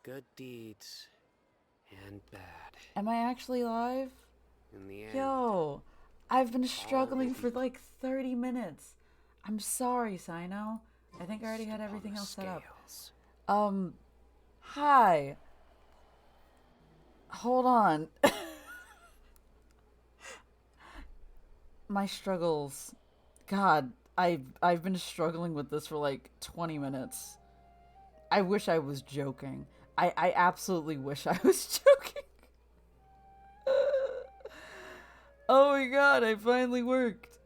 good deeds and bad. Am I actually live? In the end, Yo, I've been all struggling will for be like 30 minutes. I'm sorry, Sino. I think I already had step on everything the else set up. scales. Hi. Hold on. My struggles. God, I've been struggling with this for like 20 minutes. I wish I was joking. I absolutely wish I was joking. Oh my god, I finally worked.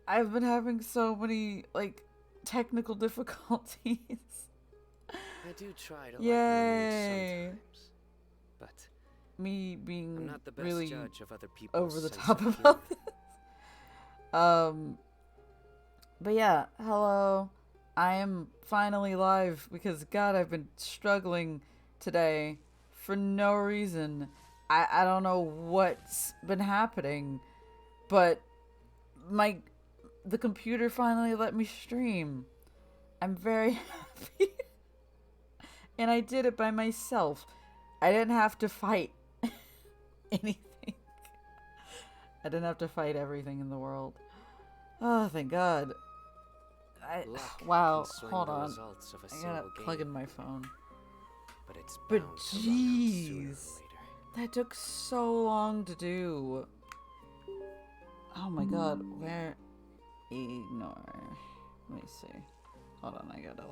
I've been having so many like technical difficulties. I do try to lighten the mood Yay. sometimes, but Me I'm being not the best really judge of other people's over the sense top of about humor. this. Um but yeah, hello. I am finally live because god, I've been struggling today for no reason. I don't know what's been happening, but my the computer finally let me stream. I'm very happy. And I did it by myself. I didn't have to fight anything. I didn't have to fight everything in the world. Oh, thank God. Luck Wow, can swing hold the on. results of a I single gotta plug in game, my phone. but it's But bound to run out sooner or jeez, later. that took so long to do. Oh my God, where? Ignore. Let me see. Hold on, I gotta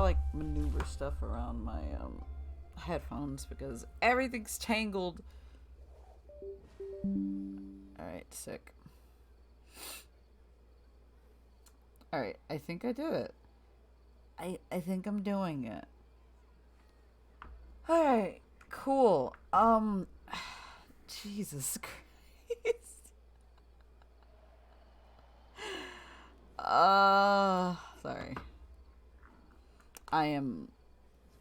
like maneuver stuff around my headphones because everything's tangled. Alright, sick. Alright, I think I did it. I think I'm doing it. Alright, cool. Jesus Christ. Sorry. I am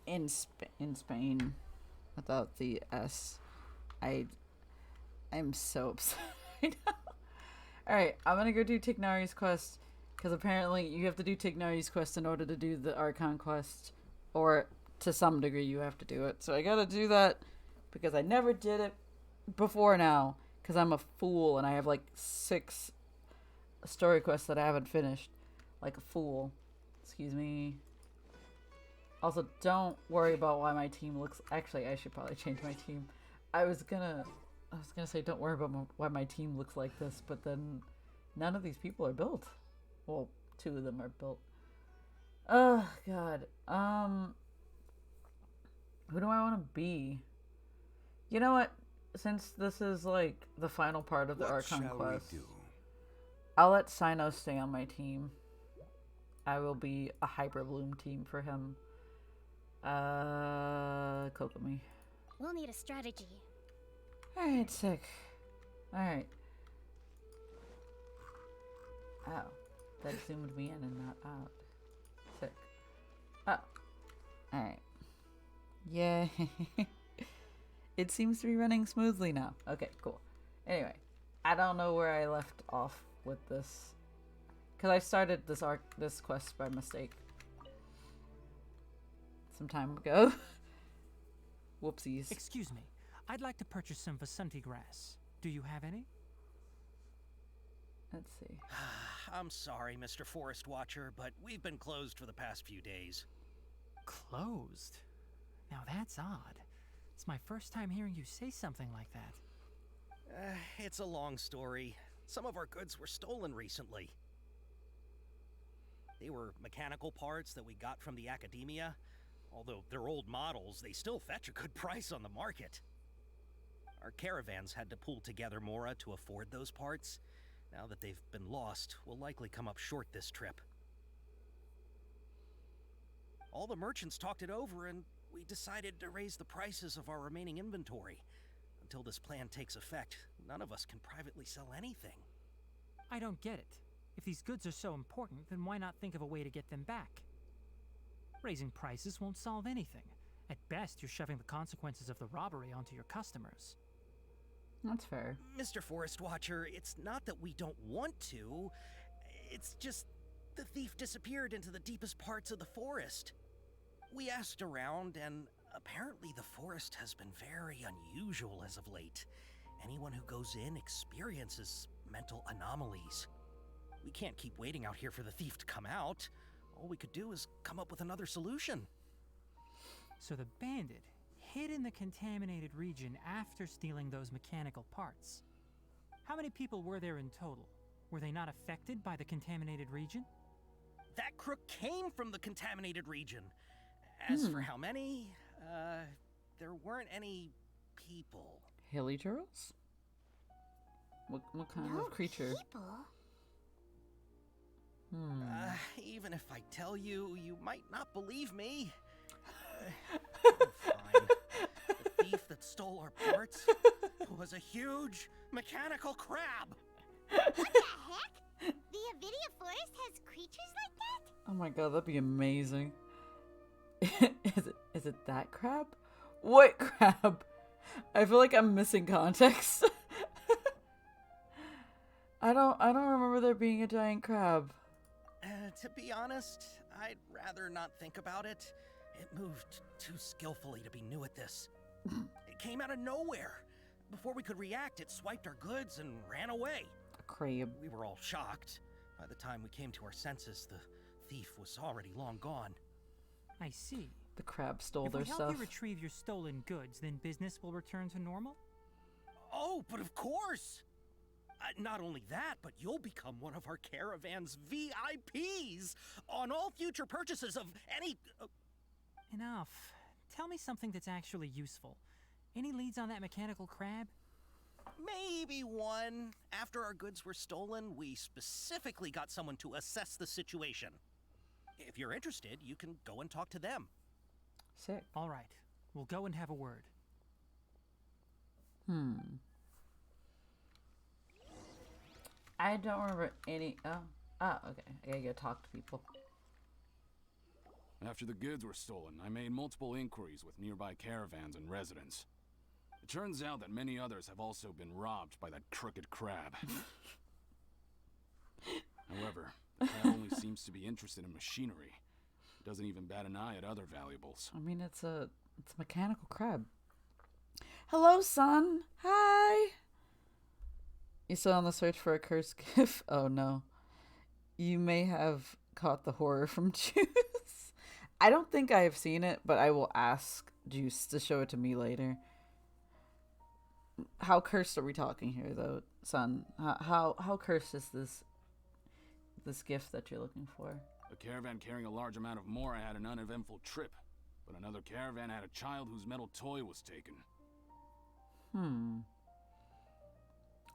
in Spain without the S. I'm so upset right now. Alright, I'm gonna go do Tighnari's quest because apparently you have to do Tighnari's quest in order to do the Archon Quest, or to some degree you have to do it. So I gotta do that because I never did it before now because I'm a fool and I have like 6 story quests that I haven't finished. Like a fool. Excuse me. Also, don't worry about why my team looks. Actually, I should probably change my team. I was gonna say don't worry about why my team looks like this, but then none of these people are built. Well, 2 of them are built. Oh God. Who do I want to be? You know what? Since this is like the final part of the Archon Quest, I'll let Sino stay on my team. I will be a Hyper Bloom team for him. Kokomi. We'll need a strategy. Alright, sick. Alright. Oh. That zoomed me in and not out. Sick. Oh. Alright. Yay. It seems to be running smoothly now. Okay, cool. Anyway. I don't know where I left off with this. Because I started this quest by mistake. Some time ago. Whoopsies. Excuse me. I'd like to purchase some Vasanti grass. Do you have any? Let's see. I'm sorry, Mr. Forest Watcher, but we've been closed for the past few days. Closed? Now that's odd. It's my first time hearing you say something like that. It's a long story. Some of our goods were stolen recently. They were mechanical parts that we got from the academia. Although they're old models, they still fetch a good price on the market. Our caravans had to pull together Mora to afford those parts. Now that they've been lost, we'll likely come up short this trip. All the merchants talked it over and we decided to raise the prices of our remaining inventory. Until this plan takes effect, none of us can privately sell anything. I don't get it. If these goods are so important, then why not think of a way to get them back? Raising prices won't solve anything. At best, you're shoving the consequences of the robbery onto your customers. That's fair. Mr. Forest Watcher, it's not that we don't want to. It's just the thief disappeared into the deepest parts of the forest. We asked around, and apparently the forest has been very unusual as of late. Anyone who goes in experiences mental anomalies. We can't keep waiting out here for the thief to come out. All we could do is come up with another solution. So the bandit hid in the contaminated region after stealing those mechanical parts. How many people were there in total? Were they not affected by the contaminated region? That crook came from the contaminated region. As for how many, there weren't any people. Hilly turtles? What kind No of creature? people? Even if I tell you, you might not believe me. Fine. The thief that stole our parts was a huge mechanical crab. What the heck? The Avidia Forest has creatures like that? Oh my god, that'd be amazing. Is it that crab? What crab? I feel like I'm missing context. I don't remember there being a giant crab. To be honest, I'd rather not think about it. It moved too skillfully to be new at this. It came out of nowhere. Before we could react, it swiped our goods and ran away. A crab. We were all shocked. By the time we came to our senses, the thief was already long gone. I see. The crab stole If their we help stuff. you retrieve your stolen goods, then business will return to normal? Oh, but of course! Not only that, but you'll become one of our caravan's VIPs on all future purchases of any... Enough. Tell me something that's actually useful. Any leads on that mechanical crab? Maybe one. After our goods were stolen, we specifically got someone to assess the situation. If you're interested, you can go and talk to them. Sick. All right. We'll go and have a word. I don't remember any. Oh, okay. I gotta go talk to people. After the goods were stolen, I made multiple inquiries with nearby caravans and residents. It turns out that many others have also been robbed by that crooked crab. However, the crab only seems to be interested in machinery. It doesn't even bat an eye at other valuables. I mean, it's a mechanical crab. Hello, son. Hi. You still on the search for a cursed gift? Oh no. You may have caught the horror from Juice. I don't think I have seen it, but I will ask Juice to show it to me later. How cursed are we talking here, though, son? How cursed is this gift that you're looking for? A caravan carrying a large amount of Mora had an uneventful trip, but another caravan had a child whose metal toy was taken.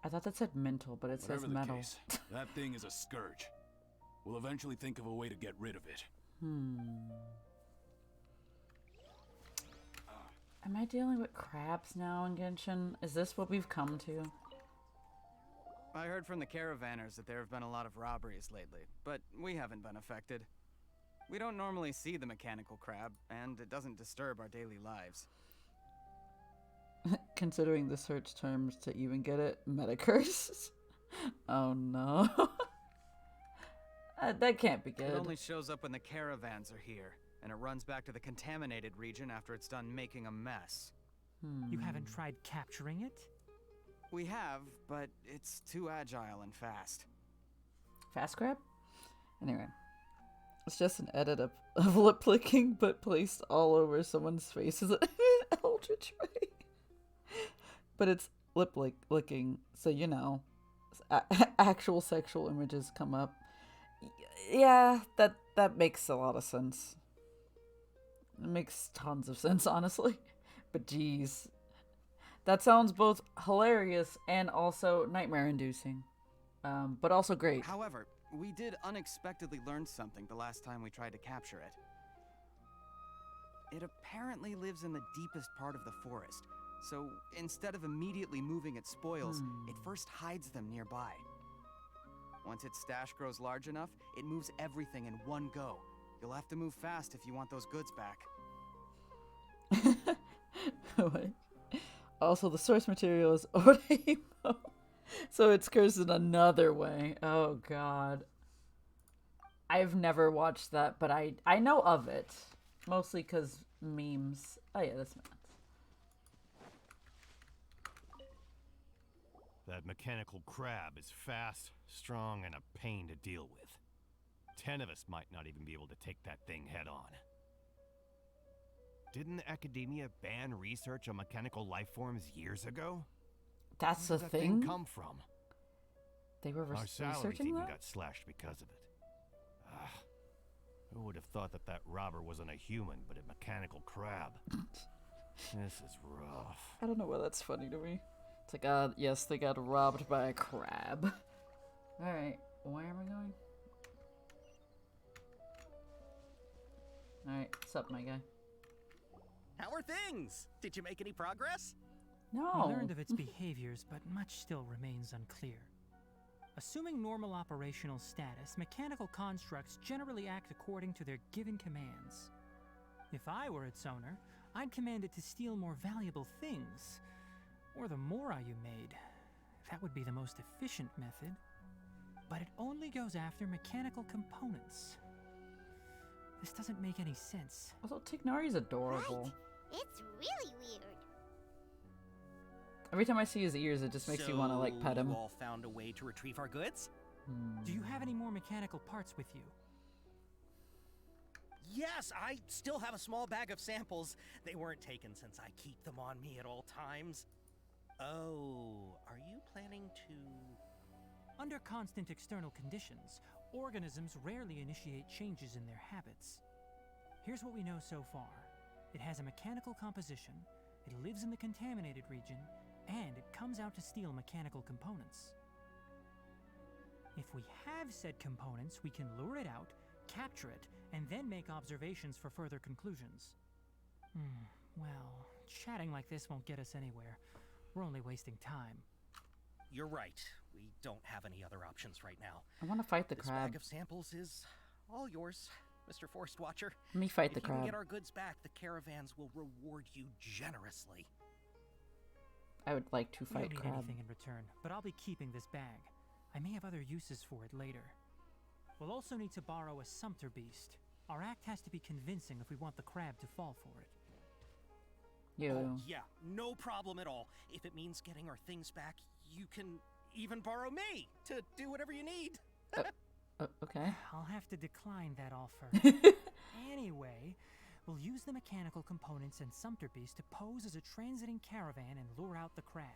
I thought that said mental, but it Whatever says the metal. case, that thing is a scourge. We'll eventually think of a way to get rid of it. Am I dealing with crabs now in Genshin? Is this what we've come to? I heard from the caravanners that there have been a lot of robberies lately, but we haven't been affected. We don't normally see the mechanical crab, and it doesn't disturb our daily lives. Considering the search terms to even get it, metacurse. Oh no. That can't be It good. only shows up when the caravans are here, and it runs back to the contaminated region after it's done making a mess. You haven't tried capturing it? We have, but it's too agile and fast. Fast grab? Anyway. It's just an edit of lip licking, but placed all over someone's face as an eldritch ray. But it's lip licking, so you know, actual sexual images come up. Yeah, that makes a lot of sense. It makes tons of sense, honestly. But geez, that sounds both hilarious and also nightmare-inducing. But also great. However, we did unexpectedly learn something the last time we tried to capture it. It apparently lives in the deepest part of the forest, so instead of immediately moving its spoils, it first hides them nearby. Once its stash grows large enough, it moves everything in one go. You'll have to move fast if you want those goods back. Wait. Also, the source material is Oreimo, so it's cursed in another way. Oh god. I've never watched that, but I know of it. Mostly because memes. Oh yeah, that's nuts. That mechanical crab is fast, strong, and a pain to deal with. 10 of us might not even be able to take that thing head on. Didn't the academia ban research on mechanical life forms years ago? That's Where the did that thing? come from? They were Our salaries researching even that? got slashed because of it. Who would have thought that that robber wasn't a human, but a mechanical crab? This is rough. I don't know why that's funny to me. It's like, yes, they got robbed by a crab. Alright, where am I going? Alright, what's up, my guy? How are things? Did you make any progress? No! We learned of its behaviors, but much still remains unclear. Assuming normal operational status, mechanical constructs generally act according to their given commands. If I were its owner, I'd command it to steal more valuable things. Or the mora you made. That would be the most efficient method. But it only goes after mechanical components. This doesn't make any sense. Also, Tighnari's adorable. Right. It's really weird. Every time I see his ears, it just makes you want to, like, pet him. You all found a way to retrieve our goods? Do you have any more mechanical parts with you? Yes, I still have a small bag of samples. They weren't taken since I keep them on me at all times. Oh, are you planning to... Under constant external conditions, organisms rarely initiate changes in their habits. Here's what we know so far. It has a mechanical composition, it lives in the contaminated region, and it comes out to steal mechanical components. If we have said components, we can lure it out, capture it, and then make observations for further conclusions. Well, chatting like this won't get us anywhere. We're only wasting time. You're right. We don't have any other options right now. I want to fight the This crab. bag of samples is all yours, Mr. Forest Watcher. Let me fight the If you can crab. get our goods back, the caravans will reward you generously. I would like to We don't fight need crab. anything in return, but I'll be keeping this bag. I may have other uses for it later. We'll also need to borrow a sumpter beast. Our act has to be convincing if we want the crab to fall for it. You. Oh, yeah, no problem at all. If it means getting our things back, you can even borrow me to do whatever you need. Okay. I'll have to decline that offer. Anyway, we'll use the mechanical components and sumpter beast to pose as a transiting caravan and lure out the crab.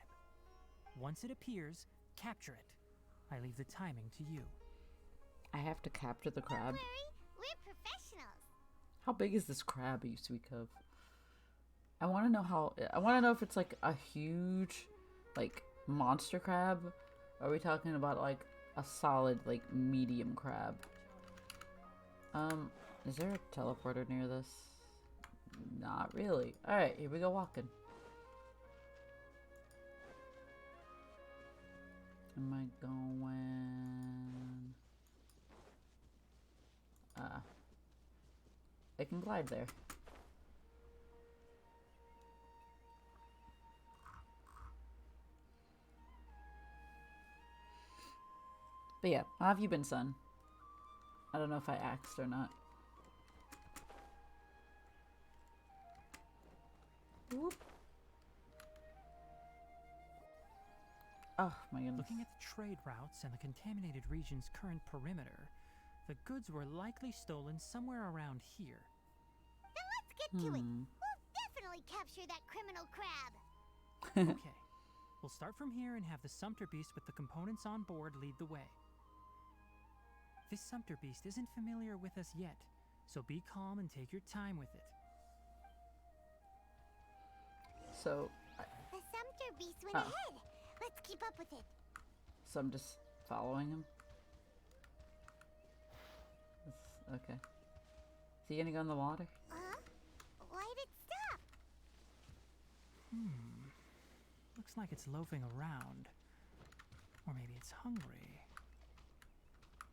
Once it appears, capture it. I leave the timing to you. I have to capture the crab. Don't worry, we're professionals. How big is this crab you speak of? I want to know how. I want to know if it's like a huge, like, monster crab. Or are we talking about like a solid, like, medium crab? Is there a teleporter near this? Not really. All right, here we go walking. Am I going? I can glide there. But yeah, how have you been, son? I don't know if I axed or not. Whoop. Oh my goodness. Looking at the trade routes and the contaminated region's current perimeter, the goods were likely stolen somewhere around here. Then let's get to it. We'll definitely capture that criminal crab. Okay, we'll start from here and have the sumpter beast with the components on board lead the way. This sumpter beast isn't familiar with us yet, so be calm and take your time with it. So, The sumpter beast went ahead. Let's keep up with it. so I'm just following him. Okay. Is he gonna go in the water? Huh? Why did it stop? Looks like it's loafing around. Or maybe it's hungry.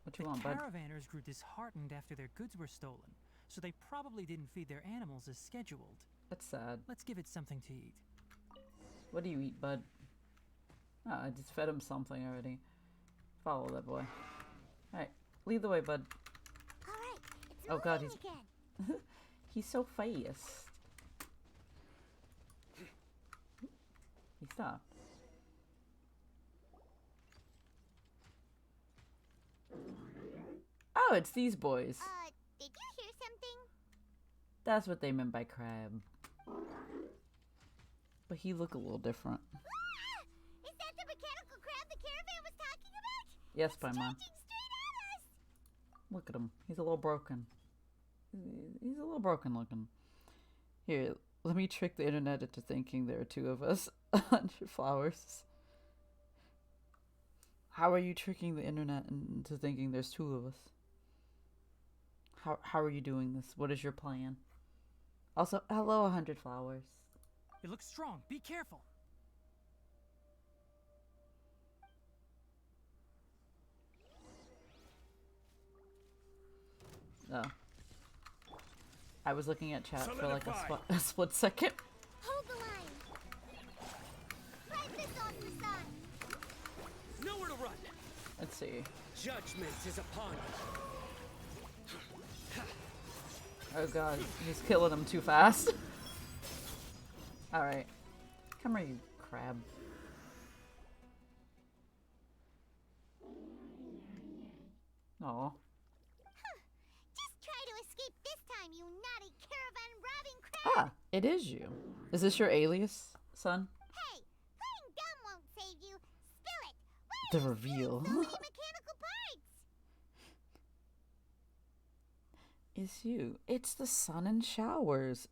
What you want, bud? Caravanners grew disheartened after their goods were stolen, so they probably didn't feed their animals as scheduled. That's sad. Let's give it something to eat. What do you eat, bud? Oh, I just fed him something already. Follow that boy. Alright, lead the way, bud. All right, it's Oh, God, moving he's- again. He's so fast. He stopped. Oh, it's these boys. Did you hear something? That's what they meant by crab. But he look a little different. Ah! Is that the mechanical crab the caravan was talking about? Yes, It's Paimon. charging straight at us! Look at him. He's a little broken. He's a little broken looking. Here, let me trick the internet into thinking there are two of us. 100 flowers. How are you tricking the internet into thinking there's two of us? How are you doing this? What is your plan? Also, hello, 100 flowers. It looks strong. Be careful. Oh. I was looking at chat for like a split second. Hold the line! Fight this off the sun! Nowhere to run. Let's see. Judgment is upon you. Oh god, he's killing him too fast. Alright. Come here, you crab. Aw. Just try to escape this time, you naughty caravan-robbing crab! Ah, it is you. Is this your alias, son? Hey, playing dumb won't save you. Spill it! Why The are you reveal. stealing so many mechanical parts? It's you. It's the sun and showers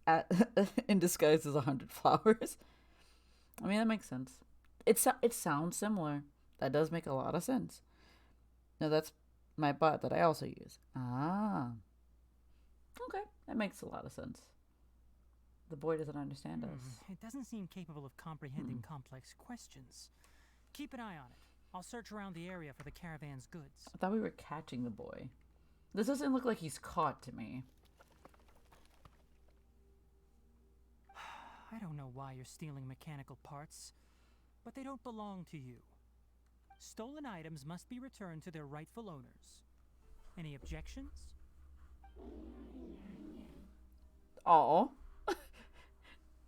in disguise as 100 flowers. I mean, that makes sense. It sounds similar. That does make a lot of sense. No, that's my bot that I also use. Ah. Okay, that makes a lot of sense. The boy doesn't understand us. It doesn't seem capable of comprehending complex questions. Keep an eye on it. I'll search around the area for the caravan's goods. I thought we were catching the boy. This doesn't look like he's caught to me. I don't know why you're stealing mechanical parts, but they don't belong to you. Stolen items must be returned to their rightful owners. Any objections? Aw.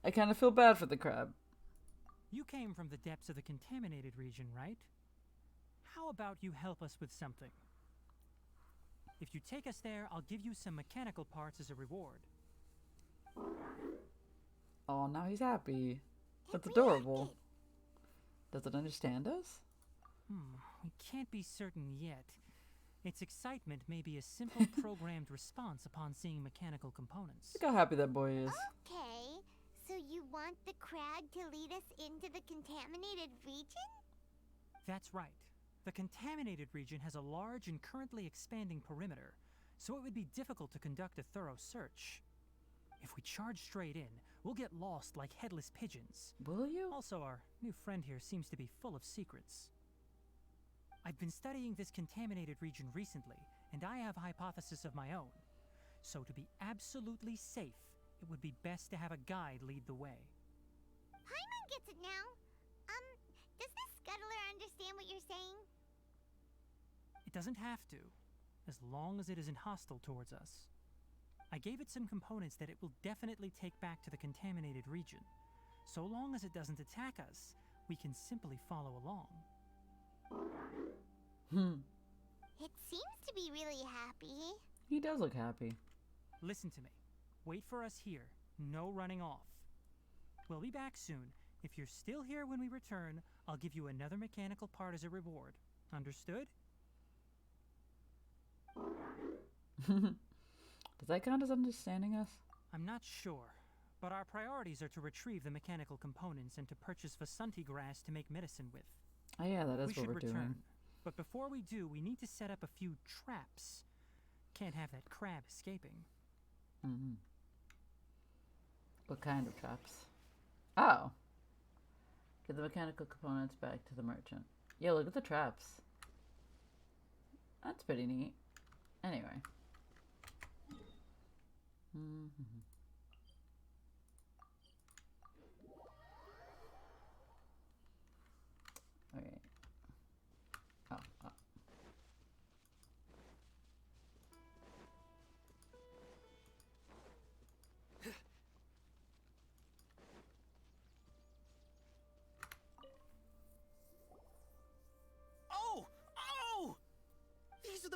I kind of feel bad for the crab. You came from the depths of the contaminated region, right? How about you help us with something? If you take us there, I'll give you some mechanical parts as a reward. Oh, now he's happy. That's We adorable. like Does it understand us? We can't be certain yet. Its excitement may be a simple programmed response upon seeing mechanical components. Look how happy that boy is. Okay, so you want the crab to lead us into the contaminated region? That's right. The contaminated region has a large and currently expanding perimeter, so it would be difficult to conduct a thorough search. If we charge straight in, we'll get lost like headless pigeons. Will you? Also, our new friend here seems to be full of secrets. I've been studying this contaminated region recently, and I have a hypothesis of my own. So to be absolutely safe, it would be best to have a guide lead the way. Paimon gets it now. Does the scuttler understand what you're saying? It doesn't have to, as long as it isn't hostile towards us. I gave it some components that it will definitely take back to the contaminated region. So long as it doesn't attack us, we can simply follow along. It seems to be really happy. He does look happy. Listen to me. Wait for us here. No running off. We'll be back soon. If you're still here when we return, I'll give you another mechanical part as a reward. Understood? Does that count as understanding us? I'm not sure, but our priorities are to retrieve the mechanical components and to purchase Vasanti grass to make medicine with. Oh yeah, that We is what should we're return. doing. But before we do, we need to set up a few traps. Can't have that crab escaping. What kind of traps? Oh. Get the mechanical components back to the merchant. Yeah, look at the traps. That's pretty neat. Anyway. Okay. Oh.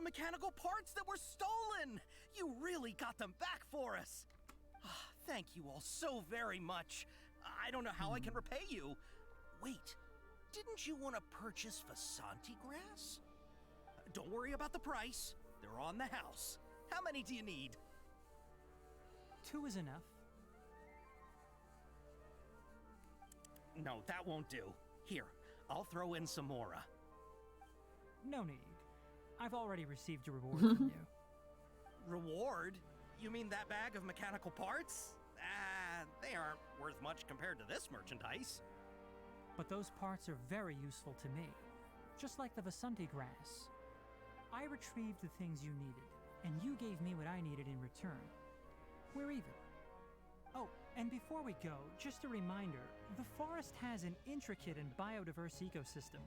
mechanical parts that were stolen! You really got them back for us! Thank you all so very much. I don't know how I can repay you. Wait, didn't you want to purchase Vasanti grass? Don't worry about the price. They're on the house. How many do you need? 2 is enough. No, that won't do. Here, I'll throw in some more. No need. I've already received a reward from you. Reward? You mean that bag of mechanical parts? They aren't worth much compared to this merchandise. But those parts are very useful to me. Just like the Vasanti grass. I retrieved the things you needed, and you gave me what I needed in return. We're even. Oh, and before we go, just a reminder, the forest has an intricate and biodiverse ecosystem.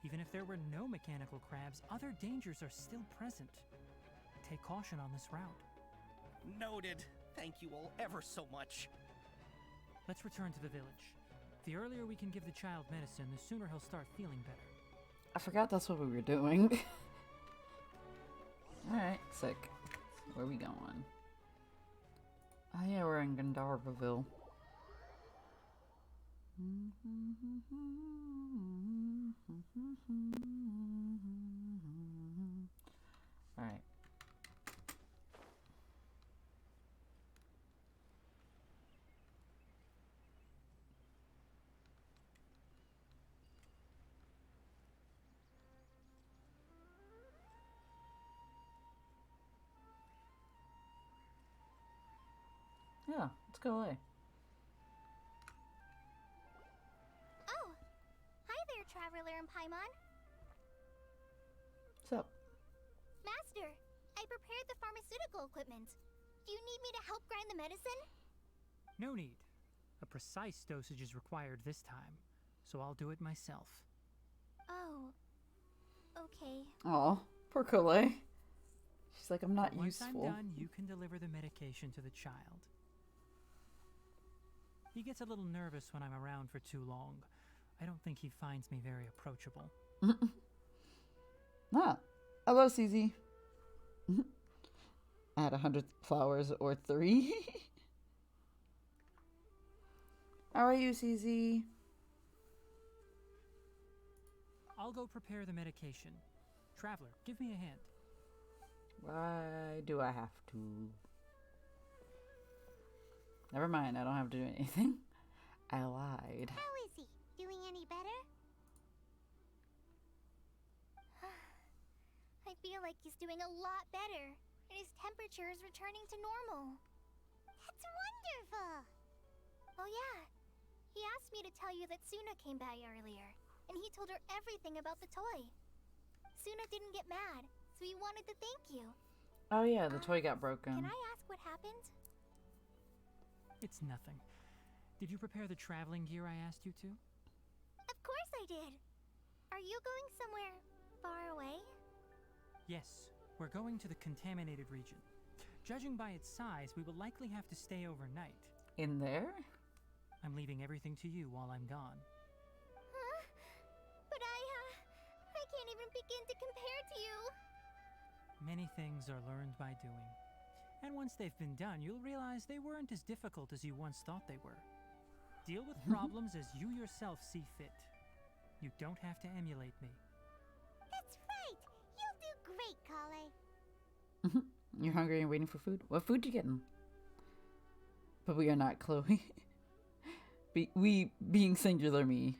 Even if there were no mechanical crabs, other dangers are still present. Take caution on this route. Noted. Thank you all ever so much. Let's return to the village. The earlier we can give the child medicine, the sooner he'll start feeling better. I forgot that's what we were doing. Alright, sick. Where are we going? Oh yeah, we're in Gandharvaville. Alright. Yeah, let's go away. Oh, hi there, Traveler and Paimon. What's up? Master, I prepared the pharmaceutical equipment. Do you need me to help grind the medicine? No need. A precise dosage is required this time, so I'll do it myself. Oh, okay. Aw, poor Colette. She's like, I'm not Once useful. I'm done, you can deliver the medication to the child. He gets a little nervous when I'm around for too long. I don't think he finds me very approachable. Ah, hello, CZ. Add 100 flowers or 3. How are you, CZ? I'll go prepare the medication. Traveler, give me a hand. Why do I have to? Never mind, I don't have to do anything. I lied. How is he? Doing any better? I feel like he's doing a lot better, and his temperature is returning to normal. That's wonderful! Oh yeah, he asked me to tell you that Suna came by earlier, and he told her everything about the toy. Suna didn't get mad, so he wanted to thank you. Oh yeah, the toy got broken. Can I ask what happened? It's nothing. Did you prepare the traveling gear I asked you to? Of course I did. Are you going somewhere far away? Yes, we're going to the contaminated region. Judging by its size, we will likely have to stay overnight. In there? I'm leaving everything to you while I'm gone. Huh? But I can't even begin to compare to you. Many things are learned by doing. And once they've been done, you'll realize they weren't as difficult as you once thought they were. Deal with problems as you yourself see fit. You don't have to emulate me. That's right. You'll do great, Kale. You're hungry and waiting for food? What food you getting? But we are not Chloe. We being singular me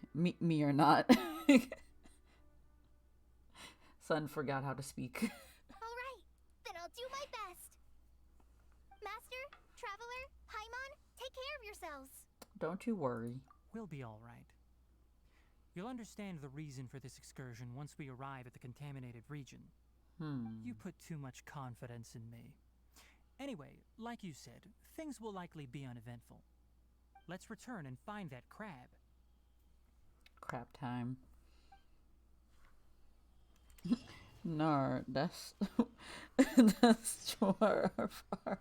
or not. Son forgot how to speak. All right, then I'll do my best. Master, Traveler, Paimon, take care of yourselves. Don't you worry. We'll be all right. You'll understand the reason for this excursion once we arrive at the contaminated region. You put too much confidence in me. Anyway, like you said, things will likely be uneventful. Let's return and find that crab. Crap time. Nar, that's Chor farce.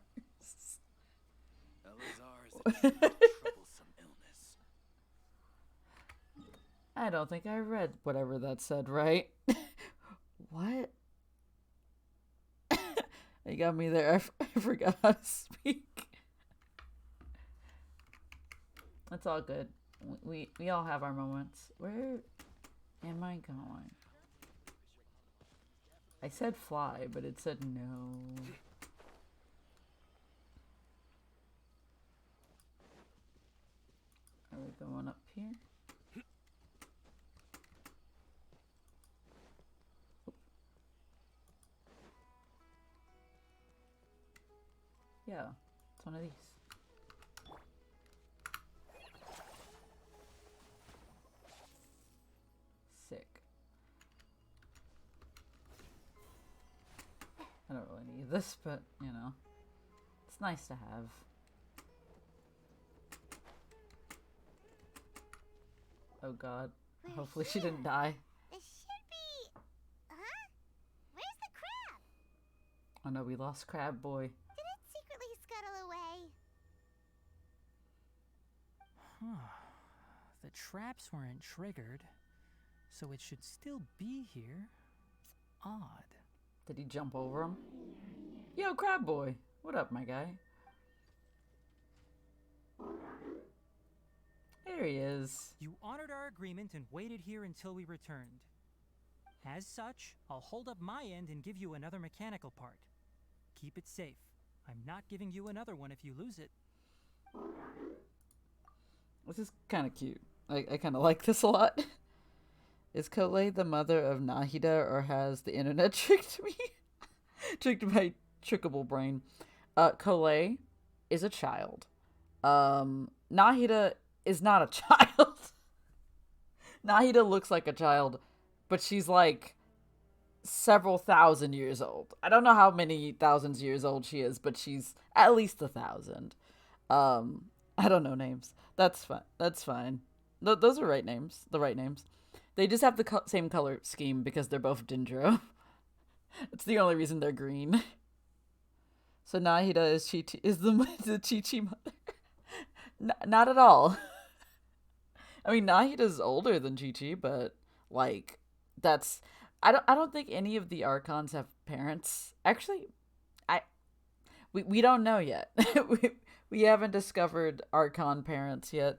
Elazar's a troublesome illness. I don't think I read whatever that said right. What? You got me there. I forgot how to speak. It's all good. We all have our moments. Where am I going? I said fly, but it said no. Are we going up here? Yeah, it's one of these. Sick. I don't really need this, but, you know, it's nice to have. Oh god. Hopefully she didn't die. This should be... Huh? Where's the crab? Oh no, we lost Crab Boy. Did it secretly scuttle away? The traps weren't triggered, so it should still be here. Odd. Did he jump over him? Yo, Crab Boy. What up, my guy? There he is. You honored our agreement and waited here until we returned. As such, I'll hold up my end and give you another mechanical part. Keep it safe. I'm not giving you another one if you lose it. This is kind of cute. I kind of like this a lot. Is Kolei the mother of Nahida, or has the internet tricked me? Tricked my trickable brain. Kolei is a child. Nahida is not a child. Nahida looks like a child, but she's like several thousand years old. I don't know how many thousands years old she is, but she's at least 1,000. I don't know names. That's fine. That's fine. Those are right names. The right names. They just have the same color scheme because they're both Dendro. It's the only reason they're green. So Nahida is the Chi-Chi mother. Not at all. I mean, Nahida's older than Chi-Chi, but like that's I don't think any of the Archons have parents. Actually, we don't know yet. we haven't discovered Archon parents yet.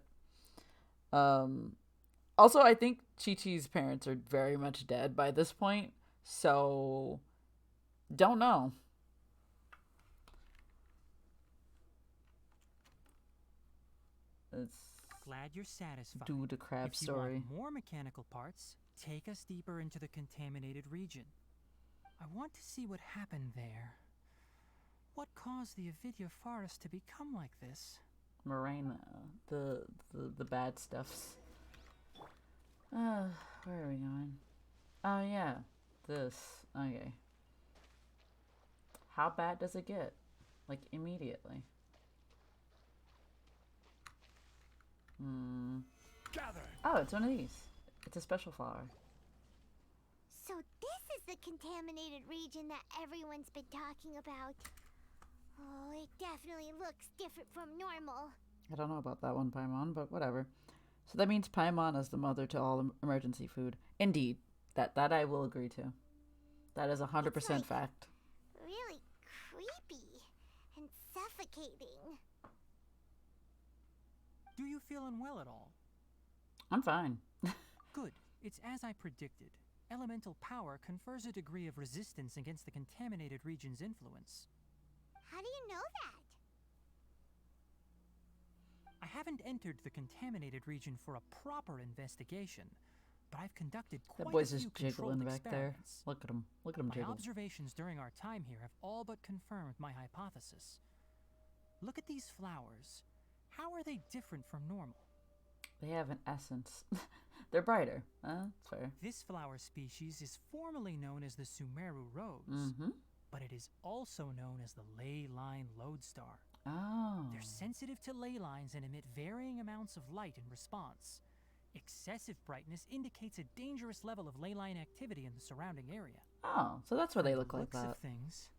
Also, I think Chi-Chi's parents are very much dead by this point, so don't know. Let's Glad you're satisfied. do the crab If you story. want more mechanical parts, take us deeper into the contaminated region. I want to see what happened there. What caused the Avidya forest to become like this? Morena, the bad stuffs. Where are we going? Oh yeah, this. Okay. How bad does it get? Like immediately. Gather. Oh, it's one of these. It's a special flower. So this is the contaminated region that everyone's been talking about. Oh, it definitely looks different from normal. I don't know about that one, Paimon, but whatever. So that means Paimon is the mother to all emergency food. Indeed. That I will agree to. That is 100% It's like fact. really creepy and suffocating. Do you feel unwell at all? I'm fine. Good. It's as I predicted. Elemental power confers a degree of resistance against the contaminated region's influence. How do you know that? I haven't entered the contaminated region for a proper investigation, but I've conducted quite That boy's a few just jiggling controlled back there. experiments. Look at him. Look at him My jiggle. observations during our time here have all but confirmed my hypothesis. Look at these flowers. How are they different from normal? They have an essence. They're brighter. That's fair. This flower species is formally known as the Sumeru rose, Mm-hmm. but it is also known as the ley line lodestar. Oh. They're sensitive to ley lines and emit varying amounts of light in response. Excessive brightness indicates a dangerous level of ley line activity in the surrounding area. Oh, so that's why they From look the like looks that. of things,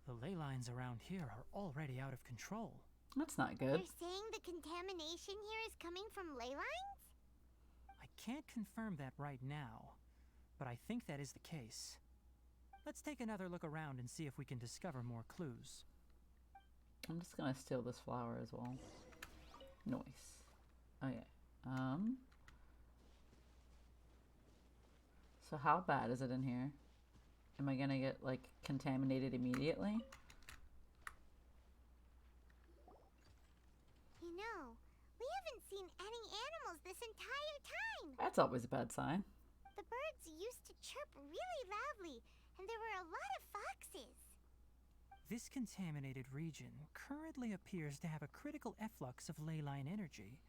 the ley lines around here are already out of control. That's not good. You're saying the contamination here is coming from ley lines? I can't confirm that right now, but I think that is the case. Let's take another look around and see if we can discover more clues. I'm just gonna steal this flower as well. Nice. Okay. So how bad is it in here? Am I gonna get, like, contaminated immediately? You know, we haven't seen any animals this entire time. That's always a bad sign. The birds used to chirp really loudly, and there were a lot of foxes. This contaminated region currently appears to have a critical efflux of ley line energy,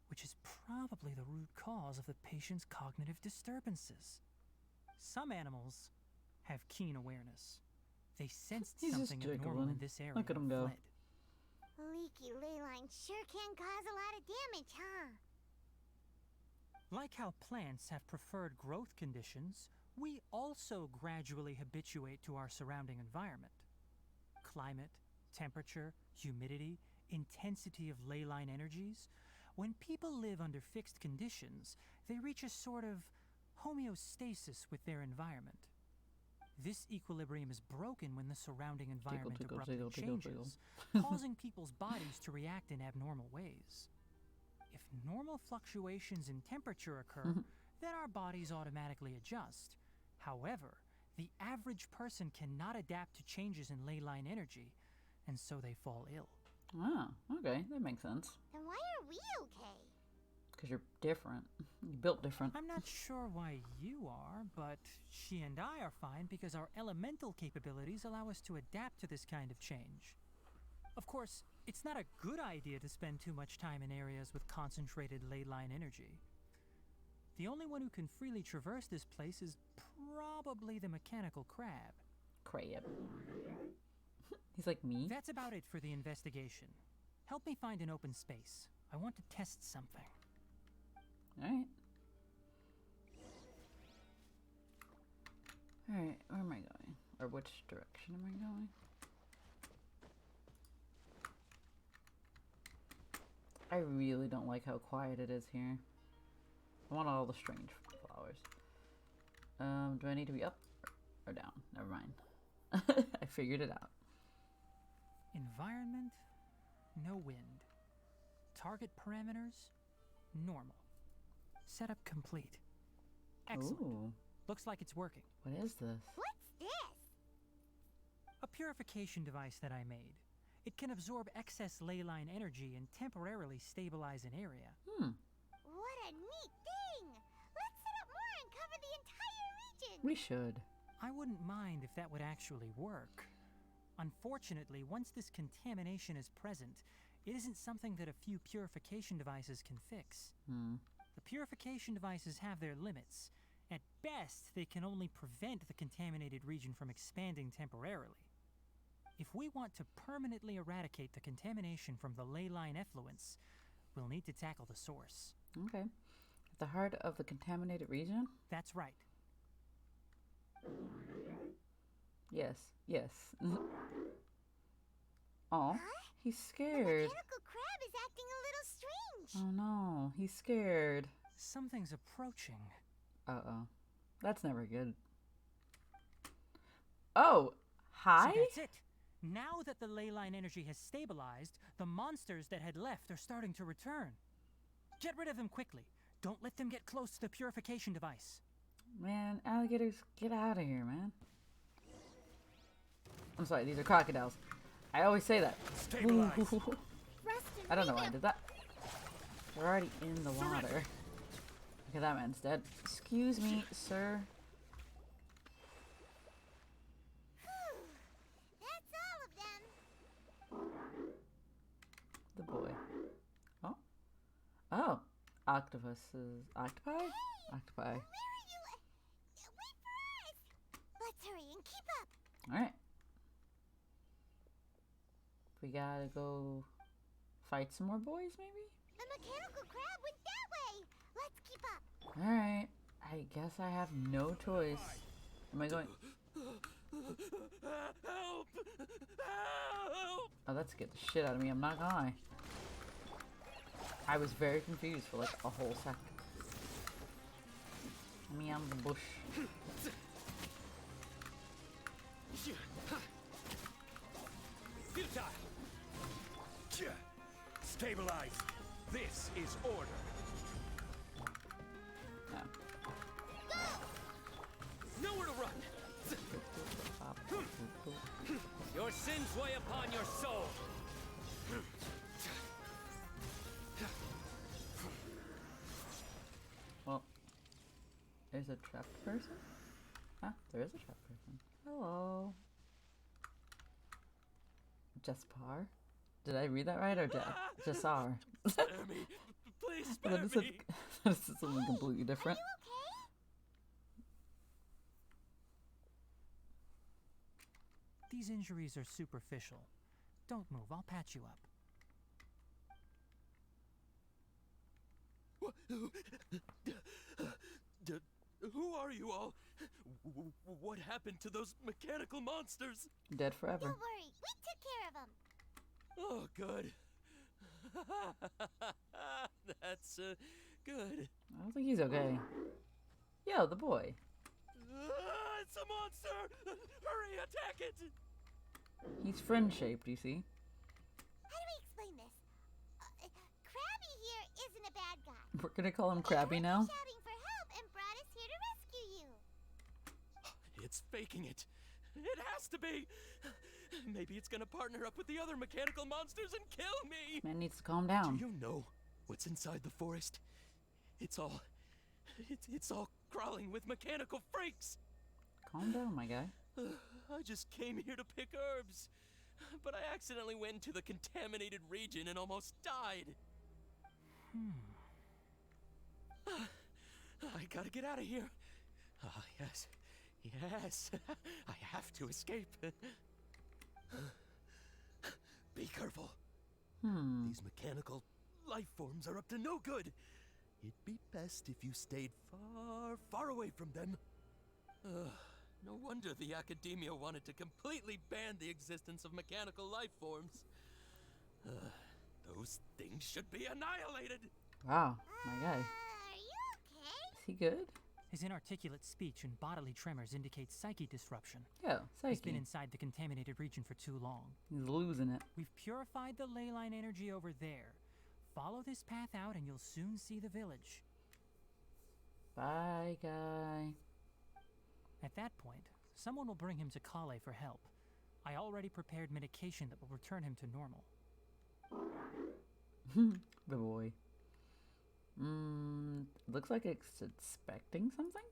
which is probably the root cause of the patient's cognitive disturbances. Some animals have keen awareness. They sensed He's just something abnormal in jiggling. this area Look at him and go. fled. Leaky ley lines sure can cause a lot of damage, huh? Like how plants have preferred growth conditions, we also gradually habituate to our surrounding environment. Climate, temperature, humidity, intensity of ley line energies. When people live under fixed conditions, they reach a sort of homeostasis with their environment. This equilibrium is broken when the surrounding environment tickle, abruptly tickle, tickle, changes, causing people's bodies to react in abnormal ways. If normal fluctuations in temperature occur, then our bodies automatically adjust. However, the average person cannot adapt to changes in ley line energy, and so they fall ill. Ah, okay, that makes sense. Then why are we okay? Because you're different. You built different. I'm not sure why you are, but she and I are fine because our elemental capabilities allow us to adapt to this kind of change. Of course, it's not a good idea to spend too much time in areas with concentrated ley line energy. The only one who can freely traverse this place is probably the mechanical crab. Crab. He's like me. That's about it for the investigation. Help me find an open space. I want to test something. Alright. Alright, where am I going? Or which direction am I going? I really don't like how quiet it is here. I want all the strange flowers. Do I need to be up or down? Never mind. I figured it out. Environment, no wind. Target parameters, normal. Setup complete. Excellent. Ooh, Looks like it's working. what is this? What's this? A purification device that I made. It can absorb excess ley line energy and temporarily stabilize an area. What a neat thing! Let's set up more and cover the entire region! We should. I wouldn't mind if that would actually work. Unfortunately, once this contamination is present, it isn't something that a few purification devices can fix. The purification devices have their limits. At best, they can only prevent the contaminated region from expanding temporarily. If we want to permanently eradicate the contamination from the ley line effluents, we'll need to tackle the source. Okay. At the heart of the contaminated region? That's right. Yes, yes. Oh, he's The scared. mechanical crab is acting a little strange. Oh no, he's scared. Something's approaching. Uh-oh. That's never good. Oh, hi? So that's it. Now that the ley line energy has stabilized, the monsters that had left are starting to return. Get rid of them quickly. Don't let them get close to the purification device. Man, alligators, get out of here, man. I'm sorry, these are crocodiles. I always say that. Stabilize. Rustin, I don't know why I Rita, did that. They're already in the water. Okay, that man's dead. Excuse me, sir. That's all of them. The boy. Oh. Oh. Octopuses. Octopi? Octopi. Where are you? Wait for us! Let's hurry and keep up. Alright. We gotta go fight some more boys, maybe? The mechanical crab went that way. Let's keep up. Alright. I guess I have no choice. Am I going... Help! Help! Oh, that scared the shit out of me, I'm not gonna lie. I was very confused for like a whole second. Me on the bush. Stabilize. This is order. Yeah. Nowhere to run. Your sins weigh upon your soul. Well, there's a trapped person? Huh? There is a trapped person. Hello. Jaspar? Did I read that right or Jassar? Spare me. Please spare That me. is something completely different. These injuries are superficial. Don't move, I'll patch you up. Who are you all? What happened to those mechanical monsters? Dead forever. Don't worry, we took care of them. Oh, good. That's good. I don't think he's okay. Yo, the boy. It's a monster! Hurry, attack it! He's friend-shaped, you see? How do we explain this? Krabby here isn't a bad guy. We're gonna call him Krabby now? Shouting for help and brought us here to rescue you. It's faking it. It has to be. Maybe it's gonna partner up with the other mechanical monsters and kill me. Man needs to calm down. Do you know what's inside the forest? It's all crawling with mechanical freaks. Calm down, my guy. I just came here to pick herbs, but I accidentally went into the contaminated region and almost died. I gotta get out of here. Ah, yes. Yes. I have to escape. Be careful. These mechanical life forms are up to no good. It'd be best if you stayed far, far away from them. No wonder the Academia wanted to completely ban the existence of mechanical life forms. Those things should be annihilated. Wow, my guy. Are you okay? Is he good? His inarticulate speech and bodily tremors indicate psyche disruption. Yeah, He's been psyche. inside the contaminated region for too long. He's losing it. We've purified the ley line energy over there. Follow this path out and you'll soon see the village. Bye, guy. At that point, someone will bring him to Kale for help. I already prepared medication that will return him to normal. The boy. Looks like it's expecting something?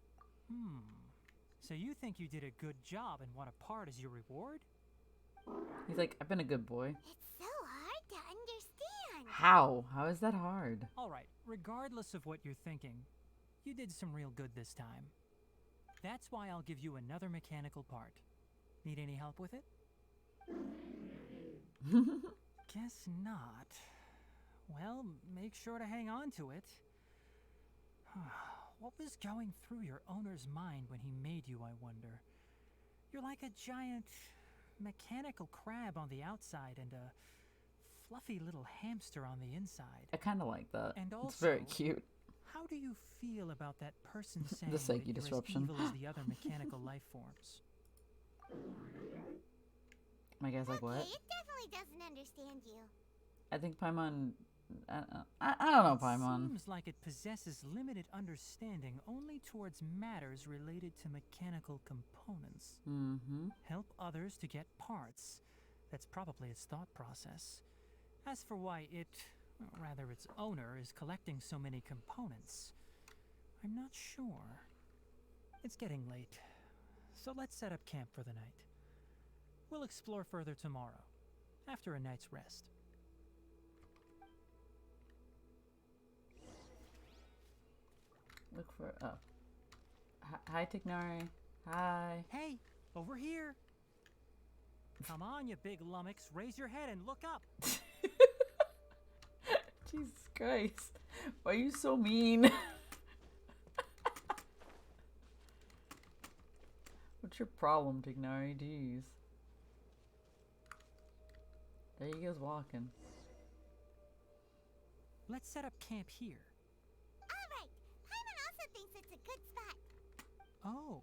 So you think you did a good job and want a part as your reward? He's like, I've been a good boy. It's so hard to understand. How? How is that hard? Alright, regardless of what you're thinking, you did some real good this time. That's why I'll give you another mechanical part. Need any help with it? Guess not. Well, make sure to hang on to it. What was going through your owner's mind when he made you, I wonder? You're like a giant mechanical crab on the outside and a fluffy little hamster on the inside. I kind of like that. And It's very also, cute. How do you feel about that person saying The psyche that you're disruption. as evil as the other mechanical life forms? My guy's like, what? Okay, it definitely doesn't understand you. I think Paimon... I don't know, Paimon. Seems like it possesses limited understanding only towards matters related to mechanical components. Help others to get parts. That's probably its thought process. As for why it, or rather its owner, is collecting so many components, I'm not sure. It's getting late, so let's set up camp for the night. We'll explore further tomorrow, after a night's rest. Look for... Oh. Hi, Tighnari. Hi. Hey, over here! Come on, you big lummox, raise your head and look up! Jesus Christ. Why are you so mean? What's your problem, Tighnari? Jeez. There he goes walking. Let's set up camp here. Alright, Paimon also thinks it's a good spot. Oh.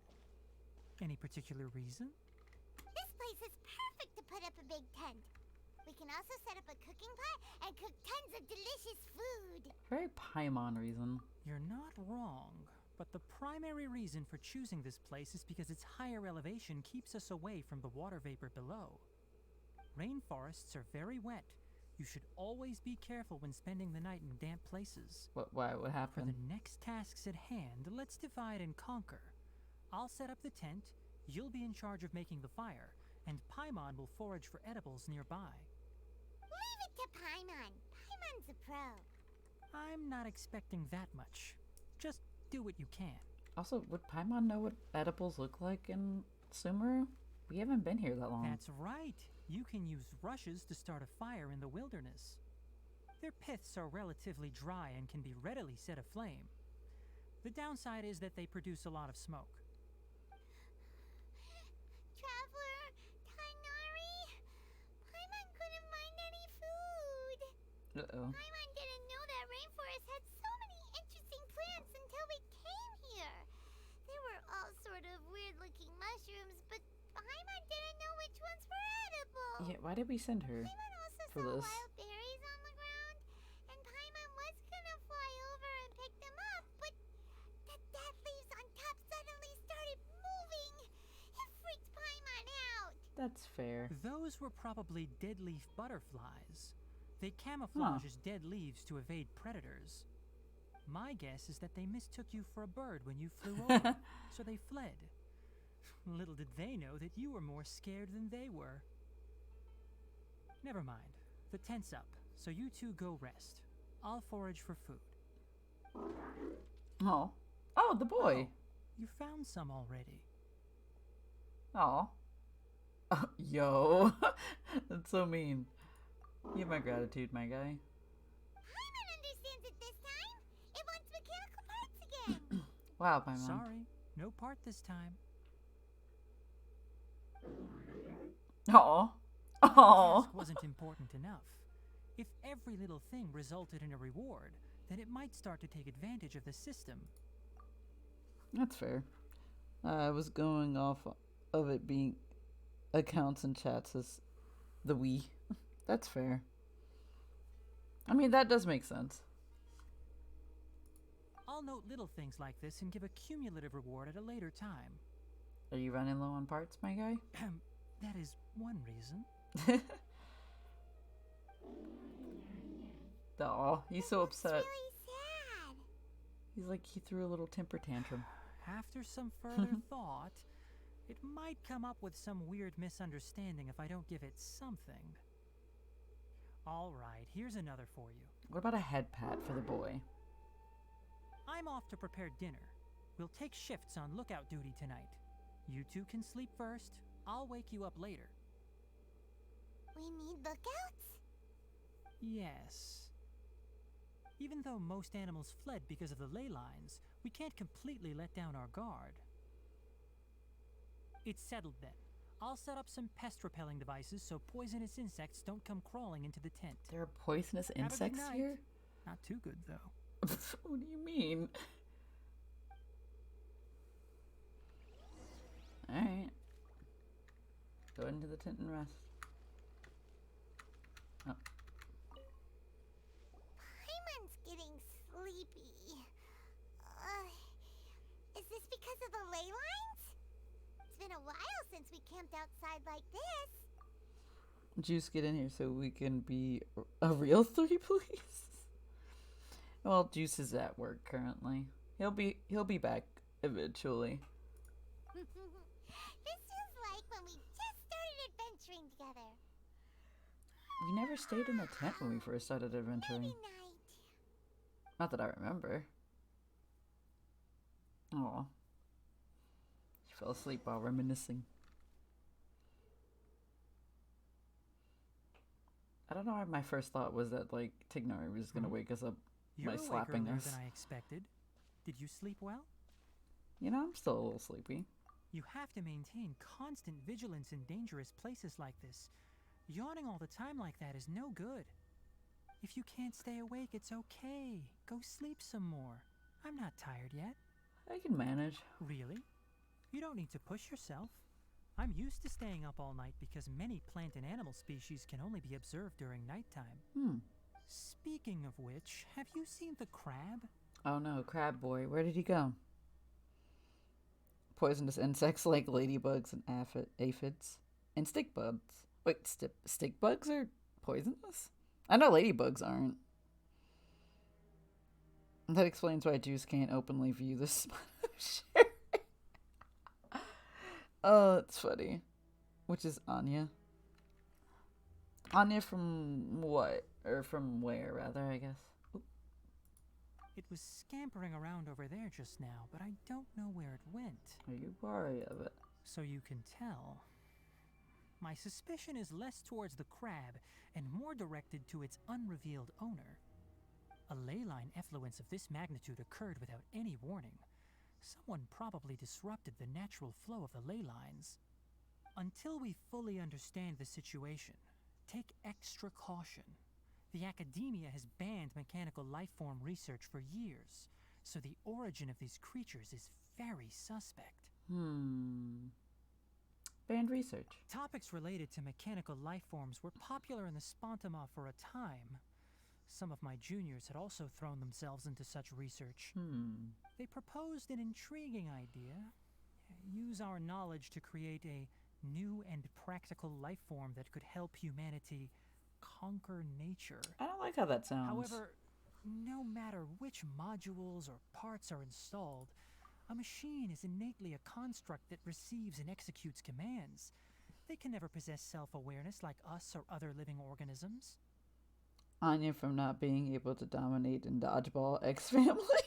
Any particular reason? This place is perfect to put up a big tent. We can also set up a cooking pot and cook tons of delicious food. Very Paimon reason. You're not wrong, but the primary reason for choosing this place is because its higher elevation keeps us away from the water vapor below. Rainforests are very wet. You should always be careful when spending the night in damp places. Why? What For happened? the next tasks at hand, let's divide and conquer. I'll set up the tent, you'll be in charge of making the fire, and Paimon will forage for edibles nearby. Leave it to Paimon. Paimon's a pro. I'm not expecting that much. Just do what you can. Also, would Paimon know what edibles look like in Sumeru? We haven't been here that long. That's right. You can use rushes to start a fire in the wilderness. Their piths are relatively dry and can be readily set aflame. The downside is that they produce a lot of smoke. Traveler, Tighnari, Paimon couldn't find any food. Uh-oh. Paimon didn't know that rainforest had so many interesting plants until we came here. They were all sort of weird-looking mushrooms, but Paimon didn't know which ones were edible. Yeah, why did we send her Paimon also for saw this? wild berries on the ground, and Paimon was gonna fly over and pick them up, but the dead leaves on top suddenly started moving. It freaked Paimon out. That's fair. Those were probably dead leaf butterflies. They camouflage as dead leaves to evade predators. My guess is that they mistook you for a bird when you flew over, so they fled. Little did they know that you were more scared than they were. Never mind. The tent's up, so you two go rest. I'll forage for food. Oh. Oh, the boy. Oh, you found some already. Oh. Yo. That's so mean. You have my gratitude, my guy. Paimon understands it this time. It wants mechanical parts again. Wow, Paimon. Sorry, no part this time. Oh. The Oh. task wasn't important enough. If every little thing resulted in a reward, then it might start to take advantage of the system. That's fair. I was going off of it being accounts and chats as the we. That's fair. I mean, that does make sense. I'll note little things like this and give a cumulative reward at a later time. Are you running low on parts, my guy? That is one reason. Aw, he's so upset. Really sad. He's like, he threw a little temper tantrum. After some further thought, it might come up with some weird misunderstanding if I don't give it something. All right, here's another for you. What about a head pat for the boy? I'm off to prepare dinner. We'll take shifts on lookout duty tonight. You two can sleep first. I'll wake you up later. We need lookouts? Yes. Even though most animals fled because of the ley lines, we can't completely let down our guard. It's settled then. I'll set up some pest-repelling devices so poisonous insects don't come crawling into the tent. There are poisonous Have a good insects night. here? Not too good, though. What do you mean? Alright. Go into the tent and rest. Oh. Paimon's getting sleepy. Is this because of the ley lines? It's been a while since we camped outside like this. Juice, get in here so we can be a real three, please. Well, Juice is at work currently. He'll be back eventually. This is like when we just started adventuring together. We never stayed in a tent when we first started adventuring. Maybe night. Not that I remember. Aw. She fell asleep while reminiscing. I don't know why my first thought was that, like, Tighnari was gonna wake us up You're by awake slapping earlier us. than I expected. Did you sleep well? You know, I'm still a little sleepy. You have to maintain constant vigilance in dangerous places like this. Yawning all the time like that is no good. If you can't stay awake, it's okay. Go sleep some more. I'm not tired yet. I can manage. Really? You don't need to push yourself. I'm used to staying up all night because many plant and animal species can only be observed during nighttime. Speaking of which, have you seen the crab? Oh no, crab boy. Where did he go? Poisonous insects like ladybugs and aphids. And stick bugs. Wait, stick bugs are poisonous? I know ladybugs aren't. That explains why Jews can't openly view this shit. Oh, that's funny. Which is Anya? Anya from what? Or from where, rather, I guess. Oop. It was scampering around over there just now, but I don't know where it went. Are you worried of it? So you can tell. My suspicion is less towards the crab and more directed to its unrevealed owner. A ley line effluence of this magnitude occurred without any warning. Someone probably disrupted the natural flow of the ley lines. Until we fully understand the situation, take extra caution. The academia has banned mechanical lifeform research for years, so the origin of these creatures is very suspect. Banned research. Topics related to mechanical lifeforms were popular in the Spontama for a time. Some of my juniors had also thrown themselves into such research. They proposed an intriguing idea. Use our knowledge to create a new and practical lifeform that could help humanity conquer nature. I don't like how that sounds. However, no matter which modules or parts are installed, a machine is innately a construct that receives and executes commands. They can never possess self-awareness like us or other living organisms. Anya from not being able to dominate in Dodgeball X Family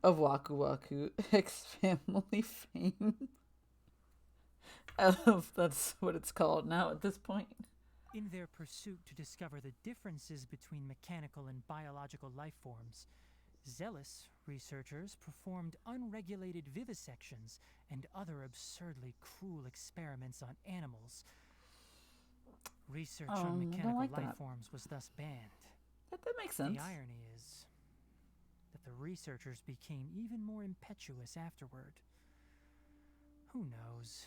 of Waku Waku X Family fame. I love that's what it's called now at this point. In their pursuit to discover the differences between mechanical and biological life forms, zealous researchers performed unregulated vivisections and other absurdly cruel experiments on animals. Research on mechanical life forms was thus banned. That makes sense. The irony is that the researchers became even more impetuous afterward. Who knows?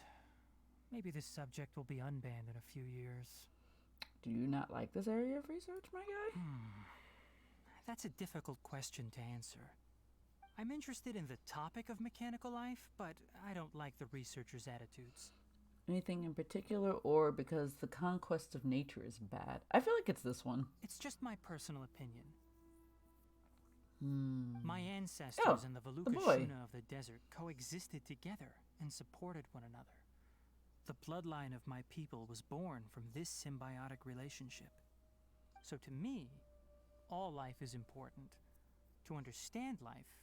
Maybe this subject will be unbanned in a few years. Do you not like this area of research, my guy? That's a difficult question to answer. I'm interested in the topic of mechanical life, but I don't like the researchers' attitudes. Anything in particular, or because the conquest of nature is bad? I feel like it's this one. It's just my personal opinion. My ancestors and the Veluca Shuna of the desert coexisted together and supported one another. The bloodline of my people was born from this symbiotic relationship. So to me, all life is important. To understand life,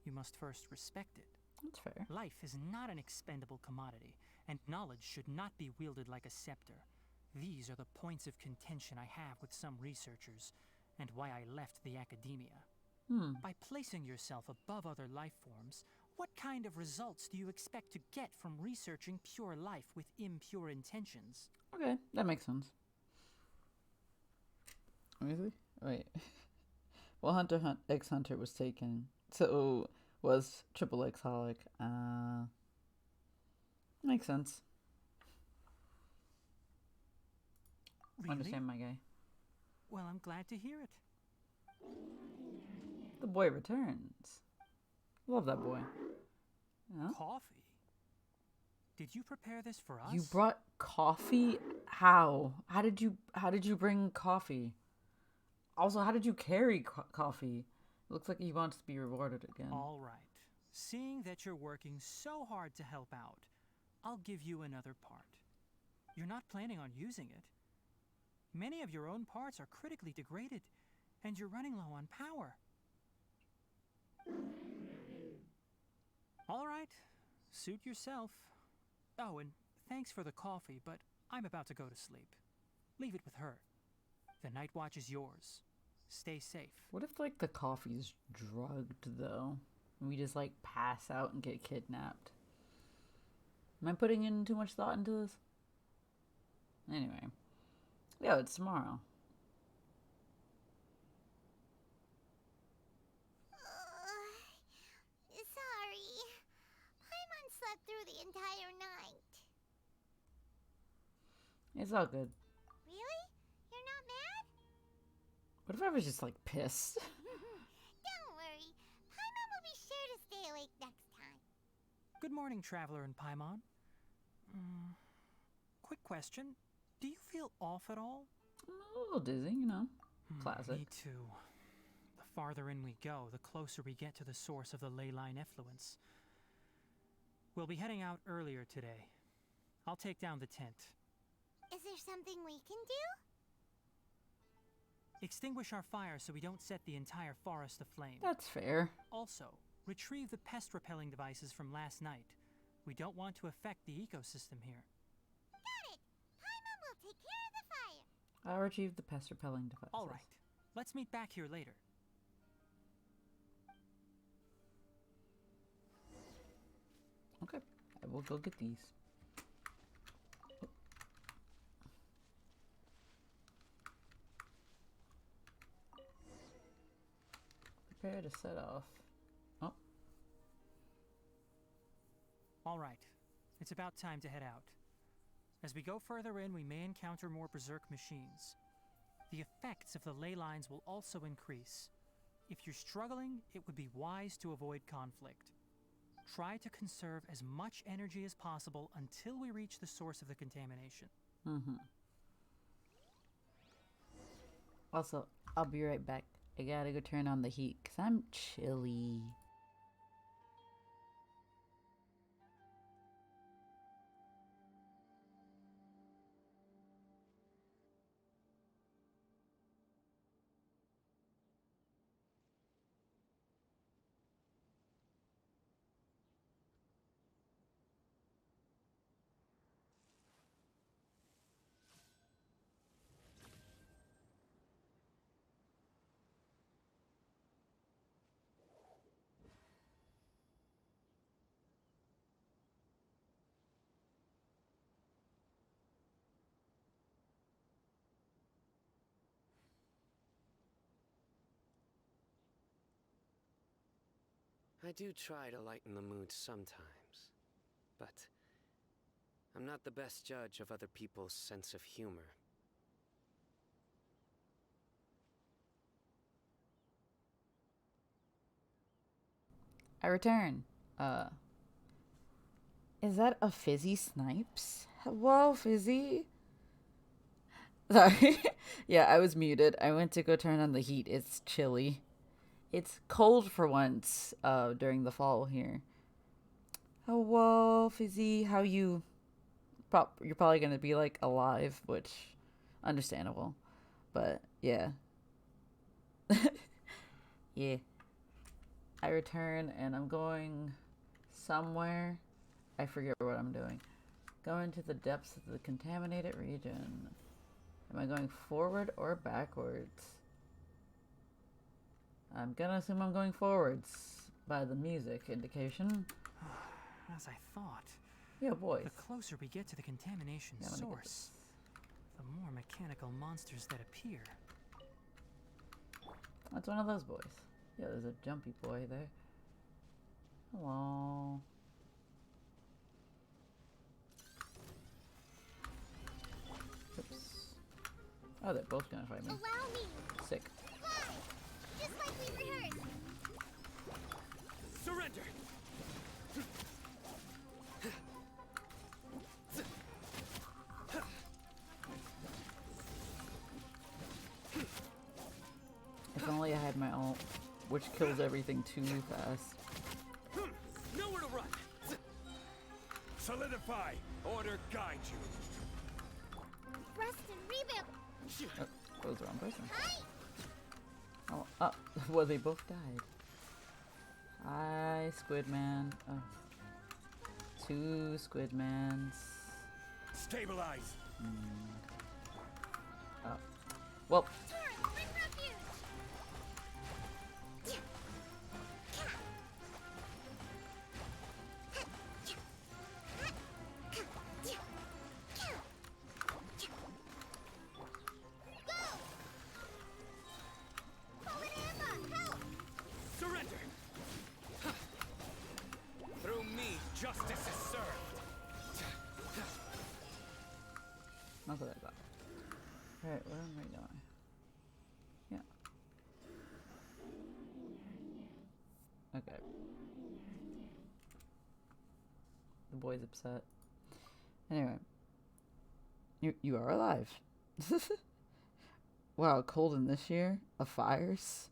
you must first respect it. That's fair. Life is not an expendable commodity, and knowledge should not be wielded like a scepter. These are the points of contention I have with some researchers, and why I left the academia. By placing yourself above other life forms, what kind of results do you expect to get from researching pure life with impure intentions? Okay, that makes sense. Really? Wait. Well, Hunter X Hunter was taken, so was Triple X Holic. Makes sense. Really? Understand, my guy. Well, I'm glad to hear it. The boy returns. Love that boy. Yeah. Coffee? Did you prepare this for us? You brought coffee? How? How did you bring coffee? Also, how did you carry coffee? It looks like he wants to be rewarded again. All right. Seeing that you're working so hard to help out, I'll give you another part. You're not planning on using it. Many of your own parts are critically degraded, and you're running low on power. All right. Suit yourself. Oh, and thanks for the coffee, but I'm about to go to sleep. Leave it with her. The night watch is yours. Stay safe. What if, like, the coffee's drugged, though? And we just, like, pass out and get kidnapped? Am I putting in too much thought into this? Anyway. Yeah, it's tomorrow. Sorry. Paimon slept through the entire night. It's all good. Really? You're not mad? What if I was just like pissed? Don't worry. Paimon will be sure to stay awake next time. Good morning, Traveler and Paimon. Quick question. Do you feel off at all? I'm a little dizzy, you know. Classic. Me too. The farther in we go, the closer we get to the source of the ley line effluence. We'll be heading out earlier today. I'll take down the tent. Is there something we can do? Extinguish our fire so we don't set the entire forest aflame. That's fair. Also, retrieve the pest-repelling devices from last night. We don't want to affect the ecosystem here. Got it! Paimon will take care of the fire. I'll retrieve the pest repelling devices. All right. Let's meet back here later. Okay. I will go get these. Prepare to set off. Oh. All right. It's about time to head out. As we go further in, we may encounter more berserk machines. The effects of the ley lines will also increase. If you're struggling, it would be wise to avoid conflict. Try to conserve as much energy as possible until we reach the source of the contamination. Also, I'll be right back. I gotta go turn on the heat because I'm chilly. I do try to lighten the mood sometimes, but I'm not the best judge of other people's sense of humor. I return. Is that a Fizzy Snipes? Whoa, Fizzy. Sorry. Yeah, I was muted. I went to go turn on the heat. It's chilly. It's cold for once, during the fall here. Hello, Fizzy. How you? You're probably gonna be, like, alive, which, understandable. But, yeah. Yeah. I return, and I'm going somewhere. I forget what I'm doing. Going to the depths of the contaminated region. Am I going forward or backwards? I'm gonna assume I'm going forwards by the music indication. As I thought. Yeah, boys. The closer we get to the contamination source, the more mechanical monsters that appear. That's one of those boys. Yeah, there's a jumpy boy there. Hello. Oops. Oh, they're both gonna fight me. Allow me. Sick. Fly! Just like we rehearsed. Surrender! If only I had my ult, which kills everything too fast. Nowhere to run! Solidify! Order guide you! Rest and rebuild. Oh, that was the wrong person. Hi! Oh, well, they both died. Hi, Squidman. Oh. 2 Squidmans. Stabilize! Oh. Well, Torrent, bring refuge. Surrender! Through me, justice is served! That's what I thought. Alright, where am I going? Yeah. Okay. The boy's upset. Anyway. You are alive. Wow, cold in this year? Of fires?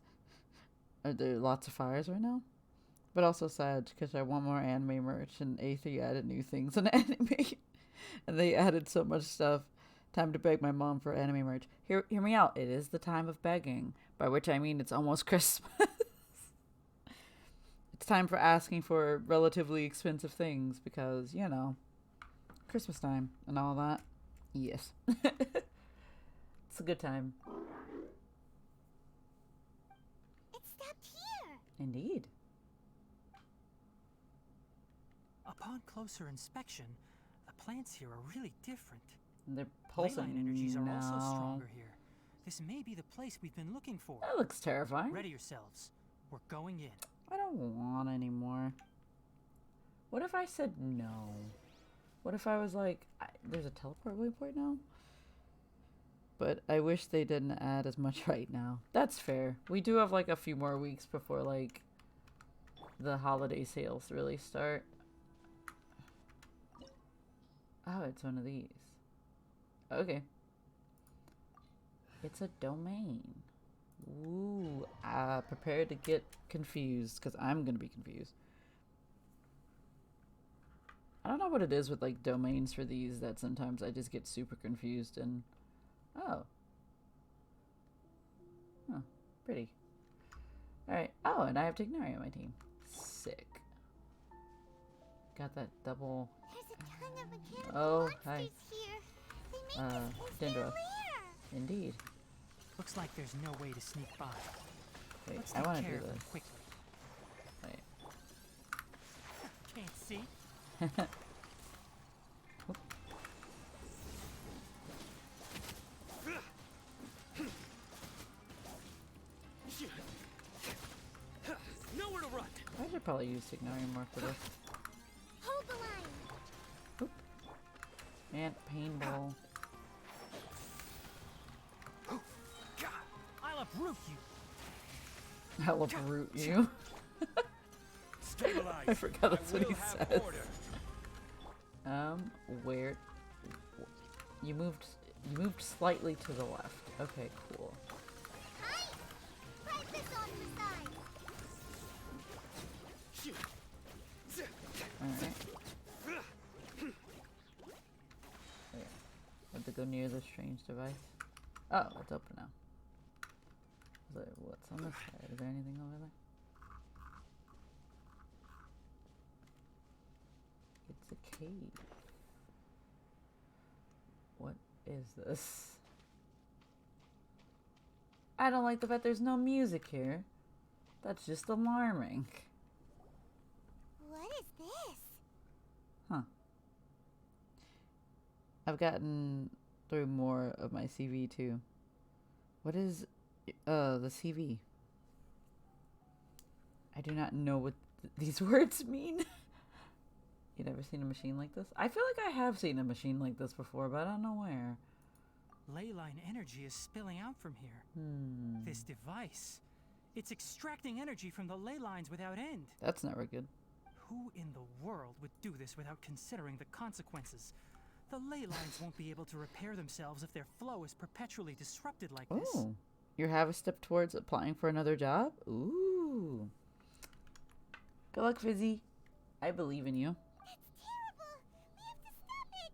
Are there lots of fires right now? But also sad because I want more anime merch and A3 added new things on anime. And they added so much stuff. Time to beg my mom for anime merch. Hear me out. It is the time of begging. By which I mean it's almost Christmas. It's time for asking for relatively expensive things because, you know, Christmas time and all that. Yes. It's a good time. It stopped here. Indeed. Upon closer inspection, the plants here are really different. They're Leyline pulsing energies are also now. stronger here. This may be the place we've been looking for. That looks terrifying. Ready yourselves. We're going in. I don't want any more. What if I said no? What if I was like, there's a teleport waypoint now? But I wish they didn't add as much right now. That's fair. We do have like a few more weeks before like the holiday sales really start. Oh, it's one of these. Okay. It's a domain. Ooh, prepare to get confused, because I'm going to be confused. I don't know what it is with, like, domains for these that sometimes I just get super confused and... Oh. Huh. Pretty. Alright. Oh, and I have Tighnari on my team. Sick. Got that double... There's a ton of mechanical Oh, hi. monsters here. They make this place their Dendro. lair. Indeed. Looks like there's no way to sneak by. Wait, Let's I take want to care do of them this. quickly. Wait. Can't see. Nowhere to run. I should probably use Tighnari more for this. Hold the line. And paintball. I'll uproot you. I'll uproot you. Stabilize. I forgot that's what he have says. order. Where? You moved slightly to the left. Okay, cool. Hi. Spread this on the side. Alright. Okay. Have to go near the strange device. Oh, it's open now. So what's on this side? Is there anything over there? It's a cave. What is this? I don't like the fact there's no music here. That's just alarming. What is this? Huh. I've gotten through more of my CV too. What is the CV? I do not know what these words mean. You never seen a machine like this? I feel like I have seen a machine like this before, but I don't know where. Leyline energy is spilling out from here. This device, it's extracting energy from the ley lines without end. That's never good. Who in the world would do this without considering the consequences? The ley lines won't be able to repair themselves if their flow is perpetually disrupted like this. Ooh. You have a step towards applying for another job? Ooh. Good luck, Fizzy. I believe in you. That's terrible. We have to stop it.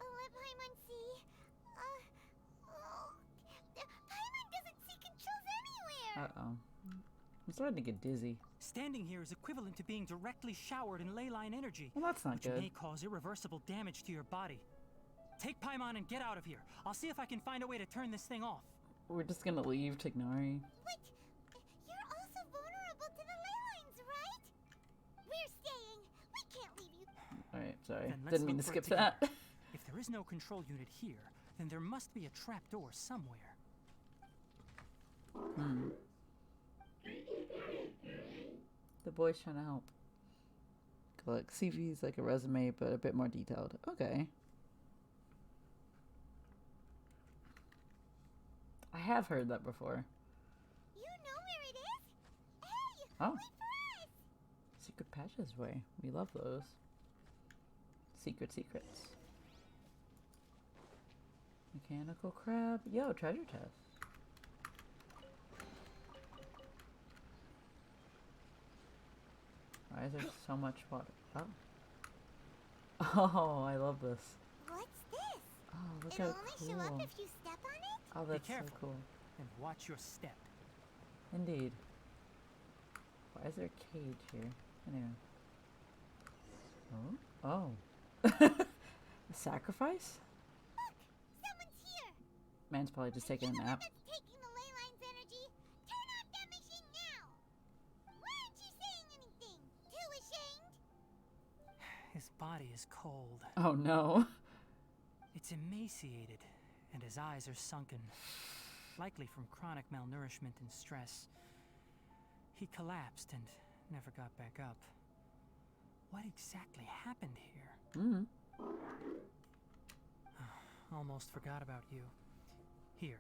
Let Paimon see. Paimon doesn't see controls anywhere. Uh-oh. I'm starting to get dizzy. Standing here is equivalent to being directly showered in ley line energy, Well, that's not which good. may cause irreversible damage to your body. Take Paimon and get out of here. I'll see if I can find a way to turn this thing off. We're just gonna leave Tighnari. Wait, you're also vulnerable to the ley lines, right? We're staying. We can't leave you. Alright, sorry. Then let's Didn't mean to look for skip it together. that. If there is no control unit here, then there must be a trapdoor somewhere. The boy's trying to help. Look, CV's like a resume, but a bit more detailed. Okay. I have heard that before. You know where it is? Hey! Oh. Wait for us! Secret passageway. We love those. Secrets. Mechanical crab. Yo, treasure chest. Why is there so much water? Oh. Oh, I love this. What's this? Oh, look It'll how only cool. show up if you step on it? Oh, that's so careful. cool. And watch your step. Indeed. Why is there a cage here? Anyway. Oh. A sacrifice? Look! Someone's here! Man's probably just taking a You're the one nap. that's taking the ley line's energy. Turn off that machine now! Why aren't you saying anything? Too ashamed? His body is cold. Oh no. It's emaciated, and his eyes are sunken, likely from chronic malnourishment and stress. He collapsed and never got back up. What exactly happened here? Mm-hmm. Almost forgot about you. Here,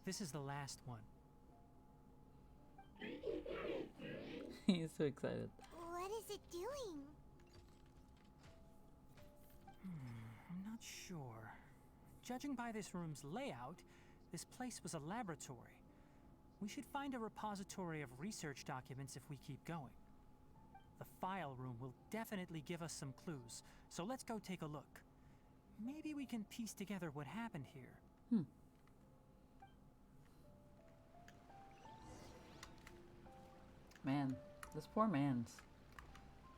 this is the last one. He's so excited. What is it doing? I'm not sure. Judging by this room's layout, this place was a laboratory. We should find a repository of research documents if we keep going. The file room will definitely give us some clues, so let's go take a look. Maybe we can piece together what happened here. Man, this poor man's.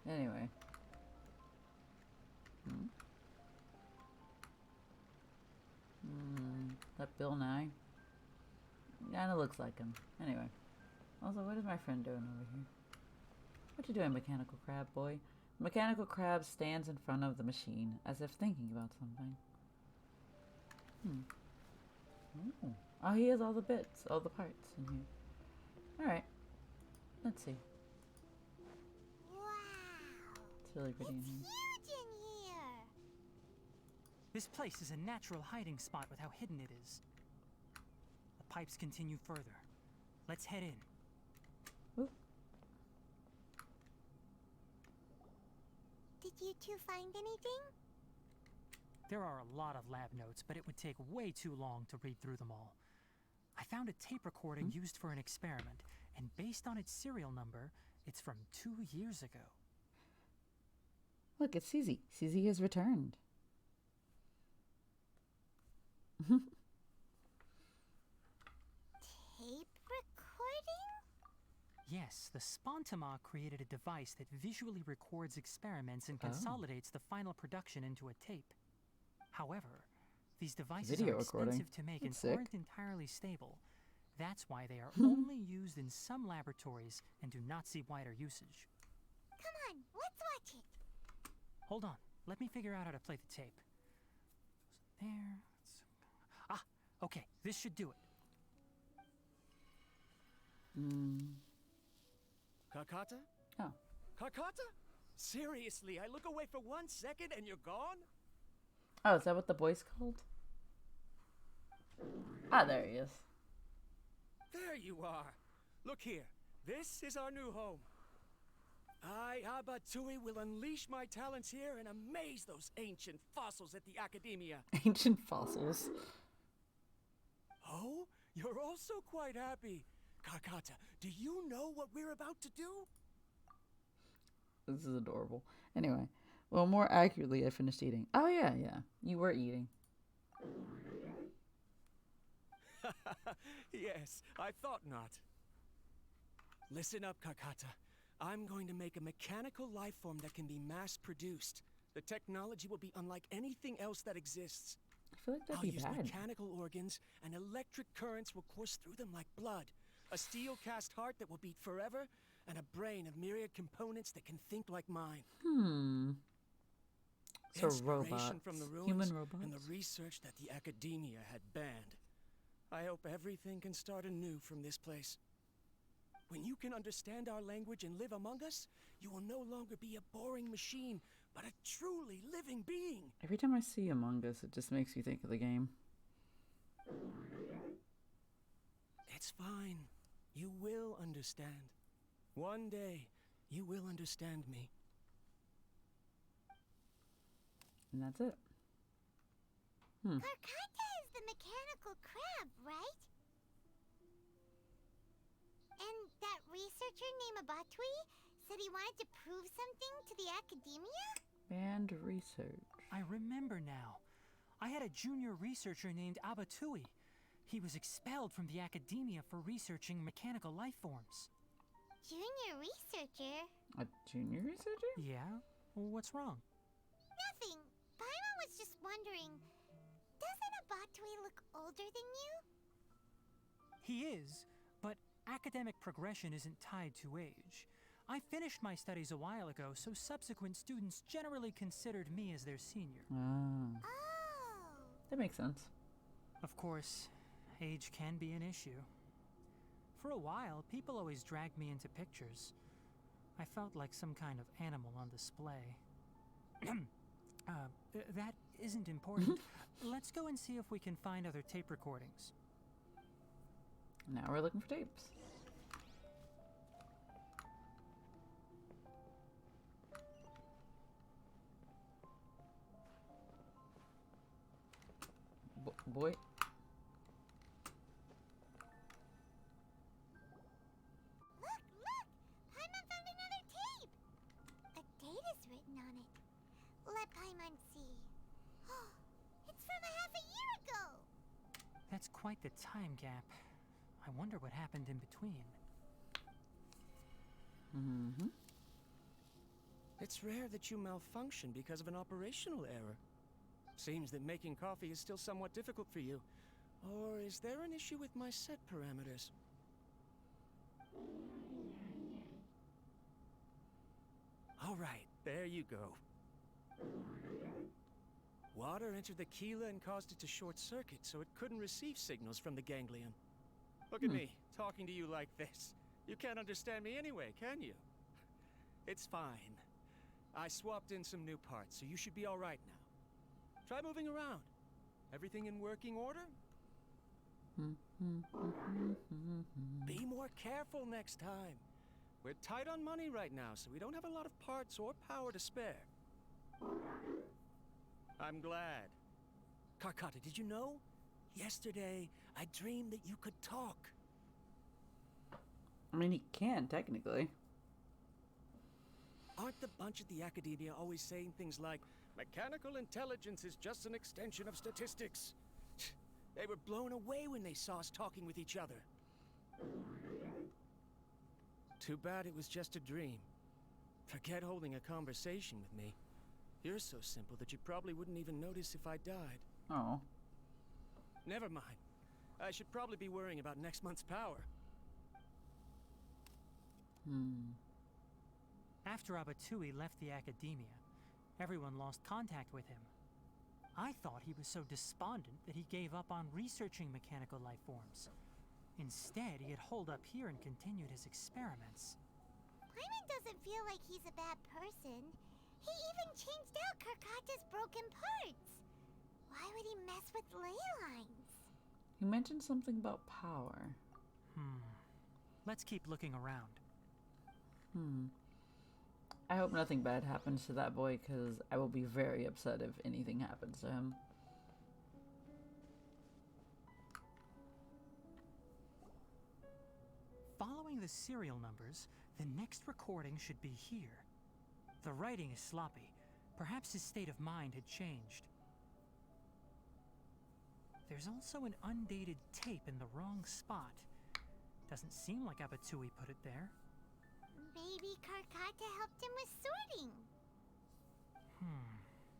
Anyway. That Bill Nye? Kinda looks like him. Anyway. Also, what is my friend doing over here? What you doing, mechanical crab boy? Mechanical crab stands in front of the machine, as if thinking about something. Oh, he has all the bits, all the parts in here. Alright. Let's see. Wow! It's really pretty in It's here. huge in here! This place is a natural hiding spot with how hidden it is. The pipes continue further. Let's head in. Oop. Did you two find anything? There are a lot of lab notes, but it would take way too long to read through them all. I found a tape recording used for an experiment, and based on its serial number, it's from 2 years ago. Look, it's CZ. CZ has returned. Tape recording? Yes, the Spontama created a device that visually records experiments and consolidates the final production into a tape. However, these devices Video are recording. expensive to make and That's sick. aren't entirely stable. That's why they are only used in some laboratories and do not see wider usage. Come on, let's watch it. Hold on, let me figure out how to play the tape. There. Ah, okay, this should do it. Kakata? Oh. Kakata? Seriously, I look away for 1 second and you're gone? Oh, is that what the boy's called? Ah, there he is. There you are. Look here. This is our new home. I, Abatsui, will unleash my talents here and amaze those ancient fossils at the Academia. Ancient fossils. Oh, you're also quite happy. Kakata, do you know what we're about to do? This is adorable. Anyway, well, more accurately, I finished eating. Oh, yeah. You were eating. Yes, I thought not. Listen up, Kakata. I'm going to make a mechanical life form that can be mass-produced. The technology will be unlike anything else that exists. I feel like that'd I'll be use bad. mechanical organs, and electric currents will course through them like blood. A steel-cast heart that will beat forever, and a brain of myriad components that can think like mine. So Inspiration robots. from the ruins Human robots? and the research that the Academia had banned. I hope everything can start anew from this place. When you can understand our language and live among us, you will no longer be a boring machine, but a truly living being. Every time I see Among Us, it just makes me think of the game. fine. You will understand. One day, you will understand me. And that's it. Karkata is the mechanical crab, right? And that researcher named Abatui said he wanted to prove something to the academia? Band research. I remember now. I had a junior researcher named Abatui. He was expelled from the academia for researching mechanical life forms. Junior researcher? A junior researcher? Yeah? What's wrong? Nothing. Paimon was just wondering, doesn't Abatui look older than you? He is, but academic progression isn't tied to age. I finished my studies a while ago, so subsequent students generally considered me as their senior. Ah, Oh. that makes sense. Of course, age can be an issue. For a while, people always dragged me into pictures. I felt like some kind of animal on display. That isn't important. Let's go and see if we can find other tape recordings. Now we're looking for tapes. Boy. Look! Paimon found another tape! A date is written on it. Let Paimon see. It's from a half a year ago! That's quite the time gap. I wonder what happened in between. It's rare that you malfunction because of an operational error. Seems that making coffee is still somewhat difficult for you. Or is there an issue with my set parameters? All right, there you go. Water entered the chela and caused it to short circuit, so it couldn't receive signals from the ganglion. Look at me, talking to you like this. You can't understand me anyway, can you? It's fine. I swapped in some new parts, so you should be all right now. Try moving around. Everything in working order? Be more careful next time. We're tight on money right now, so we don't have a lot of parts or power to spare. I'm glad. Karkata, did you know? Yesterday, I dreamed that you could talk. I mean, he can, technically. Aren't the bunch at the Academia always saying things like, mechanical intelligence is just an extension of statistics? They were blown away when they saw us talking with each other. Too bad it was just a dream. Forget holding a conversation with me. You're so simple that you probably wouldn't even notice if I died. Oh. Never mind. I should probably be worrying about next month's power. After Abatui left the academia, everyone lost contact with him. I thought he was so despondent that he gave up on researching mechanical life forms. Instead, he had holed up here and continued his experiments. Paimon doesn't feel like he's a bad person. He even changed out Karkata's broken parts. Why would he mess with ley lines? He mentioned something about power. Let's keep looking around. I hope nothing bad happens to that boy, because I will be very upset if anything happens to him. Following the serial numbers, the next recording should be here. The writing is sloppy. Perhaps his state of mind had changed. There's also an undated tape in the wrong spot. Doesn't seem like Abatui put it there. Maybe Karkata helped him with sorting.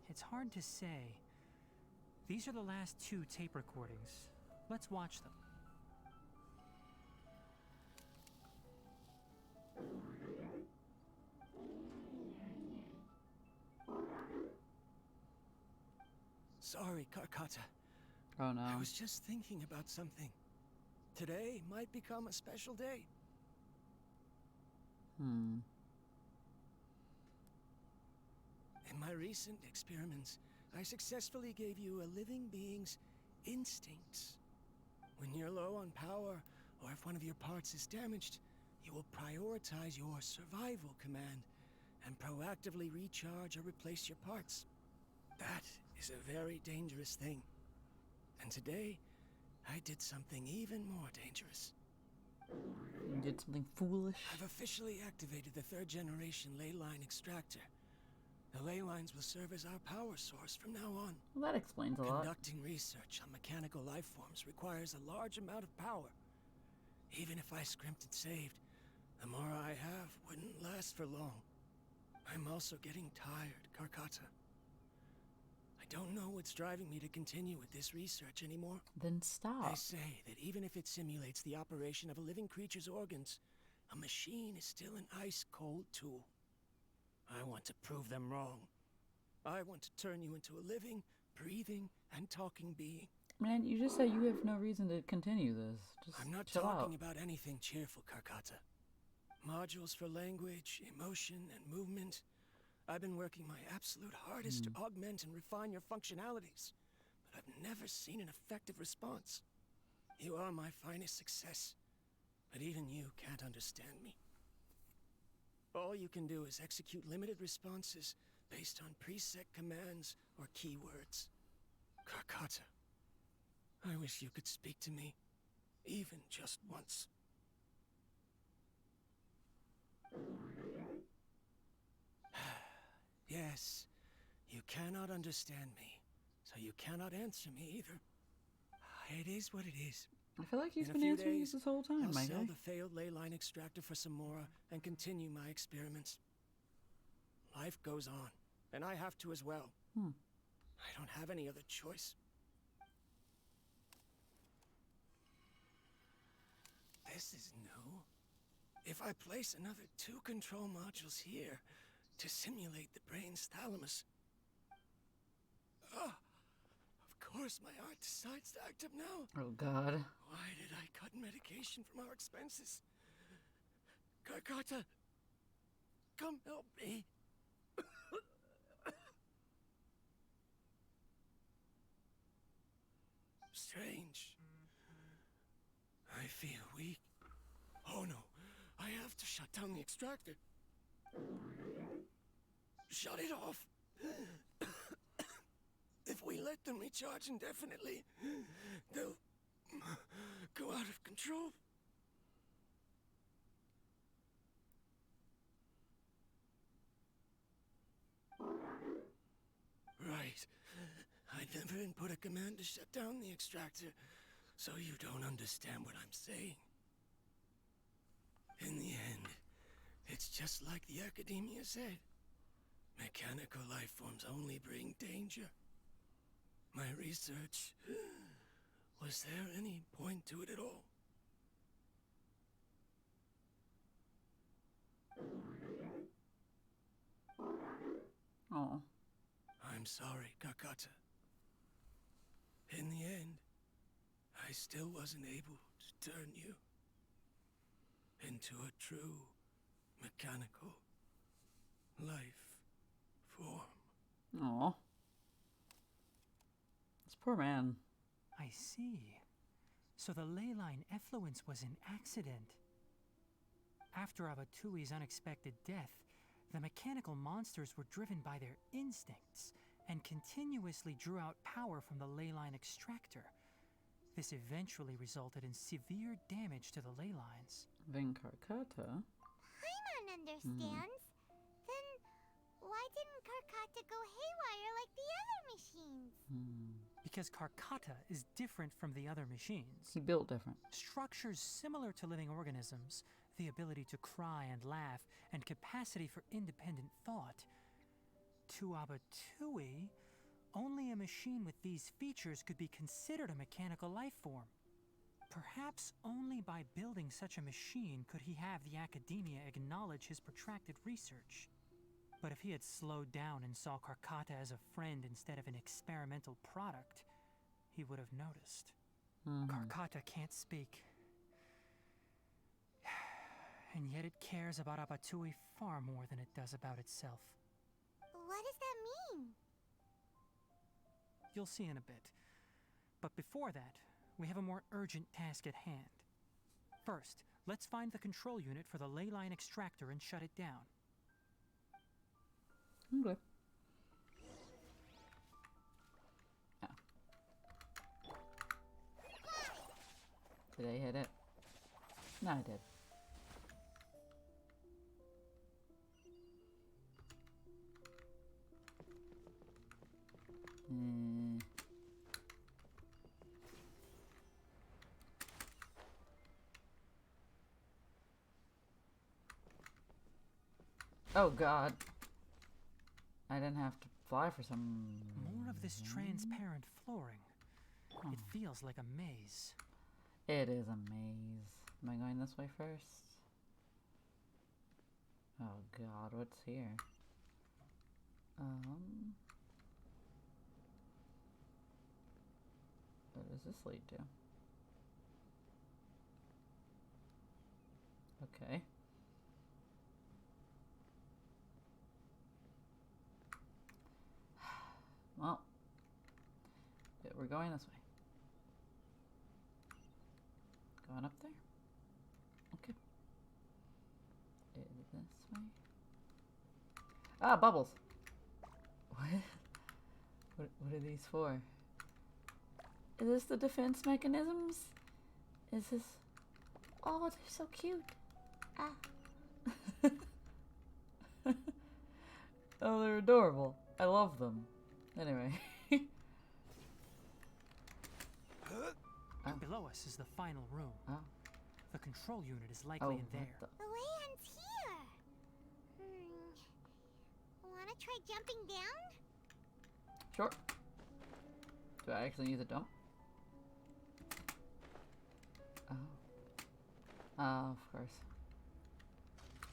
It's hard to say. These are the last 2 tape recordings. Let's watch them. Sorry, Karkata. Oh no. I was just thinking about something. Today might become a special day. In my recent experiments, I successfully gave you a living being's instincts. When you're low on power or if one of your parts is damaged, you will prioritize your survival command and proactively recharge or replace your parts. That is a very dangerous thing. And today, I did something even more dangerous. You did something foolish? I've officially activated the 3rd generation ley line extractor. The ley lines will serve as our power source from now on. Well, that explains a lot. Conducting research on mechanical life forms requires a large amount of power. Even if I scrimped and saved, the more I have wouldn't last for long. I'm also getting tired, Karkata. I don't know what's driving me to continue with this research anymore. Then stop. They say that even if it simulates the operation of a living creature's organs, a machine is still an ice-cold tool. I want to prove them wrong. I want to turn you into a living, breathing, and talking being. Man, you just said you have no reason to continue this. Just I'm not chill talking out. about anything cheerful, Karkata. Modules for language, emotion, and movement. I've been working my absolute hardest to augment and refine your functionalities, but I've never seen an effective response. You are my finest success, but even you can't understand me. All you can do is execute limited responses based on preset commands or keywords. Karkata, I wish you could speak to me, even just once. Yes, you cannot understand me, so you cannot answer me either. It is what it is. I feel like he's In a been few answering you days, this whole time, I'll my sell guy. the failed ley line extractor for some more and continue my experiments. Life goes on, and I have to as well. I don't have any other choice. This is new. If I place another 2 control modules here to simulate the brain's thalamus. Of course my heart decides to act up now. Oh god. Why did I cut medication from our expenses? Karkata, come help me. Strange. I feel weak. Oh no, I have to shut down the extractor. Shut it off. If we let them recharge indefinitely, they'll go out of control. Right. I never input a command to shut down the extractor, so you don't understand what I'm saying. In the end, it's just like the Academia said. Mechanical life forms only bring danger. My research... Was there any point to it at all? Oh. I'm sorry, Karkata. In the end, I still wasn't able to turn you into a true mechanical life form. Oh. This poor man. I see. So the ley line effluence was an accident. After Abatui's unexpected death, the mechanical monsters were driven by their instincts and continuously drew out power from the ley line extractor. This eventually resulted in severe damage to the ley lines. Then Karkata. Paimon understands. Then why didn't Karkata go haywire like the other machines? Because Karkata is different from the other machines. He built different. Structures similar to living organisms, the ability to cry and laugh, and capacity for independent thought. To Abatui, only a machine with these features could be considered a mechanical life form. Perhaps only by building such a machine could he have the Academia acknowledge his protracted research. But if he had slowed down and saw Karkata as a friend instead of an experimental product, he would have noticed. Karkata can't speak. And yet it cares about Abatui far more than it does about itself. What does that mean? You'll see in a bit. But before that, we have a more urgent task at hand. First, let's find the control unit for the ley line extractor and shut it down. Okay. Oh. Did I hit it? No, I did. Oh god. I didn't have to fly for some... More of this transparent flooring. It feels like a maze. It is a maze. Am I going this way first? Oh god, what's here? What does this lead to? Okay. Well, yeah, we're going this way. Going up there? Okay. Is this way? Ah, bubbles! What are these for? Is this the defense mechanisms? Is this... Oh, they're so cute! Ah! Oh, they're adorable. I love them. Anyway. Oh. Below us is the final room. Oh. The control unit is likely in there. The land's here. Wanna try jumping down? Sure. Do I actually need to dump? Oh. Oh, of course.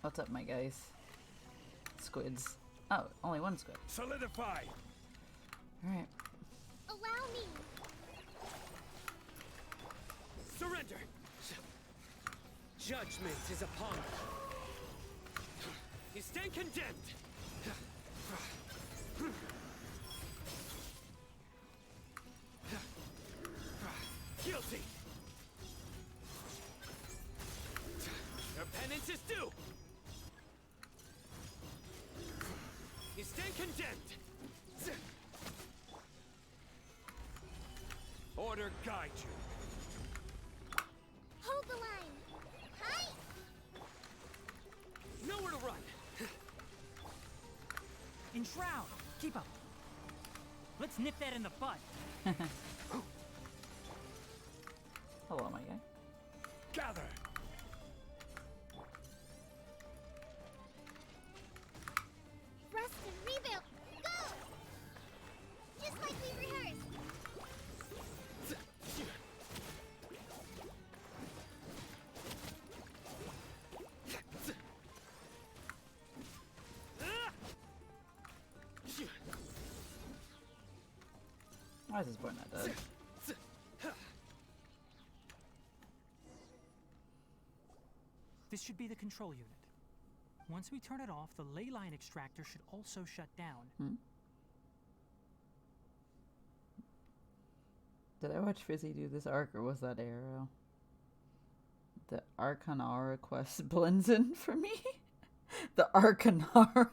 What's up, my guys? Squids. Oh, only one squid. Solidify! Alright. Allow me. Surrender! Judgment is upon you. You stand condemned! Guilty! Your penance is due! You stand condemned! Order guide you. Hold the line. Hi. Nowhere to run! Enshroud! Keep up! Let's nip that in the bud! Hello, my guy. Gather! Rest and rebuild. Go! Just like we rehearsed. Why is this boy not dead? This should be the control unit. Once we turn it off, the ley line extractor should also shut down. Did I watch Fizzy do this arc, or was that Arrow? The Archon Quest blends in for me? The Archon the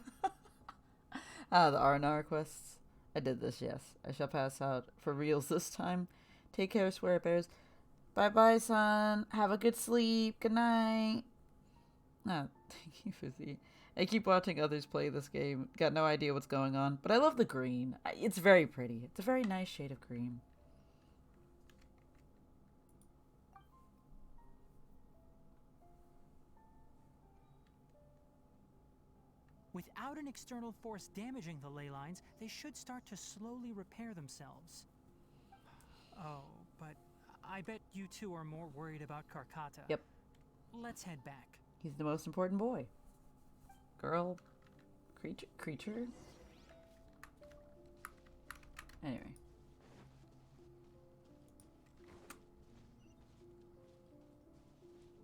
Archon quests. I did this, yes. I shall pass out for reals this time. Take care, swear bears. Bye-bye, son. Have a good sleep. Good night. Oh, thank you, Fizzy. I keep watching others play this game. Got no idea what's going on. But I love the green. It's very pretty. It's a very nice shade of green. Without an external force damaging the ley lines, they should start to slowly repair themselves. Oh, but I bet you two are more worried about Karkata. Yep. Let's head back. He's the most important boy. Girl. Creature? Anyway.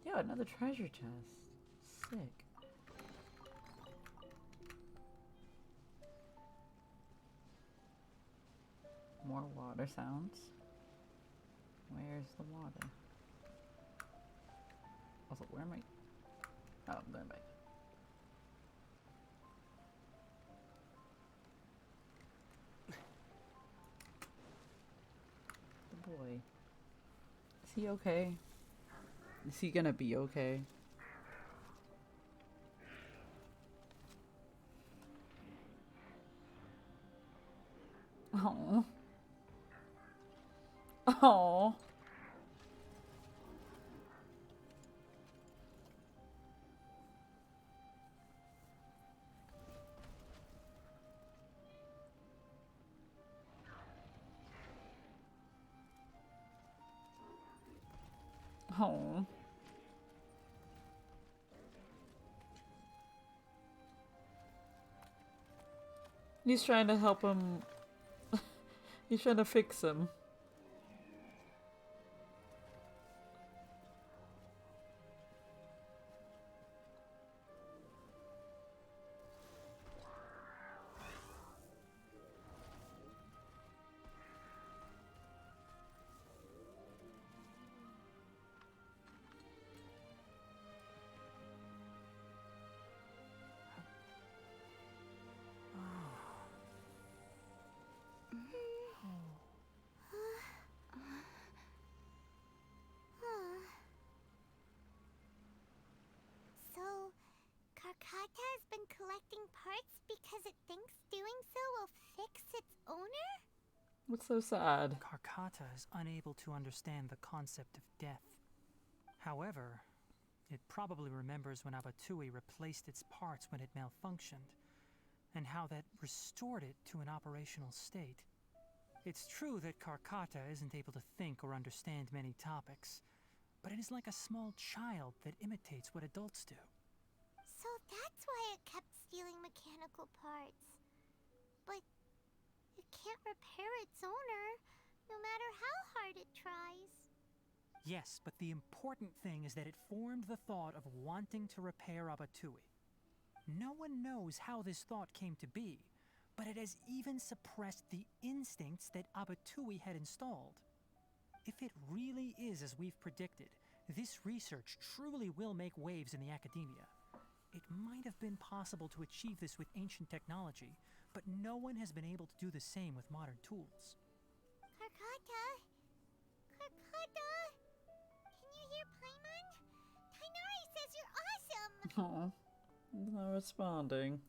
Yo, another treasure chest. Sick. More water sounds. Where's the water? Also, where am I? Oh, there am I. The boy. Is he okay? Is he gonna be okay? Oh. Oh. Oh. He's trying to help him. He's trying to fix him. So, Karkata has been collecting parts because it thinks doing so will fix its owner? What's so sad? Karkata is unable to understand the concept of death. However, it probably remembers when Abatui replaced its parts when it malfunctioned, and how that restored it to an operational state. It's true that Karkata isn't able to think or understand many topics, but it is like a small child that imitates what adults do. So that's why it kept stealing mechanical parts. But it can't repair its owner, no matter how hard it tries. Yes, but the important thing is that it formed the thought of wanting to repair Abatui. No one knows how this thought came to be, but it has even suppressed the instincts that Abatui had installed. If it really is as we've predicted, this research truly will make waves in the academia. It might have been possible to achieve this with ancient technology, but no one has been able to do the same with modern tools. Karkata? Karkata? Can you hear Paimon? Tighnari says you're awesome! Oh. He's not responding.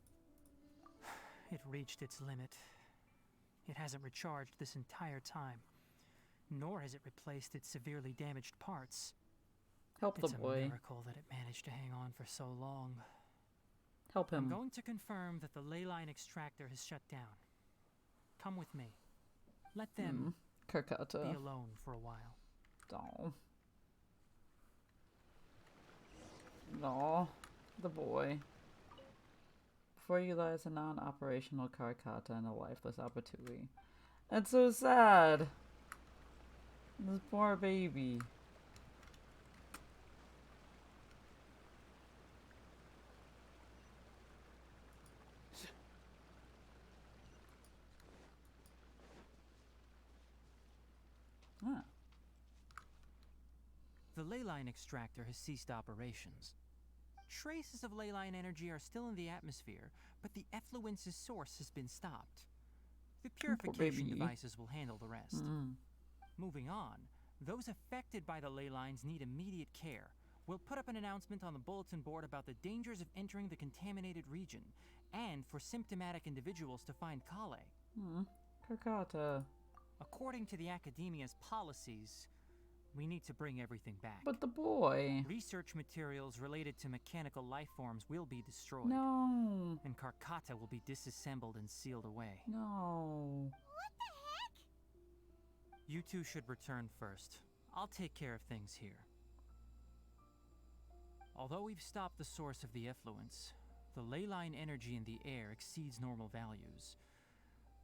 It reached its limit. It hasn't recharged this entire time, nor has it replaced its severely damaged parts. Help the It's a boy. miracle that it managed to hang on for so long. Help I'm him. going to confirm that the ley line extractor has shut down. Come with me. Let them be Karkata. alone for a while. Oh. Aw. The boy. Before you lies a non-operational Karkata and a lifeless Abatui. That's so sad. This poor baby. Ah. The ley line extractor has ceased operations. Traces of ley line energy are still in the atmosphere, but the effluence's source has been stopped. The purification baby. devices will handle the rest. Mm. Moving on, those affected by the ley lines need immediate care. We'll put up an announcement on the bulletin board about the dangers of entering the contaminated region, and for symptomatic individuals to find Kale. Karkata. According to the Academia's policies, we need to bring everything back. But the boy. Research materials related to mechanical life forms will be destroyed. No. And Karkata will be disassembled and sealed away. No. What the heck? You two should return first. I'll take care of things here. Although we've stopped the source of the effluence, the ley line energy in the air exceeds normal values.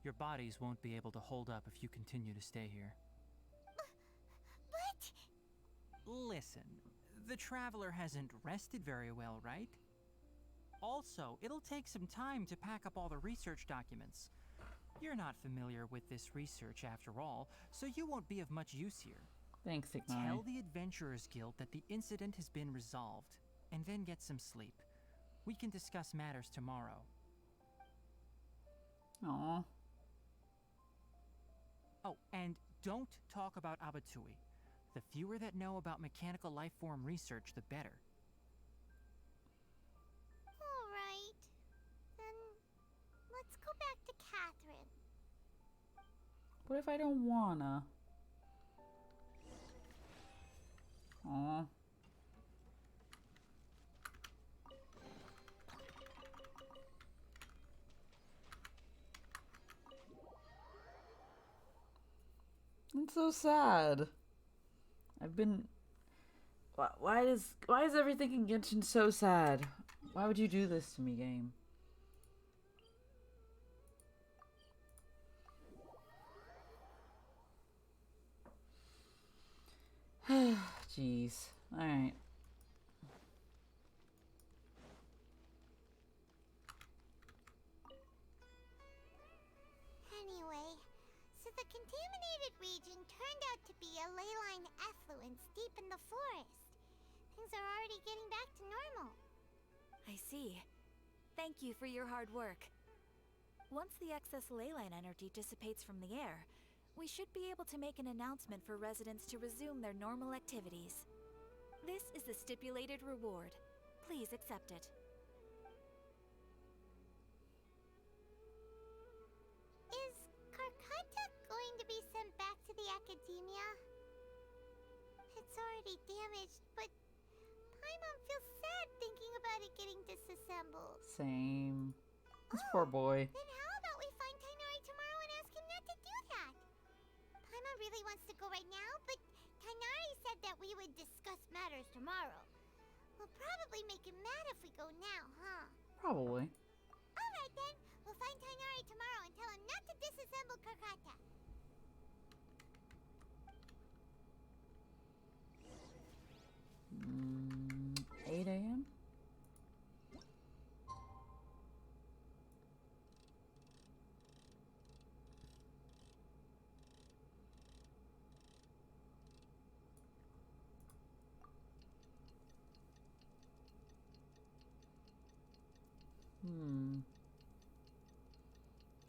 Your bodies won't be able to hold up if you continue to stay here. But... Listen, the traveler hasn't rested very well, right? Also, it'll take some time to pack up all the research documents. You're not familiar with this research after all, so you won't be of much use here. Thanks, Tighnari. Tell the Adventurers Guild that the incident has been resolved, and then get some sleep. We can discuss matters tomorrow. Aw. Oh, and don't talk about Abatui. The fewer that know about mechanical life form research, the better. Alright. Then let's go back to Catherine. What if I don't wanna? Aw. It's so sad. I've been. Why is everything in Genshin so sad? Why would you do this to me, game? Jeez. Alright. Anyway, so the contaminated region turned out to be a ley line effluence deep in the forest. Things are already getting back to normal. I see. Thank you for your hard work. Once the excess ley line energy dissipates from the air, we should be able to make an announcement for residents to resume their normal activities. This is the stipulated reward. Please accept it. Is Karkata going to be sent back to the Academia? It's already damaged, but Paimon feels sad thinking about it getting disassembled. Same. This poor boy. Then how about we find Tighnari tomorrow and ask him not to do that? Paimon really wants to go right now, but Tighnari said that we would discuss matters tomorrow. We'll probably make him mad if we go now, huh? Probably. Alright then, we'll find Tighnari tomorrow and tell him not to disassemble Karkata. 8 a.m.?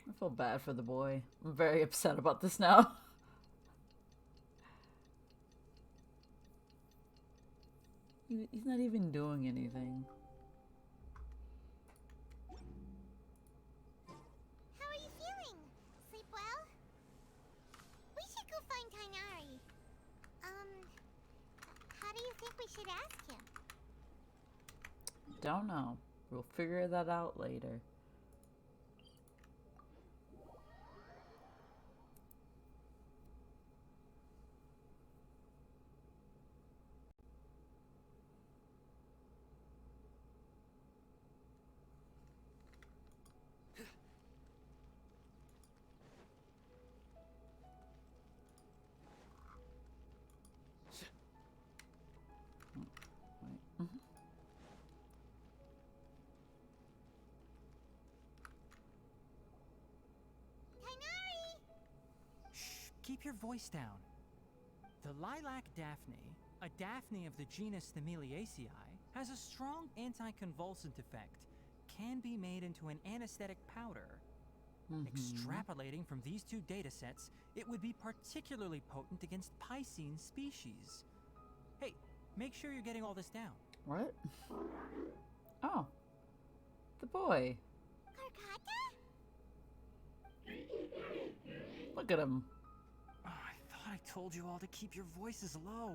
I feel bad for the boy. I'm very upset about this now. He's not even doing anything. How are you feeling? Sleep well? We should go find Tighnari. How do you think we should ask him? Don't know. We'll figure that out later. Keep your voice down. The lilac daphne, a daphne of the genus Thameliaceae, has a strong anticonvulsant effect, can be made into an anesthetic powder. Extrapolating from these two datasets, it would be particularly potent against Piscine species. Hey, make sure you're getting all this down. What? Oh. The boy. Karkata? Look at him. Oh, I thought I told you all to keep your voices low.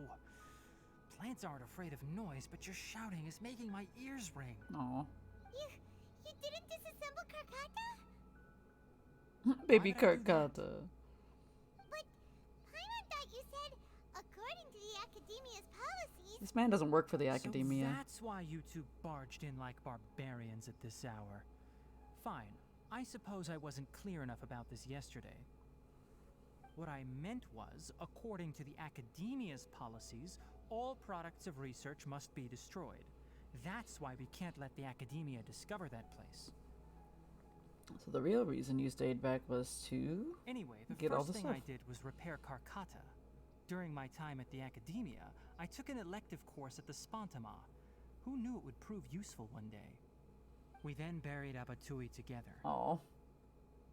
Plants aren't afraid of noise, but your shouting is making my ears ring. Aw. You didn't disassemble Karkata? Baby Why would I do that? Karkata. But Paimon thought you said, according to the Academia's policies... This man doesn't work for the Academia. So that's why you two barged in like barbarians at this hour. Fine. I suppose I wasn't clear enough about this yesterday. What I meant was, according to the Academia's policies, all products of research must be destroyed. That's why we can't let the Academia discover that place. So the real reason you stayed back was to Anyway, the get all first the thing stuff. I did was repair Karkata. during my time at the academia, I took an elective course at the Spontama. Who knew it would prove useful one day? We then buried Abatui together. Oh.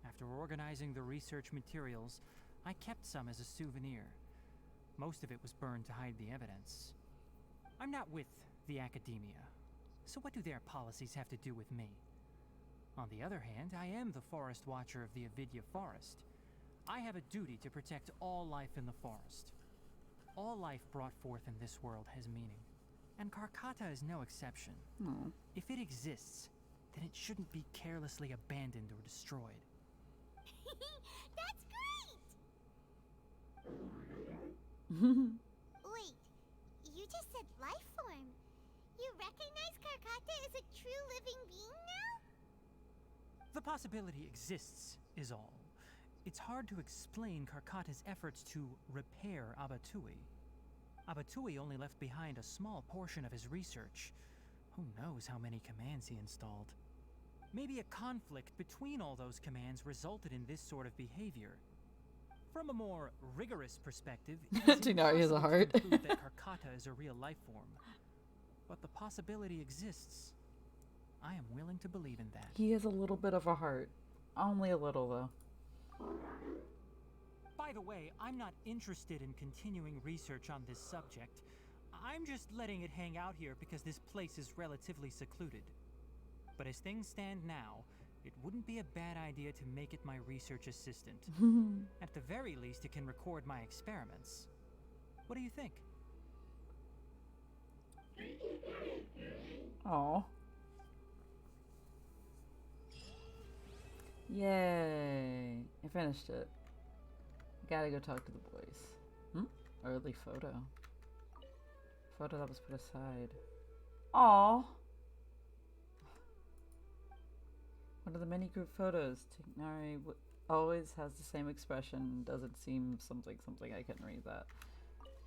After organizing the research materials, I kept some as a souvenir. Most of it was burned to hide the evidence. I'm not with the academia, so what do their policies have to do with me? On the other hand, I am the forest watcher of the Avidya Forest. I have a duty to protect all life in the forest. All life brought forth in this world has meaning, and Karkata is no exception. If it exists, then it shouldn't be carelessly abandoned or destroyed. That's great! Wait, you just said life form. You recognize Karkata as a true living being now? The possibility exists, is all. It's hard to explain Karkata's efforts to repair Abatui. Abatui only left behind a small portion of his research. Who knows how many commands he installed? Maybe a conflict between all those commands resulted in this sort of behavior. From a more rigorous perspective, Tighnari has a heart. to conclude that Karkata is a real life form. But the possibility exists. I am willing to believe in that. He has a little bit of a heart. Only a little, though. By the way, I'm not interested in continuing research on this subject. I'm just letting it hang out here because this place is relatively secluded. But as things stand now, it wouldn't be a bad idea to make it my research assistant. At the very least, it can record my experiments. What do you think? Oh. Yay. I finished it. Gotta go talk to the boys. Early photo. Photo that was put aside. Aww. One of the many group photos. Tighnari always has the same expression. Doesn't seem something. I couldn't read that.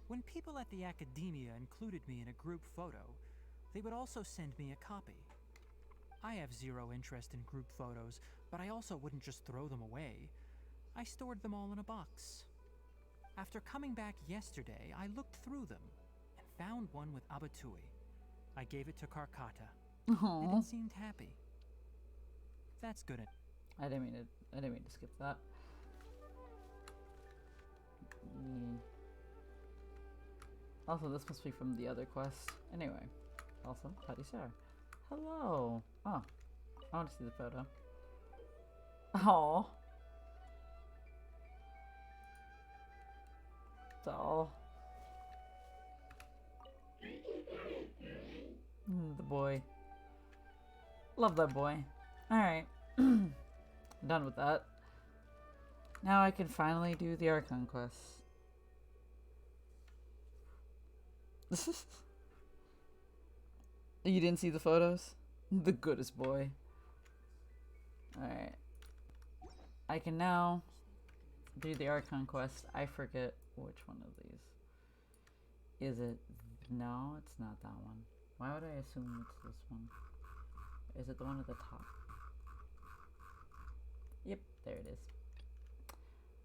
When people at the academia included me in a group photo, they would also send me a copy. I have zero interest in group photos, but I also wouldn't just throw them away. I stored them all in a box. After coming back yesterday, I looked through them and found one with Abatui. I gave it to Karkata, and it seemed happy. That's good. I didn't mean to skip that. Also, this must be from the other quest. Anyway, also, Patty Sarah. Hello. Oh, I want to see the photo. Oh. Doll. The boy. Love that boy. Alright. Done with that. Now I can finally do the Archon Quest. You didn't see the photos? The goodest boy. Alright. I can now do the Archon Quest. I forget which one of these. Is it? No, it's not that one. Why would I assume it's this one? Is it the one at the top? Yep, there it is.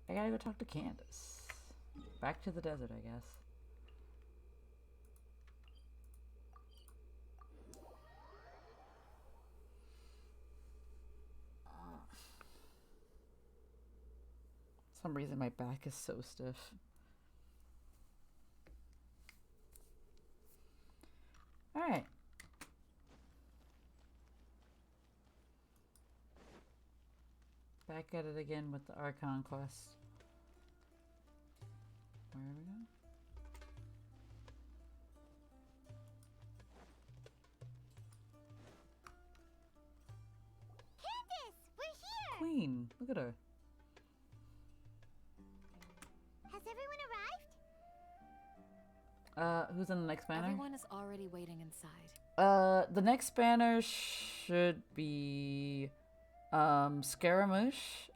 I gotta go talk to Candace. Back to the desert, I guess. For some reason my back is so stiff. Alright. Back at it again with the Archon Quest. Where are we going? Candace, we're here! Queen, look at her. Has everyone arrived? Who's in the next banner? Everyone is already waiting inside. The next banner should be Scaramouche,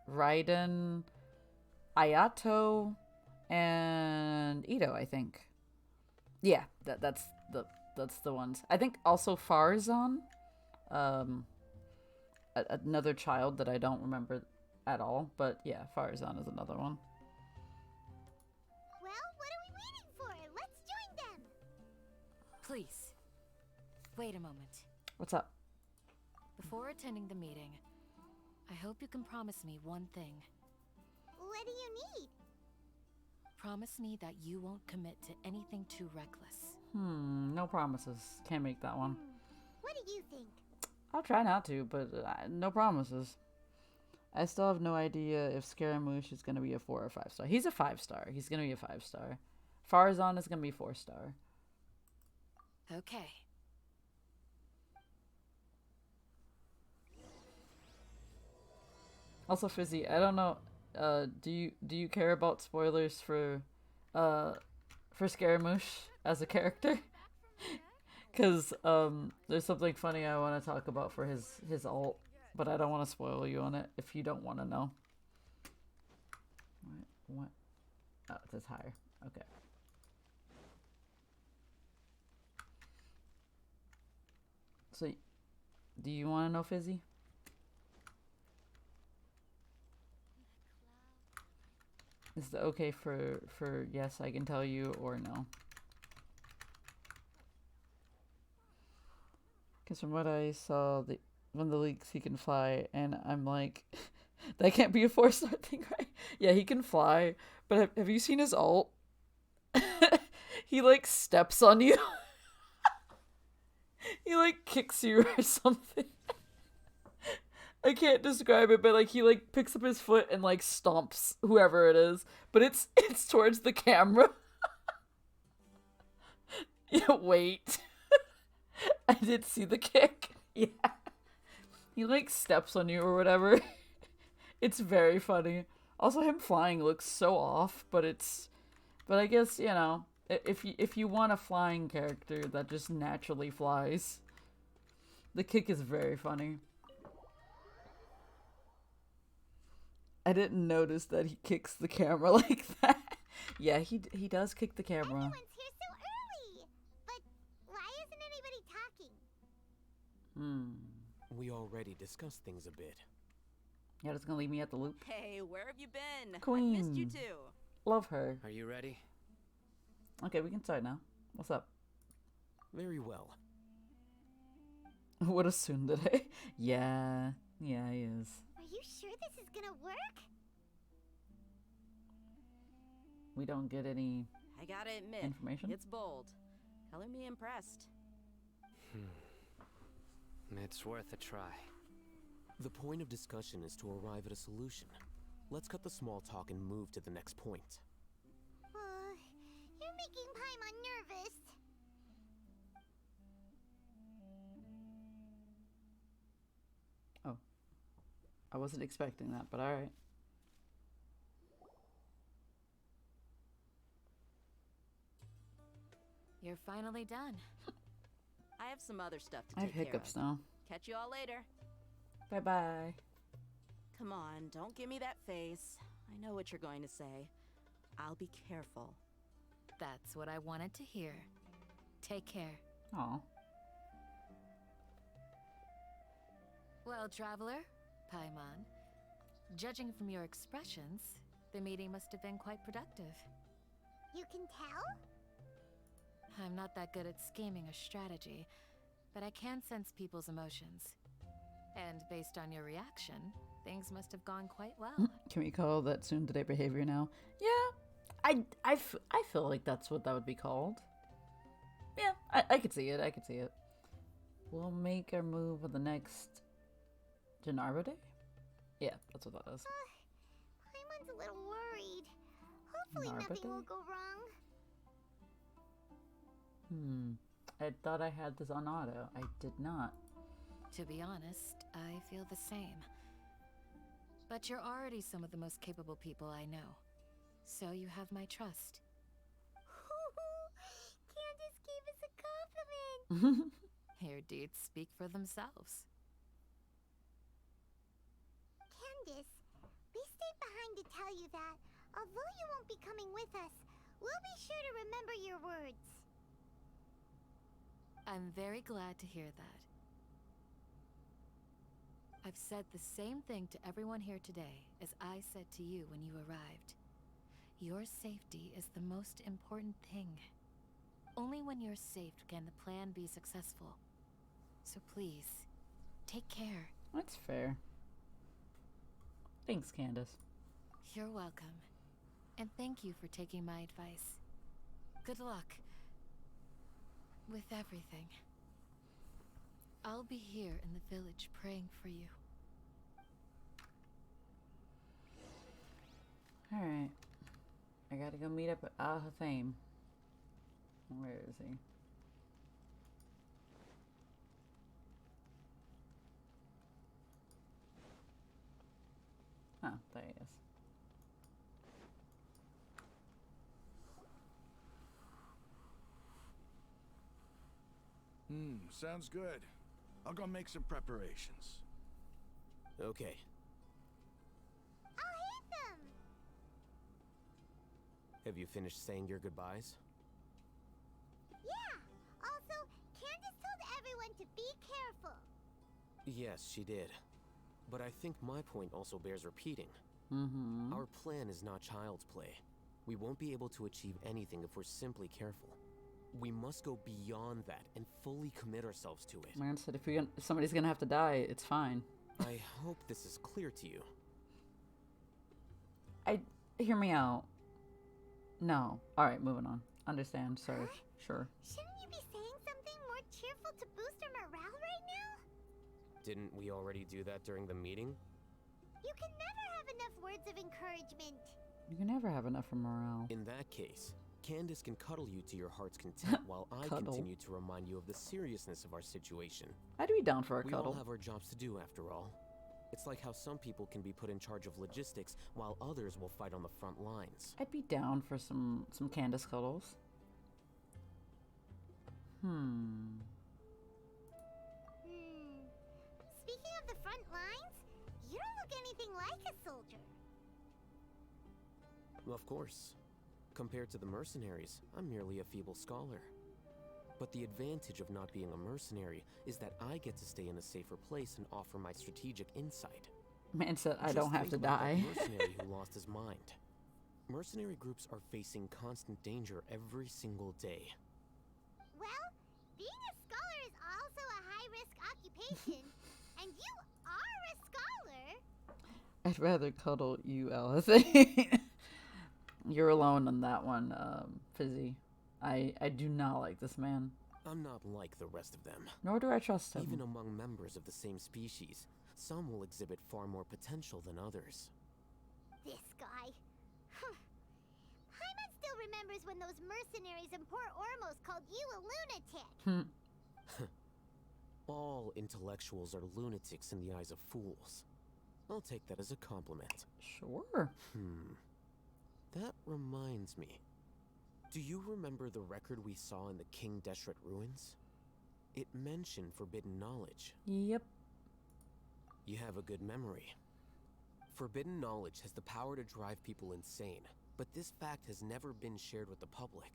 Raiden, Ayato, and Ito, I think. Yeah, that's the ones. I think also Farzan, another child that I don't remember at all, but yeah, Farzan is another one. Well, what Please, wait a moment. What's up? Before attending the meeting, I hope you can promise me one thing. What do you need? Promise me that you won't commit to anything too reckless. No promises. Can't make that one. What do you think? I'll try not to, but no promises. I still have no idea if Scaramouche is going to be a 4 or 5 star. He's a 5 star. He's going to be a 5 star. Farazan is going to be 4 star. Okay. Also, Fizzy, I don't know. Do you care about spoilers for Scaramouche as a character? Because there's something funny I want to talk about for his ult, but I don't want to spoil you on it if you don't want to know. What? Oh, it says higher. Okay. So, do you want to know, Fizzy? Is it okay for yes, I can tell you, or no? Because from what I saw, one of the leaks, he can fly, and I'm like, that can't be a 4-star thing, right? Yeah, he can fly, but have you seen his ult? He, like, steps on you. He, like, kicks you or something. I can't describe it, but, like, he, like, picks up his foot and, like, stomps whoever it is. But it's towards the camera. Yeah, wait. I did see the kick. Yeah. He, like, steps on you or whatever. It's very funny. Also, him flying looks so off, but I guess, you know, if you want a flying character that just naturally flies, the kick is very funny. I didn't notice that he kicks the camera like that. Yeah, he does kick the camera. Everyone's here so early! But why isn't anybody talking? We already discussed things a bit. Yeah, that's gonna leave me at the loop. Hey, where have you been? Queen. I missed you too. Love her. Are you ready? Okay, we can start now. What's up? Very well. What a tsundere. Yeah, he is. Are you sure this is gonna work? We don't get any I gotta admit, information. it's bold. Color me impressed. It's worth a try. The point of discussion is to arrive at a solution. Let's cut the small talk and move to the next point. You're making Paimon nervous. Oh. I wasn't expecting that, but alright. You're finally done. I have some other stuff to I have take care hiccups of. now. Catch you all later. Bye-bye. Come on, don't give me that face. I know what you're going to say. I'll be careful. That's what I wanted to hear. Take care. Aw. Well, traveler, Paimon, judging from your expressions, the meeting must have been quite productive. You can tell? I'm not that good at scheming or strategy, but I can sense people's emotions. And based on your reaction, things must have gone quite well. Can we call that tsundere behavior now? Yeah, I feel like that's what that would be called. Yeah, I could see it. I could see it. We'll make our move on the next Tighnari Day? Yeah, that's what that is. Paimon's a little worried. Hopefully nothing will go wrong. I thought I had this on auto. I did not. To be honest, I feel the same. But you're already some of the most capable people I know. So you have my trust. Candace gave us a compliment. Your deeds speak for themselves. Candace, we stayed behind to tell you that, although you won't be coming with us, we'll be sure to remember your words. I'm very glad to hear that. I've said the same thing to everyone here today as I said to you when you arrived. Your safety is the most important thing. Only when you're safe can the plan be successful. So please, take care. That's fair. Thanks, Candace. You're welcome. And thank you for taking my advice. Good luck. With everything. I'll be here in the village praying for you. Alright. I gotta go meet up at Al-Hatham. Where is he? Oh, there he is. Sounds good. I'll go make some preparations. Okay. I'll hit them! Have you finished saying your goodbyes? Yeah! Also, Candace told everyone to be careful. Yes, she did. But I think my point also bears repeating. Our plan is not child's play. We won't be able to achieve anything if we're simply careful. We must go beyond that and fully commit ourselves to it. Man said if somebody's gonna have to die, it's fine. I hope this is clear to you. Hear me out. No. Alright, moving on. Understand, sir. Sure. Shouldn't you be saying something more cheerful to boost our morale right now? Didn't we already do that during the meeting? You can never have enough words of encouragement. You can never have enough for morale. In that case, Candace can cuddle you to your heart's content while I continue to remind you of the seriousness of our situation. I'd be down for a cuddle. We all have our jobs to do after all. It's like how some people can be put in charge of logistics while others will fight on the front lines. I'd be down for some Candace cuddles. Speaking of the front lines, you don't look anything like a soldier. Of course. Compared to the mercenaries, I'm merely a feeble scholar. But the advantage of not being a mercenary is that I get to stay in a safer place and offer my strategic insight. Man said I don't have to die. That mercenary who lost his mind. Mercenary groups are facing constant danger every single day. Well, being a scholar is also a high-risk occupation, and you are a scholar. I'd rather cuddle you, Alice. You're alone on that one, Fizzy. I do not like this man. I'm not like the rest of them. Nor do I trust him. Even among members of the same species, some will exhibit far more potential than others. This guy. Paimon still remembers when those mercenaries in Port Ormos called you a lunatic. All intellectuals are lunatics in the eyes of fools. I'll take that as a compliment. Sure. That reminds me. Do you remember the record we saw in the King Deshret ruins? It mentioned forbidden knowledge. Yep. You have a good memory. Forbidden knowledge has the power to drive people insane, but this fact has never been shared with the public.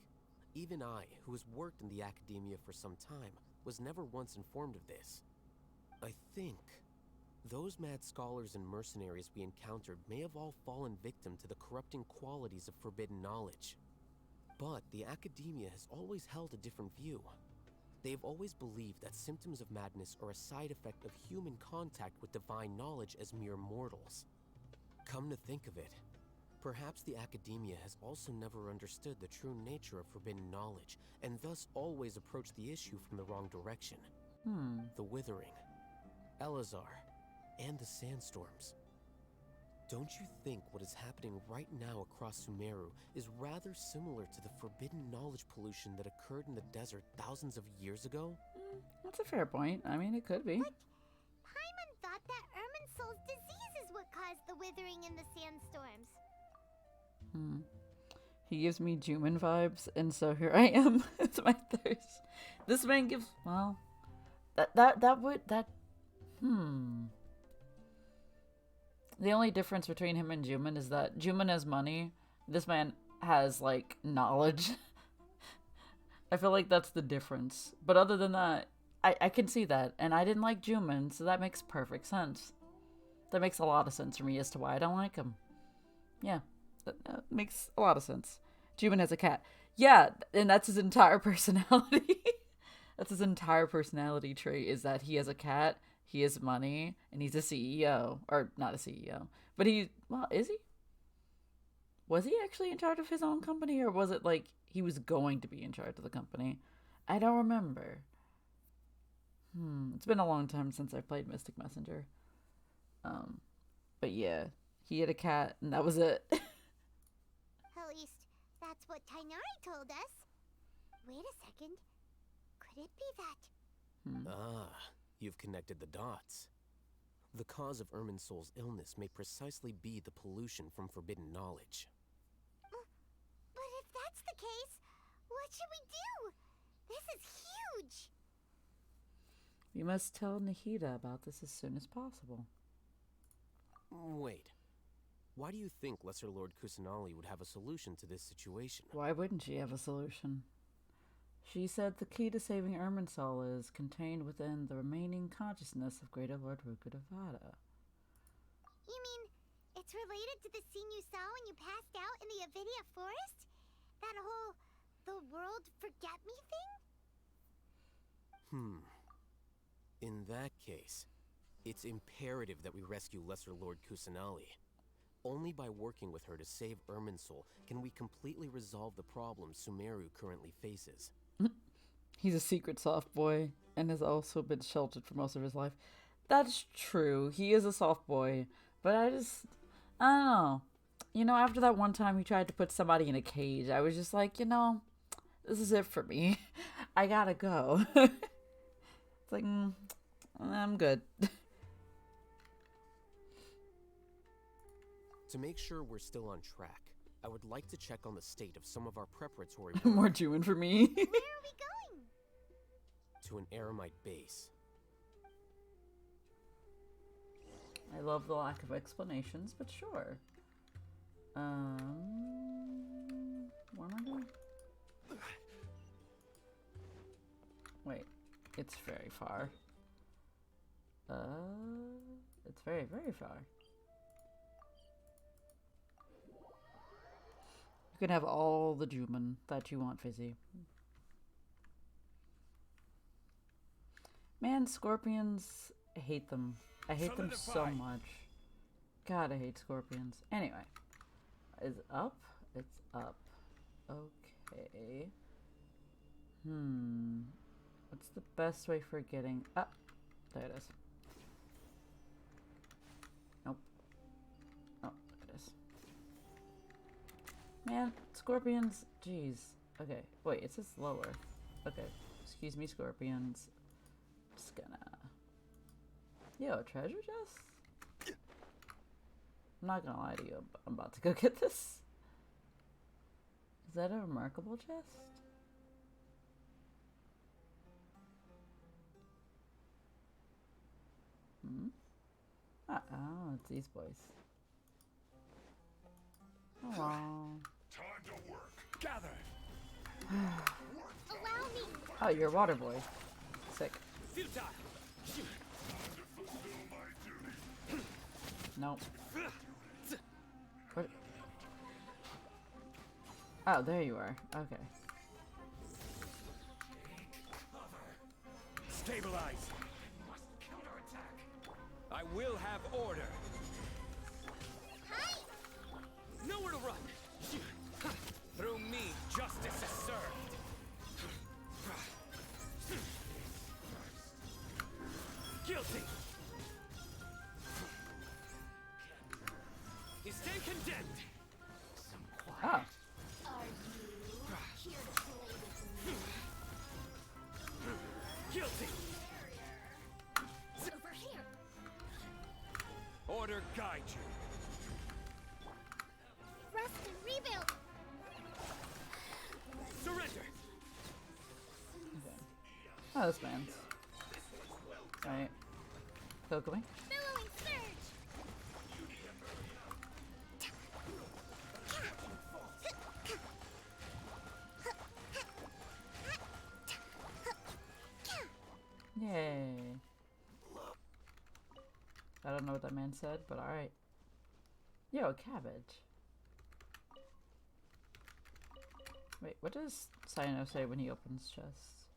Even I, who has worked in the academia for some time, was never once informed of this. I think those mad scholars and mercenaries we encountered may have all fallen victim to the corrupting qualities of forbidden knowledge. But the academia has always held a different view. They have always believed that symptoms of madness are a side effect of human contact with divine knowledge as mere mortals. Come to think of it, perhaps the academia has also never understood the true nature of forbidden knowledge, and thus always approached the issue from the wrong direction. The Withering, Elazar, and the Sandstorms. Don't you think what is happening right now across Sumeru is rather similar to the forbidden knowledge pollution that occurred in the desert thousands of years ago? That's a fair point. I mean, it could be. But Paimon thought that Irminsul's disease is what caused the withering in the sandstorms. He gives me Juman vibes, and so here I am. It's my thirst. This man gives, well, The only difference between him and Juman is that Juman has money. This man has, like, knowledge. I feel like that's the difference. But other than that, I can see that. And I didn't like Juman, so that makes perfect sense. That makes a lot of sense for me as to why I don't like him. Yeah, that makes a lot of sense. Juman has a cat. Yeah, and that's his entire personality. That's his entire personality trait, is that he has a cat, he has money, and he's a CEO. Or, not a CEO. But well, is he? Was he actually in charge of his own company, or was it like he was going to be in charge of the company? I don't remember. It's been a long time since I played Mystic Messenger. But yeah, he had a cat, and that was it. At least, that's what Tighnari told us. Wait a second. Could it be that? Ah, you've connected the dots. The cause of Irminsol's illness may precisely be the pollution from forbidden knowledge. But if that's the case, what should we do? This is huge! We must tell Nahida about this as soon as possible. Wait. Why do you think Lesser Lord Kusanali would have a solution to this situation? Why wouldn't she have a solution? She said the key to saving Irminsol is contained within the remaining consciousness of Greater Lord Rukkhadevata. You mean, it's related to the scene you saw when you passed out in the Avidia Forest? That whole, the world forget me thing? In that case, it's imperative that we rescue Lesser Lord Kusanali. Only by working with her to save Irminsol can we completely resolve the problems Sumeru currently faces. He's a secret soft boy and has also been sheltered for most of his life. That's true. He is a soft boy. But I don't know. You know, after that one time he tried to put somebody in a cage, I was just like, you know, this is it for me. I gotta go. It's like, I'm good. To make sure we're still on track, I would like to check on the state of some of our preparatory work. More chewing for me. Where are we going? To an Eremite base. I love the lack of explanations, but sure. What am I doing? Wait, it's very far. It's very, very far. You can have all the Juman that you want, Fizzy. Man, scorpions, I hate them. I hate them so much. God, I hate scorpions. Anyway, is it up? It's up. Okay. What's the best way for getting up? There it is. Nope. Oh, look at this. Man, scorpions. Jeez. Okay. Wait, it says lower. Okay. Excuse me, scorpions. Just gonna... Yo, treasure chest? I'm not gonna lie to you. I'm about to go get this. Is that a remarkable chest? Oh, it's these boys. Oh, wow. Time to work. Gather. Allow me. Oh, you're a water boy. Sick. Nope. What? Oh, there you are. Okay. Stabilize. I will have order. Hi. Nowhere to run. Through me, justice is served. Guilty. You stay condemned. Oh. Are you here to play with me? Guilty. Over here. Order guide you. Rest and rebuild. Surrender. Okay. Oh, this man's. Right. Kokomi? Billowing surge. Yay. I don't know what that man said, but alright. Yo, cabbage. Wait, what does Sino say when he opens chests?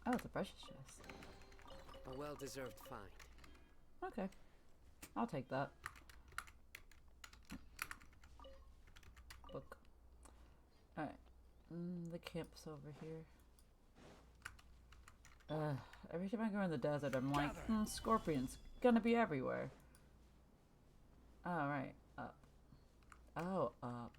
Oh, it's a precious chest. A well-deserved find. Okay. I'll take that. Book. Alright. The camp's over here. Every time I go in the desert, I'm like, scorpions. Gonna be everywhere. Alright, up. Oh, up.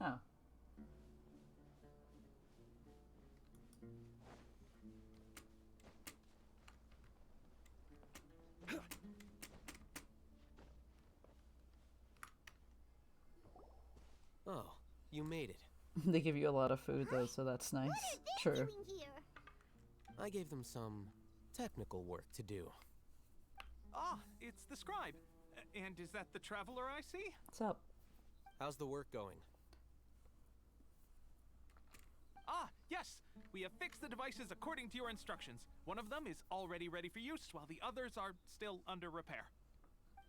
Oh. Oh, you made it. They give you a lot of food though, so that's nice. True. I gave them some technical work to do. Ah, it's the scribe. And is that the traveler I see? What's up? How's the work going? Ah, yes! We have fixed the devices according to your instructions. One of them is already ready for use, while the others are still under repair.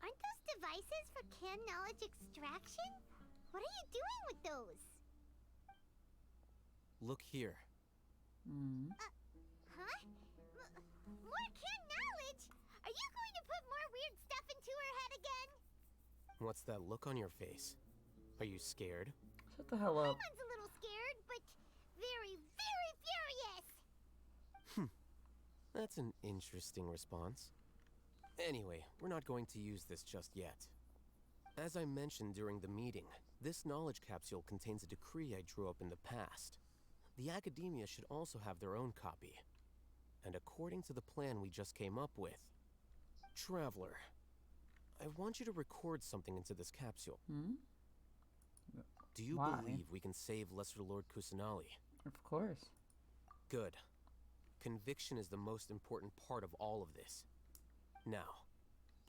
Aren't those devices for can knowledge extraction? What are you doing with those? Look here. Huh? More can knowledge? Are you going to put more weird stuff into her head again? What's that look on your face? Are you scared? Shut the hell up. Paimon's a little scared, but very, very furious. That's an interesting response. Anyway, we're not going to use this just yet. As I mentioned during the meeting, this knowledge capsule contains a decree I drew up in the past. The academia should also have their own copy. And according to the plan we just came up with, Traveler, I want you to record something into this capsule. Do you believe we can save Lesser Lord Kusanali? Of course. Good. Conviction is the most important part of all of this. Now,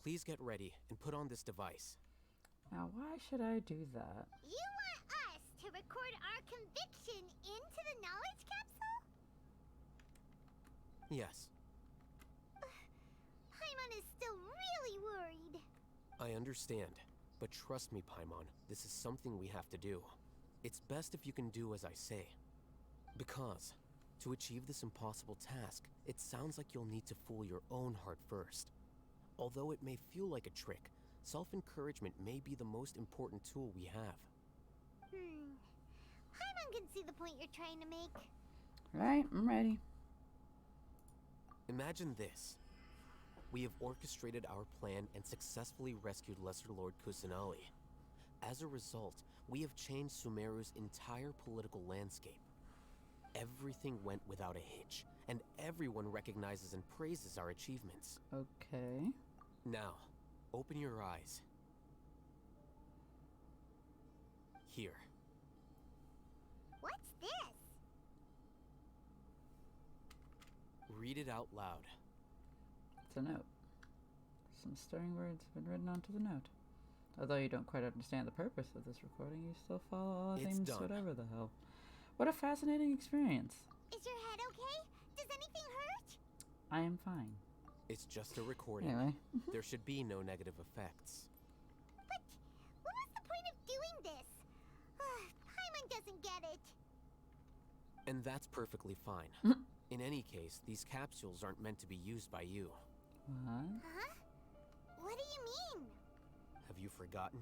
please get ready and put on this device. Now, why should I do that? You want us to record our conviction into the knowledge capsule? Yes. Paimon is still really worried. I understand, but trust me, Paimon, this is something we have to do. It's best if you can do as I say. Because, to achieve this impossible task, it sounds like you'll need to fool your own heart first. Although it may feel like a trick, self-encouragement may be the most important tool we have. Paimon can see the point you're trying to make. Right, I'm ready. Imagine this. We have orchestrated our plan and successfully rescued Lesser Lord Kusanali. As a result, we have changed Sumeru's entire political landscape. Everything went without a hitch, and everyone recognizes and praises our achievements. Okay. Now, open your eyes. Here. What's this? Read it out loud. It's a note. Some stirring words have been written onto the note. Although you don't quite understand the purpose of this recording, you still follow all It's things done. whatever the hell. What a fascinating experience. Is your head okay? Does anything hurt? I am fine. It's just a recording. Anyway. There should be no negative effects. But what was the point of doing this? Paimon doesn't get it. And that's perfectly fine. In any case, these capsules aren't meant to be used by you. What? Huh? What do you mean? Have you forgotten?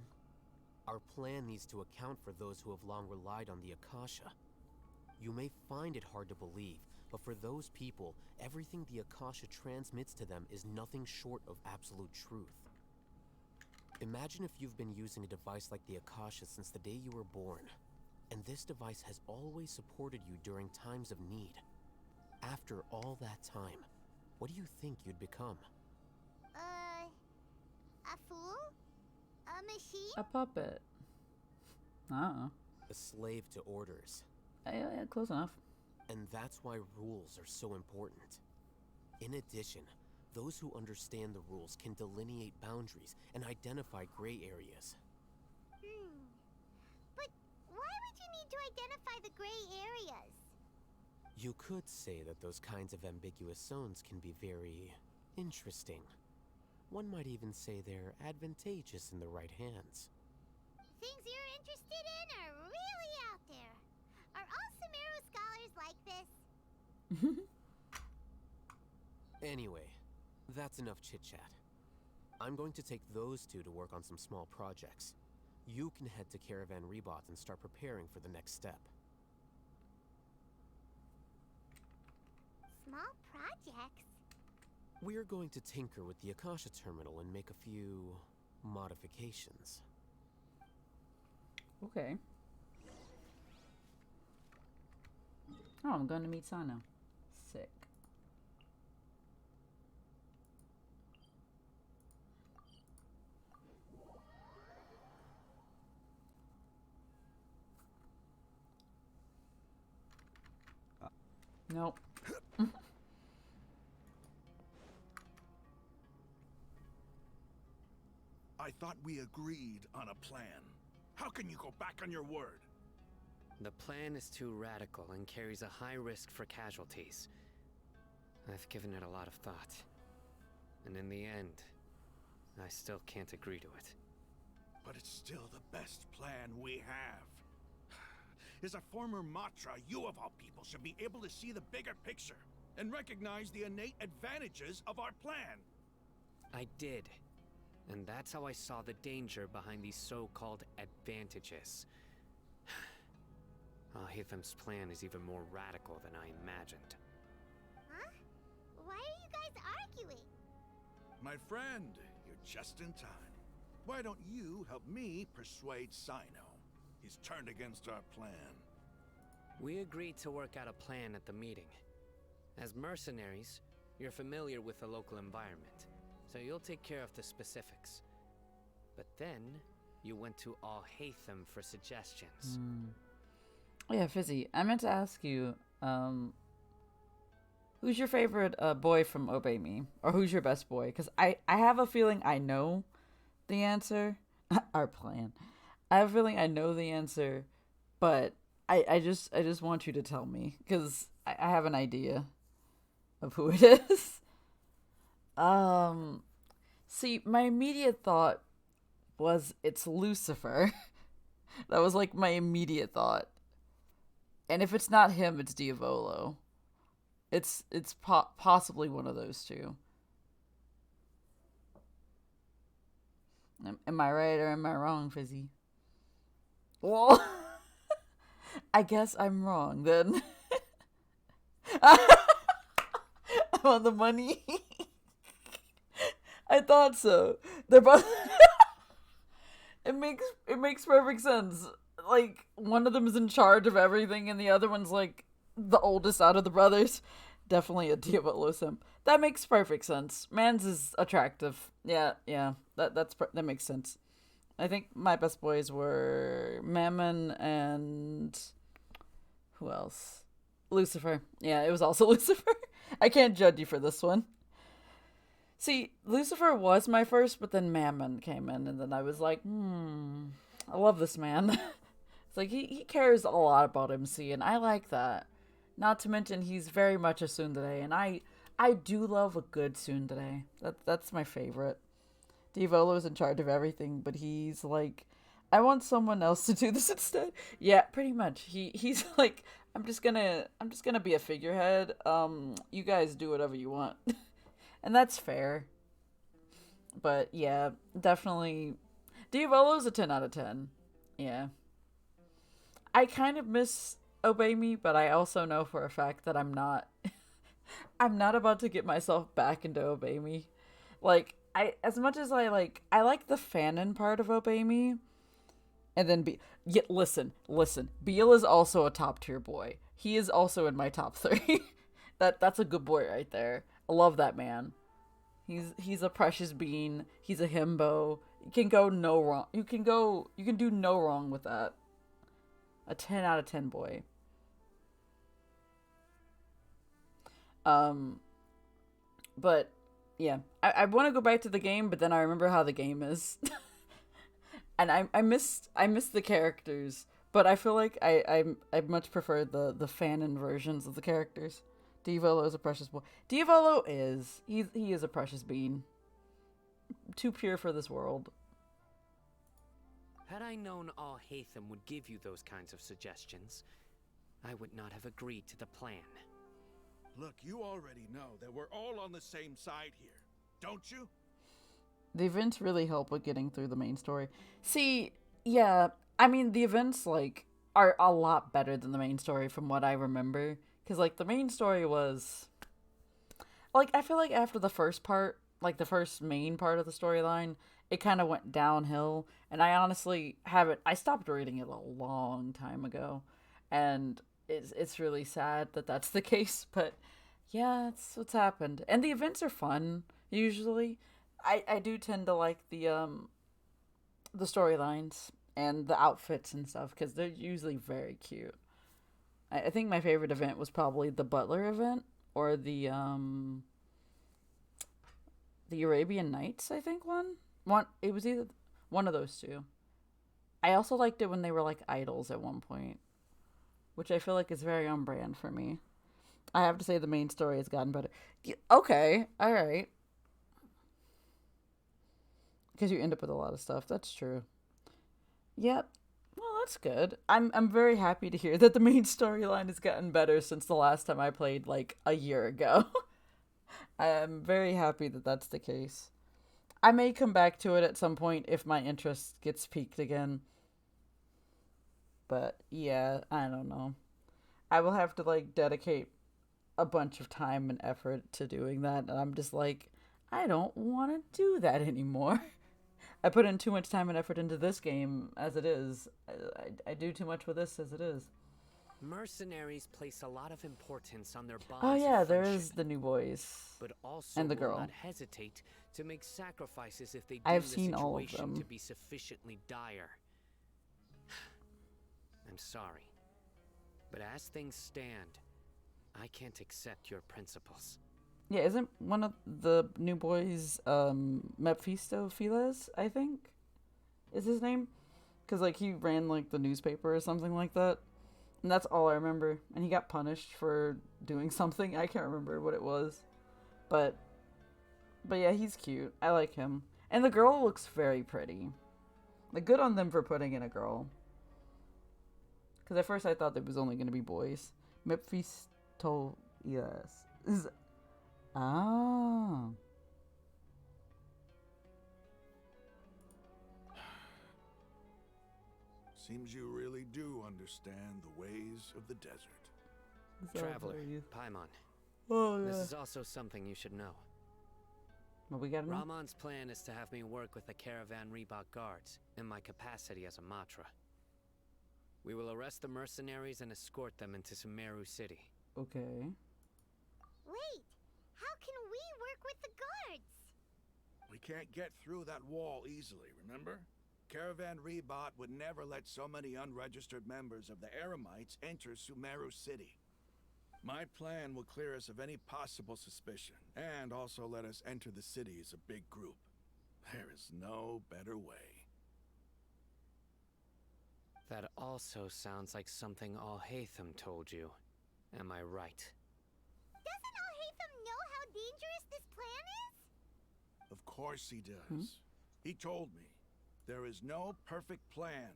Our plan needs to account for those who have long relied on the Akasha. You may find it hard to believe, but for those people, everything the Akasha transmits to them is nothing short of absolute truth. Imagine if you've been using a device like the Akasha since the day you were born, and this device has always supported you during times of need. After all that time, what do you think you'd become? A fool? A machine? A puppet. Uh-oh. A slave to orders. Yeah, close enough. And that's why rules are so important. In addition, those who understand the rules can delineate boundaries and identify gray areas. But why would you need to identify the gray areas. You could say that those kinds of ambiguous zones can be very interesting. One might even say they're advantageous in the right hands. Things you're interested in are really out there. Are all Sumeru scholars like this? Anyway, that's enough chit-chat. I'm going to take those two to work on some small projects. You can head to Caravan Rebot and start preparing for the next step. Small projects? We're going to tinker with the Akasha terminal and make a few modifications. Okay. Oh, I'm going to meet Sano. Sick. Nope. I thought we agreed on a plan. How can you go back on your word? The plan is too radical and carries a high risk for casualties. I've given it a lot of thought. And in the end, I still can't agree to it. But it's still the best plan we have. As a former Matra, you of all people should be able to see the bigger picture and recognize the innate advantages of our plan. I did. And that's how I saw the danger behind these so-called advantages. Alhaitham's plan is even more radical than I imagined. Huh? Why are you guys arguing? My friend, you're just in time. Why don't you help me persuade Sino? He's turned against our plan. We agreed to work out a plan at the meeting. As mercenaries, you're familiar with the local environment, so you'll take care of the specifics. But then, you went to Alhaitham for suggestions. Yeah, Fizzy, I meant to ask you, who's your favorite boy from Obey Me? Or who's your best boy? Because I have a feeling I know the answer. Our plan. I have a feeling I know the answer, but I just want you to tell me, because I have an idea of who it is. See, my immediate thought was it's Lucifer. That was like my immediate thought. And if it's not him, it's Diavolo. It's possibly one of those two. Am I right or am I wrong, Fizzy? Well, I guess I'm wrong then. I'm on the money. I thought so. They're both. It makes perfect sense. Like, one of them is in charge of everything, and the other one's like the oldest out of the brothers. Definitely a Diavolo simp. That makes perfect sense. Mans is attractive. Yeah. That makes sense. I think my best boys were Mammon and who else? Lucifer. Yeah, it was also Lucifer. I can't judge you for this one. See, Lucifer was my first, but then Mammon came in, and then I was like, I love this man. It's like, he cares a lot about MC, and I like that. Not to mention, he's very much a tsundere, and I do love a good tsundere. That's my favorite. Diavolo's in charge of everything, but he's like, I want someone else to do this instead. Yeah, pretty much. He's like, I'm just gonna be a figurehead. You guys do whatever you want. And that's fair. But yeah, definitely Diavolo's a 10 out of 10. Yeah. I kind of miss Obey Me, but I also know for a fact that I'm not about to get myself back into Obey Me. Like, as much as I like the fanon part of Obey Me, and then listen, Beal is also a top tier boy. He is also in my top 3. That's a good boy right there. I love that man. He's a precious bean. He's a himbo. You can go no wrong. You can do no wrong with that. A 10 out of 10 boy. But yeah, I want to go back to the game, but then I remember how the game is. And I missed the characters, But I feel like I much prefer the fanon versions of the characters. Diavolo is a precious boy. Diavolo is he is a precious bean. Too pure for this world. Had I known all Hatham would give you those kinds of suggestions, I would not have agreed to the plan. Look, you already know that we're all on the same side here, don't you? The events really help with getting through the main story. See, yeah, I mean, the events, like, are a lot better than the main story from what I remember. Because, like, the main story was... Like, I feel like after the first part, like, the first main part of the storyline, it kind of went downhill. And I honestly haven't... I stopped reading it a long time ago. And it's really sad that that's the case. But, yeah, that's what's happened. And the events are fun, usually. I do tend to like the storylines and the outfits and stuff because they're usually very cute. I think my favorite event was probably the Butler event or the Arabian Nights. I think one it was either one of those two. I also liked it when they were like idols at one point, which I feel like is very on brand for me. I have to say the main story has gotten better. Okay, all right. Because you end up with a lot of stuff. That's true. Yep. Well, that's good. I'm very happy to hear that the main storyline has gotten better since the last time I played, like, a year ago. I am very happy that that's the case. I may come back to it at some point if my interest gets piqued again. But, yeah, I don't know. I will have to, like, dedicate a bunch of time and effort to doing that. And I'm just like, I don't want to do that anymore. I put in too much time and effort into this game as it is. I do too much with this as it is. Mercenaries place a lot of importance on their bonds. Oh yeah, of there is the new boys. But also and the will girl. not hesitate to make sacrifices if they I've deem seen the all of situation them. to be sufficiently dire. I'm sorry, but as things stand, I can't accept your principles. Yeah, isn't one of the new boys Mephistopheles, I think? Is his name? Because, like, he ran, like, the newspaper or something like that. And that's all I remember. And he got punished for doing something. I can't remember what it was. But yeah, he's cute. I like him. And the girl looks very pretty. Like, good on them for putting in a girl. Because at first I thought there was only going to be boys. Mephistopheles. Oh. Seems you really do understand the ways of the desert. Traveler, Paimon. Oh, yeah. This is also something you should know. What we got now? Ramon's plan is to have me work with the Caravan Reebok guards in my capacity as a Matra. We will arrest the mercenaries and escort them into Sumeru City. Okay. Wait, how can we work with the guards? We can't get through that wall easily, remember? Caravan Reebok would never let so many unregistered members of the Eremites enter Sumeru City. My plan will clear us of any possible suspicion, and also let us enter the city as a big group. There is no better way. That also sounds like something Alhaitham told you. Am I right? Doesn't Alhaitham know how dangerous this plan is? Of course he does. He told me, there is no perfect plan,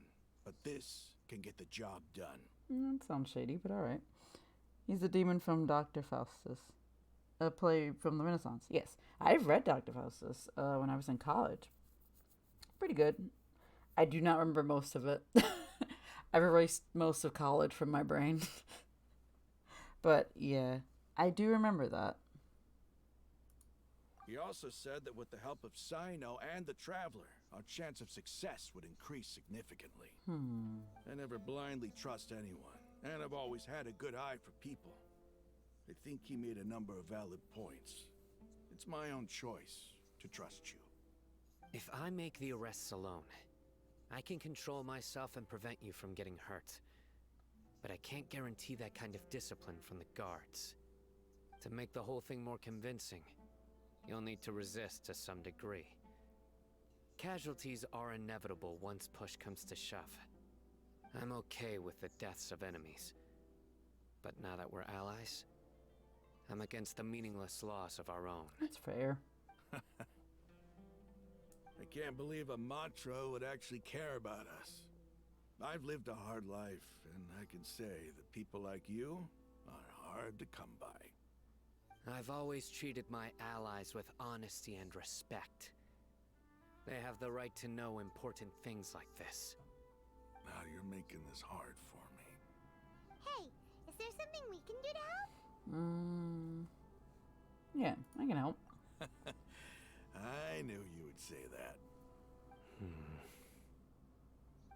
but this can get the job done. That sounds shady, but alright. He's the demon from Dr. Faustus. A play from the Renaissance. Yes, I've read Dr. Faustus when I was in college. Pretty good. I do not remember most of it. I've erased most of college from my brain. But yeah, I do remember that. He also said that with the help of Sino and the Traveler, our chance of success would increase significantly. I never blindly trust anyone, and I've always had a good eye for people. I think he made a number of valid points. It's my own choice to trust you. If I make the arrests alone, I can control myself and prevent you from getting hurt. But I can't guarantee that kind of discipline from the guards. To make the whole thing more convincing, you'll need to resist to some degree. Casualties are inevitable once push comes to shove. I'm okay with the deaths of enemies. But now that we're allies, I'm against the meaningless loss of our own. That's fair. I can't believe a Matra would actually care about us. I've lived a hard life, and I can say that people like you are hard to come by. I've always treated my allies with honesty and respect. They have the right to know important things like this. Now you're making this hard for me. Hey, is there something we can do to help? Yeah, I can help. I knew you would say that.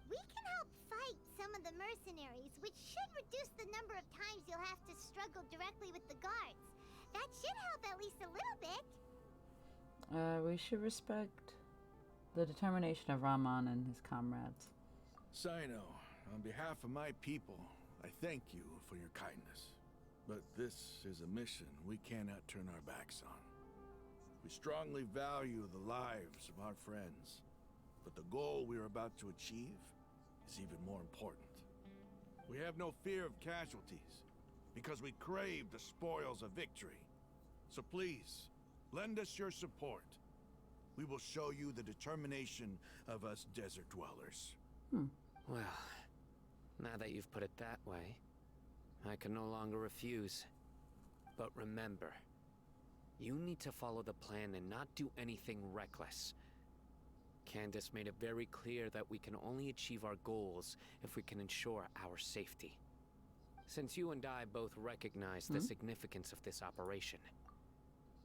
We can help fight some of the mercenaries, which should reduce the number of times you'll have to struggle directly with the guards. That should help at least a little bit. We should respect the determination of Raman and his comrades. Sino, on behalf of my people, I thank you for your kindness. But this is a mission we cannot turn our backs on. We strongly value the lives of our friends, but the goal we are about to achieve is even more important. We have no fear of casualties, because we crave the spoils of victory. So please, lend us your support. We will show you the determination of us desert dwellers. Well, now that you've put it that way, I can no longer refuse. But remember, you need to follow the plan and not do anything reckless. Candace made it very clear that we can only achieve our goals if we can ensure our safety. Since you and I both recognize the significance of this operation,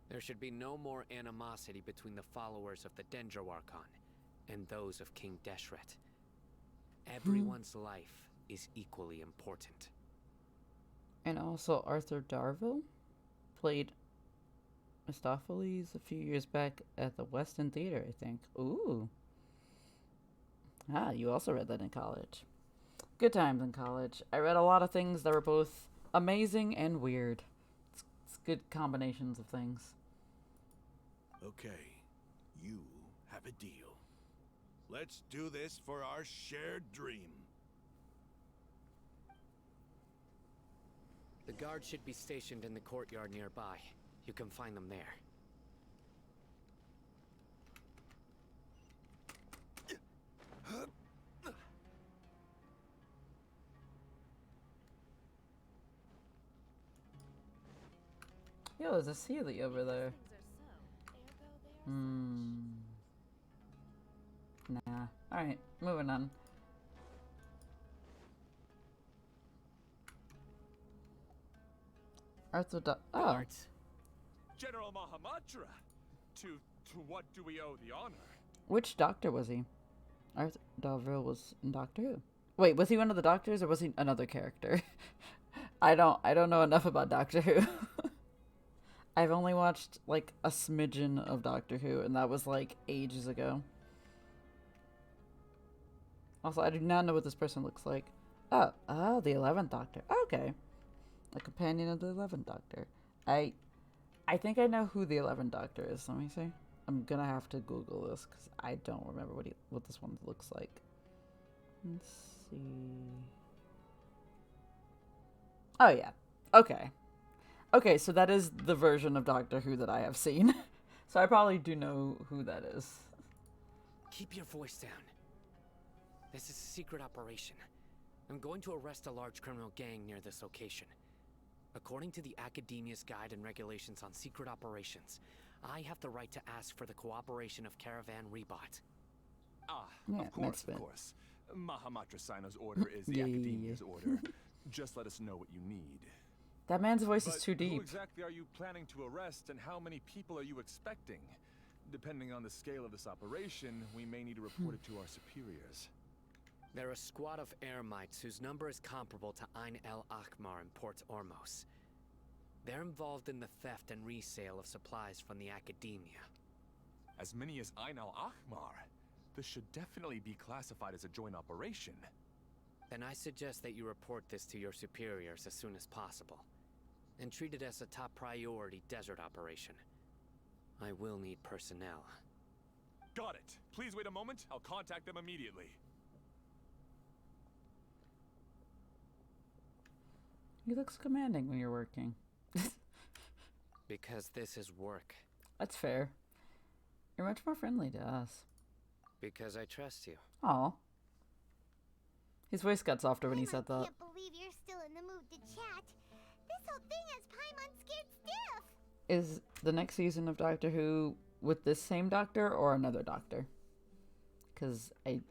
there should be no more animosity between the followers of the Dendro Archon and those of King Deshret. Everyone's life is equally important. And also Arthur Darvill played Mephistopheles a few years back at the Weston Theater, I think. Ooh. Ah, you also read that in college. Good times in college. I read a lot of things that were both amazing and weird. It's good combinations of things. Okay, you have a deal. Let's do this for our shared dream. The guard should be stationed in the courtyard nearby. You can find them there. Yo, there's a Sealy over there. Nah. Alright, moving on. Arthur Guards. General Mahamatra! To what do we owe the honor? Which doctor was he? Arthur Darvill was in Doctor Who. Wait, was he one of the doctors or was he another character? I don't know enough about Doctor Who. I've only watched like a smidgen of Doctor Who, and that was like ages ago. Also, I do not know what this person looks like. Oh, the 11th Doctor. Okay. A companion of the 11th Doctor. I think I know who the 11th Doctor is. Let me see. I'm gonna have to Google this because I don't remember what this one looks like. Let's see. Oh yeah. Okay. Okay, so that is the version of Doctor Who that I have seen. So I probably do know who that is. Keep your voice down. This is a secret operation. I'm going to arrest a large criminal gang near this location. According to the Academia's Guide and Regulations on Secret Operations, I have the right to ask for the cooperation of Caravan Rebot. Yeah, of course. Mahamatra Sino's order is the Academia's order. Just let us know what you need. That man's voice is too Who deep. exactly are you planning to arrest, and how many people are you expecting? Depending on the scale of this operation, we may need to report it to our superiors. They're a squad of Eremites whose number is comparable to Ain el Akhmar in Port Ormos. They're involved in the theft and resale of supplies from the Academia. As many as Ain el Akhmar? This should definitely be classified as a joint operation. Then I suggest that you report this to your superiors as soon as possible, and treat it as a top priority desert operation. I will need personnel. Got it. Please wait a moment. I'll contact them immediately. He looks commanding when you're working. Because this is work. That's fair. You're much more friendly to us. Because I trust you. Aw. His voice got softer when he said that. I can't believe you're still in the mood to chat. This whole thing has Paimon scared stiff. Is the next season of Doctor Who with this same doctor or another doctor? Because I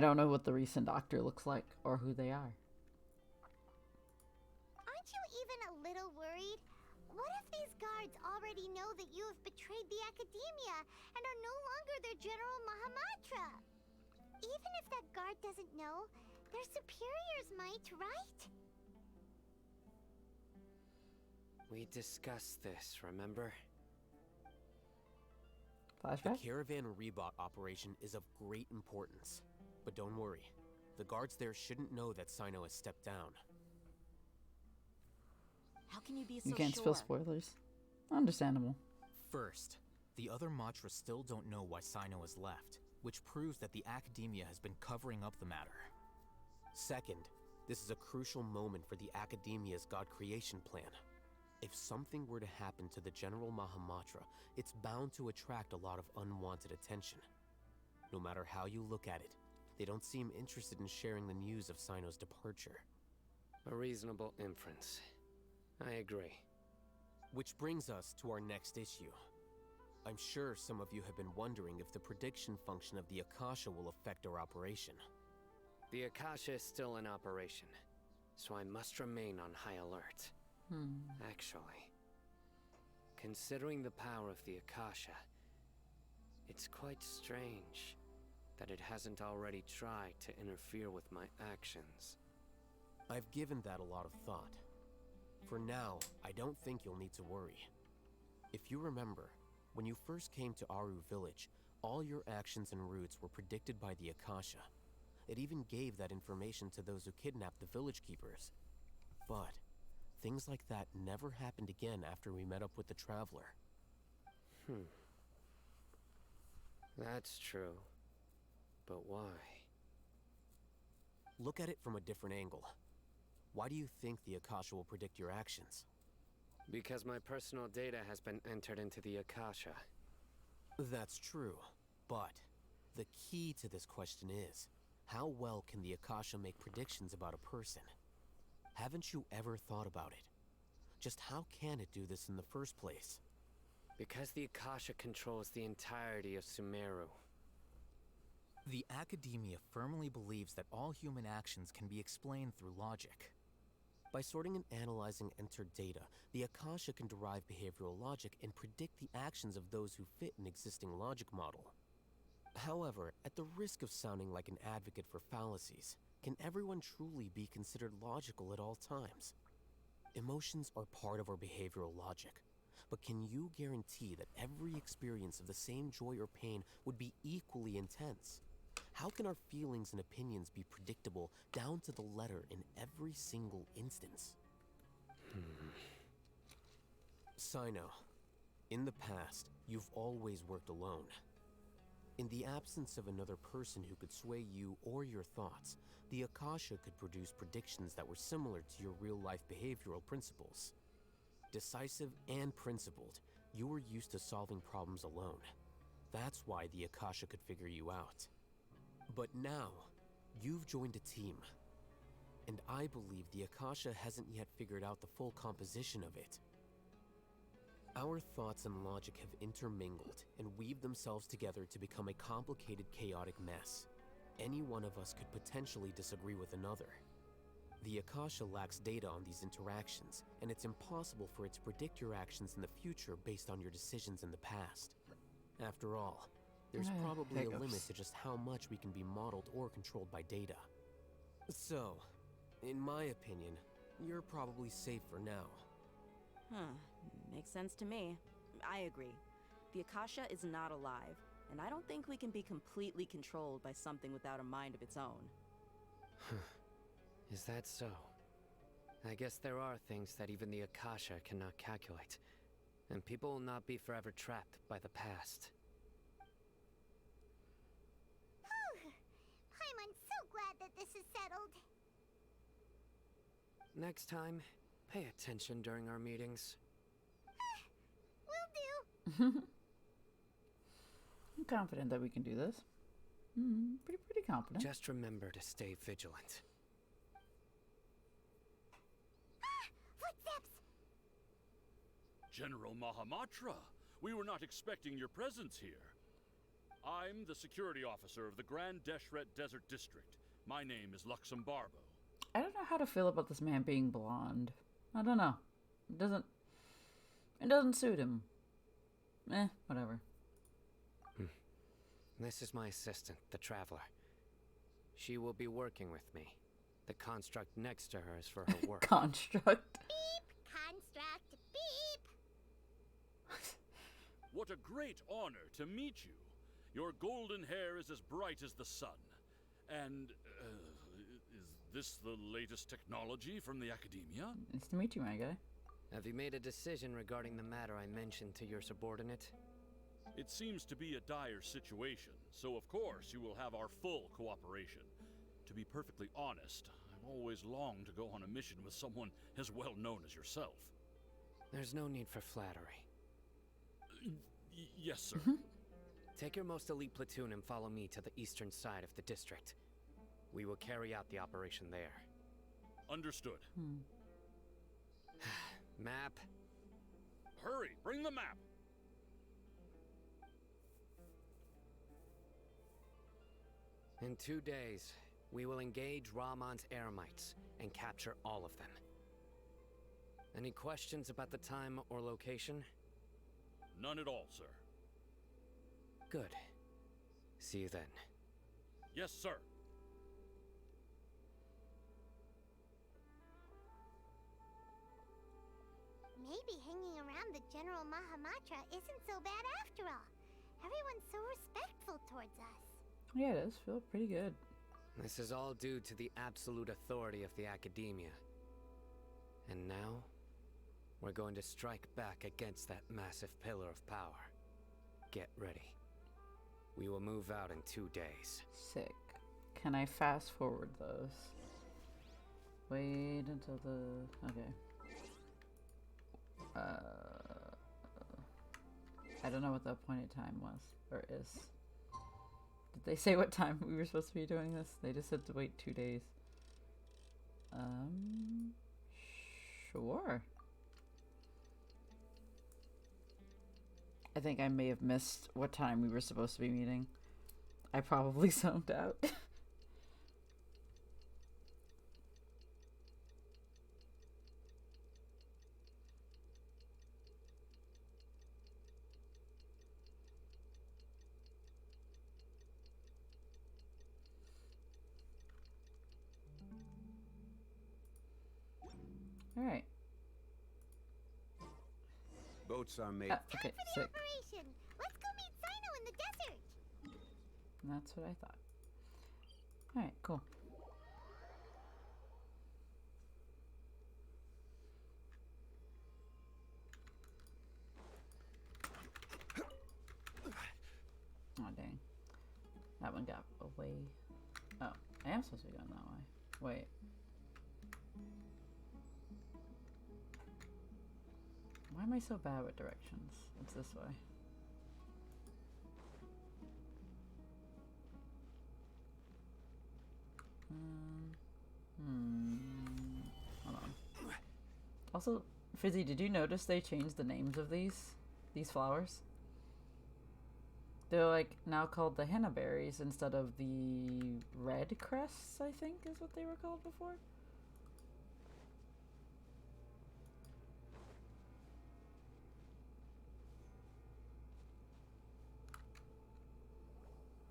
don't know what the recent doctor looks like or who they are. Aren't you even a little worried? What if these guards already know that you have betrayed the Academia and are no longer their General Mahamatra? Even if that guard doesn't know, their superiors might, right? We discussed this, remember? Flashback? The caravan rebot operation is of great importance. But don't worry. The guards there shouldn't know that Sino has stepped down. How can you be so You can't spill spoilers. Understandable. First, the other Matra still don't know why Sino has left, which proves that the Academia has been covering up the matter. Second, this is a crucial moment for the Academia's God creation plan. If something were to happen to the General Mahamatra, it's bound to attract a lot of unwanted attention. No matter how you look at it, they don't seem interested in sharing the news of Sino's departure. A reasonable inference. I agree. Which brings us to our next issue. I'm sure some of you have been wondering if the prediction function of the Akasha will affect our operation. The Akasha is still in operation, so I must remain on high alert. Actually, considering the power of the Akasha, it's quite strange that it hasn't already tried to interfere with my actions. I've given that a lot of thought. For now, I don't think you'll need to worry. If you remember, when you first came to Aru Village, all your actions and routes were predicted by the Akasha. It even gave that information to those who kidnapped the village keepers. But things like that never happened again after we met up with the Traveler. That's true. But why? Look at it from a different angle. Why do you think the Akasha will predict your actions? Because my personal data has been entered into the Akasha. That's true, but the key to this question is, how well can the Akasha make predictions about a person? Haven't you ever thought about it? Just how can it do this in the first place? Because the Akasha controls the entirety of Sumeru. The Academia firmly believes that all human actions can be explained through logic. By sorting and analyzing entered data, the Akasha can derive behavioral logic and predict the actions of those who fit an existing logic model. However, at the risk of sounding like an advocate for fallacies, can everyone truly be considered logical at all times? Emotions are part of our behavioral logic, but can you guarantee that every experience of the same joy or pain would be equally intense? How can our feelings and opinions be predictable down to the letter in every single instance? Sino, in the past, you've always worked alone. In the absence of another person who could sway you or your thoughts, the Akasha could produce predictions that were similar to your real-life behavioral principles. Decisive and principled, you were used to solving problems alone. That's why the Akasha could figure you out. But now, you've joined a team. And I believe the Akasha hasn't yet figured out the full composition of it. Our thoughts and logic have intermingled and weaved themselves together to become a complicated, chaotic mess. Any one of us could potentially disagree with another. The Akasha lacks data on these interactions, and it's impossible for it to predict your actions in the future based on your decisions in the past. After all, there's probably a limit to just how much we can be modeled or controlled by data. So, in my opinion, you're probably safe for now. Makes sense to me. I agree. The Akasha is not alive, and I don't think we can be completely controlled by something without a mind of its own. Is that so? I guess there are things that even the Akasha cannot calculate, and people will not be forever trapped by the past. I'm so glad that this is settled. Next time, pay attention during our meetings. Will do. I'm confident that we can do this. Pretty confident. Just remember to stay vigilant. Footsteps! General Mahamatra, we were not expecting your presence here. I'm the security officer of the Grand Deshret Desert District. My name is Luxembarbo. I don't know how to feel about this man being blonde. I don't know. It doesn't suit him. Whatever. This is my assistant, the Traveler. She will be working with me. The construct next to her is for her work. Construct? Beep! Construct! Beep! What a great honor to meet you. Your golden hair is as bright as the sun. And, is this the latest technology from the Academia? Nice to meet you, my guy. Have you made a decision regarding the matter I mentioned to your subordinate? It seems to be a dire situation, so of course you will have our full cooperation. To be perfectly honest, I've always longed to go on a mission with someone as well known as yourself. There's no need for flattery. Yes, sir. Take your most elite platoon and follow me to the eastern side of the district. We will carry out the operation there. Understood. Map. Hurry, bring the map! In 2 days, we will engage Rahman's Eremites and capture all of them. Any questions about the time or location? None at all, sir. Good. See you then. Yes, sir. Maybe hanging around the General Mahamatra isn't so bad after all. Everyone's so respectful towards us. Yeah, it does feel pretty good. This is all due to the absolute authority of the Academia. And now, we're going to strike back against that massive pillar of power. Get ready. We will move out in 2 days. Sick. Can I fast forward those? Wait until the... Okay. I don't know what the appointed time was, or is. Did they say what time we were supposed to be doing this? They just said to wait 2 days. Sure. I think I may have missed what time we were supposed to be meeting. I probably zoned out. Alright. Boats are made. Okay, sick. Operation. Let's go meet Sino in the desert. That's what I thought. Alright, cool. Oh, dang. That one got away. Oh, I am supposed to be going that way. Wait. Why am I so bad with directions? It's this way. Hold on. Also, Fizzy, did you notice they changed the names of these flowers? They're like now called the henna berries instead of the red crests, I think is what they were called before.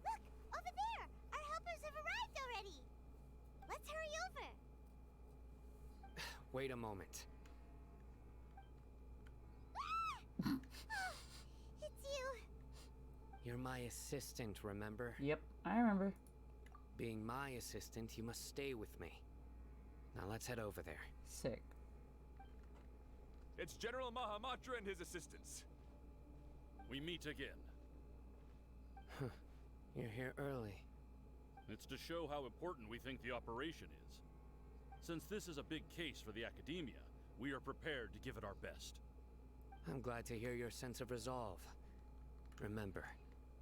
Look! Over there! Our helpers have arrived already! Let's hurry over! Wait a moment. Oh, it's you! You're my assistant, remember? Yep, I remember. Being my assistant, you must stay with me. Now let's head over there. Sick. It's General Mahamatra and his assistants. We meet again. You're here early. It's to show how important we think the operation is. Since this is a big case for the Academia, we are prepared to give it our best. I'm glad to hear your sense of resolve. Remember,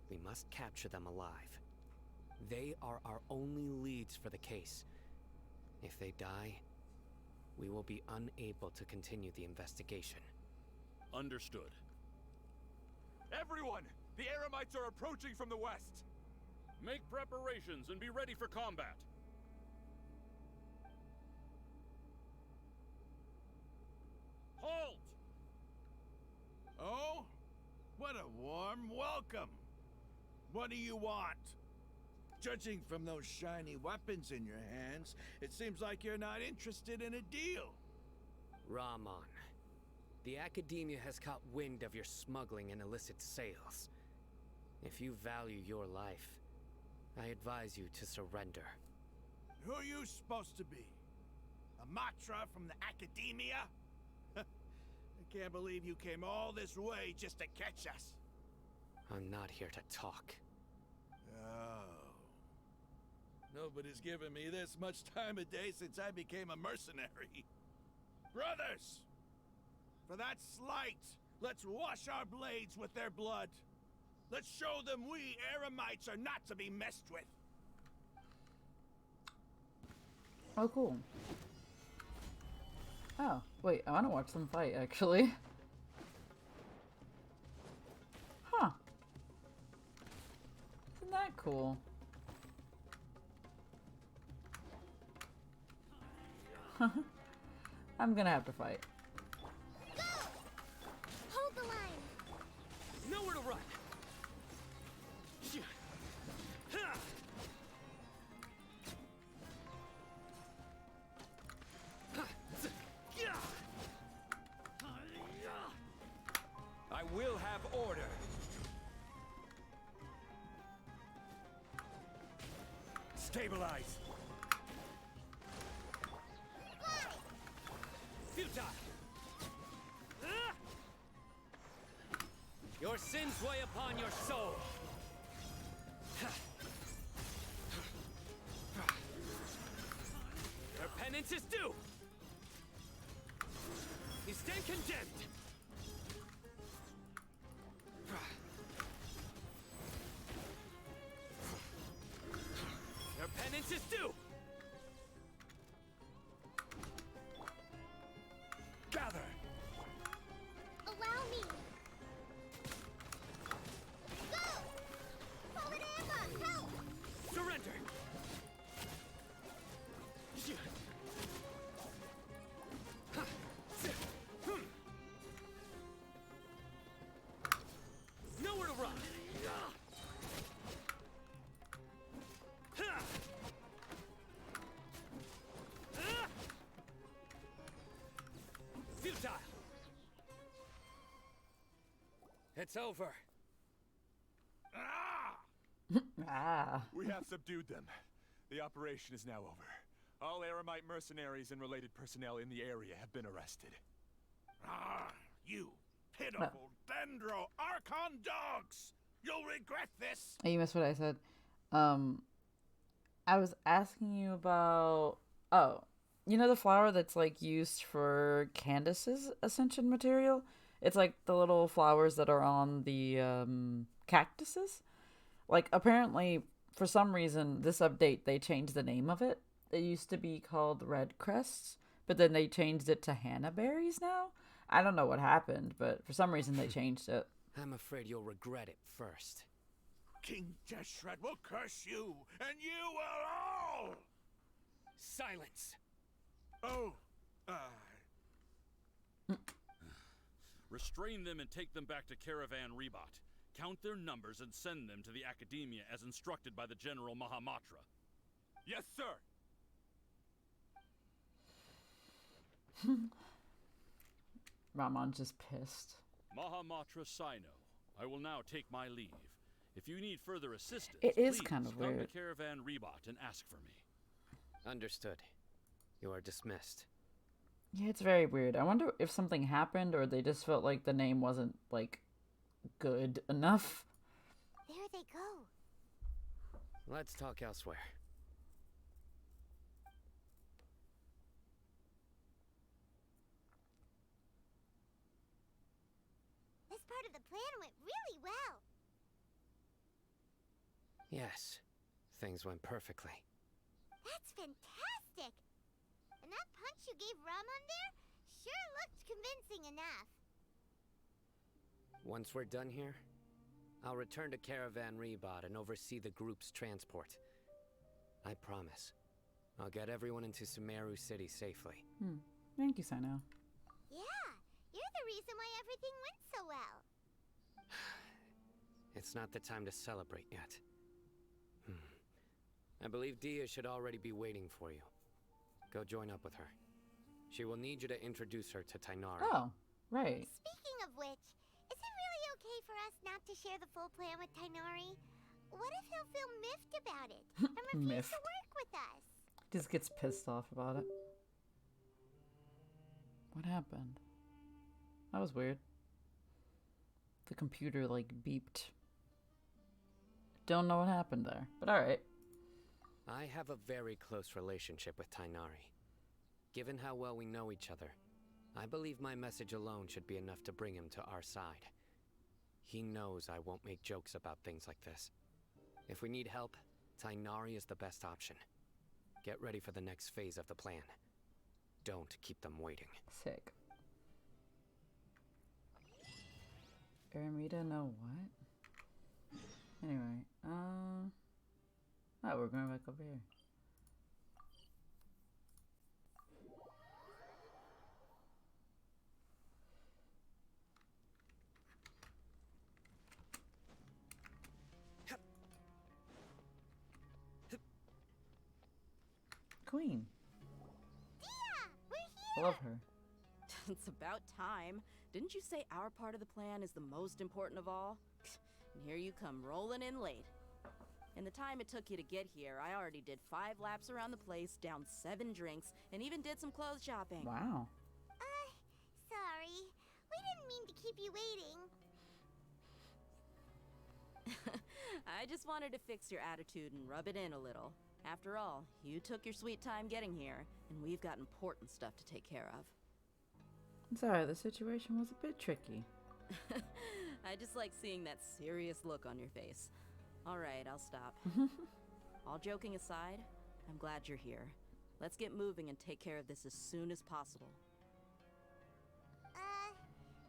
we must capture them alive. They are our only leads for the case. If they die, we will be unable to continue the investigation. Understood. Everyone! The Eremites are approaching from the west! Make preparations and be ready for combat. Halt! Oh? What a warm welcome. What do you want? Judging from those shiny weapons in your hands, it seems like you're not interested in a deal. Rahman, the Academia has caught wind of your smuggling and illicit sales. If you value your life, I advise you to surrender. Who are you supposed to be? A Matra from the Academia? I can't believe you came all this way just to catch us. I'm not here to talk. Oh. Nobody's given me this much time of day since I became a mercenary. Brothers! For that slight, let's wash our blades with their blood. Let's show them we Eremites are not to be messed with. Oh, cool. Oh, wait, I want to watch them fight, actually. Huh. Isn't that cool? I'm gonna have to fight. Go! Hold the line! Nowhere to run! I will have order. Stabilize. Futile! Your sins weigh upon your soul. Your penance is due. You stand condemned. Your penance is due. Gather. Allow me! Go! Pull it in! Help! Surrender. Nowhere to run. Futile. It's over. Ah. We have subdued them. The operation is now over. All Eremite mercenaries and related personnel in the area have been arrested. Ah, you pitiful Dendro Archon dogs! You'll regret this! Oh, you missed what I said. I was asking you about... Oh, you know the flower that's, like, used for Candace's ascension material? It's, like, the little flowers that are on the, cactuses? Like, apparently, for some reason, this update, they changed the name of it. It used to be called Red Crests, but then they changed it to Hannah Berries now? I don't know what happened, but for some reason they changed it. I'm afraid you'll regret it first. King Deshret will curse you, and you will all! Silence! Oh, Restrain them and take them back to Caravan Rebot. Count their numbers and send them to the Academia as instructed by the General Mahamatra. Yes, sir! Ramon's just pissed. Mahamatra Sino, I will now take my leave. If you need further assistance, It is please kind of come weird. to Caravan Rebot and ask for me. Understood. You are dismissed. Yeah, it's very weird. I wonder if something happened or they just felt like the name wasn't, like, good enough. There they go. Let's talk elsewhere. part of the plan went really well. Yes, things went perfectly. That's fantastic! And that punch you gave Ramon there sure looked convincing enough. Once we're done here, I'll return to Caravan Rebot and oversee the group's transport. I promise. I'll get everyone into Sumeru City safely. Thank you, Sino. Yeah, you're the reason why everything went so well. It's not the time to celebrate yet. I believe Dia should already be waiting for you. Go join up with her. She will need you to introduce her to Tighnari. Oh, right. Speaking of which, is it really okay for us not to share the full plan with Tighnari? What if he'll feel miffed about it and refuse Miffed. to work with us? Just gets pissed off about it. What happened? That was weird. The computer, like, beeped. Don't know what happened there, but alright. I have a very close relationship with Tighnari. Given how well we know each other, I believe my message alone should be enough to bring him to our side. He knows I won't make jokes about things like this. If we need help, Tighnari is the best option. Get ready for the next phase of the plan. Don't keep them waiting. Sick. Aramita, no what? Anyway, oh, we're going back over here. Queen. Dia, we're I here! love her. It's about time. Didn't you say our part of the plan is the most important of all? And here you come rolling in late. In the time it took you to get here, I already did 5 laps around the place, downed 7 drinks, and even did some clothes shopping. Wow. Sorry. We didn't mean to keep you waiting. I just wanted to fix your attitude and rub it in a little. After all, you took your sweet time getting here, and we've got important stuff to take care of. Sorry, the situation was a bit tricky. I just like seeing that serious look on your face. All right, I'll stop. All joking aside, I'm glad you're here. Let's get moving and take care of this as soon as possible.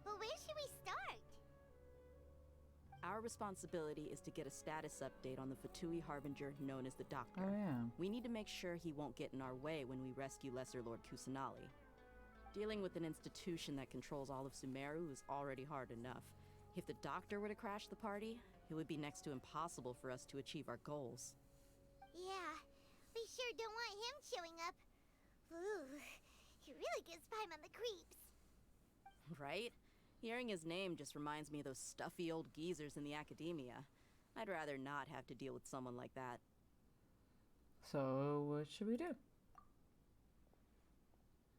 Well, where should we start? Our responsibility is to get a status update on the Fatui Harbinger known as the Doctor. Oh, yeah. We need to make sure he won't get in our way when we rescue Lesser Lord Kusanali. Dealing with an institution that controls all of Sumeru is already hard enough. If the Doctor were to crash the party, it would be next to impossible for us to achieve our goals. Yeah, we sure don't want him showing up. Ooh, he really gives Paimon on the creeps. Right? Hearing his name just reminds me of those stuffy old geezers in the academia. I'd rather not have to deal with someone like that. So, what should we do?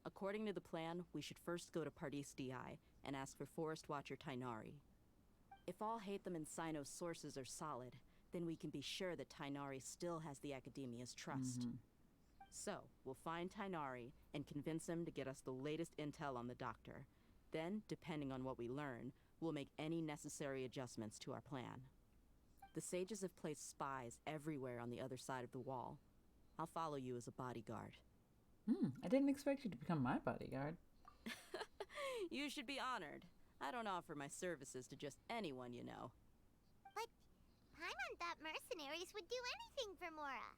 According to the plan, we should first go to Pardis Di and ask for Forest Watcher Tighnari. If all Hatham and Sino's sources are solid, then we can be sure that Tighnari still has the Academia's trust. So, we'll find Tighnari and convince him to get us the latest intel on the Doctor. Then, depending on what we learn, we'll make any necessary adjustments to our plan. The sages have placed spies everywhere on the other side of the wall. I'll follow you as a bodyguard. I didn't expect you to become my bodyguard. You should be honored. I don't offer my services to just anyone you know. But Paimon thought mercenaries would do anything for Mora.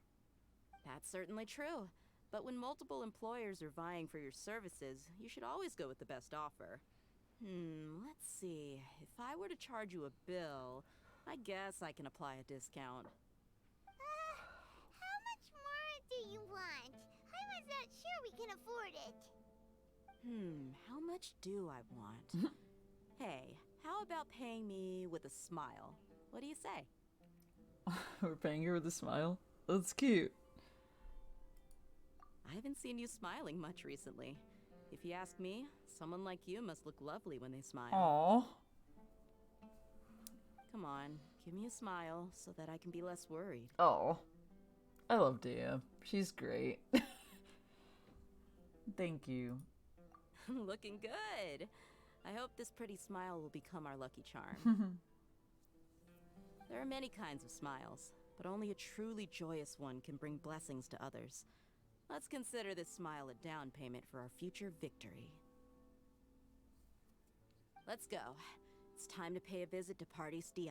That's certainly true. But when multiple employers are vying for your services, you should always go with the best offer. Let's see. If I were to charge you a bill, I guess I can apply a discount. How much more do you want? Paimon's not sure we can afford it. How much do I want? Hey, how about paying me with a smile? What do you say? We're paying her with a smile? That's cute. I haven't seen you smiling much recently. If you ask me, someone like you must look lovely when they smile. Aww. Come on, give me a smile so that I can be less worried. Oh, I love Dia. She's great. Thank you. Looking good. I hope this pretty smile will become our lucky charm. There are many kinds of smiles, but only a truly joyous one can bring blessings to others. Let's consider this smile a down payment for our future victory. Let's go. It's time to pay a visit to Party's DI.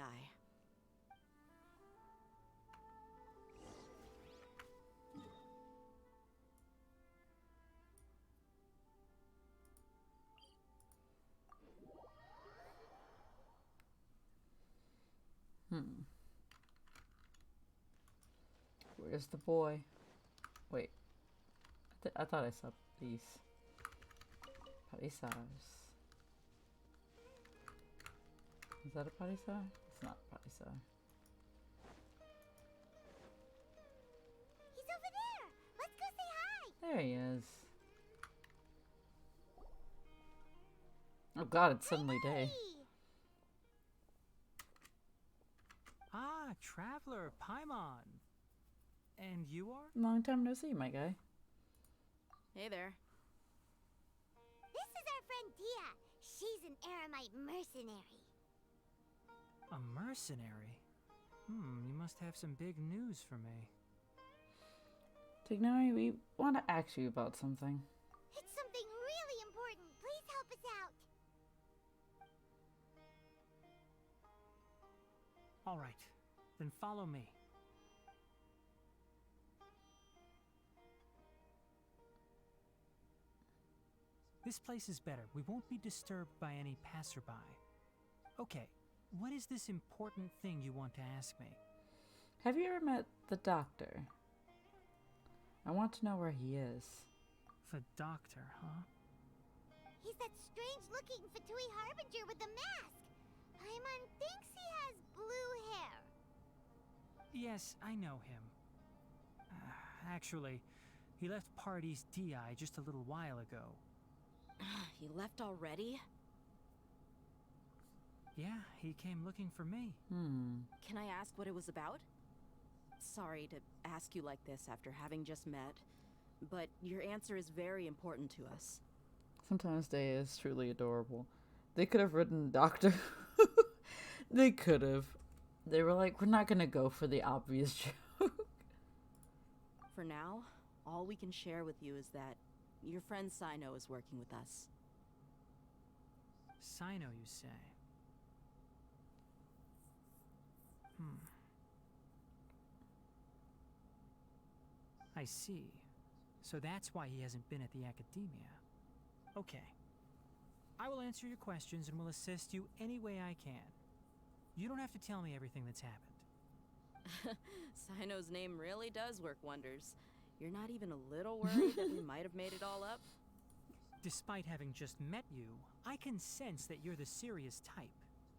Where's the boy? Wait. I thought I saw these. Parisars. Is that a Parisar? It's not a Parisar. He's over there! Let's go say hi! There he is. Oh god, it's suddenly day. Ah, Traveler, Paimon. And you are? Long time no see, my guy. Hey there. This is our friend Dia. She's an Aramite mercenary. A mercenary? You must have some big news for me. Tighnari, we want to ask you about something. It's something really important. Please help us out. All right, then follow me. This place is better. We won't be disturbed by any passerby. Okay, what is this important thing you want to ask me? Have you ever met the doctor? I want to know where he is. The doctor, huh? He's that strange-looking Fatui Harbinger with the mask. Paimon thinks he has blue hair. Yes, I know him. Actually, he left Party's DI just a little while ago. He left already? Yeah, he came looking for me. Can I ask what it was about? Sorry to ask you like this after having just met, but your answer is very important to us. Sometimes Day is truly adorable. They could have written Doctor. They could have. They were like, we're not gonna go for the obvious joke. For now, all we can share with you is that your friend Sino is working with us. Sino, you say? I see. So that's why he hasn't been at the Academia. Okay. I will answer your questions and will assist you any way I can. You don't have to tell me everything that's happened. Sino's name really does work wonders. You're not even a little worried that we might have made it all up? Despite having just met you, I can sense that you're the serious type.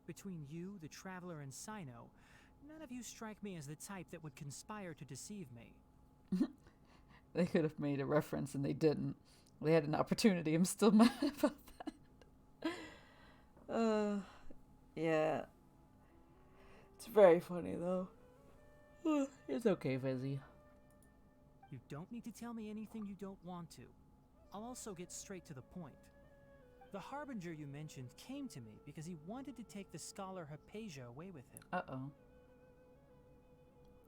Between you, the Traveler, and Sino, none of you strike me as the type that would conspire to deceive me. They could have made a reference and they didn't. They had an opportunity. I'm still mad about that. Yeah. It's very funny though. It's okay, Fizzy. You don't need to tell me anything you don't want to. I'll also get straight to the point. The Harbinger you mentioned came to me because he wanted to take the scholar Hypatia away with him. Uh-oh.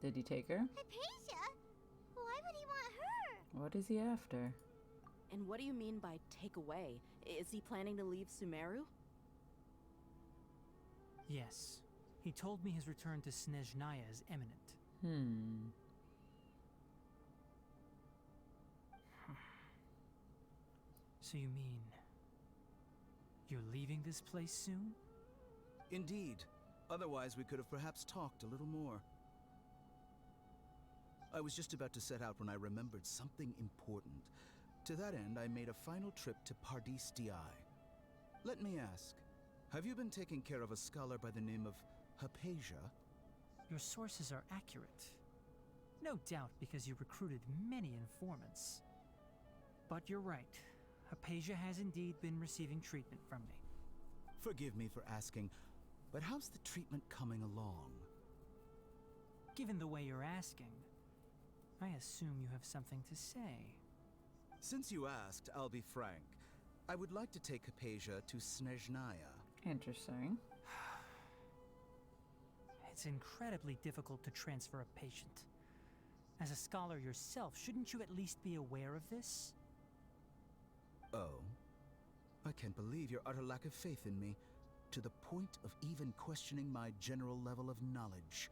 Did he take her? Hypatia? Why would he want her? What is he after? And what do you mean by take away? Is he planning to leave Sumeru? Yes. He told me his return to Snezhnaya is imminent. So you mean you're leaving this place soon? Indeed. Otherwise, we could have perhaps talked a little more. I was just about to set out when I remembered something important. To that end, I made a final trip to Pardis Di. Let me ask, have you been taking care of a scholar by the name of Hypatia? Your sources are accurate. No doubt because you recruited many informants. But you're right. Hypatia has indeed been receiving treatment from me. Forgive me for asking, but how's the treatment coming along? Given the way you're asking, I assume you have something to say. Since you asked, I'll be frank. I would like to take Hypatia to Snezhnaya. Interesting. It's incredibly difficult to transfer a patient. As a scholar yourself, shouldn't you at least be aware of this? Oh? I can't believe your utter lack of faith in me, to the point of even questioning my general level of knowledge.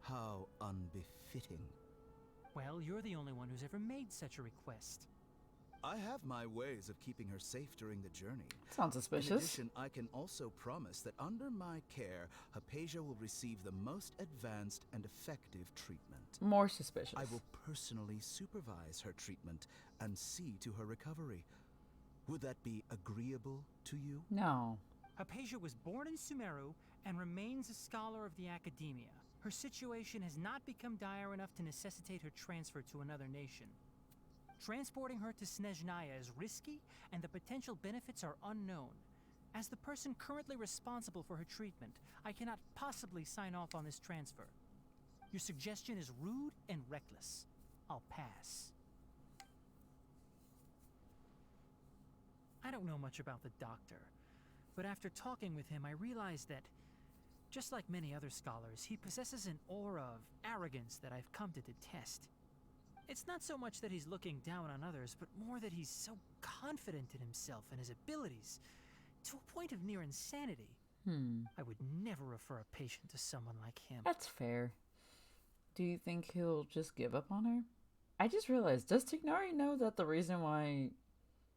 How unbefitting. Well, you're the only one who's ever made such a request. I have my ways of keeping her safe during the journey. Sounds suspicious. In addition, I can also promise that under my care, Hypatia will receive the most advanced and effective treatment. More suspicious. I will personally supervise her treatment and see to her recovery. Would that be agreeable to you? No. Hypatia was born in Sumeru and remains a scholar of the Academia. Her situation has not become dire enough to necessitate her transfer to another nation. Transporting her to Snezhnaya is risky, and the potential benefits are unknown. As the person currently responsible for her treatment, I cannot possibly sign off on this transfer. Your suggestion is rude and reckless. I'll pass. I don't know much about the doctor, but after talking with him, I realized that, just like many other scholars, he possesses an aura of arrogance that I've come to detest. It's not so much that he's looking down on others, but more that he's so confident in himself and his abilities, to a point of near insanity. I would never refer a patient to someone like him. That's fair. Do you think he'll just give up on her? I just realized, does Tighnari know that the reason why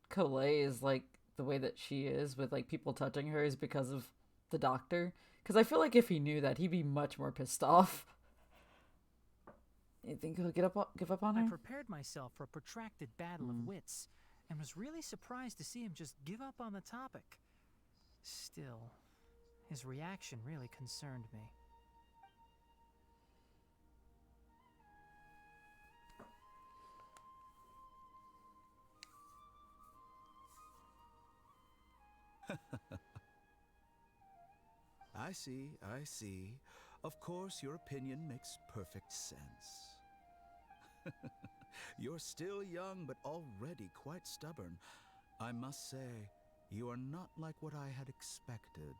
Colette is like the way that she is, with like people touching her, is because of the doctor? Because I feel like if he knew that, he'd be much more pissed off. You think he'll give up on her? I prepared myself for a protracted battle of wits, and was really surprised to see him just give up on the topic. Still, his reaction really concerned me. I see. Of course, your opinion makes perfect sense. You're still young, but already quite stubborn. I must say, you are not like what I had expected.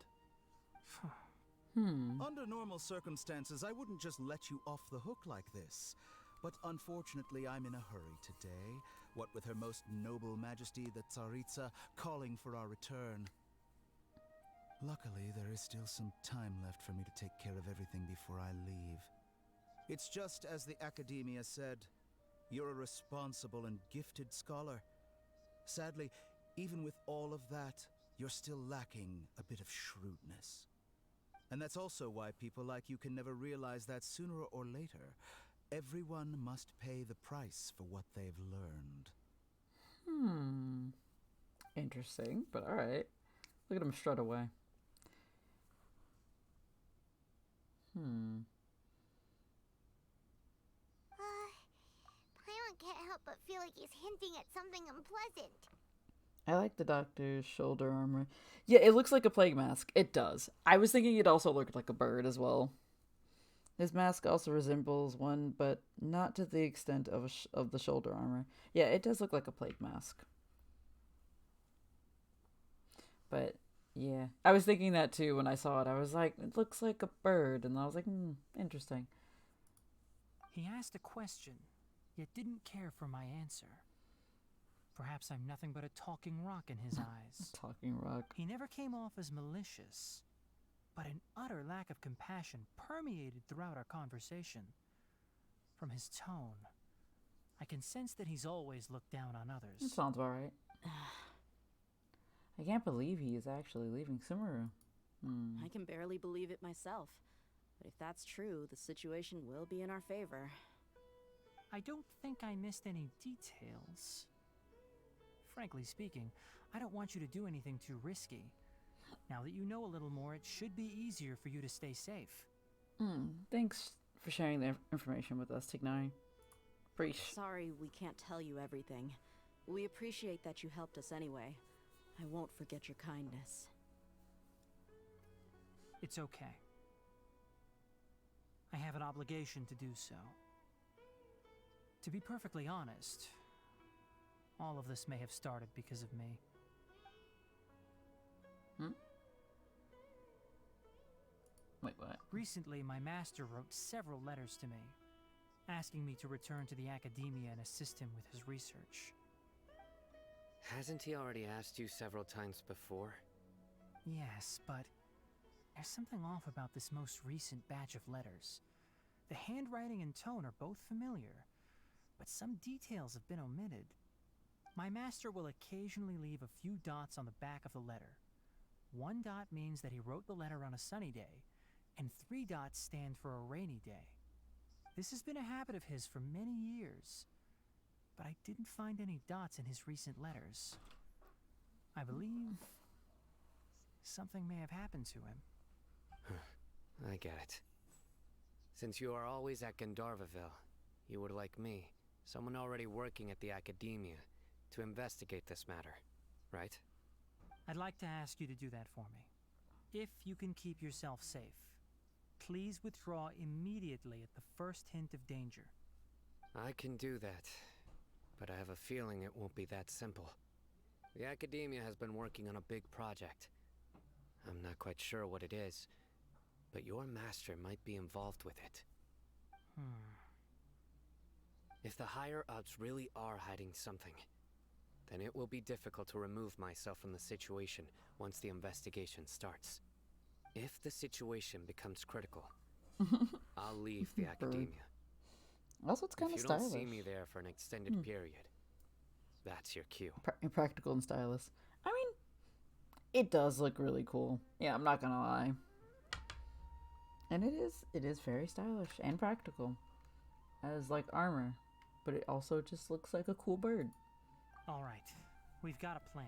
Under normal circumstances, I wouldn't just let you off the hook like this. But unfortunately, I'm in a hurry today. What with Her Most Noble Majesty, the Tsaritsa, calling for our return. Luckily, there is still some time left for me to take care of everything before I leave. It's just as the Academia said. You're a responsible and gifted scholar. Sadly, even with all of that, you're still lacking a bit of shrewdness. And that's also why people like you can never realize that sooner or later, everyone must pay the price for what they've learned. Interesting, but alright. Look at him strut away. Paimon can't help but feel like he's hinting at something unpleasant. I like the doctor's shoulder armor. Yeah, it looks like a plague mask. It does. I was thinking it also looked like a bird as well. His mask also resembles one, but not to the extent of the shoulder armor. Yeah, it does look like a plague mask. But, yeah. I was thinking that too when I saw it. I was like, it looks like a bird. And I was like, interesting. He asked a question, yet didn't care for my answer. Perhaps I'm nothing but a talking rock in his eyes. Talking rock. He never came off as malicious, but an utter lack of compassion permeated throughout our conversation. From his tone, I can sense that he's always looked down on others. That sounds about right. I can't believe he is actually leaving Sumeru. I can barely believe it myself. But if that's true, the situation will be in our favor. I don't think I missed any details. Frankly speaking, I don't want you to do anything too risky. Now that you know a little more, it should be easier for you to stay safe. Thanks for sharing the information with us, Tighnari. Sorry we can't tell you everything. We appreciate that you helped us anyway. I won't forget your kindness. It's okay. I have an obligation to do so. To be perfectly honest, all of this may have started because of me. Recently, my master wrote several letters to me, asking me to return to the academia and assist him with his research. Hasn't he already asked you several times before? Yes, but there's something off about this most recent batch of letters. The handwriting and tone are both familiar, but some details have been omitted. My master will occasionally leave a few dots on the back of the letter. 1 dot means that he wrote the letter on a sunny day, and 3 dots stand for a rainy day. This has been a habit of his for many years, but I didn't find any dots in his recent letters. I believe something may have happened to him. I get it. Since you are always at Gandharvaville, you would like me, someone already working at the academia, to investigate this matter, right? I'd like to ask you to do that for me. If you can keep yourself safe, please withdraw immediately at the first hint of danger. I can do that, but I have a feeling it won't be that simple. The academia has been working on a big project. I'm not quite sure what it is, but your master might be involved with it. If the higher-ups really are hiding something, then it will be difficult to remove myself from the situation once the investigation starts. If the situation becomes critical, I'll leave the academia. Also, it's kind of stylish. If you don't see me there for an extended period, that's your cue. Practical and stylish. I mean, it does look really cool. Yeah, I'm not gonna lie. And it is very stylish and practical. As like armor, but it also just looks like a cool bird. All right, we've got a plan.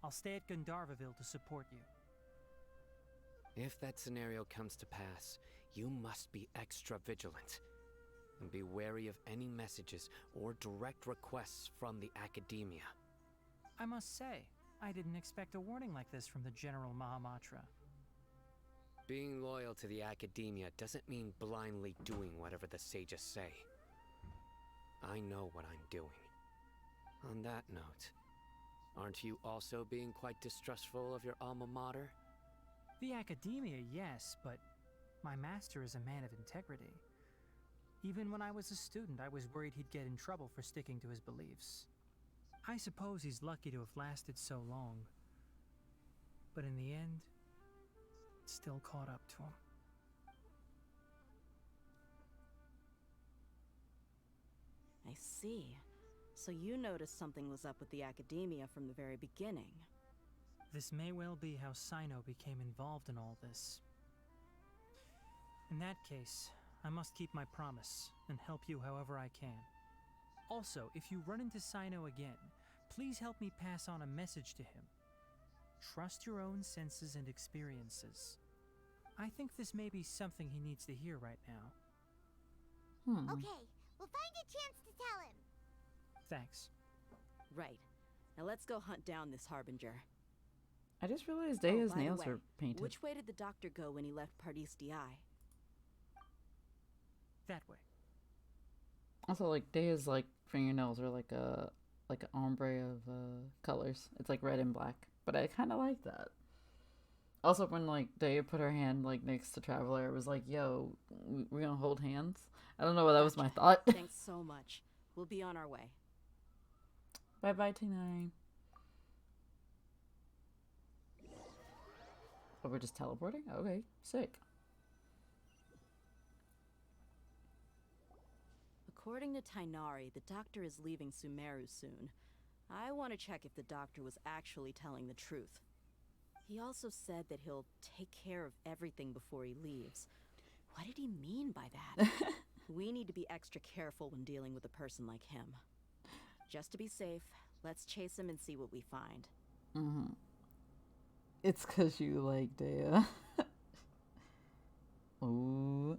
I'll stay at Gandharvaville to support you. If that scenario comes to pass, you must be extra vigilant. And be wary of any messages or direct requests from the academia. I must say, I didn't expect a warning like this from the General Mahamatra. Being loyal to the academia doesn't mean blindly doing whatever the sages say. I know what I'm doing. On that note, aren't you also being quite distrustful of your alma mater? The academia, yes, but my master is a man of integrity. Even when I was a student, I was worried he'd get in trouble for sticking to his beliefs. I suppose he's lucky to have lasted so long. But in the end, it still caught up to him. I see. So you noticed something was up with the academia from the very beginning. This may well be how Sino became involved in all this. In that case, I must keep my promise and help you however I can. Also, if you run into Sino again, please help me pass on a message to him. Trust your own senses and experiences. I think this may be something he needs to hear right now. Okay, we'll find a chance to tell him. Thanks. Right. Now let's go hunt down this Harbinger. I just realized Daya's by the nails way, were painted. Which way did the doctor go when he left Pardis Di? That way. Also, like Daya's like fingernails are like an ombre of colors. It's like red and black, but I kind of like that. Also, when like Daya put her hand like next to Traveler, it was like, "Yo, we're gonna hold hands." I don't know why that was my thought. Thanks so much. We'll be on our way. Bye bye, Tighnari. Oh, we're just teleporting? Okay, sick. According to Tighnari, the doctor is leaving Sumeru soon. I want to check if the doctor was actually telling the truth. He also said that he'll take care of everything before he leaves. What did he mean by that? We need to be extra careful when dealing with a person like him. Just to be safe, let's chase him and see what we find. It's cause you like Daya. Ooh.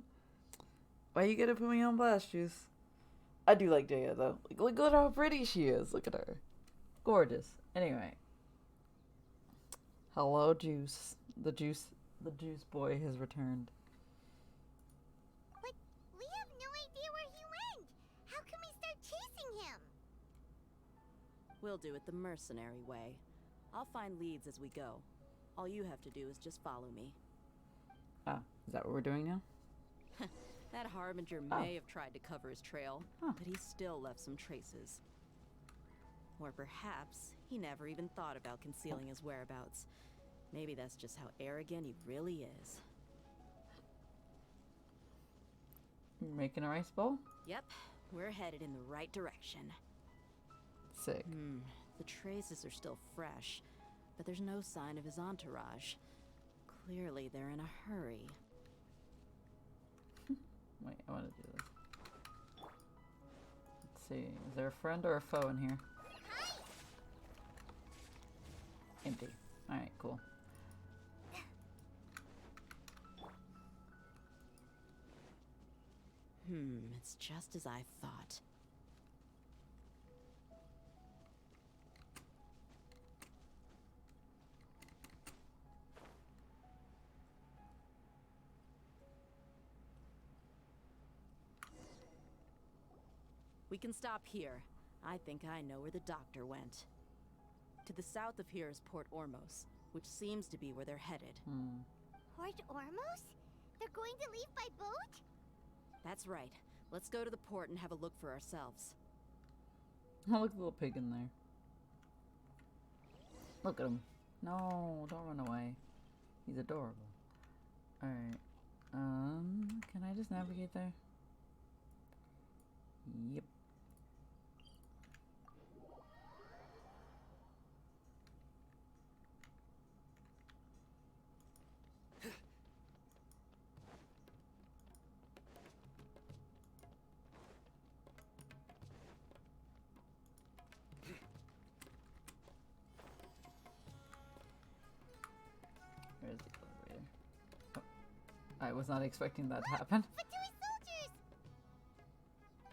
Why you gotta put me on blast, Juice? I do like Daya though. Like, look at how pretty she is. Look at her. Gorgeous. Anyway. Hello, Juice. The juice boy has returned. But we have no idea where he went. How can we start chasing him? We'll do it the mercenary way. I'll find leads as we go. All you have to do is just follow me. Ah. Is that what we're doing now? That Harbinger may have tried to cover his trail, but he still left some traces. Or perhaps he never even thought about concealing his whereabouts. Maybe that's just how arrogant he really is. Making a rice bowl? Yep, we're headed in the right direction. Sick. The traces are still fresh, but there's no sign of his entourage. Clearly, they're in a hurry. Wait, I want to do this. Let's see. Is there a friend or a foe in here? Empty. Alright, cool. It's just as I thought. We can stop here. I think I know where the doctor went. To the south of here is Port Ormos, which seems to be where they're headed. Port Ormos? They're going to leave by boat? That's right. Let's go to the port and have a look for ourselves. Oh, look at the little pig in there. Look at him. No, don't run away. He's adorable. Alright. Can I just navigate there? Yep. Where's the elevator? Oh, I was not expecting that to happen. Fatui soldiers!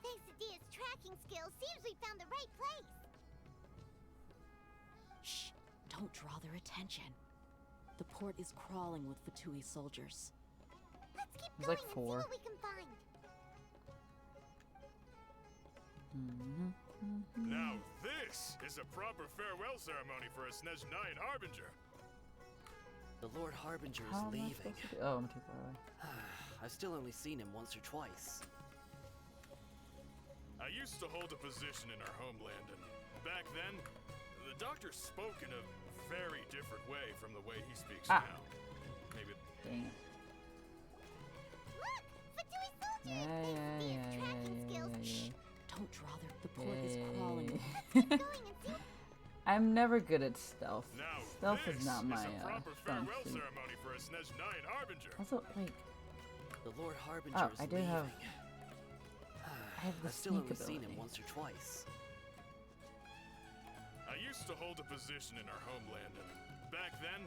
Thanks to Dia's tracking skills, seems we found the right place. Shh! Don't draw their attention. The port is crawling with Fatui soldiers. Let's keep There's going like and 4. see what we can find. Now this is a proper farewell ceremony for a Snezhnaya Harbinger. The Lord Harbinger is How am I leaving. supposed to do- Oh, I'm too far away. I've still only seen him once or twice. I used to hold a position in our homeland, and back then, the doctor spoke in a very different way from the way he speaks now. Maybe. Dang it. Look! Fatui soldiers! Yeah. Don't draw their... The port is crawling. I'm never good at stealth. Now Stealth this is not my a proper strong farewell suit. ceremony for a Snezhnaya Harbinger. Also, like, The Lord Harbinger oh, is I do leaving. have. I have the I've still sneak only seen ability. him once or twice. I used to hold a position in our homeland, and back then,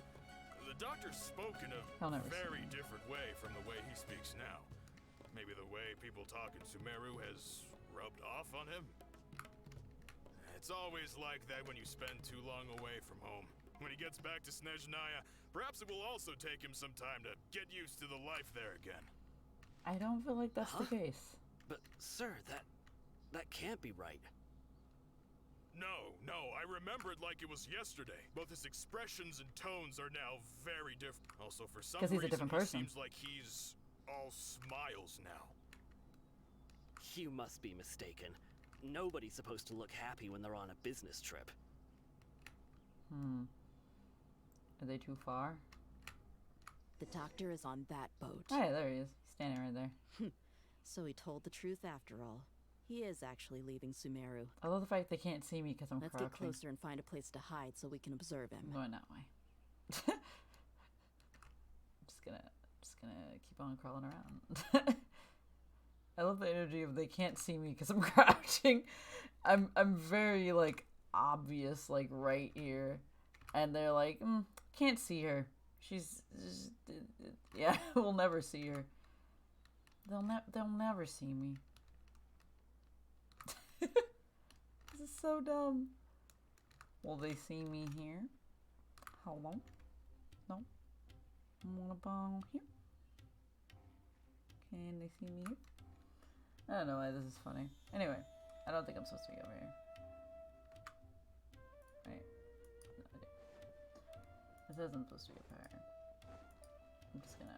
the doctor spoke in I'll a never see very different way from the way he speaks now. Maybe the way people talk in Sumeru has rubbed off on him? It's always like that when you spend too long away from home. When he gets back to Snezhnaya, perhaps it will also take him some time to get used to the life there again. I don't feel like that's the case. But, sir, that can't be right. No, I remember it like it was yesterday. Both his expressions and tones are now very different. Also, for some 'Cause he's a reason, different he person. seems like he's all smiles now. You must be mistaken. Nobody's supposed to look happy when they're on a business trip. Are they too far? The doctor is on that boat. Oh, yeah, there he is. He's standing right there. So he told the truth after all. He is actually leaving Sumeru. I love the fact they can't see me because I'm Let's crouching. get closer and find a place to hide so we can observe him. I'm going that way. I'm just gonna keep on crawling around. I love the energy of they can't see me because I'm crouching. I'm very like obvious, like right here, and they're like, can't see her. She's yeah, we'll never see her. They'll never see me. This is so dumb. Will they see me here? Hello? No? Wanna bong here? Can they see me here? I don't know why this is funny. Anyway, I don't think I'm supposed to be over here. Right. No, I do. It says I'm supposed to be up here. I'm just gonna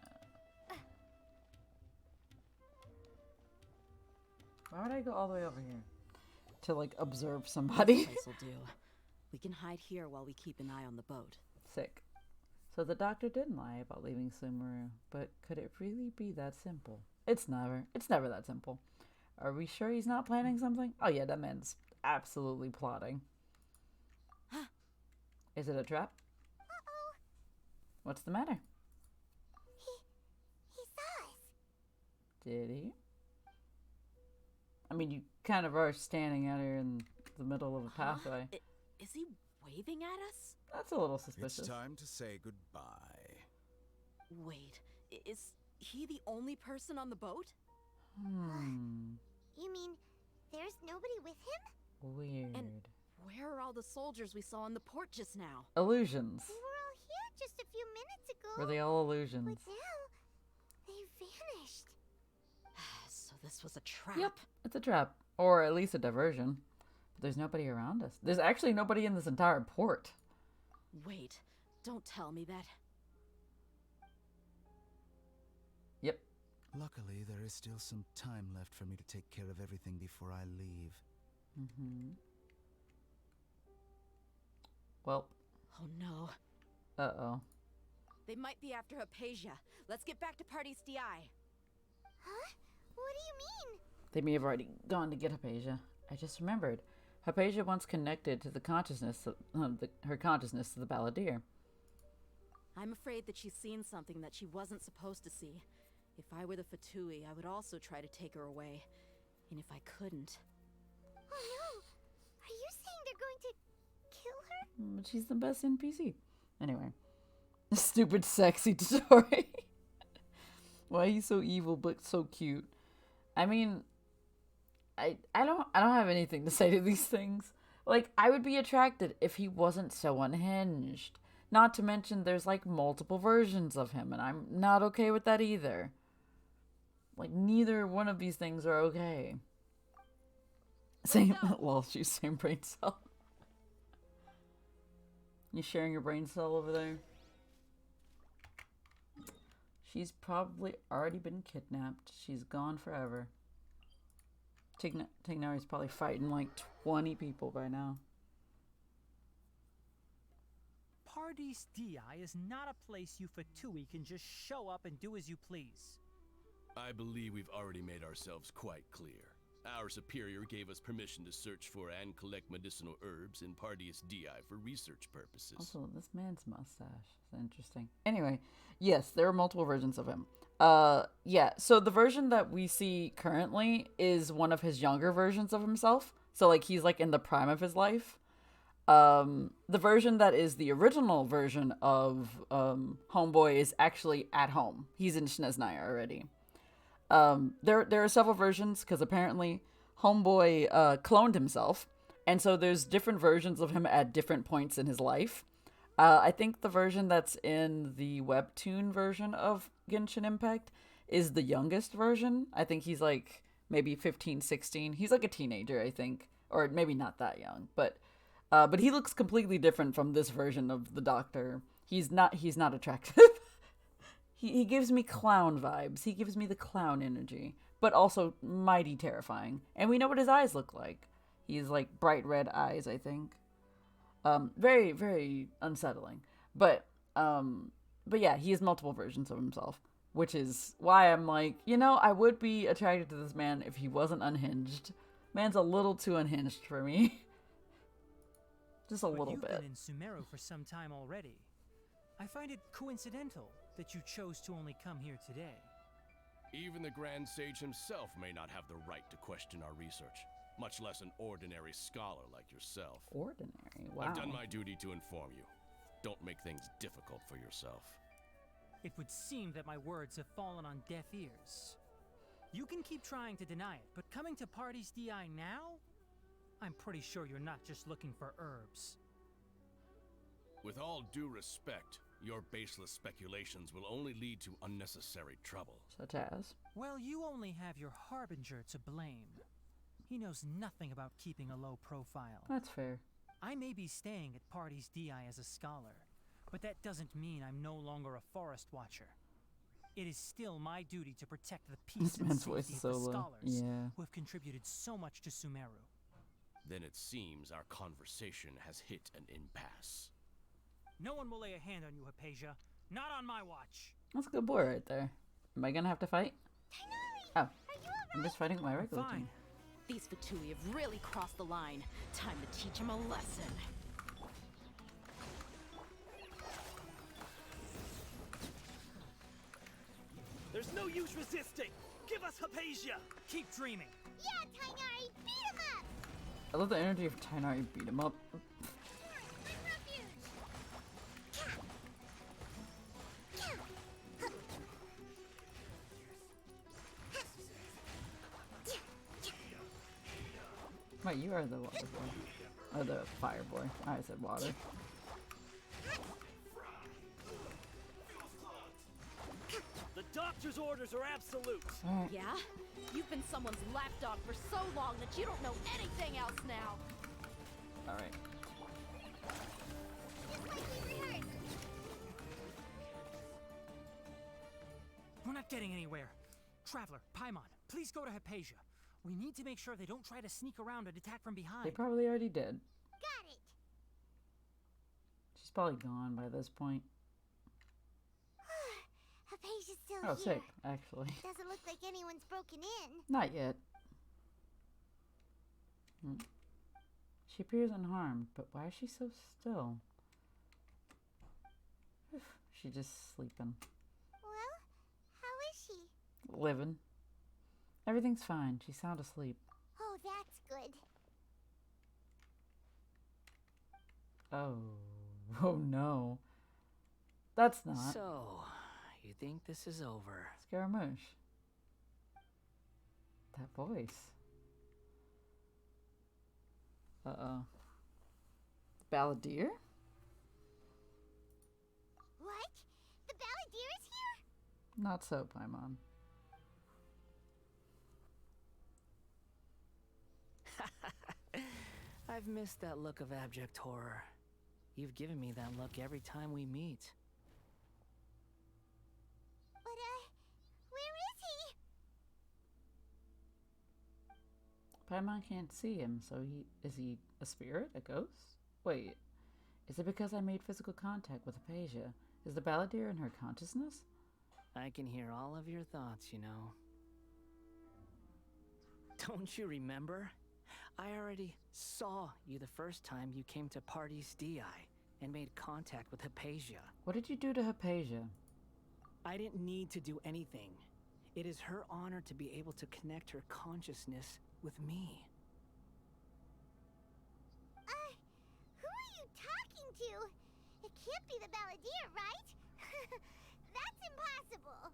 Why would I go all the way over here? To, like, observe somebody. This will do. We can hide here while we keep an eye on the boat. Sick. So the doctor didn't lie about leaving Sumeru, but could it really be that simple? It's never that simple. Are we sure he's not planning something? Oh yeah, that man's absolutely plotting. Is it a trap? Uh-oh. What's the matter? He saw us. Did he? I mean, you kind of are standing out here in the middle of a pathway. Is he waving at us? That's a little suspicious. It's time to say goodbye. Wait, is he the only person on the boat? You mean there's nobody with him? Weird. And where are all the soldiers we saw on the port just now? Illusions. They were all here just a few minutes ago. Were they all illusions? But now, they vanished. So this was a trap. Yep, it's a trap. Or at least a diversion. But there's nobody around us. There's actually nobody in this entire port. Wait, don't tell me that. Yep. Luckily, there is still some time left for me to take care of everything before I leave. Well. Oh no. Uh-oh. They might be after Hypatia. Let's get back to Party's DI. Huh? What do you mean? They may have already gone to get Hypatia. I just remembered. Hypatia once connected to the consciousness of, her consciousness to the balladeer. I'm afraid that she's seen something that she wasn't supposed to see. If I were the Fatui, I would also try to take her away. And if I couldn't... Oh no! Are you saying they're going to kill her? But she's the best NPC. Anyway. Stupid sexy story. Why he's so evil but so cute. I mean, I don't have anything to say to these things. Like, I would be attracted if he wasn't so unhinged. Not to mention there's like multiple versions of him, and I'm not okay with that either. Like, neither one of these things are okay. Same, well, she's same brain cell. You sharing your brain cell over there? She's probably already been kidnapped. She's gone forever. Tighnari's probably fighting like 20 people by now. Party's DI is not a place you Fatui can just show up and do as you please. I believe we've already made ourselves quite clear. Our superior gave us permission to search for and collect medicinal herbs in Party's DI for research purposes. Also, this man's mustache is interesting. Anyway, yes, there are multiple versions of him. Yeah, so the version that we see currently is one of his younger versions of himself. So, like, he's, like, in the prime of his life. The version that is the original version of Homeboy is actually at home. He's in Snezhnaya already. There are several versions because apparently Homeboy cloned himself, and so there's different versions of him at different points in his life. I think the version that's in the webtoon version of Genshin Impact is the youngest version. I think he's like maybe 15, 16. He's like a teenager, I think, or maybe not that young, but he looks completely different from this version of the Doctor. He's not attractive. He gives me clown vibes. He gives me the clown energy, but also mighty terrifying. And we know what his eyes look like. He's like bright red eyes, I think. Very, very unsettling. But yeah, he has multiple versions of himself, which is why I'm like, you know, I would be attracted to this man if he wasn't unhinged. Man's a little too unhinged for me. Just a little bit. You've been in Sumeru for some time already. I find it coincidental that you chose to only come here today. Even the Grand Sage himself may not have the right to question our research, much less an ordinary scholar like yourself. Ordinary? Wow. I've done my duty to inform you. Don't make things difficult for yourself. It would seem that my words have fallen on deaf ears. You can keep trying to deny it, but coming to Party's DI now? I'm pretty sure you're not just looking for herbs. With all due respect, your baseless speculations will only lead to unnecessary trouble. Such as? Well, you only have your Harbinger to blame. He knows nothing about keeping a low profile. That's fair. I may be staying at Party's DI as a scholar, but that doesn't mean I'm no longer a forest watcher. it is still my duty to protect the peace This and man's voice safety is of so the low. scholars Yeah. who have contributed so much to Sumeru. Then it seems our conversation has hit an impasse. No one will lay a hand on you, Hypatia. Not on my watch. That's a good boy right there. Am I gonna have to fight? Oh, I'm just fighting with my regular team. These Fatui have really crossed the line. Time to teach them a lesson. There's no use resisting! Give us Hypatia! Keep dreaming! Yeah, Tighnari, beat him up! I love the energy of Tighnari beat him up. Wait, you are the water boy. Or the fire boy. I said water. The doctor's orders are absolute! Alright. Yeah? You've been someone's lapdog for so long that you don't know anything else now. Alright. We're not getting anywhere. Traveler, Paimon, please go to Hypatia. We need to make sure they don't try to sneak around and attack from behind. They probably already did. Got it. She's probably gone by this point. Hypatia's still Oh, here. sick, actually. Doesn't look like anyone's broken in. Not yet. Hmm. She appears unharmed, but why is she so still? She's just sleeping. Well, how is she? Living. Everything's fine. She's sound asleep. Oh, that's good. Oh. Oh no. That's not. So, you think this is over? Scaramouche. That voice. Uh-oh. Balladeer? What? The Balladeer is here? Not so, Paimon. I've missed that look of abject horror. You've given me that look every time we meet. But, where is he? Paimon can't see him, so is he a spirit? A ghost? Wait, is it because I made physical contact with Hypatia? Is the Balladeer in her consciousness? I can hear all of your thoughts, you know. Don't you remember? I already saw you the first time you came to Party's DI and made contact with Hypatia. What did you do to Hypatia? I didn't need to do anything. It is her honor to be able to connect her consciousness with me. Who are you talking to? It can't be the Balladeer, right? That's impossible.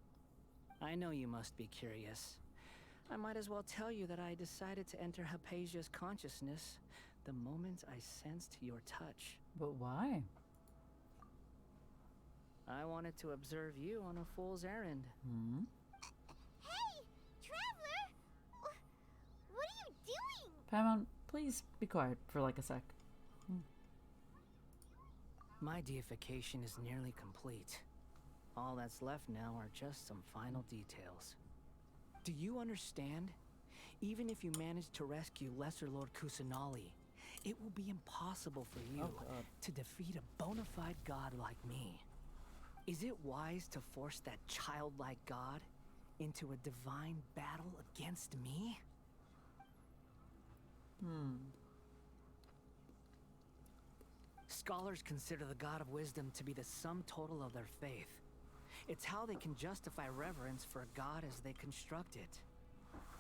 I know you must be curious. I might as well tell you that I decided to enter Hypatia's consciousness the moment I sensed your touch. But why? I wanted to observe you on a fool's errand. Hmm? Hey, Traveler! What are you doing? Paimon, please be quiet for like a sec. My deification is nearly complete. All that's left now are just some final details. Do you understand? Even if you manage to rescue Lesser Lord Kusanali, it will be impossible for you to defeat a bona fide god like me. Is it wise to force that childlike god into a divine battle against me? Scholars consider the god of wisdom to be the sum total of their faith. It's how they can justify reverence for a god as they construct it.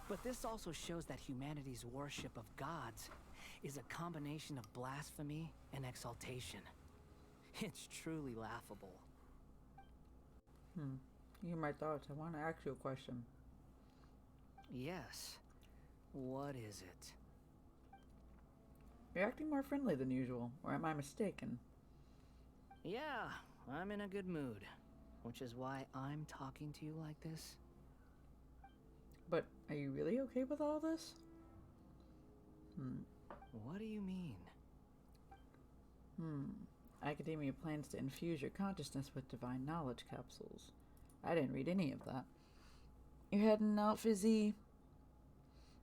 But this also shows that humanity's worship of gods is a combination of blasphemy and exaltation. It's truly laughable. You hear my thoughts. I want to ask you a question. Yes. What is it? You're acting more friendly than usual, or am I mistaken? Yeah, I'm in a good mood, which is why I'm talking to you like this. But are you really okay with all this? What do you mean? Academia plans to infuse your consciousness with divine knowledge capsules. I didn't read any of that. You're heading out, Fizzy.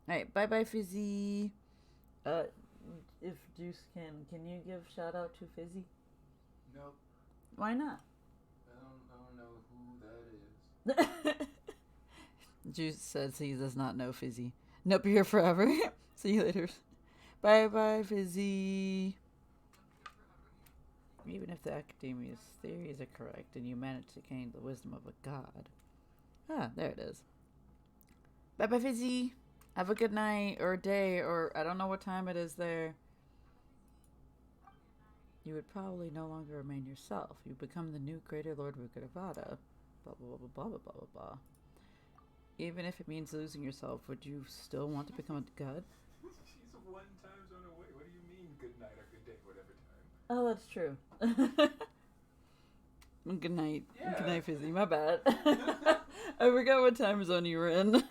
Alright, bye-bye, Fizzy. If Juice can you give shout out to Fizzy? Nope. Why not? I don't know who that is. Juice says he does not know Fizzy. Nope, you're here forever. See you later. Bye-bye, Fizzy. Even if the Academia's theories are correct and you manage to gain the wisdom of a god. Ah, there it is. Bye-bye, Fizzy. Have a good night or day, or I don't know what time it is there. You would probably no longer remain yourself. You become the new Greater Lord Rukadavada. Blah, blah, blah, blah, blah, blah, blah, blah. Even if it means losing yourself, would you still want to become a god? She's 1 time zone away. What do you mean good night or good day, whatever time? Oh, that's true. Good night. Yeah. Good night, Fizzy. My bad. I forgot what time zone you were in.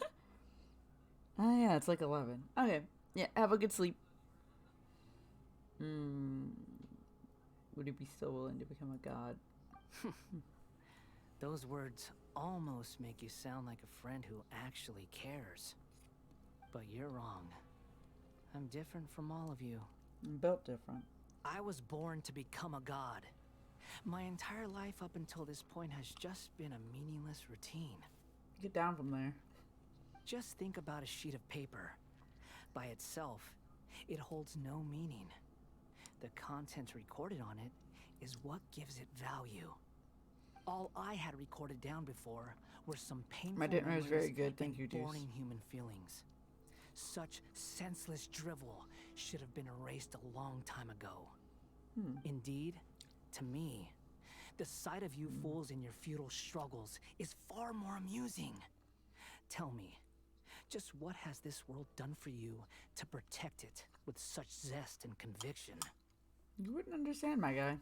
Oh, yeah, it's like 11. Okay. Yeah, have a good sleep. Would you be still willing to become a god? Those words almost make you sound like a friend who actually cares. But you're wrong. I'm different from all of you. I'm built different. I was born to become a god. My entire life up until this point has just been a meaningless routine. Get down from there. Just think about a sheet of paper. By itself, it holds no meaning. The content recorded on it is what gives it value. All I had recorded down before were some painful My dinner is very memories good, thank you, and Juice. boring human feelings. Such senseless drivel should have been erased a long time ago. Indeed, to me, the sight of you fools in your futile struggles is far more amusing. Tell me, just what has this world done for you to protect it with such zest and conviction? You wouldn't understand, my guy.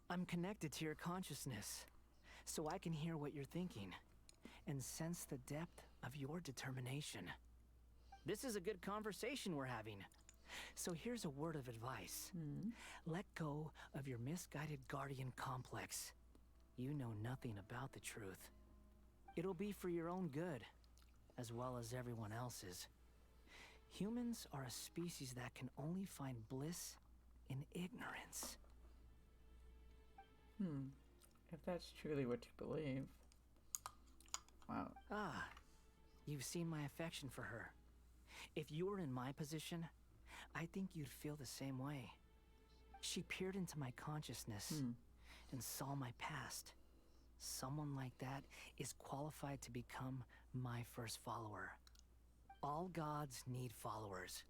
I'm connected to your consciousness, so I can hear what you're thinking and sense the depth of your determination. This is a good conversation we're having. So here's a word of advice. Let go of your misguided guardian complex. You know nothing about the truth. It'll be for your own good, as well as everyone else's. Humans are a species that can only find bliss in ignorance. If that's truly what you believe. Wow. Ah, you've seen my affection for her. If you were in my position, I think you'd feel the same way. She peered into my consciousness and saw my past. Someone like that is qualified to become my first follower. All gods need followers.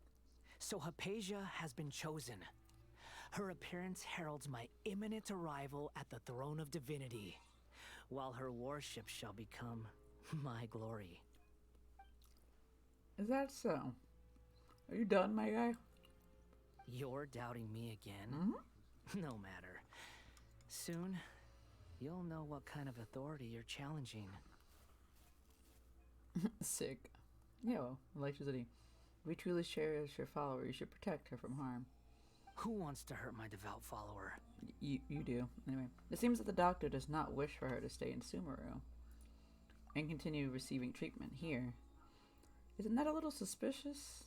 So Hypatia has been chosen. Her appearance heralds my imminent arrival at the throne of divinity, while her worship shall become my glory. Is that so? Are you done, my guy? You're doubting me again? No matter. Soon, you'll know what kind of authority you're challenging. Sick. Yeah, well, electricity. If we truly cherish your follower, you should protect her from harm. Who wants to hurt my devout follower? You do. Anyway, it seems that the doctor does not wish for her to stay in Sumeru and continue receiving treatment here. Isn't that a little suspicious?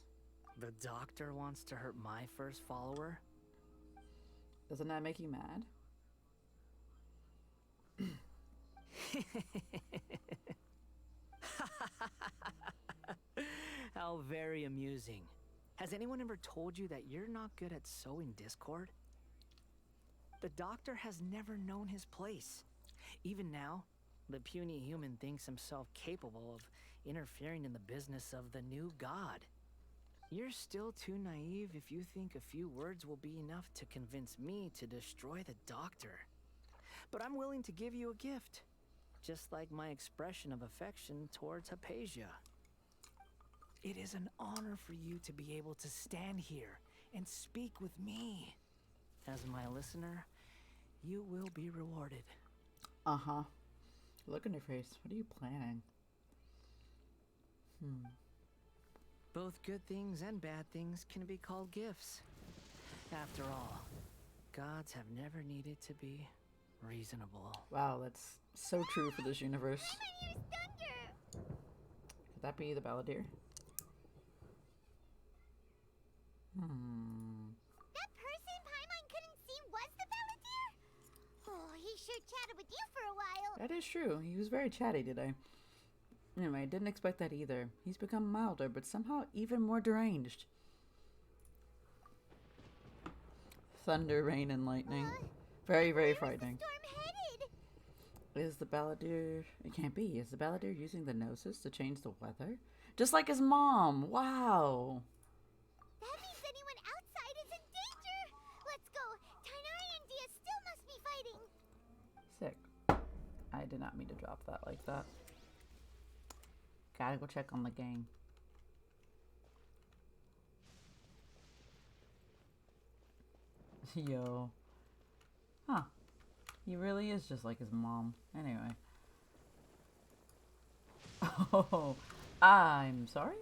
The doctor wants to hurt my first follower? Doesn't that make you mad? How very amusing. Has anyone ever told you that you're not good at sowing discord? The doctor has never known his place. Even now, the puny human thinks himself capable of interfering in the business of the new god. You're still too naive if you think a few words will be enough to convince me to destroy the doctor. But I'm willing to give you a gift, just like my expression of affection towards Hypatia. It is an honor for you to be able to stand here and speak with me. As my listener, you will be rewarded. Uh-huh. Look in your face. What are you planning? Both good things and bad things can be called gifts. After all, gods have never needed to be reasonable. Wow, that's so true for this universe. Here's Thunder! Could that be the Balladeer? That person Paimon couldn't see was the Balladeer? Oh, he sure chatted with you for a while. That is true. He was very chatty today. Anyway, I didn't expect that either. He's become milder, but somehow even more deranged. Thunder, rain, and lightning. Very, very frightening. Is the Balladeer... It can't be. Is the Balladeer using the Gnosis to change the weather? Just like his mom! Wow! That means anyone outside is in danger! Let's go! Tighnari and Dia still must be fighting! Sick. I did not mean to drop that like that. Gotta go check on the gang. Yo. Huh. He really is just like his mom. Anyway. Oh, I'm sorry?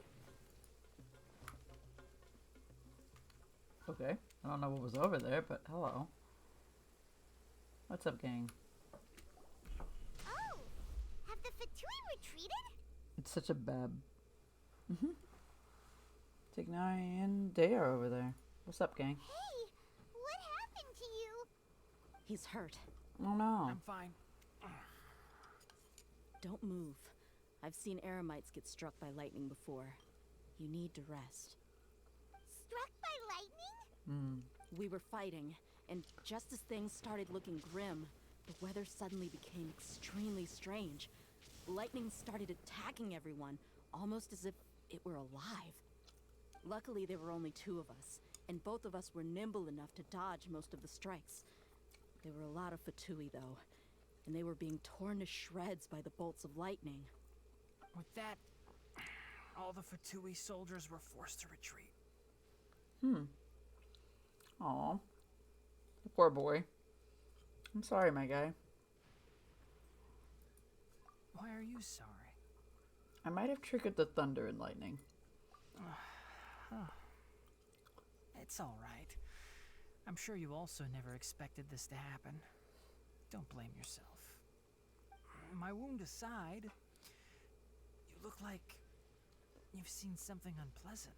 Okay. I don't know what was over there, but hello. What's up, gang? Oh! Have the Fatui retreated? It's such a bab. Tighnari and they are over there. What's up, gang? Hey! What happened to you? He's hurt. Oh no. I'm fine. Don't move. I've seen Eremites get struck by lightning before. You need to rest. Struck by lightning? We were fighting, and just as things started looking grim, the weather suddenly became extremely strange. Lightning started attacking everyone, almost as if it were alive. Luckily, there were only 2 of us, and both of us were nimble enough to dodge most of the strikes. There were a lot of Fatui, though, and they were being torn to shreds by the bolts of lightning. With that, all the Fatui soldiers were forced to retreat. Aw. The poor boy. I'm sorry, my guy. Why are you sorry? I might have triggered the thunder and lightning. It's all right. I'm sure you also never expected this to happen. Don't blame yourself. My wound aside, you look like you've seen something unpleasant.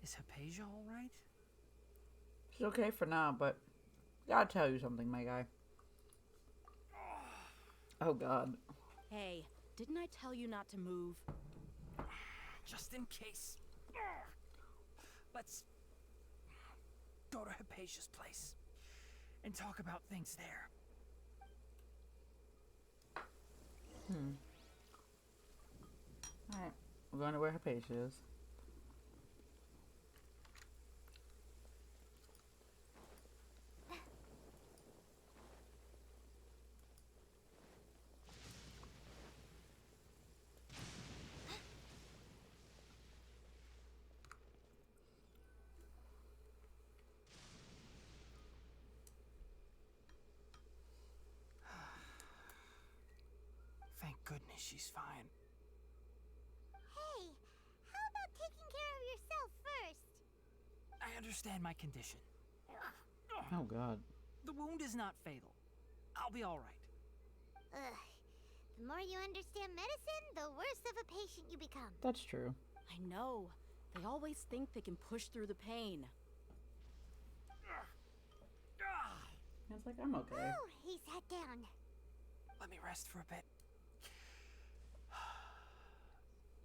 Is Hypatia all right? She's okay for now, but gotta tell you something, my guy. Oh god. Hey, didn't I tell you not to move? Just in case. Let's go to Hypatia's place and talk about things there. Alright, we're going to where Hypatia is. Thank goodness she's fine. Hey, how about taking care of yourself first? I understand my condition. Oh god. The wound is not fatal. I'll be all right. Ugh. The more you understand medicine, the worse of a patient you become. That's true. I know. They always think they can push through the pain. It's like, I'm okay. Oh, he sat down. Let me rest for a bit.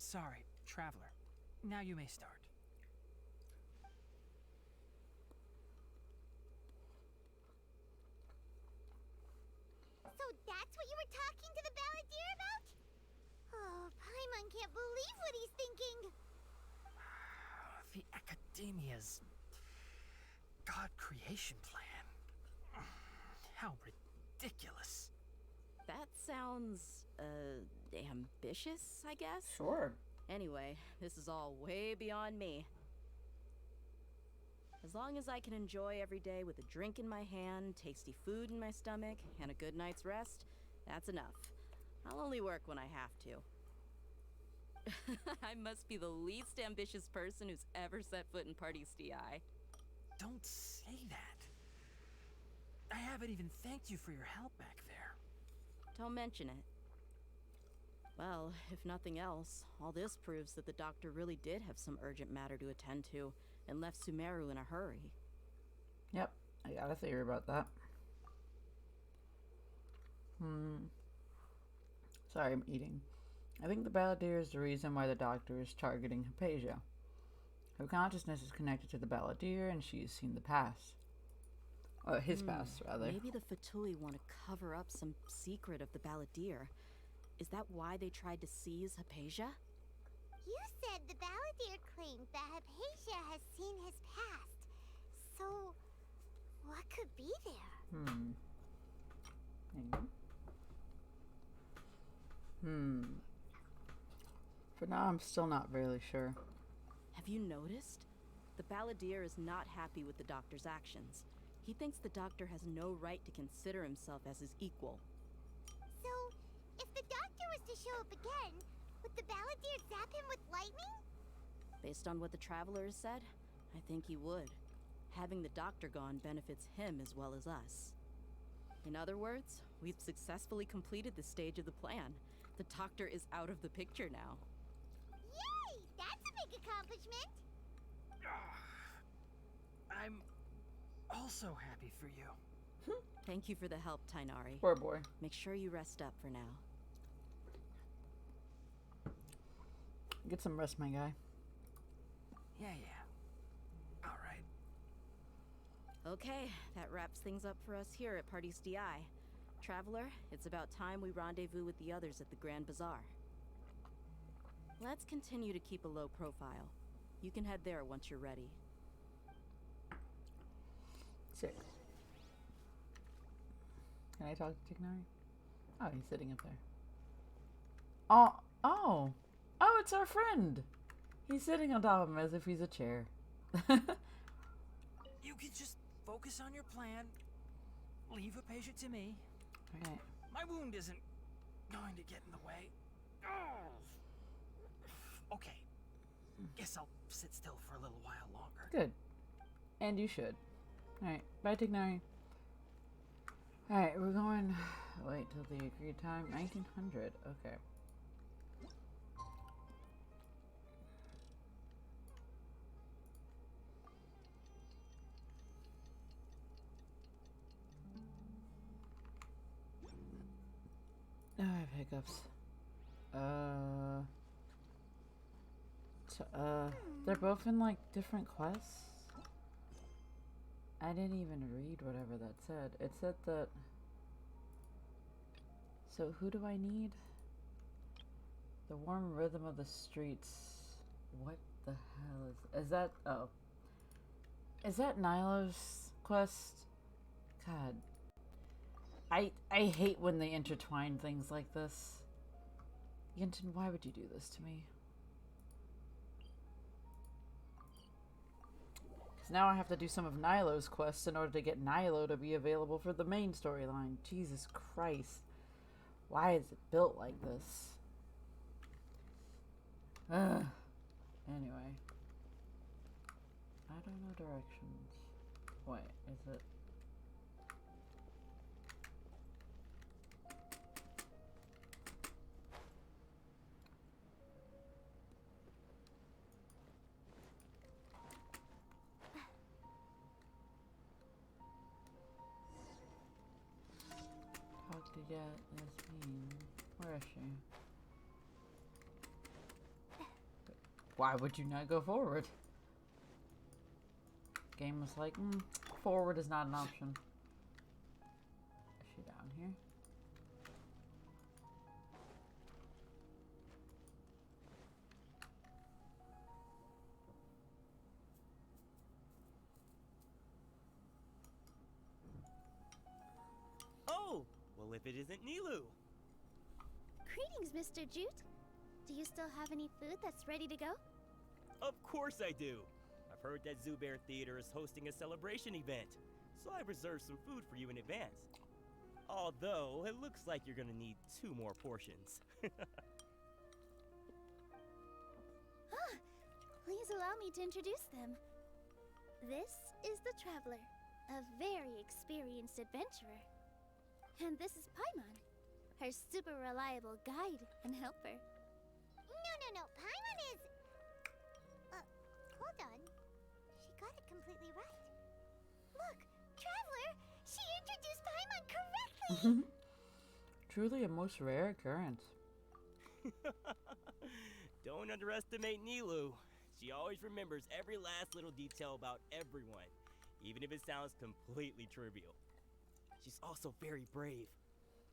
Sorry, traveler. Now you may start. So that's what you were talking to the Balladeer about? Oh, Paimon can't believe what he's thinking. The Academia's God creation plan. How ridiculous. That sounds, ambitious, I guess? Sure. Anyway, this is all way beyond me. As long as I can enjoy every day with a drink in my hand, tasty food in my stomach, and a good night's rest, that's enough. I'll only work when I have to. I must be the least ambitious person who's ever set foot in Party's DI. Don't say that. I haven't even thanked you for your help back there. Don't mention it. Well, if nothing else, all this proves that the doctor really did have some urgent matter to attend to and left Sumeru in a hurry. Yep, I got a theory about that. Sorry, I'm eating. I think the Balladeer is the reason why the doctor is targeting Hypatia. Her consciousness is connected to the Balladeer, and she has seen the past. His past, rather. Maybe the Fatui want to cover up some secret of the Balladeer. Is that why they tried to seize Hypatia? You said the Balladeer claimed that Hypatia has seen his past. So, what could be there? For now, I'm still not really sure. Have you noticed? The Balladeer is not happy with the doctor's actions. He thinks the doctor has no right to consider himself as his equal. So, if the doctor was to show up again, would the Balladeer zap him with lightning? Based on what the Traveler has said, I think he would. Having the doctor gone benefits him as well as us. In other words, we've successfully completed this stage of the plan. The doctor is out of the picture now. Yay! That's a big accomplishment! I'm also happy for you. Thank you for the help, Tighnari. Poor boy. Make sure you rest up for now. Get some rest, my guy. Yeah. All right. Okay, that wraps things up for us here at Party's DI. Traveler, it's about time we rendezvous with the others at the Grand Bazaar. Let's continue to keep a low profile. You can head there once you're ready. 6. Can I talk to Tighnari? Oh, he's sitting up there. Oh, it's our friend. He's sitting on top of him as if he's a chair. You can just focus on your plan. Leave Hypatia to me. Okay. My wound isn't going to get in the way. Okay. Guess I'll sit still for a little while longer. Good. And you should. Alright, bye Tighnari. Alright, we're going... Wait till the agreed time. 1900. Okay. Oh, I have hiccups. They're both in like different quests. I didn't even read whatever that said. It said that. So who do I need? The warm rhythm of the streets. What the hell is that? Oh, is that Nilo's quest? God. I hate when they intertwine things like this. Genshin, why would you do this to me? Because now I have to do some of Nilo's quests in order to get Nilo to be available for the main storyline. Jesus Christ. Why is it built like this? Ugh. Anyway. I don't know directions. Wait, is it... Get Yasmin. Where is she? Why would you not go forward? Game was like, forward is not an option. Is she down here? Oh! Well, if it isn't Nilou. Greetings, Mr. Jute. Do you still have any food that's ready to go? Of course I do. I've heard that Zubair Theater is hosting a celebration event, so I reserved some food for you in advance. Although, it looks like you're gonna need 2 more portions. Please allow me to introduce them. This is the Traveler, a very experienced adventurer. And this is Paimon, her super reliable guide and helper. No, Paimon is... hold on. She got it completely right. Look, Traveler, she introduced Paimon correctly! Truly a most rare occurrence. Don't underestimate Nilu. She always remembers every last little detail about everyone, even if it sounds completely trivial. She's also very brave.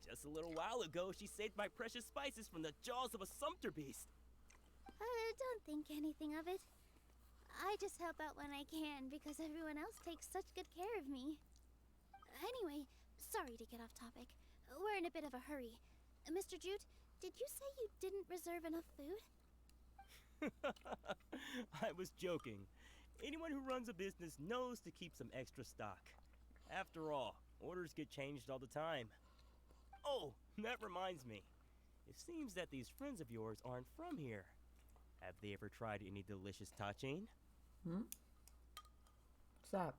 Just a little while ago, she saved my precious spices from the jaws of a sumpter beast. Don't think anything of it. I just help out when I can because everyone else takes such good care of me. Anyway, sorry to get off topic. We're in a bit of a hurry. Mr. Jute, did you say you didn't reserve enough food? I was joking. Anyone who runs a business knows to keep some extra stock. After all, orders get changed all the time. Oh, that reminds me. It seems that these friends of yours aren't from here. Have they ever tried any delicious tachin? What's that?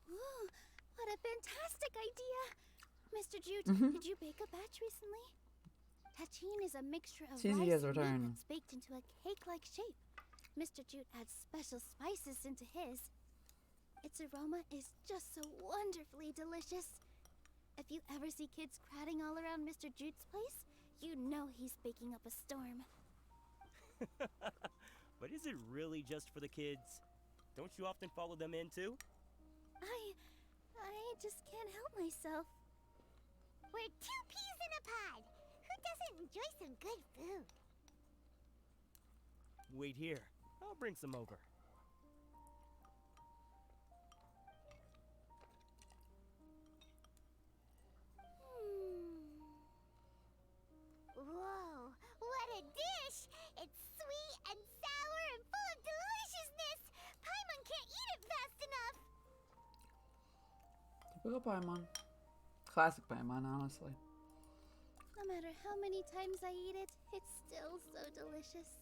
Ooh, what a fantastic idea! Mr. Jute, did you bake a batch recently? Tachin is a mixture of Susie rice has and returned. meat that's baked into a cake-like shape. Mr. Jute adds special spices into his. Its aroma is just so wonderfully delicious. If you ever see kids crowding all around Mr. Jute's place, you know he's baking up a storm. But is it really just for the kids? Don't you often follow them in too? I just can't help myself. We're 2 peas in a pod. Who doesn't enjoy some good food? Wait here. I'll bring some over. Whoa, what a dish! It's sweet and sour and full of deliciousness! Paimon can't eat it fast enough! Typical Paimon. Classic Paimon, honestly. No matter how many times I eat it, it's still so delicious.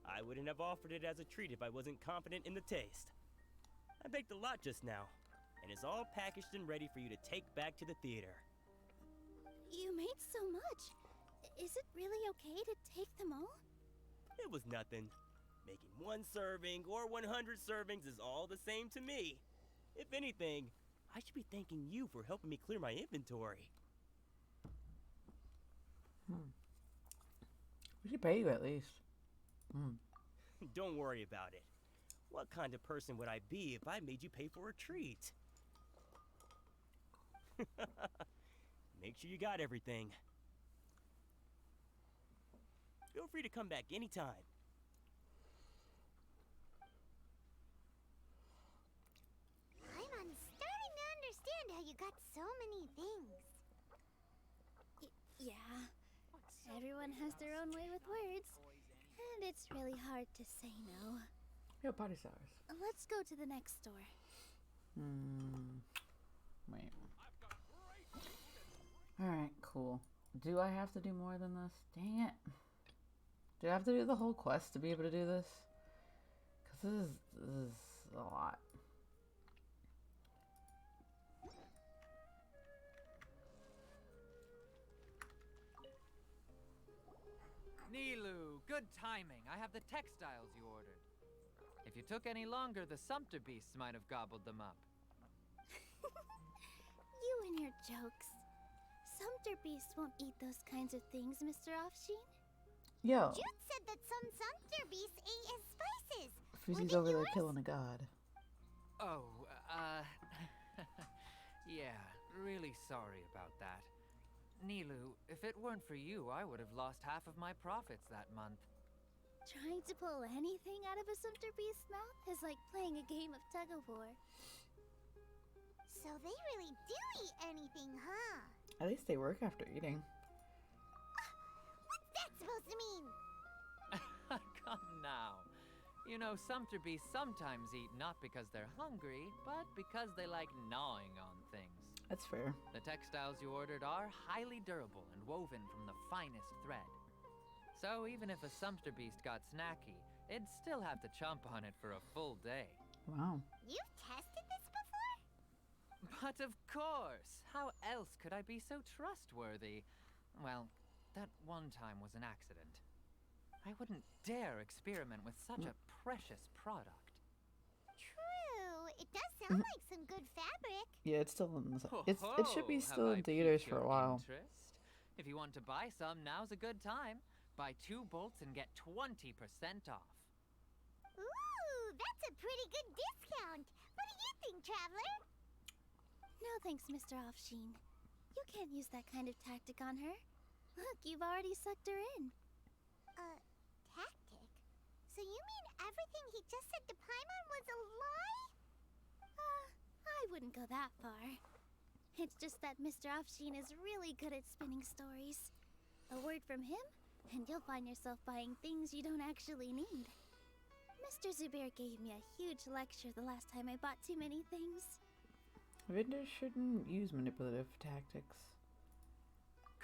I wouldn't have offered it as a treat if I wasn't confident in the taste. I baked a lot just now, and it's all packaged and ready for you to take back to the theater. You made so much. Is it really okay to take them all? It was nothing. Making 1 serving or 100 servings is all the same to me. If anything, I should be thanking you for helping me clear my inventory. We should pay you at least. Don't worry about it. What kind of person would I be if I made you pay for a treat? Make sure you got everything. Feel free to come back anytime. I'm starting to understand how you got so many things. Yeah. Everyone has their own way with words. And it's really hard to say no. Yeah, party stars. Let's go to the next store. Wait. Alright, cool. Do I have to do more than this? Dang it. Do I have to do the whole quest to be able to do this? Because this is a lot. Nilu, good timing. I have the textiles you ordered. If you took any longer, the sumpter beasts might have gobbled them up. You and your jokes. Sumpter beasts won't eat those kinds of things, Mr. Offsheen. Yo. Jude said that some sumpter beasts ate his spices. Fuzi's over there killing a god. Oh, yeah, really sorry about that. Nilu, if it weren't for you, I would have lost half of my profits that month. Trying to pull anything out of a sumpter beast's mouth is like playing a game of tug-of-war. So they really do eat anything, huh? At least they work after eating. What's that supposed to mean? Come now. You know, sumpter beasts sometimes eat not because they're hungry, but because they like gnawing on things. That's fair. The textiles you ordered are highly durable and woven from the finest thread. So even if a sumpter beast got snacky, it'd still have to chomp on it for a full day. Wow. You've tested this before? But of course! How else could I be so trustworthy? Well, that one time was an accident. I wouldn't dare experiment with such a precious product. True. It does sound like some good fabric. Yeah, it's still in the, it should be still in theaters for a while. Interest? If you want to buy some, now's a good time. Buy 2 bolts and get 20% off. Ooh, that's a pretty good discount. What do you think, Traveler? No thanks, Mr. Offsheen. You can't use that kind of tactic on her. Look, you've already sucked her in. Tactic? So you mean everything he just said to Paimon was a lie? I wouldn't go that far. It's just that Mr. Offsheen is really good at spinning stories. A word from him, and you'll find yourself buying things you don't actually need. Mr. Zubair gave me a huge lecture the last time I bought too many things. Vendors shouldn't use manipulative tactics.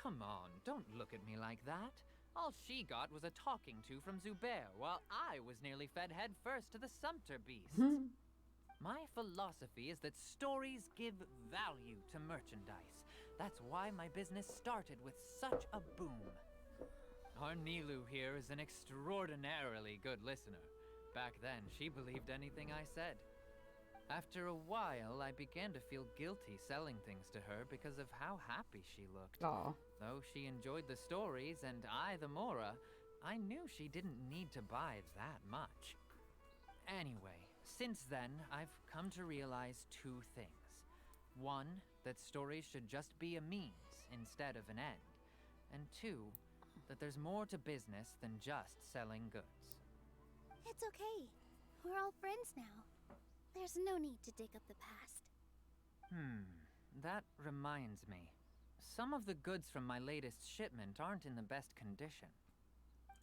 Come on, don't look at me like that. All she got was a talking to from Zubair, while I was nearly fed head first to the Sumpter beasts. My philosophy is that stories give value to merchandise. That's why my business started with such a boom. Our Nilu here is an extraordinarily good listener. Back then, she believed anything I said. After a while, I began to feel guilty selling things to her because of how happy she looked. Aw. Though she enjoyed the stories and I the Mora, I knew she didn't need to buy that much. Anyway, since then, I've come to realize 2 things. 1, that stories should just be a means instead of an end. And 2, that there's more to business than just selling goods. It's okay. We're all friends now. There's no need to dig up the past. That reminds me. Some of the goods from my latest shipment aren't in the best condition.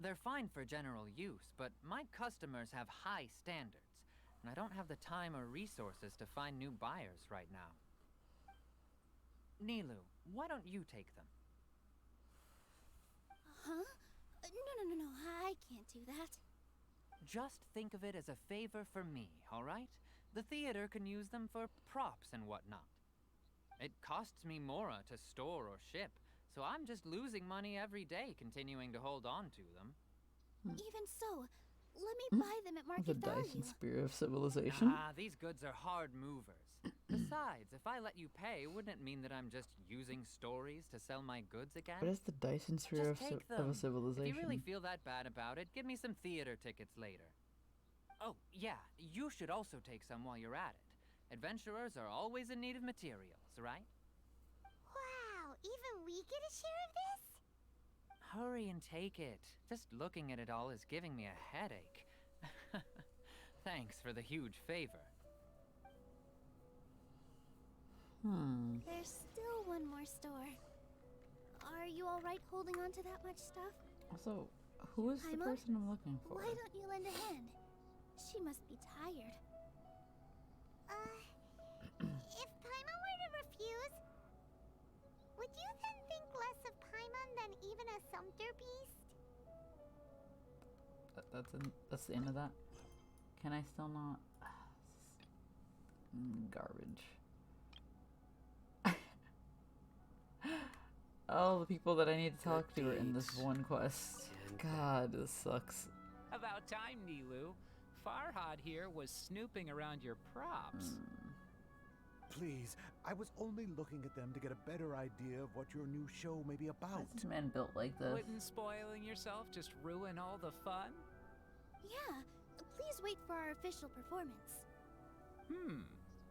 They're fine for general use, but my customers have high standards, and I don't have the time or resources to find new buyers right now. Nilu, why don't you take them? Huh? No, I can't do that. Just think of it as a favor for me, all right? The theater can use them for props and whatnot. It costs me Mora to store or ship, so I'm just losing money every day continuing to hold on to them. Even so, let me buy them at market The value. Dyson Spear of Civilization. These goods are hard movers. Besides, if I let you pay, wouldn't it mean that I'm just using stories to sell my goods again? What is the Dyson Sphere Just take of them. a Civilization? If you really feel that bad about it, give me some theater tickets later. Oh, yeah, you should also take some while you're at it. Adventurers are always in need of materials, right? Wow, even we get a share of this? Hurry and take it. Just looking at it all is giving me a headache. Thanks for the huge favor. There's still one more store. Are you alright holding on to that much stuff? Also, who is the Paimon? person I'm looking for? Why don't you lend a hand? She must be tired. If Paimon were to refuse, would you then think less of Paimon than even a Sumpter beast? That's the end of that. Can I still not? Garbage. All the people that I need to talk to are in this one quest. God, this sucks. About time, Nilu. Farhad here was snooping around your props. Please, I was only looking at them to get a better idea of what your new show may be about. This man built like this. Wouldn't spoiling yourself just ruin all the fun? Yeah, please wait for our official performance.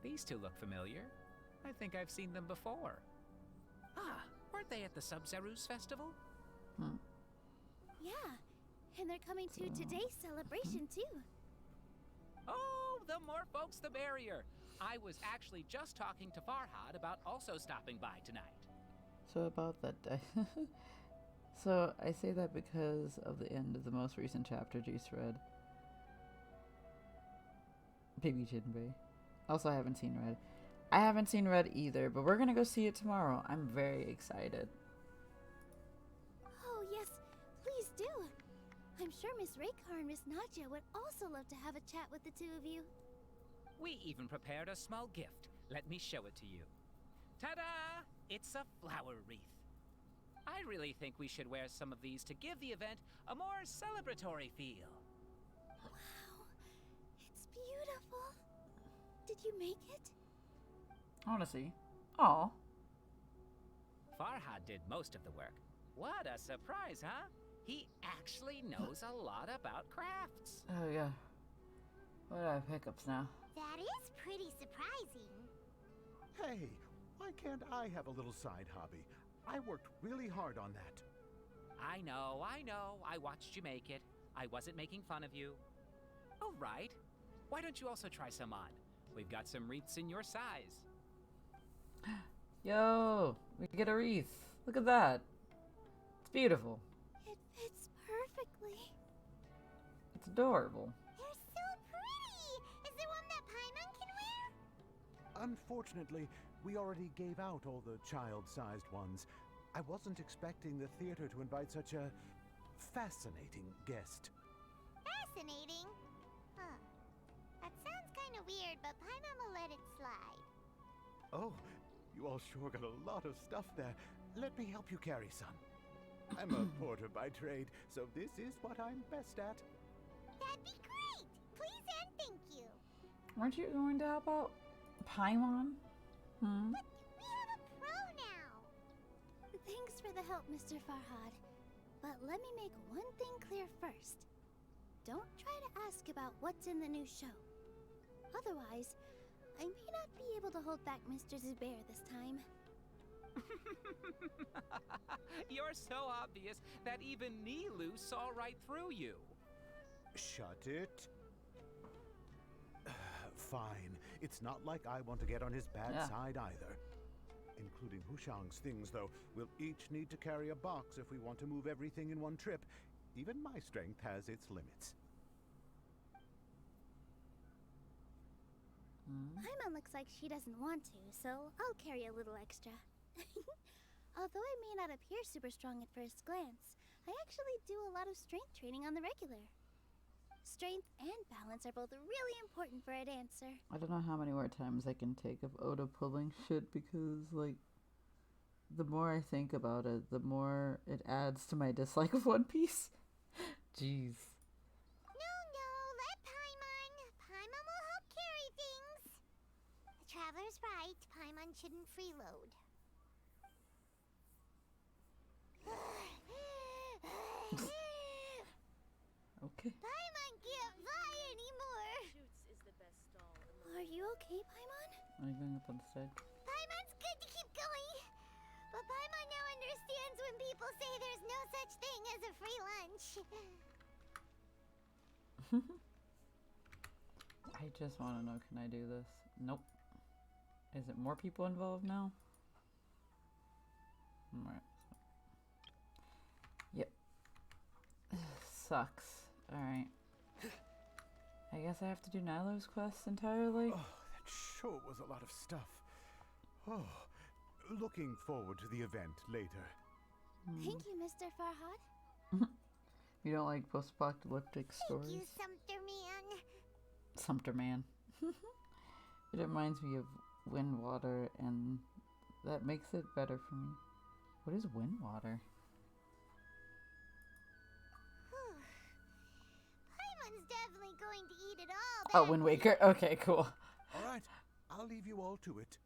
These two look familiar. I think I've seen them before. Ah, weren't they at the Sub-Zerus festival? Yeah, and they're coming to today's celebration too. Oh, the more folks the merrier. I was actually just talking to Farhad about also stopping by tonight. So about that day. So I say that because of the end of the most recent chapter Juice read. Baby Jinbei. Also, I haven't seen Red. I haven't seen Red either, but we're gonna go see it tomorrow. I'm very excited. Oh yes, please do. I'm sure Miss Raykar and Miss Nadja would also love to have a chat with the two of you. We even prepared a small gift. Let me show it to you. Ta-da! It's a flower wreath. I really think we should wear some of these to give the event a more celebratory feel. Wow, it's beautiful. Did you make it? I want to see. Aw. Farhad did most of the work. What a surprise, huh? He actually knows a lot about crafts. Oh, yeah. What do I have hiccups now? That is pretty surprising. Hey, why can't I have a little side hobby? I worked really hard on that. I know. I watched you make it. I wasn't making fun of you. Oh, right. Why don't you also try some on? We've got some wreaths in your size. Yo, we get a wreath. Look at that. It's beautiful. It fits perfectly. It's adorable. They're so pretty! Is there one that Paimon can wear? Unfortunately, we already gave out all the child-sized ones. I wasn't expecting the theater to invite such a fascinating guest. Fascinating? Huh. That sounds kind of weird, but Paimon will let it slide. Oh, you all sure got a lot of stuff there. Let me help you carry some. I'm a porter by trade, so this is what I'm best at. That'd be great! Please and thank you. Weren't you going to help out Paimon? But we have a pro now. Thanks for the help, Mr. Farhad. But let me make one thing clear first. Don't try to ask about what's in the new show. Otherwise, I may not be able to hold back Mr. Zubair this time. You're so obvious that even Nilu saw right through you. Shut it. Fine. It's not like I want to get on his bad side either. Including Hushang's things, though. We'll each need to carry a box if we want to move everything in one trip. Even my strength has its limits. Paimon looks like she doesn't want to, so I'll carry a little extra. Although I may not appear super strong at first glance, I actually do a lot of strength training on the regular. Strength and balance are both really important for a dancer. I don't know how many more times I can take of Oda pulling shit because, like, the more I think about it, the more it adds to my dislike of One Piece. Jeez. No, let Paimon. Paimon will help carry things. The Traveler's right. Paimon shouldn't freeload. Okay. Paimon can't fly anymore. Are you okay, Paimon? Are you going up on the stage? Paimon's good to keep going. But Paimon now understands when people say there's no such thing as a free lunch. I just want to know, can I do this? Nope. Is it more people involved now? Alright. Yep. Sucks. Alright. I guess I have to do Nilo's quest entirely? Oh, that sure was a lot of stuff. Oh, looking forward to the event later. Thank you, Mr. Farhad. You don't like post-apocalyptic stories? Thank you, Sumter Man. Sumter Man. It reminds me of wind water, and that makes it better for me. What is wind water? Paimon's definitely going to eat it all. Oh, Wind Waker. Okay, cool. All right, I'll leave you all to it.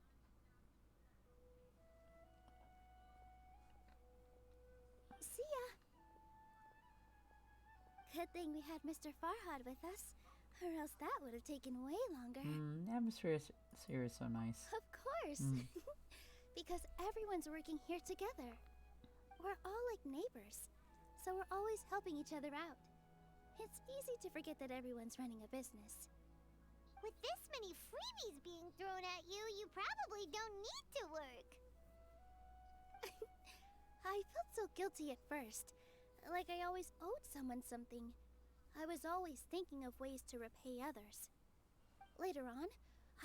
See ya. Good thing we had Mr. Farhad with us, or else that would have taken way longer. The atmosphere is so nice. Of course. Because everyone's working here together. We're all like neighbors, so we're always helping each other out. It's easy to forget that everyone's running a business. With this many freebies being thrown at you, you probably don't need to work. I felt so guilty at first, like I always owed someone something. I was always thinking of ways to repay others. Later on,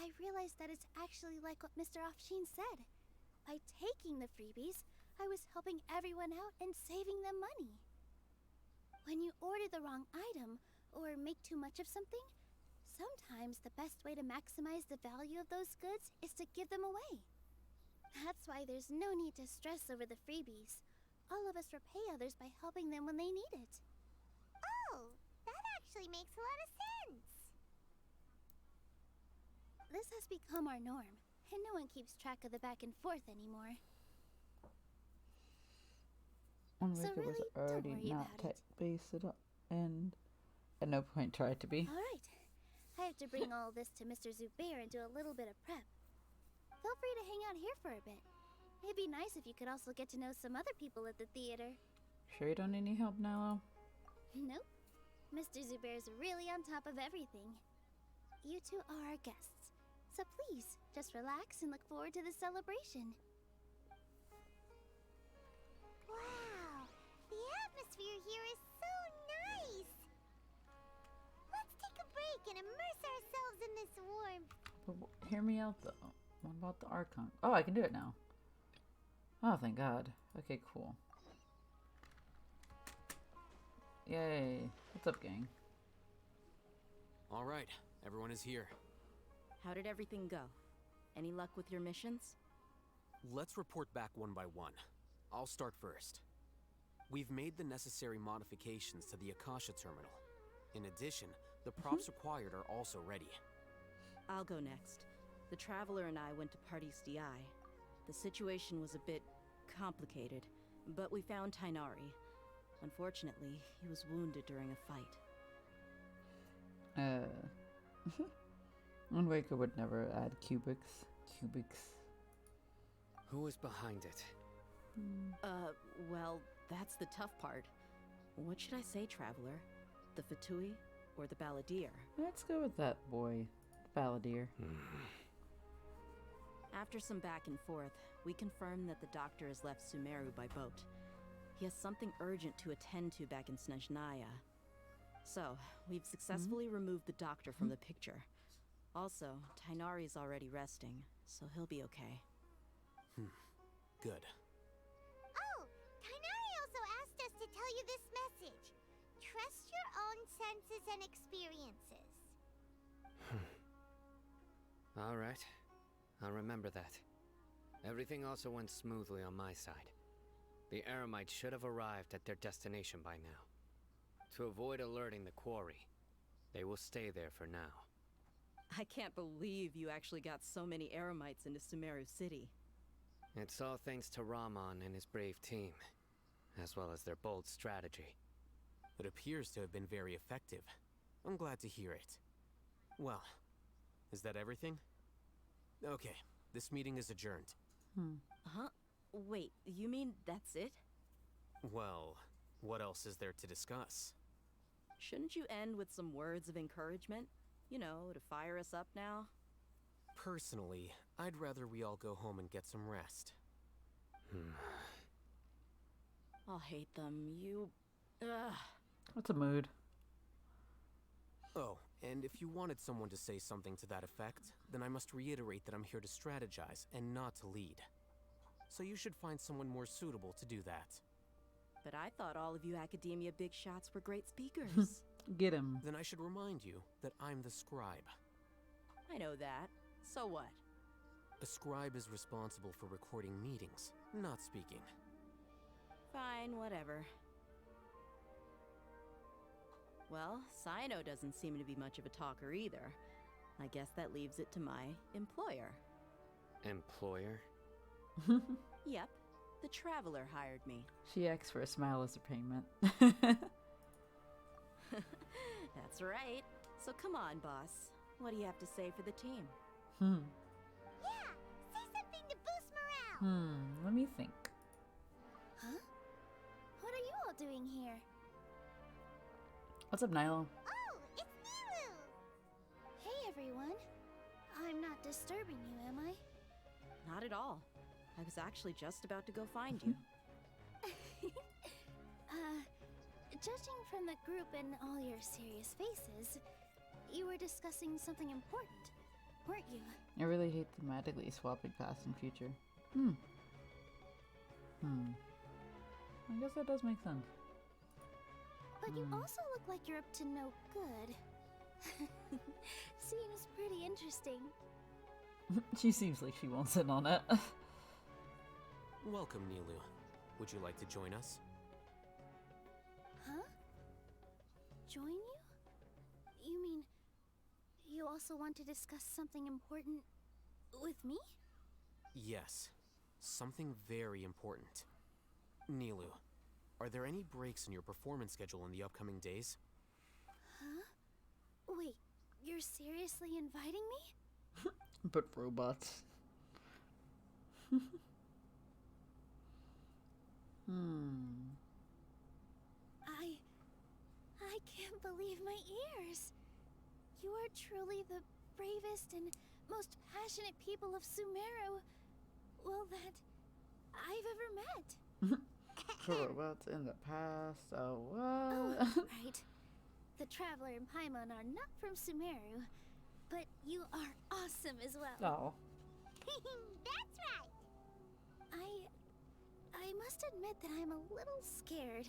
I realized that it's actually like what Mr. Afshin said. By taking the freebies, I was helping everyone out and saving them money. When you order the wrong item or make too much of something, sometimes the best way to maximize the value of those goods is to give them away. That's why there's no need to stress over the freebies. All of us repay others by helping them when they need it. Oh, that actually makes a lot of sense. This has become our norm, and no one keeps track of the back and forth anymore. One So Wicker was really, don't already worry not about it. type-based at all, and at no point tried to be. Alright, I have to bring all this to Mr. Zubair and do a little bit of prep. Feel free to hang out here for a bit. It'd be nice if you could also get to know some other people at the theater. Sure you don't need any help, Nilo? Nope. Mr. Zubair's really on top of everything. You two are our guests, so please, just relax and look forward to the celebration. Wow, the atmosphere here is so nice. Let's take a break and immerse ourselves in this warmth. But hear me out though. What about the Archon? Oh, I can do it now. Oh, thank God. Okay, cool. Yay. What's up, gang? All right, everyone is here. How did everything go? Any luck with your missions? Let's report back one by one. I'll start first. We've made the necessary modifications to the Akasha terminal. In addition, the props required are also ready. I'll go next. The Traveler and I went to Party's DI. The situation was a bit complicated, but we found Tighnari. Unfortunately, he was wounded during a fight. One Waker would never add cubics. Who was behind it? Well, that's the tough part. What should I say, Traveler? The Fatui or the Balladeer? Let's go with that boy, the Balladeer. After some back and forth, we confirmed that the doctor has left Sumeru by boat. He has something urgent to attend to back in Snezhnaya. So, we've successfully removed the doctor from the picture. Also, Tighnari's already resting, so he'll be okay. Good. Oh, Tighnari also asked us to tell you this message. Trust your own senses and experiences. All right. I'll remember that. Everything also went smoothly on my side. The Eremites should have arrived at their destination by now. To avoid alerting the quarry, they will stay there for now. I can't believe you actually got so many Eremites into Sumeru City. It's all thanks to Rahman and his brave team, as well as their bold strategy. It appears to have been very effective. I'm glad to hear it. Well, is that everything? Okay, this meeting is adjourned. Huh? Wait, you mean that's it? Well, what else is there to discuss? Shouldn't you end with some words of encouragement? You know, to fire us up now? Personally, I'd rather we all go home and get some rest. I'll hate them. You... Ugh. What's a mood? Oh, and if you wanted someone to say something to that effect, then I must reiterate that I'm here to strategize and not to lead. So you should find someone more suitable to do that. But I thought all of you academia big shots were great speakers. Get him. Then I should remind you that I'm the scribe. I know that. So what? A scribe is responsible for recording meetings, not speaking. Fine, whatever. Well, Cyno doesn't seem to be much of a talker either. I guess that leaves it to my employer. Employer? Yep, the Traveler hired me. She asks for a smile as a payment. That's right. So come on, boss. What do you have to say for the team? Yeah, say something to boost morale. Let me think. Huh? What are you all doing here? What's up, Nilo? Oh, it's Nilu! Hey, everyone. I'm not disturbing you, am I? Not at all. I was actually just about to go find you. Judging from the group and all your serious faces, you were discussing something important, weren't you? I really hate thematically swapping past and future. I guess that does make sense. But you also look like you're up to no good. Seems pretty interesting. She seems like she wants in on it. Welcome, Nilu. Would you like to join us? Huh? Join you? You mean you also want to discuss something important with me? Yes. Something very important. Nilu, are there any breaks in your performance schedule in the upcoming days? Huh? Wait, you're seriously inviting me? But robots. I can't believe my ears. You are truly the bravest and most passionate people of Sumeru, well, that I've ever met. Robots in the past. Oh, what? Oh, right. The Traveler and Paimon are not from Sumeru, but you are awesome as well. Oh. That's right. I must admit that I'm a little scared,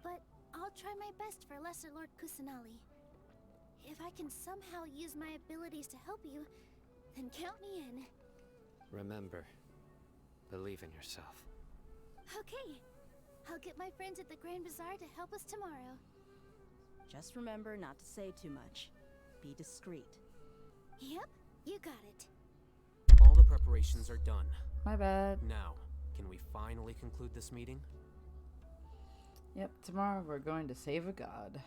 but I'll try my best for Lesser Lord Kusanali. If I can somehow use my abilities to help you, then count me in. Remember, believe in yourself. Okay, I'll get my friends at the Grand Bazaar to help us tomorrow. Just remember not to say too much. Be discreet. Yep, you got it. All the preparations are done. My bad. Now, can we finally conclude this meeting? Yep, tomorrow we're going to save a god.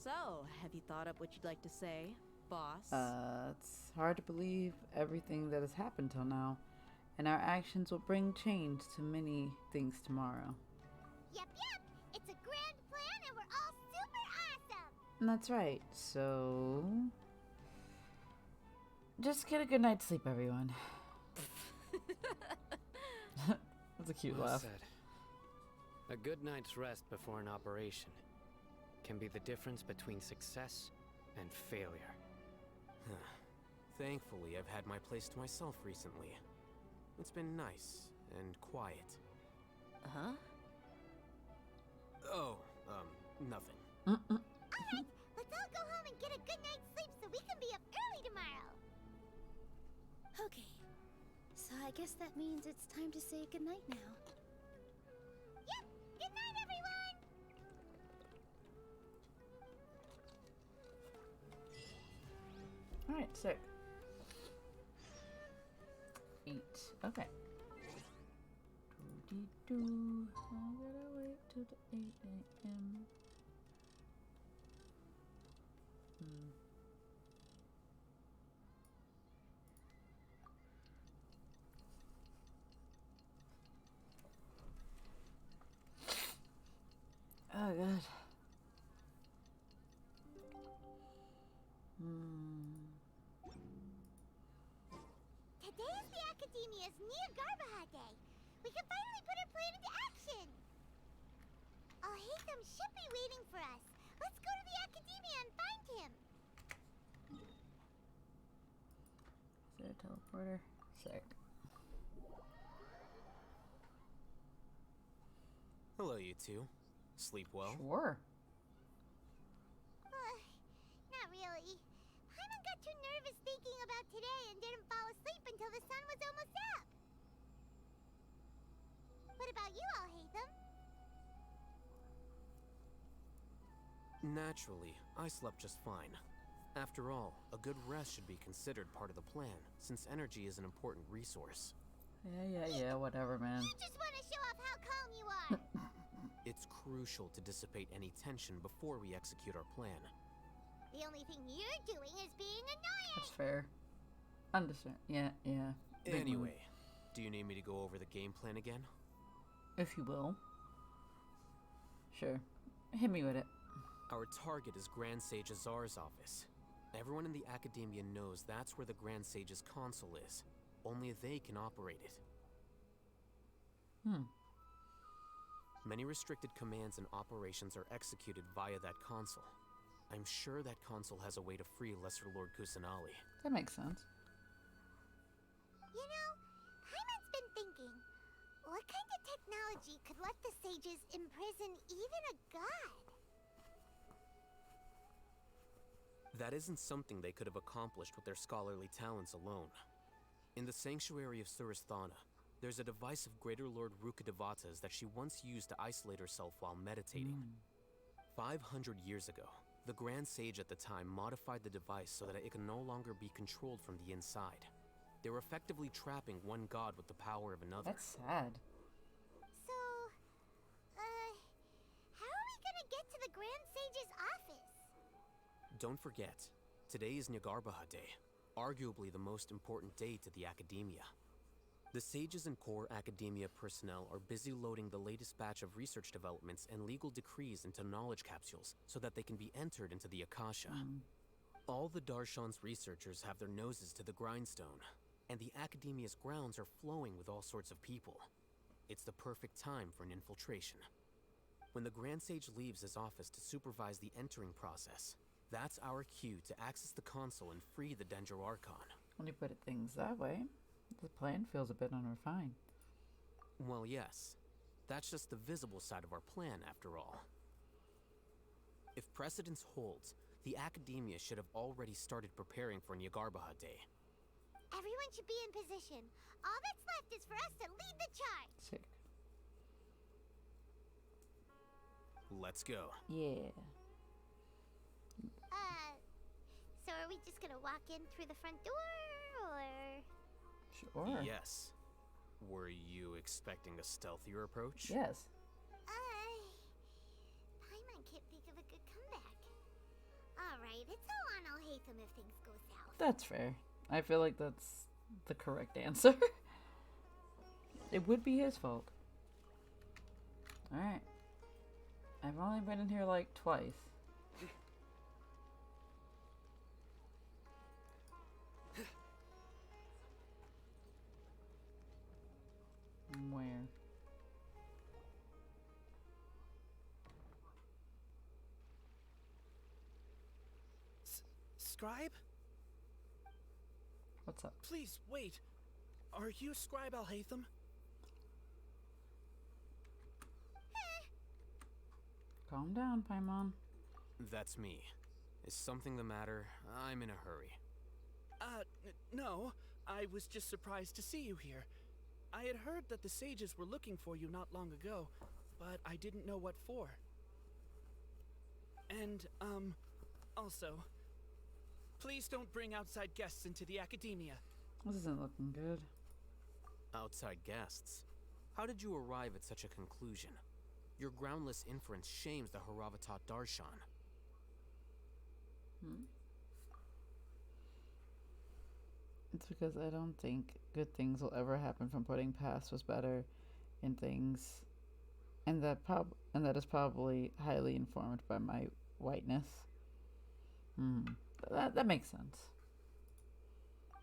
So, have you thought up what you'd like to say, boss? It's hard to believe everything that has happened till now, and our actions will bring change to many things tomorrow. Yep. It's a grand plan and we're all super awesome. And that's right, so... just get a good night's sleep, everyone. That's a cute Well laugh. said. A good night's rest before an operation can be the difference between success and failure. Thankfully, I've had my place to myself recently. It's been nice and quiet. Huh? Oh, nothing. Alright, let's all go home and get a good night's sleep so we can be up early tomorrow. Okay, so I guess that means it's time to say goodnight now. Yep, good night, everyone. Alright, sick. 8. Okay. Do-dee-doo. I gotta wait till the 8 a.m. Oh, God. Today is the Academia's Nia Garbaha Day. We can finally put our plan into action. Alhaitham should be waiting for us. Let's go to the Academia and find him. Is there a teleporter? Sick. Hello, you two. Sleep well? Sure. Not really. Paimon got too nervous thinking about today and didn't fall asleep until the sun was almost up. What about you, Alhaitham? Naturally, I slept just fine. After all, a good rest should be considered part of the plan, since energy is an important resource. Yeah, whatever, man. You just want to show off how calm you are. It's crucial to dissipate any tension before we execute our plan. The only thing you're doing is being annoying. That's fair. Understand. Yeah. Big Anyway, mood. do you need me to go over the game plan again? If you will. Sure. Hit me with it. Our target is Grand Sage Azar's office. Everyone in the Academia knows that's where the Grand Sage's console is. Only they can operate it. Many restricted commands and operations are executed via that console. I'm sure that console has a way to free Lesser Lord Kusanali. That makes sense. You know, Paimon's been thinking, What kind of technology could let the sages imprison even a god? That isn't something they could have accomplished with their scholarly talents alone. In the sanctuary of Surasthana, there's a device of Greater Lord Rukkhadevata's that she once used to isolate herself while meditating. 500 years ago, the Grand Sage at the time modified the device so that it could no longer be controlled from the inside. They were effectively trapping one god with the power of another. That's sad. So, how are we gonna get to the Grand Sage's office? Don't forget, today is Nyagarbha Day, arguably the most important day to the Academia. The sages and core Academia personnel are busy loading the latest batch of research developments and legal decrees into knowledge capsules so that they can be entered into the Akasha. All the Darshan's researchers have their noses to the grindstone, and the Academia's grounds are flowing with all sorts of people. It's the perfect time for an infiltration. When the Grand Sage leaves his office to supervise the entering process, that's our cue to access the console and free the Danger Archon. When you put it things that way, the plan feels a bit unrefined. Well, yes. That's just the visible side of our plan, after all. If precedence holds, the Academia should have already started preparing for Nyagarbha Day. Everyone should be in position. All that's left is for us to lead the charge. Sick. Let's go. Yeah. So are we just gonna walk in through the front door, or? Sure. Yes. Were you expecting a stealthier approach? Yes. Paimon can't think of a good comeback. Alright, it's all on Alhaitham if things go south. That's fair. I feel like that's the correct answer. It would be his fault. Alright. I've only been in here like twice. Where? Scribe? What's up? Please, wait. Are you Scribe Alhaitham? Calm down, Paimon. That's me. Is something the matter? I'm in a hurry. No. I was just surprised to see you here. I had heard that the sages were looking for you not long ago, but I didn't know what for. And, also, please don't bring outside guests into the Academia. This isn't looking good. Outside guests? How did you arrive at such a conclusion? Your groundless inference shames the Haravatat Darshan. It's because I don't think good things will ever happen from putting past was better in things, and that is probably highly informed by my whiteness. That makes sense.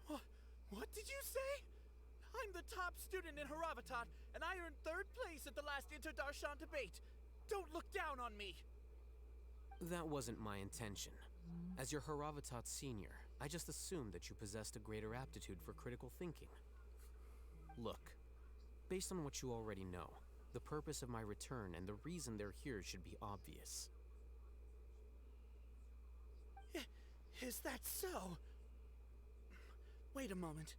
What did you say? I'm the top student in Haravatat, and I earned 3rd place at the last Inter-Darshan debate. Don't look down on me. That wasn't my intention. As your Haravatat senior, I just assumed that you possessed a greater aptitude for critical thinking. Look, based on what you already know, the purpose of my return and the reason they're here should be obvious. Is that so? Wait a moment.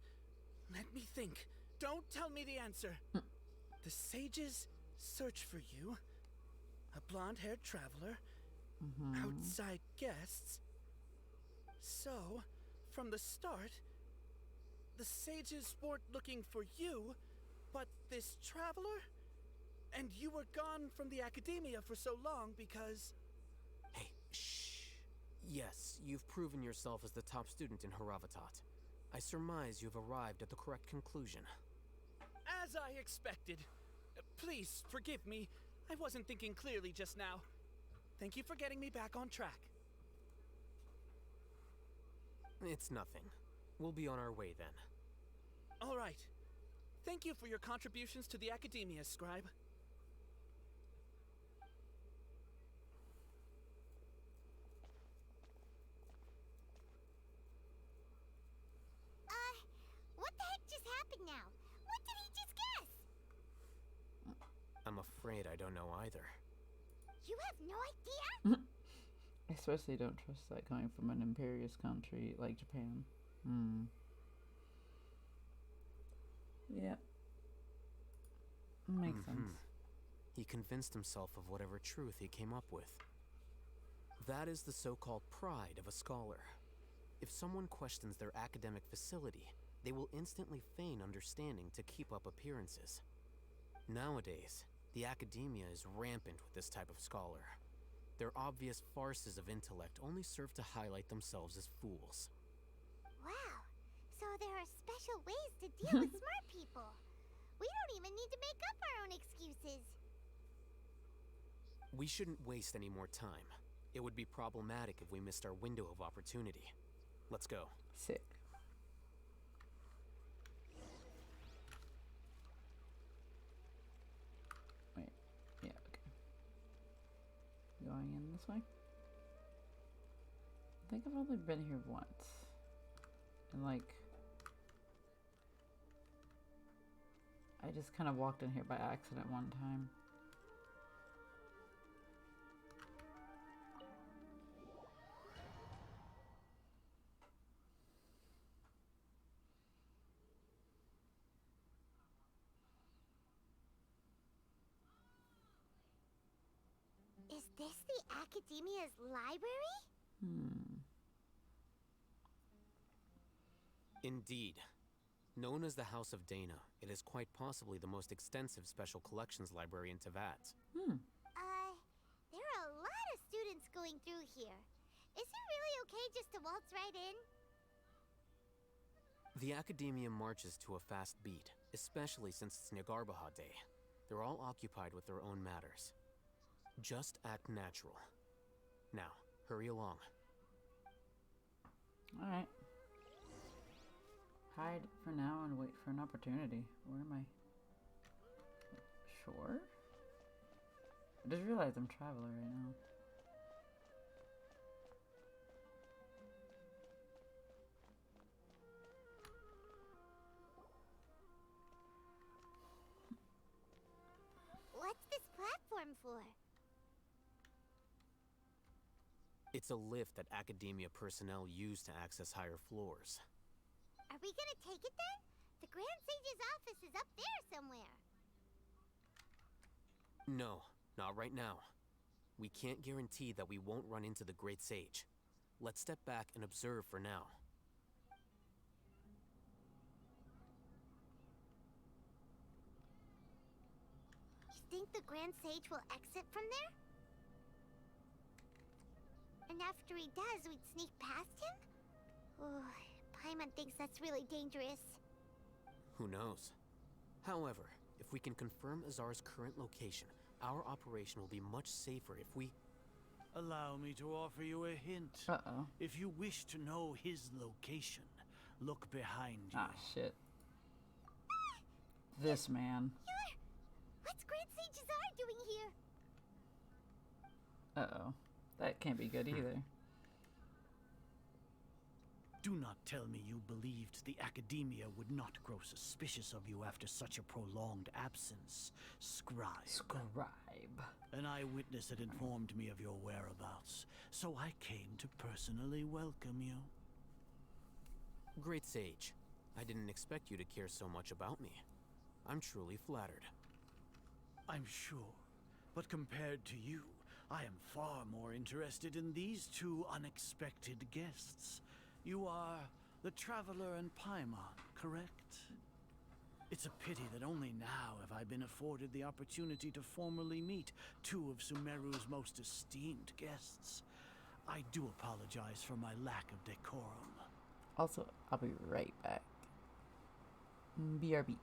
Let me think. Don't tell me the answer. The sages search for you. A blonde-haired traveler. Outside guests. So, from the start, the sages weren't looking for you, but this traveler? And you were gone from the Academia for so long because... Hey, shh. Yes, you've proven yourself as the top student in Haravatat. I surmise you've arrived at the correct conclusion. As I expected. Please, forgive me. I wasn't thinking clearly just now. Thank you for getting me back on track. It's nothing. We'll be on our way then. All right. Thank you for your contributions to the Academia, Scribe. What the heck just happened now? What did he just guess? afraid I don't know either. You have no idea? I especially don't trust that coming from an imperious country like Japan. Yeah. Makes sense. He convinced himself of whatever truth he came up with. That is the so-called pride of a scholar. If someone questions their academic facility, they will instantly feign understanding to keep up appearances. Nowadays, the academia is rampant with this type of scholar. Their obvious farces of intellect only serve to highlight themselves as fools. Wow. So there are special ways to deal with smart people. We don't even need to make up our own excuses. We shouldn't waste any more time. It would be problematic if we missed our window of opportunity. Let's go. Sick. Wait. Yeah, okay. Going in this way? I think I've only been here once. And like... I just kind of walked in here by accident one time. Is this the Academia's library? Indeed. Known as the House of Dana, it is quite possibly the most extensive special collections library in Teyvat. There are a lot of students going through here. Is it really okay just to waltz right in? The Academia marches to a fast beat, especially since it's Nagarbaha Day. They're all occupied with their own matters. Just act natural. Now, hurry along. Alright. Hide for now and wait for an opportunity. Where am I? Sure? I just realized I'm Traveler right now. What's this platform for? It's a lift that Academia personnel use to access higher floors. Are we gonna take it then? The Grand Sage's office is up there somewhere. No, not right now. We can't guarantee that we won't run into the Great Sage. Let's step back and observe for now. You think the Grand Sage will exit from there? And after he does, we'd sneak past him? Oh, Paimon thinks that's really dangerous. Who knows? However, if we can confirm Azar's current location, our operation will be much safer if we... Allow me to offer you a hint. Uh-oh. If you wish to know his location, look behind you. Ah, shit. This man. What's Grand Sage Azar doing here? Uh-oh. That can't be good either. Do not tell me you believed the Academia would not grow suspicious of you after such a prolonged absence, Scribe. Scribe. An eyewitness had informed me of your whereabouts, so I came to personally welcome you. Great Sage, I didn't expect you to care so much about me. I'm truly flattered. I'm sure, but compared to you, I am far more interested in these two unexpected guests. You are the Traveler and Paimon, correct? It's a pity that only now have I been afforded the opportunity to formally meet two of Sumeru's most esteemed guests. I do apologize for my lack of decorum. Also, I'll be right back. BRB.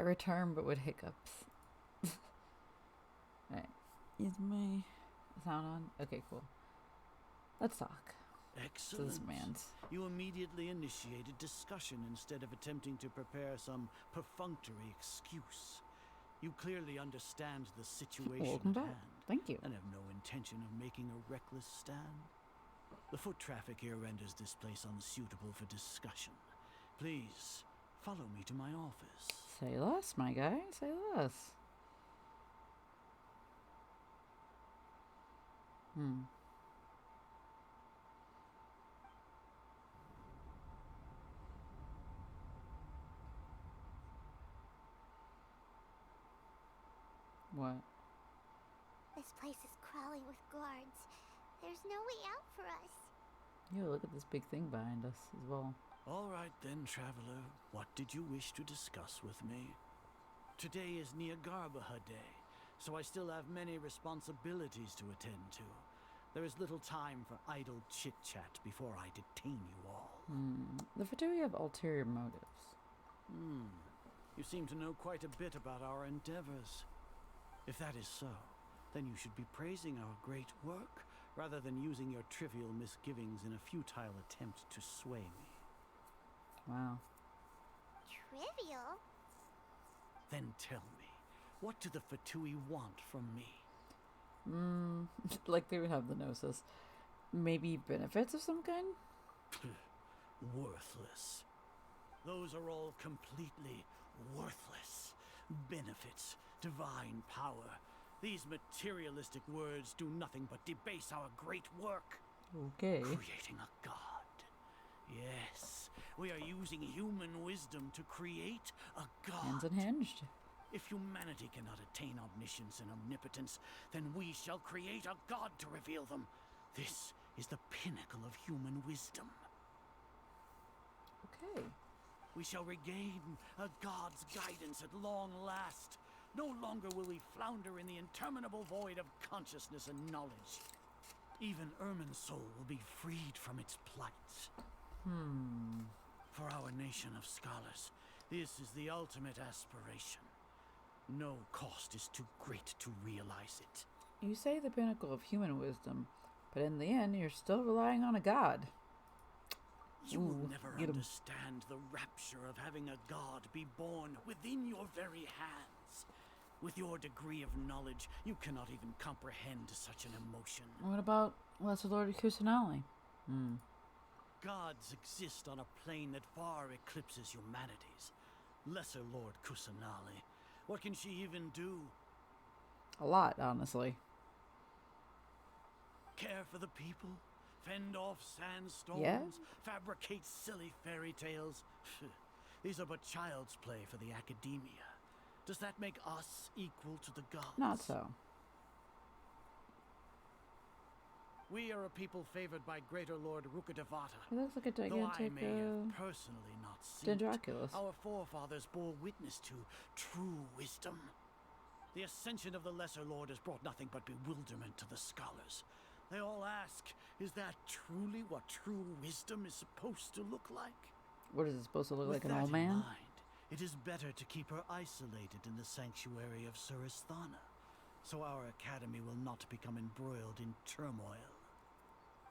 I return, but with hiccups. Alright. Is my sound on? Okay, cool. Let's talk. Excellent. To this man's. You immediately initiated discussion instead of attempting to prepare some perfunctory excuse. You clearly understand the situation Welcome at back. hand. Thank you. And have no intention of making a reckless stand. The foot traffic here renders this place unsuitable for discussion. Please, follow me to my office. Say less, my guy. Say less. What? This place is crawling with guards. There's no way out for us. Yo, look at this big thing behind us as well. All right then, traveler. What did you wish to discuss with me? Today is Niagarbaha Day, so I still have many responsibilities to attend to. There is little time for idle chit-chat before I detain you all. The Fatui have ulterior motives. You seem to know quite a bit about our endeavors. If that is so, then you should be praising our great work, rather than using your trivial misgivings in a futile attempt to sway me. Wow. Trivial? Then tell me, what do the Fatui want from me? Like they would have the gnosis. Maybe benefits of some kind? Worthless. Those are all completely worthless. Benefits, divine power. These materialistic words do nothing but debase our great work. Okay. Creating a god. Yes, we are using human wisdom to create a god. Hands unhinged. If humanity cannot attain omniscience and omnipotence, then we shall create a god to reveal them. This is the pinnacle of human wisdom. Okay. We shall regain a god's guidance at long last. No longer will we flounder in the interminable void of consciousness and knowledge. Even Ermin's soul will be freed from its plights. For our nation of scholars, this is the ultimate aspiration. No cost is too great to realize it. You say the pinnacle of human wisdom, but in the end, you're still relying on a god. You will never understand the rapture of having a god be born within your very hands. With your degree of knowledge, you cannot even comprehend such an emotion. What about Lesser Lord Kusanali? Gods exist on a plane that far eclipses humanity's. Lesser Lord Kusanali. What can she even do? A lot, honestly. Care for the people? Fend off sandstorms? Yeah? Fabricate silly fairy tales? These are but child's play for the academia. Does that make us equal to the gods? Not so. We are a people favored by Greater Lord Rukadevata. It looks like a Though I gigantic may have personally not seen it, Dendroculus. our forefathers bore witness to true wisdom. The ascension of the Lesser Lord has brought nothing but bewilderment to the scholars. They all ask, is that truly what true wisdom is supposed to look like? What is it supposed to look With like, an that old in man? mind, it is better to keep her isolated in the sanctuary of Surasthana, so our academy will not become embroiled in turmoil.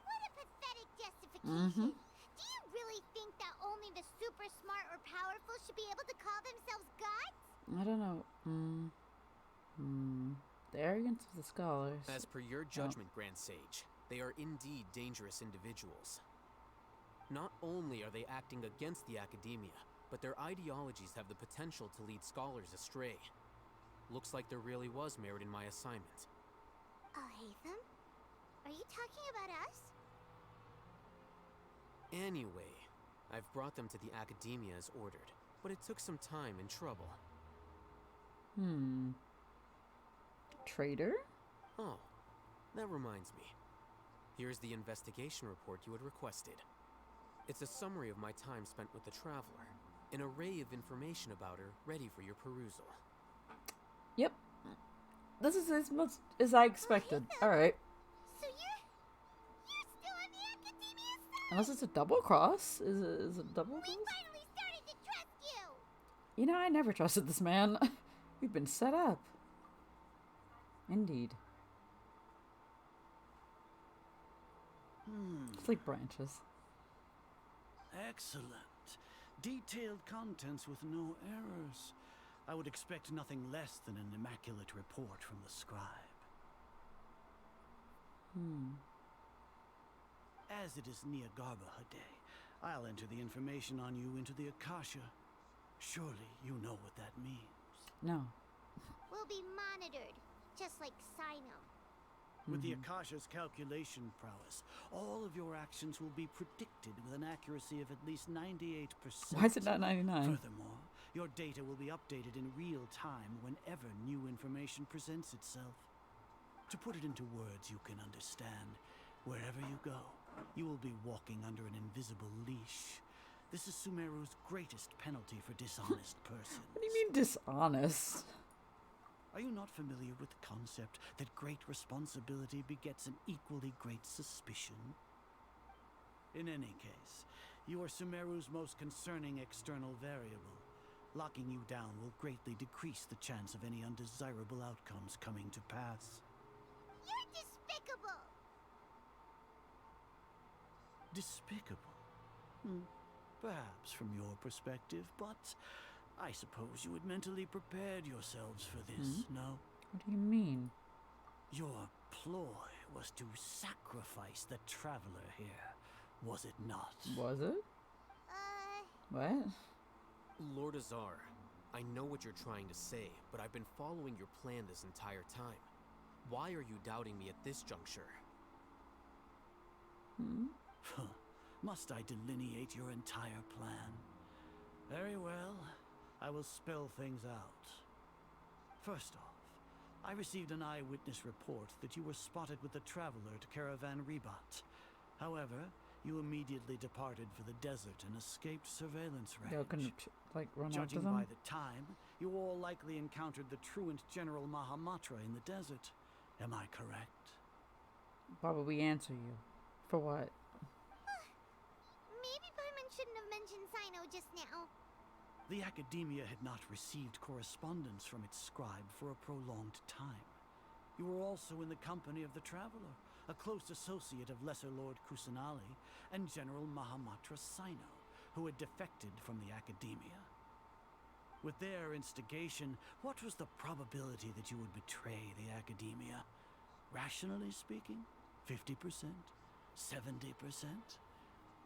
What a pathetic justification. Do you really think that only the super smart or powerful should be able to call themselves gods? I don't know. The arrogance of the scholars. As per your judgment, Grand Sage, they are indeed dangerous individuals. Not only are they acting against the academia, but their ideologies have the potential to lead scholars astray. Looks like there really was merit in my assignment. Hatham? Are you talking about us? Anyway, I've brought them to the academia as ordered, but it took some time and trouble. Traitor? Oh, that reminds me. Here's the investigation report you had requested. It's a summary of my time spent with the Traveler. An array of information about her ready for your perusal. Yep. This is as much as I expected. Alright. So you're still on the academia side? Unless it's a double cross. Is it a double cross? We finally started to trust you! You know, I never trusted this man. We've been set up. Indeed. It's like branches. Excellent. Detailed contents with no errors. I would expect nothing less than an immaculate report from the scribe. As it is Niagarbaha Day, I'll enter the information on you into the Akasha. Surely you know what that means. No. We'll be monitored, just like Sino. With the Akasha's calculation prowess, all of your actions will be predicted with an accuracy of at least 98%. Why is it not 99? Furthermore, your data will be updated in real time whenever new information presents itself. To put it into words you can understand, wherever you go, you will be walking under an invisible leash. This is Sumeru's greatest penalty for dishonest persons. What do you mean dishonest? Are you not familiar with the concept that great responsibility begets an equally great suspicion? In any case, you are Sumeru's most concerning external variable. Locking you down will greatly decrease the chance of any undesirable outcomes coming to pass. You're despicable! Despicable? Perhaps from your perspective, but I suppose you had mentally prepared yourselves for this, no? What do you mean? Your ploy was to sacrifice the traveler here, was it not? Was it? What? Lord Azar, I know what you're trying to say, but I've been following your plan this entire time. Why are you doubting me at this juncture? Must I delineate your entire plan? Very well. I will spell things out. First off, I received an eyewitness report that you were spotted with the traveler to Caravan Ribat. However, you immediately departed for the desert and escaped surveillance range. Y'all couldn't, like, run after Judging them? by the time, you all likely encountered the truant General Mahamatra in the desert. Am I correct? Why would we answer you? For what? Maybe Paimon shouldn't have mentioned Sino just now. The Academia had not received correspondence from its scribe for a prolonged time. You were also in the company of the Traveler, a close associate of Lesser Lord Kusanali and General Mahamatra Sino, who had defected from the Academia. With their instigation, what was the probability that you would betray the Academia? Rationally speaking, 50%? 70%?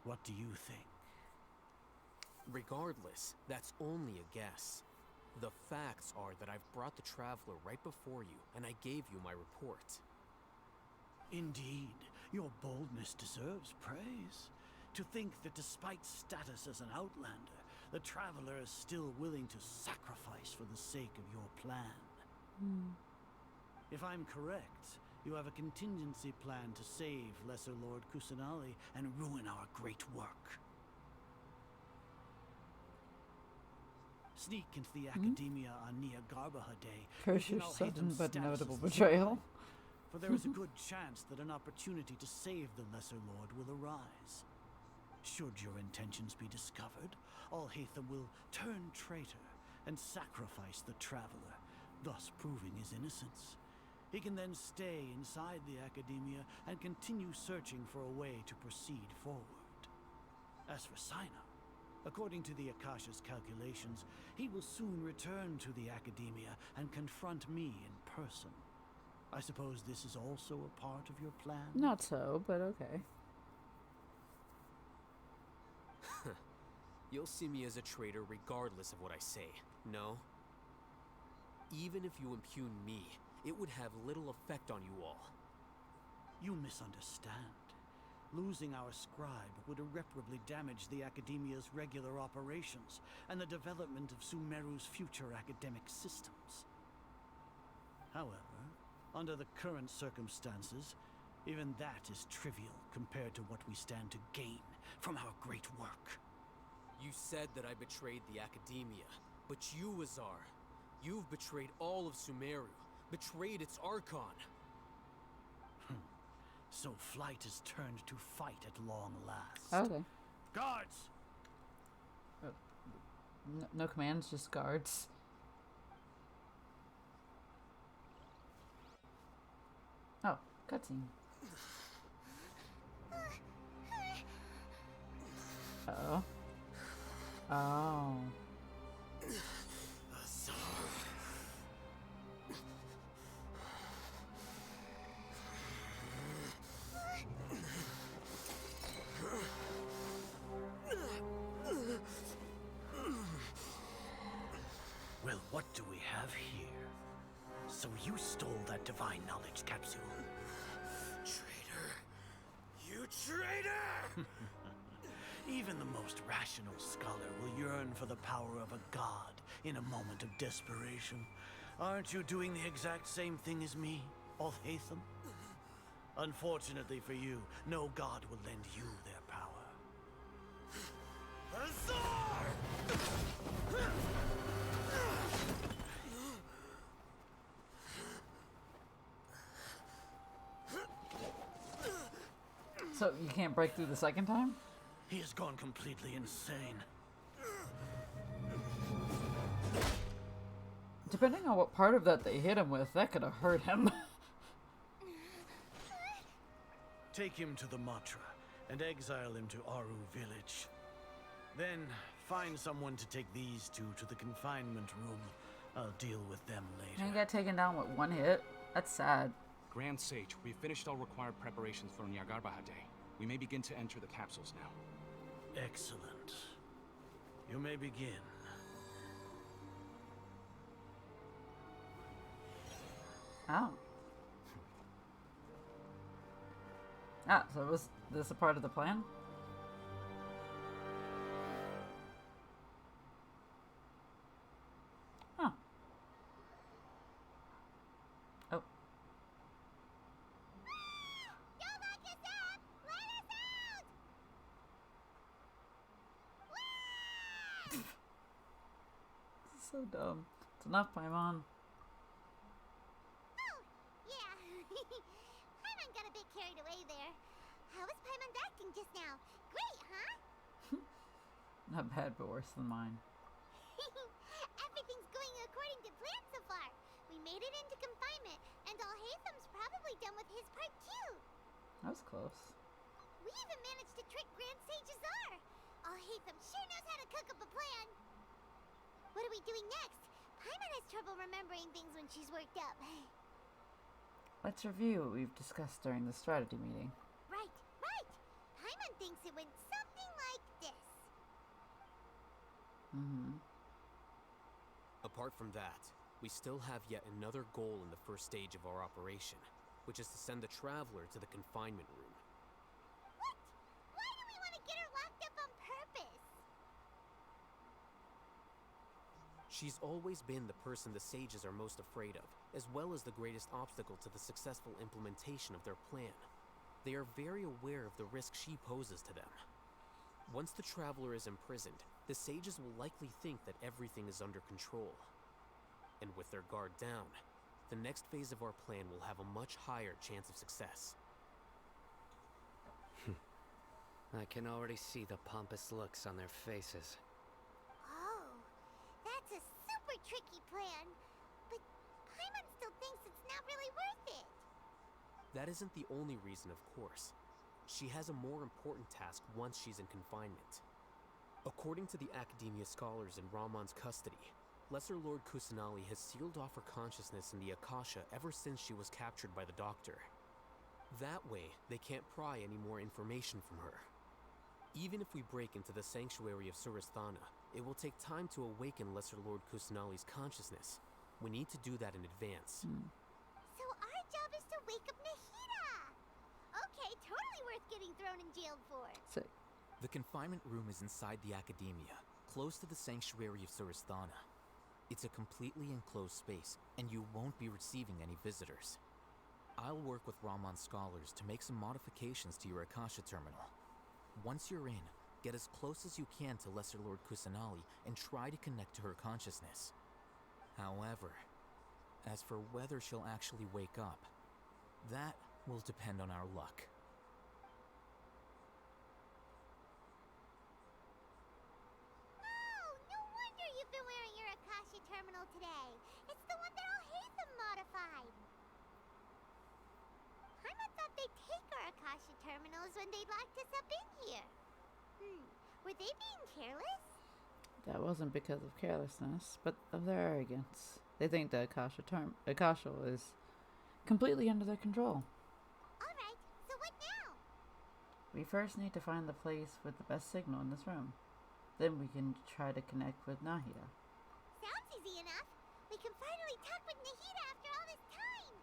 What do you think? Regardless, that's only a guess. The facts are that I've brought the Traveler right before you, and I gave you my report. Indeed, your boldness deserves praise. To think that despite status as an outlander, the Traveler is still willing to sacrifice for the sake of your plan. If I'm correct, you have a contingency plan to save Lesser Lord Kusanali and ruin our great work. Sneak into the Academia on Niagarbaha Day. Cursor I'll hate them sudden but status notable as the betrayal. for there is a good chance that an opportunity to save the Lesser Lord will arise. Should your intentions be discovered, Al-Haytham will turn traitor and sacrifice the Traveler, thus proving his innocence. He can then stay inside the Academia and continue searching for a way to proceed forward. As for Sino, according to the Akasha's calculations, he will soon return to the Academia and confront me in person. I suppose this is also a part of your plan? Not so, but okay. You'll see me as a traitor regardless of what I say, no? Even if you impugn me, it would have little effect on you all. You misunderstand. Losing our scribe would irreparably damage the Academia's regular operations and the development of Sumeru's future academic systems. However, under the current circumstances, even that is trivial compared to what we stand to gain from our great work. You said that I betrayed the Academia, but you, Azar, you've betrayed all of Sumeru, betrayed its Archon. So flight has turned to fight at long last. Okay. Guards! No commands, just guards. Oh, cutscene. Uh-oh. Oh. Well, what do we have here? So you stole that divine knowledge capsule. Traitor! You traitor! Even the most rational scholar will yearn for the power of a god in a moment of desperation. Aren't you doing the exact same thing as me, Alhaitham? Unfortunately for you, no god will lend you their power. So you can't break through the second time? He has gone completely insane. Depending on what part of that they hit him with, that could have hurt him. Take him to the Matra and exile him to Aru village. Then find someone to take these two to the confinement room. I'll deal with them later. He got taken down with one hit? That's sad. Grand Sage, we've finished all required preparations for Nyagarbahade. We may begin to enter the capsules now. Excellent. You may begin. Oh. Ah, so was this a part of the plan? Huh. Oh. This is so dumb. It's enough, Paimon. Yeah. Paimon got a bit carried away there. How was Paimon's acting just now? Great, huh? Not bad, but worse than mine. Everything's going according to plan so far. We made it into confinement, and Alhaitham's probably done with his part too. That was close. We even managed to trick Grand Sage Azar. Alhaitham sure knows how to cook up a plan. What are we doing next? Paimon has trouble remembering things when she's worked up. Let's review what we've discussed during the strategy meeting. Right. Paimon thinks it went something like this. Apart from that, we still have yet another goal in the first stage of our operation, which is to send the Traveler to the confinement room. What? Why do we want to get her locked up on purpose? She's always been the person the sages are most afraid of, as well as the greatest obstacle to the successful implementation of their plan. They are very aware of the risk she poses to them. Once the Traveler is imprisoned, the sages will likely think that everything is under control. And with their guard down, the next phase of our plan will have a much higher chance of success. I can already see the pompous looks on their faces. Oh, that's a super tricky plan. But Paimon still thinks it's not really worth it. That isn't the only reason, of course. She has a more important task once she's in confinement. According to the Academia scholars in Ramon's custody, Lesser Lord Kusanali has sealed off her consciousness in the Akasha ever since she was captured by the Doctor. That way, they can't pry any more information from her. Even if we break into the sanctuary of Surasthana, it will take time to awaken Lesser Lord Kusanali's consciousness. We need to do that in advance. So our job is to wake up Nahida! Okay, totally worth getting thrown in jail for. Sick. The confinement room is inside the Academia, close to the sanctuary of Surasthana. It's a completely enclosed space, and you won't be receiving any visitors. I'll work with Ramon's scholars to make some modifications to your Akasha terminal. Once you're in, get as close as you can to Lesser Lord Kusanali and try to connect to her consciousness. However, as for whether she'll actually wake up, that will depend on our luck. Oh, no wonder terminal today. It's the one that all Hatham modified. Paimon thought they'd take our Akasha terminals when they locked us up in here. Were they being careless? That wasn't because of carelessness, but of their arrogance. They think the Akasha is completely under their control. Alright, so what now? We first need to find the place with the best signal in this room. Then we can try to connect with Nahida. Sounds easy enough. We can finally talk with Nahida after all this time.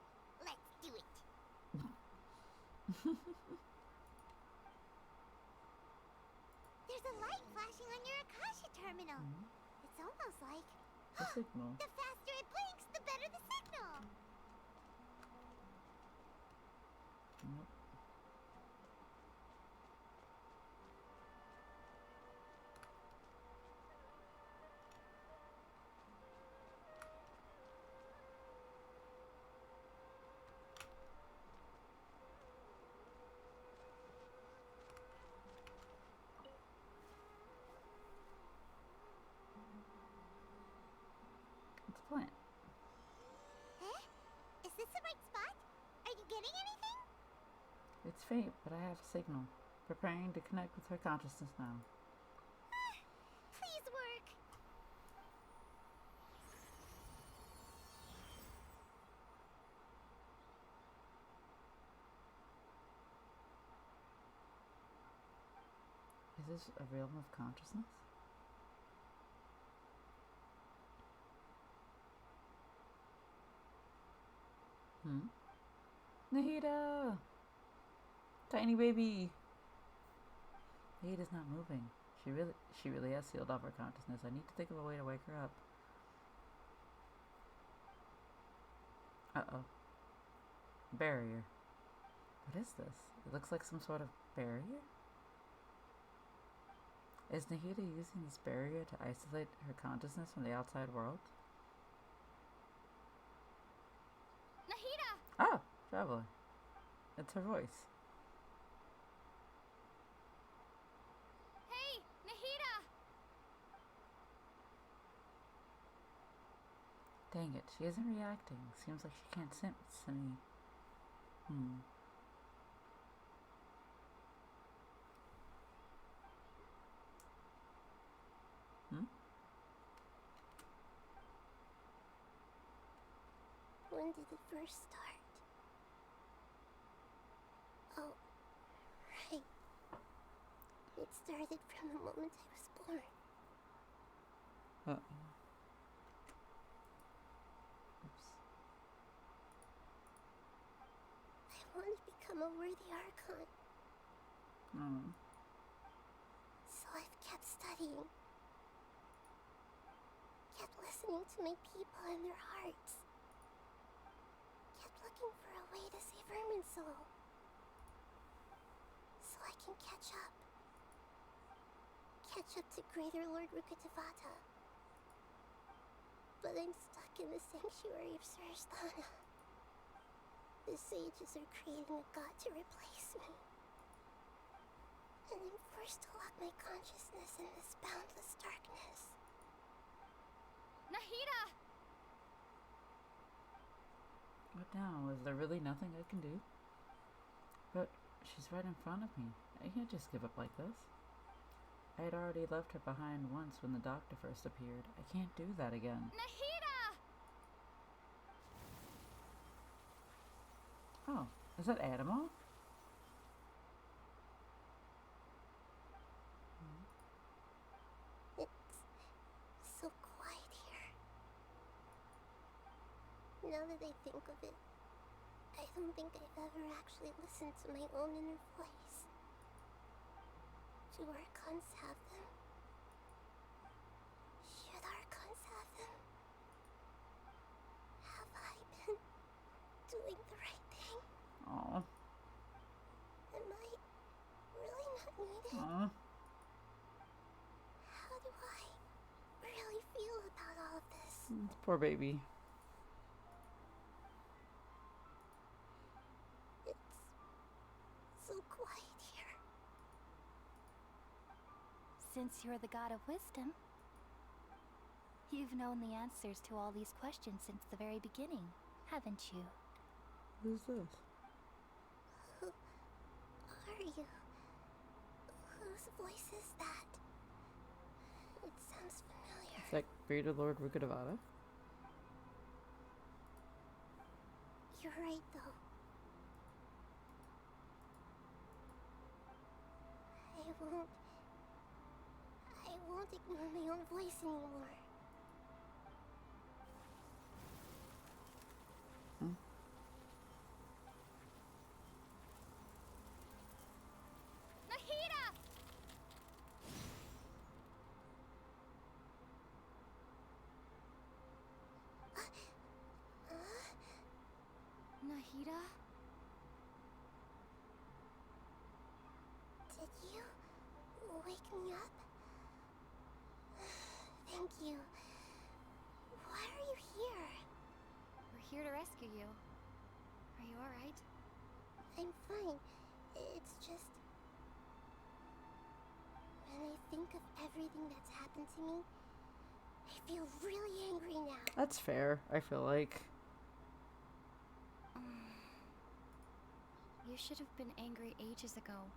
Let's do it. There's a light flashing on your Akasha terminal. It's almost like... The signal. The faster it blinks, the better the signal. Nope. Let's plant. Eh? Is this the right spot? Are you getting anything? It's fate, but I have a signal. Preparing to connect with her consciousness now. Please work. Is this a realm of consciousness? Nahida! Tiny baby! Nahida's not moving. She really has sealed off her consciousness. I need to think of a way to wake her up. Uh-oh. Barrier. What is this? It looks like some sort of barrier? Is Nahida using this barrier to isolate her consciousness from the outside world? Nahida! Ah! Traveler. It's her voice. Hey, Nahida! Dang it, she isn't reacting. Seems like she can't sense any... When did it first start? Oh, right. It started from the moment I was born. Uh-oh. Oops. I want to become a worthy Archon, so I've kept studying. Kept listening to my people and their hearts. Kept looking for a way to save Irminsul. So I can catch up. Catch up to Greater Lord Rukkhadevata. But I'm stuck in the sanctuary of Surasthana. The sages are creating a god to replace me. And I'm forced to lock my consciousness in this boundless darkness. Nahida! What now? Is there really nothing I can do? But she's right in front of me. I can't just give up like this. I had already left her behind once when the doctor first appeared. I can't do that again. Nahida! Oh, is that Adamo? It's so quiet here. Now that I think of it, I don't think I've ever actually listened to my own inner voice. Do Archons have them? Should Archons have them? Have I been doing the right thing? Aw. Am I really not needed? Aw. How do I really feel about all of this? Poor baby. So quiet here. Since you're the god of wisdom, You've known the answers to all these questions since the very beginning, haven't you? Who's this? Who are you? Whose voice is that? It sounds familiar. Is that Greater Lord Rukadavada? You're right, though. I won't ignore my own voice anymore. Nahida! Nahida? Did you wake me up? Thank you. Why are you here? We're here to rescue you. Are you alright? I'm fine. It's just... when I think of everything that's happened to me, I feel really angry now. That's fair, I feel like. You should have been angry ages ago.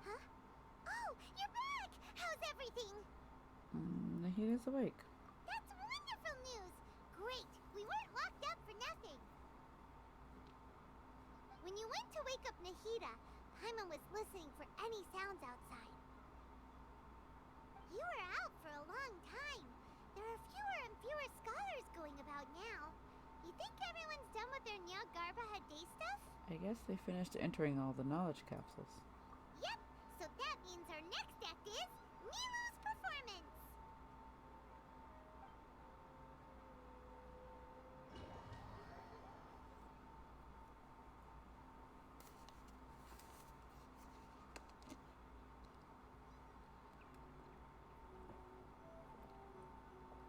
Huh? Oh, you're back! How's everything? Nahida's awake. That's wonderful news! Great! We weren't locked up for nothing! When you went to wake up Nahida, Paimon was listening for any sounds outside. You were out for a long time. There are fewer and fewer scholars going about now. You think everyone's done with their Nyagarbha day stuff? I guess they finished entering all the knowledge capsules. Yep, so that means our next act is Milu's performance!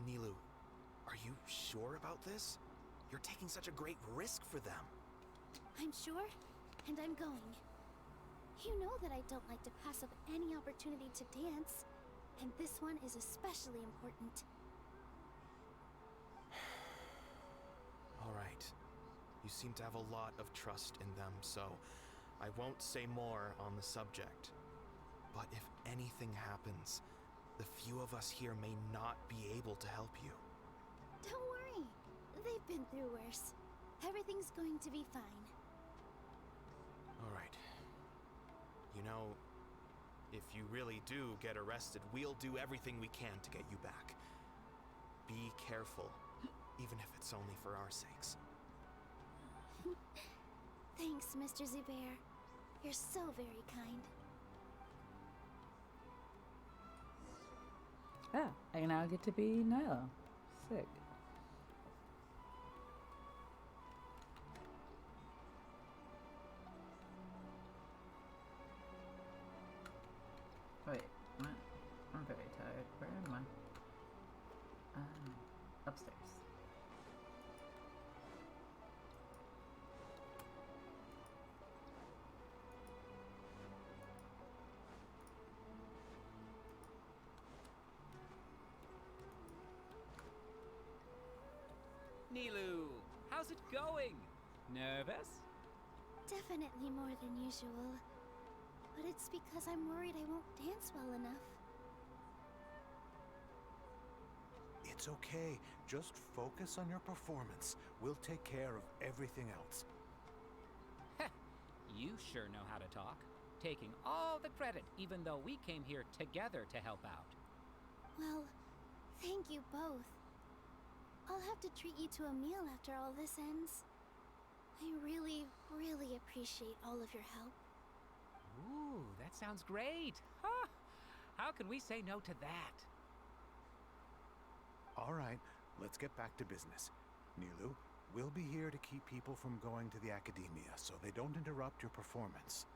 Nilou, are you sure about this? You're taking such a great risk for them. I'm sure, and I'm going. You know that I don't like to pass up any opportunity to dance, and this one is especially important. All right. You seem to have a lot of trust in them, so I won't say more on the subject. But if anything happens, the few of us here may not be able to help you. Don't worry. They've been through worse. Everything's going to be fine. All right. You know, if you really do get arrested, we'll do everything we can to get you back. Be careful, even if it's only for our sakes. Thanks, Mr. Zubair. You're so very kind. Ah, I now get to be Nilo. Sick. Wait, I'm very tired. Where am I? Upstairs. Nilou, how's it going? Nervous? Definitely more than usual. But it's because I'm worried I won't dance well enough. It's okay. Just focus on your performance. We'll take care of everything else. You sure know how to talk. Taking all the credit, even though we came here together to help out. Well, thank you both. I'll have to treat you to a meal after all this ends. I really, really appreciate all of your help. Ooh, that sounds great. Huh. How can we say no to that? All right, let's get back to business. Nilou, we'll be here to keep people from going to the academia so they don't interrupt your performance.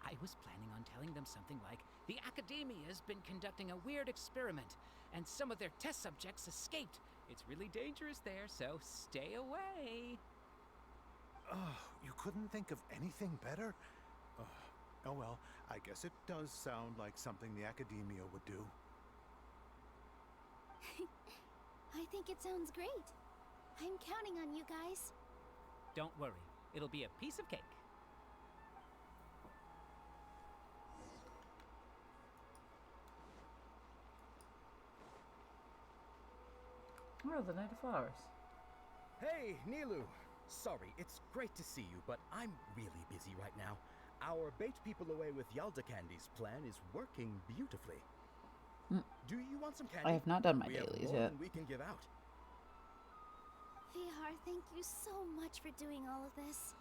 I was planning on telling them something like, the Academia's been conducting a weird experiment, and some of their test subjects escaped. It's really dangerous there, so stay away. You couldn't think of anything better? Oh well, I guess it does sound like something the Academia would do. I think it sounds great. I'm counting on you guys. Don't worry, it'll be a piece of cake. Oh, the Night of Flowers. Hey, Nilu! Sorry, it's great to see you, but I'm really busy right now. Our bait people away with Yalda candies plan is working beautifully. Do you want some candy? I have not done my We have dailies more yet. than we can give out. Vihar, thank you so much for doing all of this.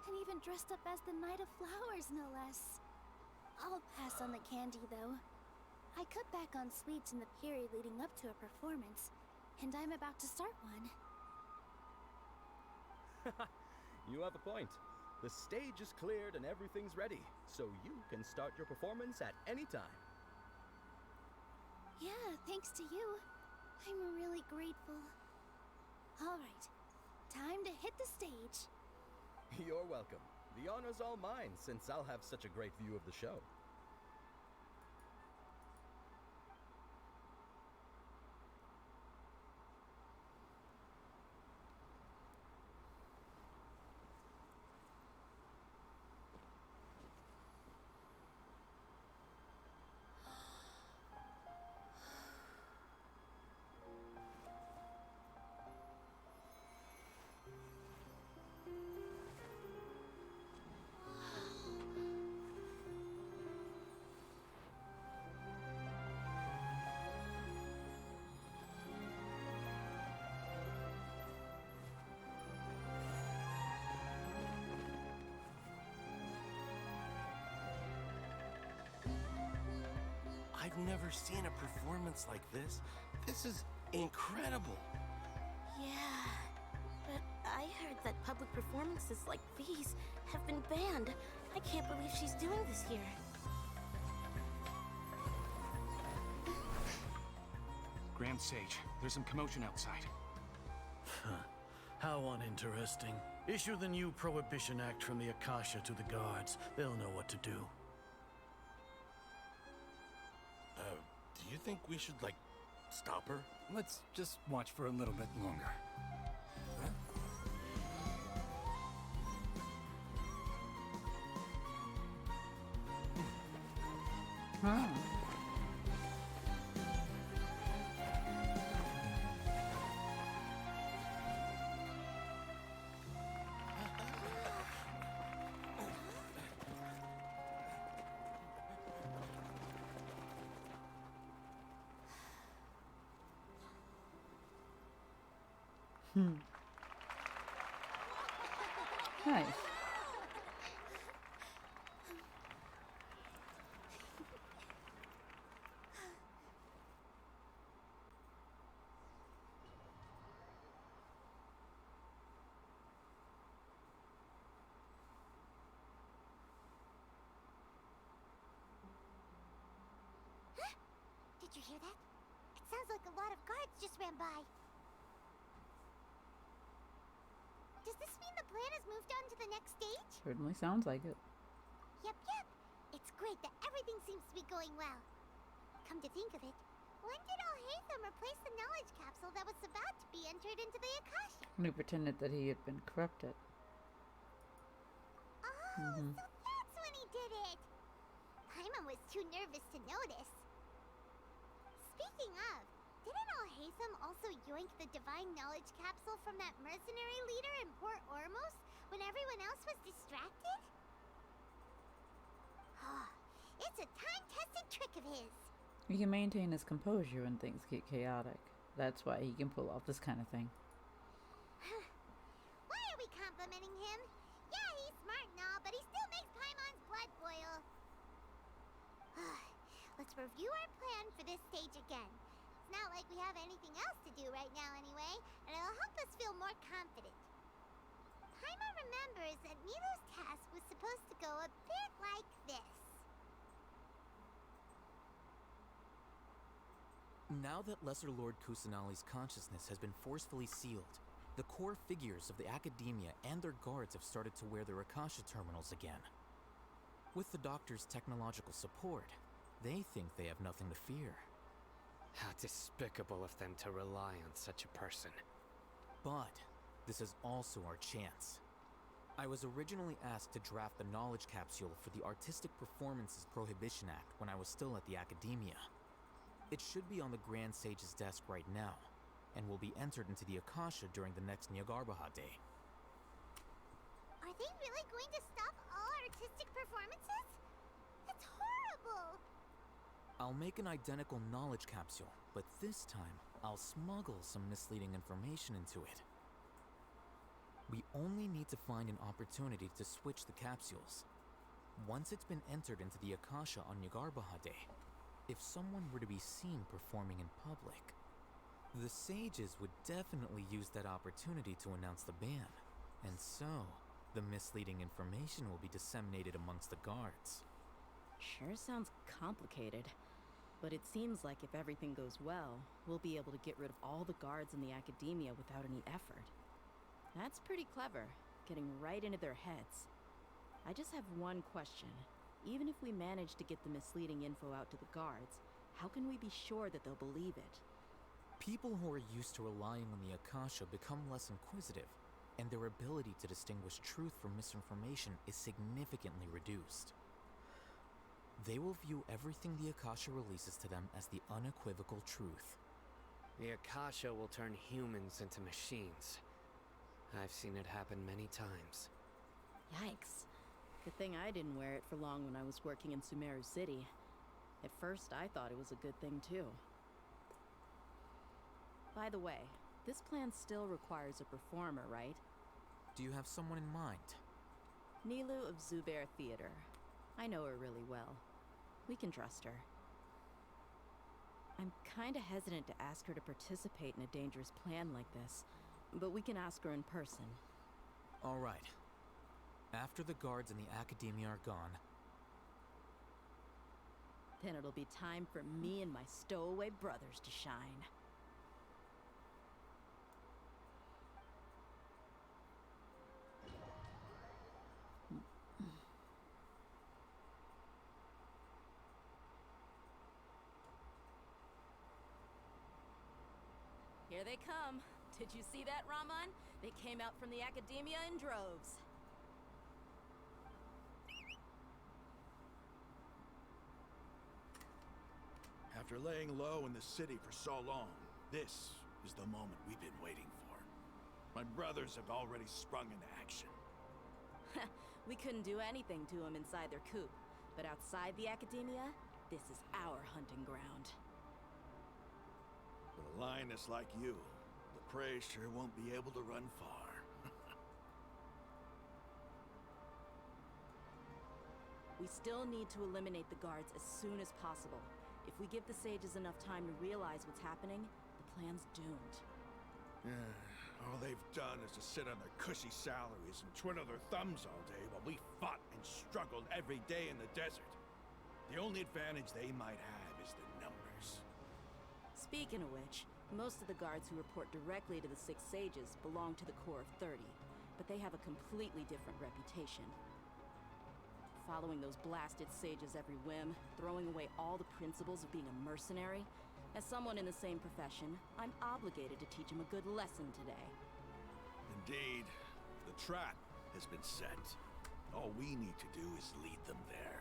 And even dressed up as the Night of Flowers, no less. I'll pass on the candy, though. I cut back on sweets in the period leading up to a performance, and I'm about to start one. You have a point. The stage is cleared and everything's ready, so you can start your performance at any time. Yeah, thanks to you. I'm really grateful. All right, time to hit the stage. You're welcome. The honor's all mine, since I'll have such a great view of the show. I've never seen a performance like this. This is incredible. Yeah, but I heard that public performances like these have been banned. I can't believe she's doing this here. Grand Sage, there's some commotion outside. How uninteresting. Issue the new Prohibition Act from the Akasha to the guards. They'll know what to do. Do you think we should, like, stop her? Let's just watch for a little bit longer. Huh. Nice. Did you hear that? It sounds like a lot of guards just ran by. Does this mean the plan has moved on to the next stage? Certainly sounds like it. Yep. It's great that everything seems to be going well. Come to think of it, when did Al-Haytham replace the knowledge capsule that was about to be entered into the Akasha? And he pretended that he had been corrupted. Oh, so that's when he did it! Paimon was too nervous to notice. Speaking of, didn't Al-Haytham also yoink the divine knowledge capsule from that mercenary leader in Port Ormos when everyone else was distracted? It's a time-tested trick of his. He can maintain his composure when things get chaotic. That's why he can pull off this kind of thing. Why are we complimenting him? Yeah, he's smart and all, but he still makes Paimon's blood boil. Let's review our plan for this stage again. It's not like we have anything else to do right now anyway, and it'll help us feel more confident. Paimon remembers that Nilu's task was supposed to go a bit like this. Now that Lesser Lord Kusanali's consciousness has been forcefully sealed, The core figures of the Academia and their guards have started to wear their Akasha terminals again. With the Doctor's technological support, they think they have nothing to fear. How despicable of them to rely on such a person. But this is also our chance. I was originally asked to draft the knowledge capsule for the Artistic Performances Prohibition Act when I was still at the Academia. It should be on the Grand Sage's desk right now, and will be entered into the Akasha during the next Nyargarbaha Day. Are they really going to stop all artistic performances? That's horrible! I'll make an identical knowledge capsule, but this time, I'll smuggle some misleading information into it. We only need to find an opportunity to switch the capsules. Once it's been entered into the Akasha on Nyargarbaha Day, if someone were to be seen performing in public, the sages would definitely use that opportunity to announce the ban, and so the misleading information will be disseminated amongst the guards. Sure sounds complicated, but it seems like if everything goes well, we'll be able to get rid of all the guards in the Academia without any effort. That's pretty clever, getting right into their heads. I just have one question. Even if we manage to get the misleading info out to the guards, how can we be sure that they'll believe it? People who are used to relying on the Akasha become less inquisitive, and their ability to distinguish truth from misinformation is significantly reduced. They will view everything the Akasha releases to them as the unequivocal truth. The Akasha will turn humans into machines. I've seen it happen many times. Yikes. Good thing I didn't wear it for long when I was working in Sumeru City. At first, I thought it was a good thing too. By the way, this plan still requires a performer, right? Do you have someone in mind? Nilu of Zubair Theater. I know her really well. We can trust her. I'm kinda hesitant to ask her to participate in a dangerous plan like this, but we can ask her in person. All right. After the guards in the Academia are gone, then it'll be time for me and my stowaway brothers to shine. Here they come. Did you see that, Raman? They came out from the Academia in droves. After laying low in the city for so long, this is the moment we've been waiting for. My brothers have already sprung into action. We couldn't do anything to them inside their coop, but outside the Academia, this is our hunting ground. With a lioness like you, the prey sure won't be able to run far. We still need to eliminate the guards as soon as possible. If we give the sages enough time to realize what's happening, the plan's doomed. All they've done is to sit on their cushy salaries and twiddle their thumbs all day while we fought and struggled every day in the desert. The only advantage they might have is the numbers. Speaking of which, most of the guards who report directly to the Six Sages belong to the Corps of 30, but they have a completely different reputation. Following those blasted sages every whim, throwing away all the principles of being a mercenary. As someone in the same profession, I'm obligated to teach them a good lesson today. Indeed, the trap has been set. All we need to do is lead them there.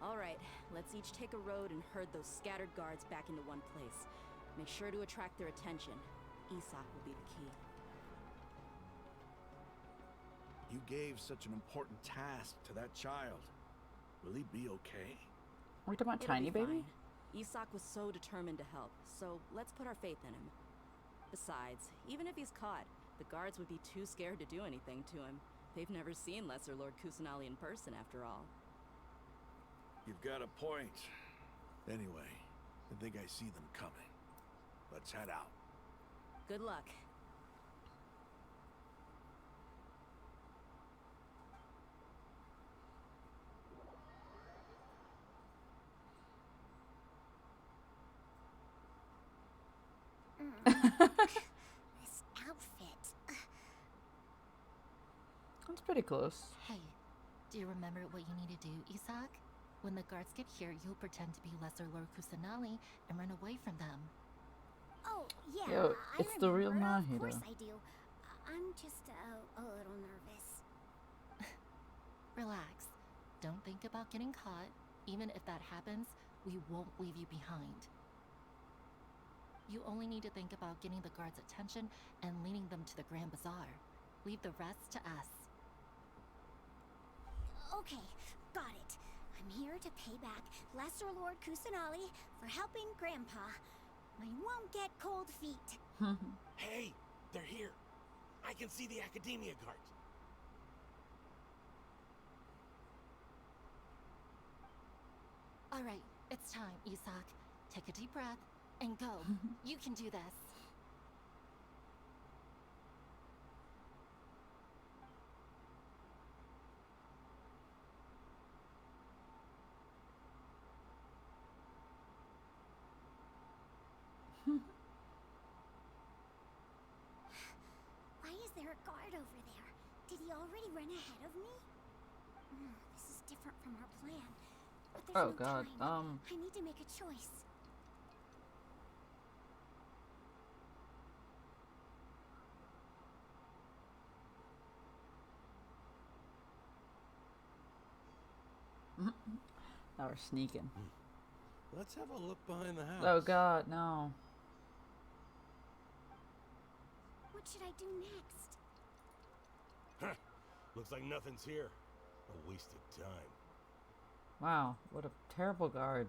All right, let's each take a road and herd those scattered guards back into one place. Make sure to attract their attention. Isak will be the key. You gave such an important task to that child. Will he be okay? Are we talking about Tiny Baby? Isak was so determined to help, so let's put our faith in him. Besides, even if he's caught, the guards would be too scared to do anything to him. They've never seen Lesser Lord Kusanali in person, after all. You've got a point. Anyway, I think I see them coming. Let's head out. Good luck. This outfit. pretty close. Hey, do you remember what you need to do, Isak? When the guards get here, you'll pretend to be Lesser Lord Kusanali and run away from them. Oh, yeah, Yo, it's the real remember. Of Mahito. course I do. I'm just a little nervous. Relax. Don't think about getting caught. Even if that happens, we won't leave you behind. You only need to think about getting the guards' attention and leading them to the Grand Bazaar. Leave the rest to us. Okay, got it. I'm here to pay back Lesser Lord Kusanali for helping Grandpa. I won't get cold feet. Hey, they're here. I can see the Academia guards. All right, it's time, Isak. Take a deep breath and go. You can do this. Why is there a guard over there? Did he already run ahead of me? This is different from our plan. But there's Oh no god, time. I need to make a choice. Now we're sneaking. Let's have a look behind the house. Oh god, no. What should I do next? Huh. Looks like nothing's here. A waste of time. Wow, what a terrible guard.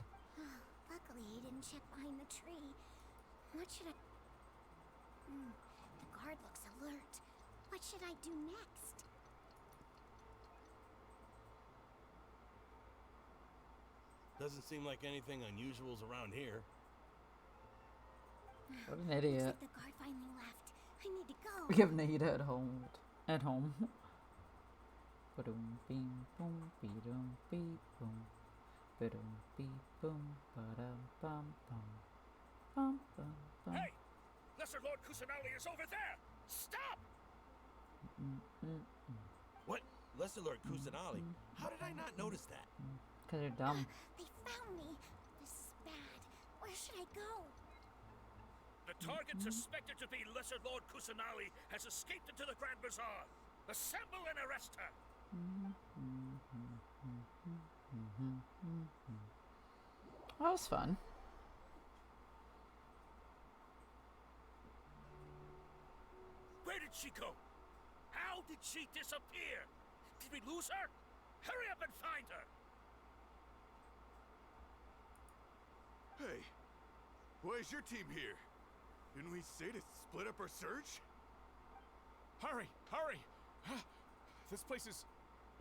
Luckily, he didn't check behind the tree. What should I... the guard looks alert. What should I do next? Doesn't seem like anything unusual's around here. What an idiot. Looks like the guard finally left. I need to go. We have Nada at home. At home. Ba-dum, bing, boom, be-dum, beep, boom. Ba-dum, beep, boom, ba-dum, bum, bum. Bum, bum, bum. Hey! Lesser Lord Kusanali is over there! Stop! What? Lesser Lord Kusanali? How did I not notice that? Because they're dumb. They found me. This is bad. Where should I go? The target suspected to be Lesser Lord Kusanali has escaped into the Grand Bazaar. Assemble and arrest her! That was fun. Where did she go? How did she disappear? Did we lose her? Hurry up and find her! Hey, why is your team here? Didn't we say to split up our search? Hurry! Hurry! This place is...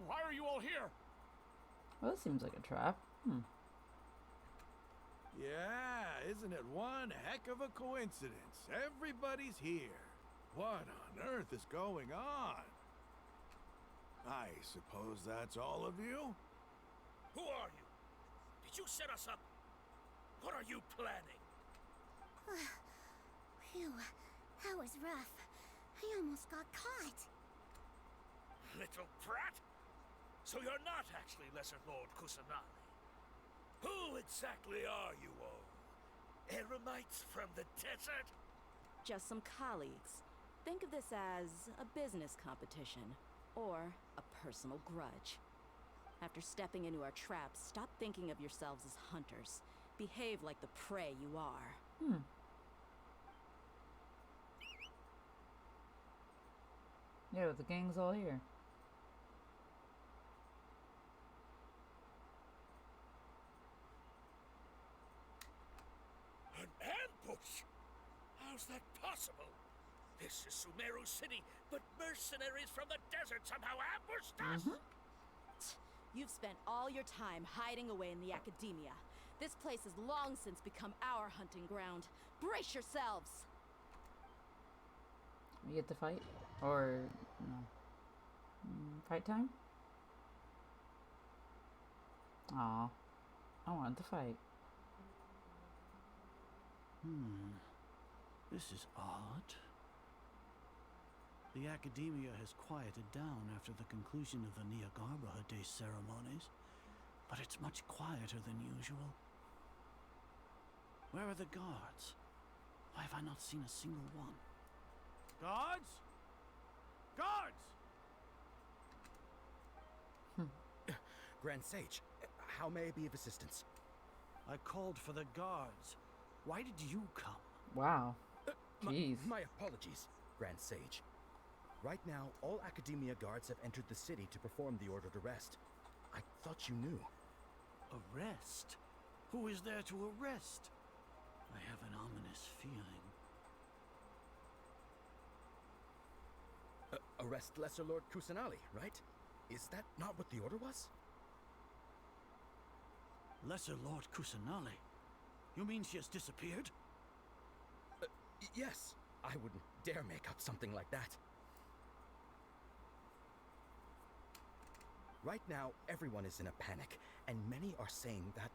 Why are you all here? Well, that seems like a trap. Yeah, isn't it one heck of a coincidence? Everybody's here. What on earth is going on? I suppose that's all of you? Who are you? Did you set us up? What are you planning? Phew, that was rough. I almost got caught. Little brat? So you're not actually Lesser Lord Kusanali. Who exactly are you all? Eremites from the desert? Just some colleagues. Think of this as a business competition, or a personal grudge. After stepping into our traps, stop thinking of yourselves as hunters. Behave like the prey you are. Yeah, the gang's all here. An ambush? How's that possible? This is Sumeru City, but mercenaries from the desert somehow ambushed us? You've spent all your time hiding away in the Academia. This place has long since become our hunting ground. Brace yourselves! We get to fight? Or, no. Fight time? Aw. I wanted to fight. This is odd. The academia has quieted down after the conclusion of the Niagarbaha Day ceremonies, but it's much quieter than usual. Where are the guards? Why have I not seen a single one? Guards? Guards! Grand Sage, how may I be of assistance? I called for the guards. Why did you come? Wow. Jeez. My apologies, Grand Sage. Right now, all Academia guards have entered the city to perform the ordered arrest. I thought you knew. Arrest? Who is there to arrest? I have an ominous feeling. Arrest Lesser Lord Kusanali, right? Is that not what the order was? Lesser Lord Kusanali? You mean she has disappeared? Yes. I wouldn't dare make up something like that. Right now, everyone is in a panic, and many are saying that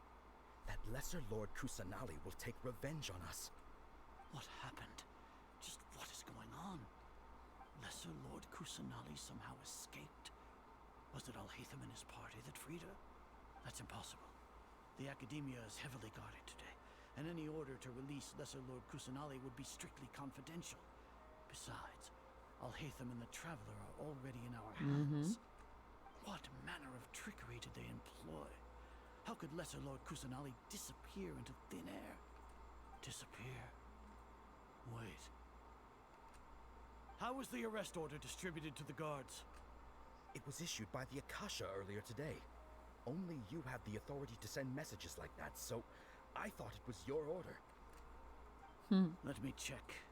Lesser Lord Kusanali will take revenge on us. What happened? Just what is going on? Lesser Lord Kusanali somehow escaped? Was it Alhaitham and his party that freed her? That's impossible. The Academia is heavily guarded today, and any order to release Lesser Lord Kusanali would be strictly confidential. Besides, Alhaitham and the Traveler are already in our hands. What manner of trickery did they employ? How could Lesser Lord Kusanali disappear into thin air? Disappear? Wait. How was the arrest order distributed to the guards? It was issued by the Akasha earlier today. Only you have the authority to send messages like that, so I thought it was your order. Let me check.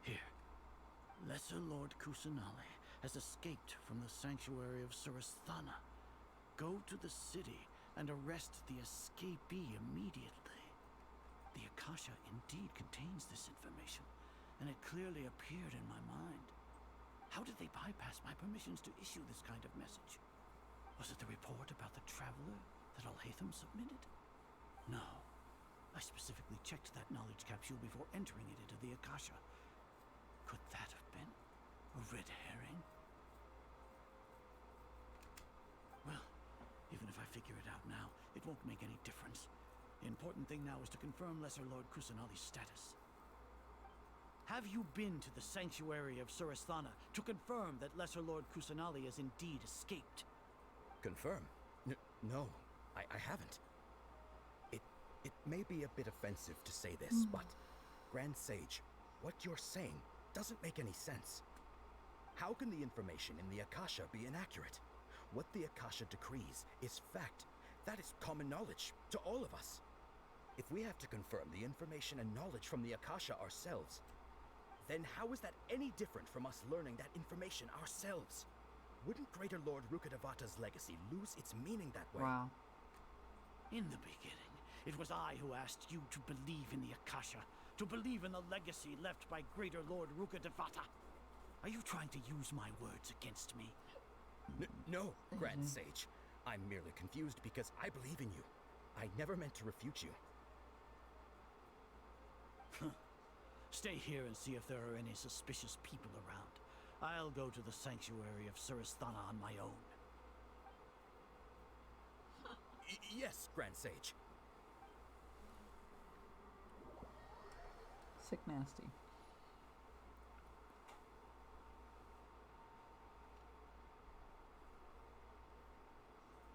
Here. Lesser Lord Kusanali has escaped from the sanctuary of Surasthana. Go to the city and arrest the escapee immediately. The Akasha indeed contains this information, and it clearly appeared in my mind. How did they bypass my permissions to issue this kind of message? Was it the report about the Traveler that Alhaitham submitted? No. I specifically checked that knowledge capsule before entering it into the Akasha. Could that have been a red herring? Well, even if I figure it out now, it won't make any difference. The important thing now is to confirm Lesser Lord Kusanali's status. Have you been to the sanctuary of Surasthana to confirm that Lesser Lord Kusanali has indeed escaped? Confirm? No, I haven't. It may be a bit offensive to say this, but Grand Sage, what you're saying doesn't make any sense. How can the information in the Akasha be inaccurate? What the Akasha decrees is fact. That is common knowledge to all of us. If we have to confirm the information and knowledge from the Akasha ourselves, then how is that any different from us learning that information ourselves? Wouldn't Greater Lord Rukkhadevata's legacy lose its meaning that way? Wow. In the beginning, it was I who asked you to believe in the Akasha, to believe in the legacy left by Greater Lord Rukkhadevata. Are you trying to use my words against me? No, Grand Sage. I'm merely confused because I believe in you. I never meant to refute you. Stay here and see if there are any suspicious people around. I'll go to the sanctuary of Surasthana on my own. Yes, Grand Sage. Sick nasty.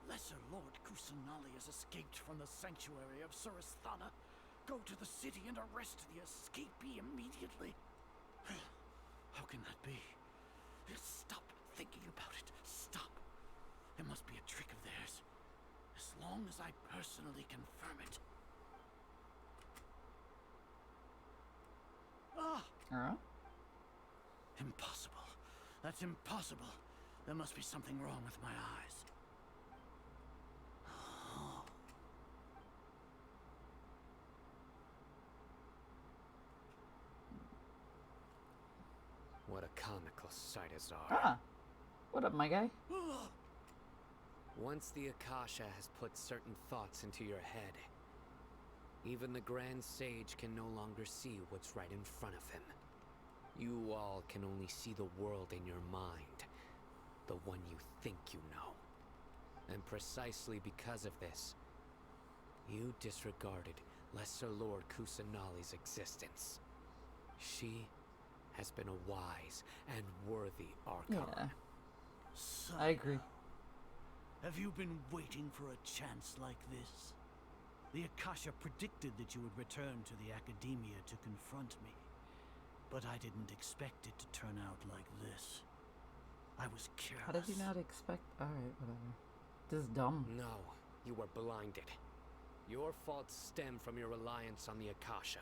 Lesser Lord Kusanali has escaped from the sanctuary of Surasthana. Go to the city and arrest the escapee immediately. How can that be? Stop thinking about it. Stop. It must be a trick of theirs. As long as I personally confirm it. Impossible. That's impossible. There must be something wrong with my eyes. What a comical sight is our. What up, my guy? Once the Akasha has put certain thoughts into your head, even the Grand Sage can no longer see what's right in front of him. You all can only see the world in your mind, the one you think you know. And precisely because of this, you disregarded Lesser Lord Kusanali's existence. She has been a wise and worthy Archon. Yeah. So, I agree. have you been waiting for a chance like this? The Akasha predicted that you would return to the Academia to confront me, but I didn't expect it to turn out like this. I was careless. How did you not expect? Alright, whatever. This is dumb. No, you were blinded. Your faults stem from your reliance on the Akasha.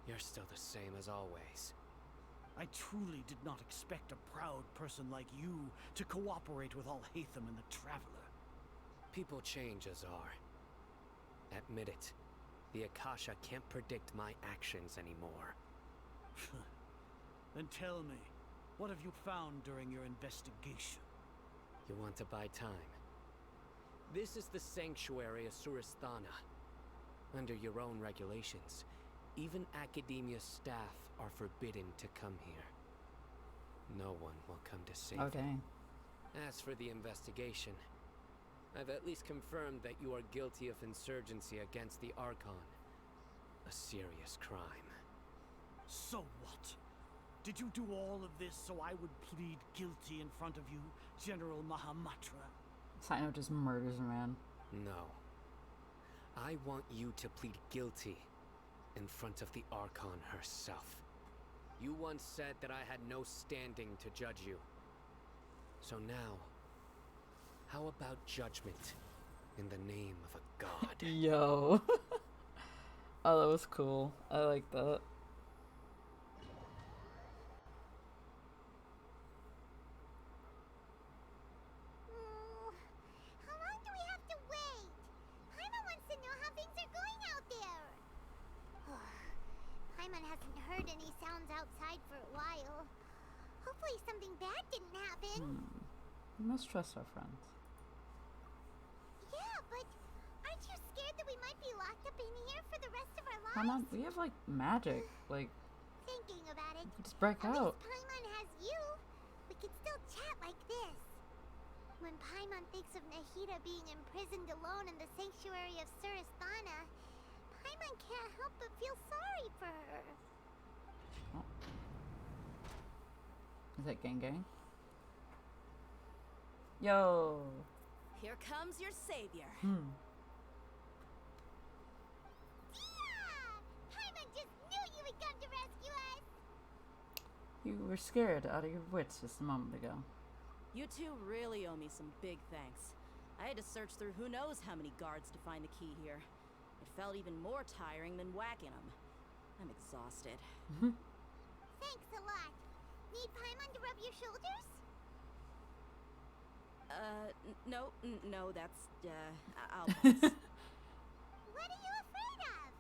You're still the same as always. I truly did not expect a proud person like you to cooperate with Alhaitham and the Traveler. People change, Azar. Admit it. The Akasha can't predict my actions anymore. Then tell me, what have you found during your investigation? You want to buy time? This is the sanctuary of Surasthana. Under your own regulations, even Academia staff are forbidden to come here. No one will come to save you. Dang. As for the investigation, I've at least confirmed that you are guilty of insurgency against the Archon. A serious crime. So what? Did you do all of this so I would plead guilty in front of you, General Mahamatra? Sino just murders a man. No. I want you to plead guilty in front of the Archon herself. You once said that I had no standing to judge you. So now, how about judgment in the name of a god? Yo. Oh, that was cool. I like that. How long do we have to wait? Paimon wants to know how things are going out there. Paimon hasn't heard any sounds outside for a while. Hopefully something bad didn't happen. We must trust our friends. Yeah, but aren't you scared that we might be locked up in here for the rest of our lives? Come on, we have like magic. Like, Thinking about it, just break at out. least Paimon has you. We could still chat like this. When Paimon thinks of Nahida being imprisoned alone in the sanctuary of Surasthana, Paimon can't help but feel sorry for her. Is that gang gang? Yo. Here comes your savior. Paimon just knew you would come to rescue us. You were scared out of your wits just a moment ago. You two really owe me some big thanks. I had to search through who knows how many guards to find the key here. It felt even more tiring than whacking them. I'm exhausted. Thanks a lot. Need Paimon to rub your shoulders? No, that's, I'll pass. What are you afraid of?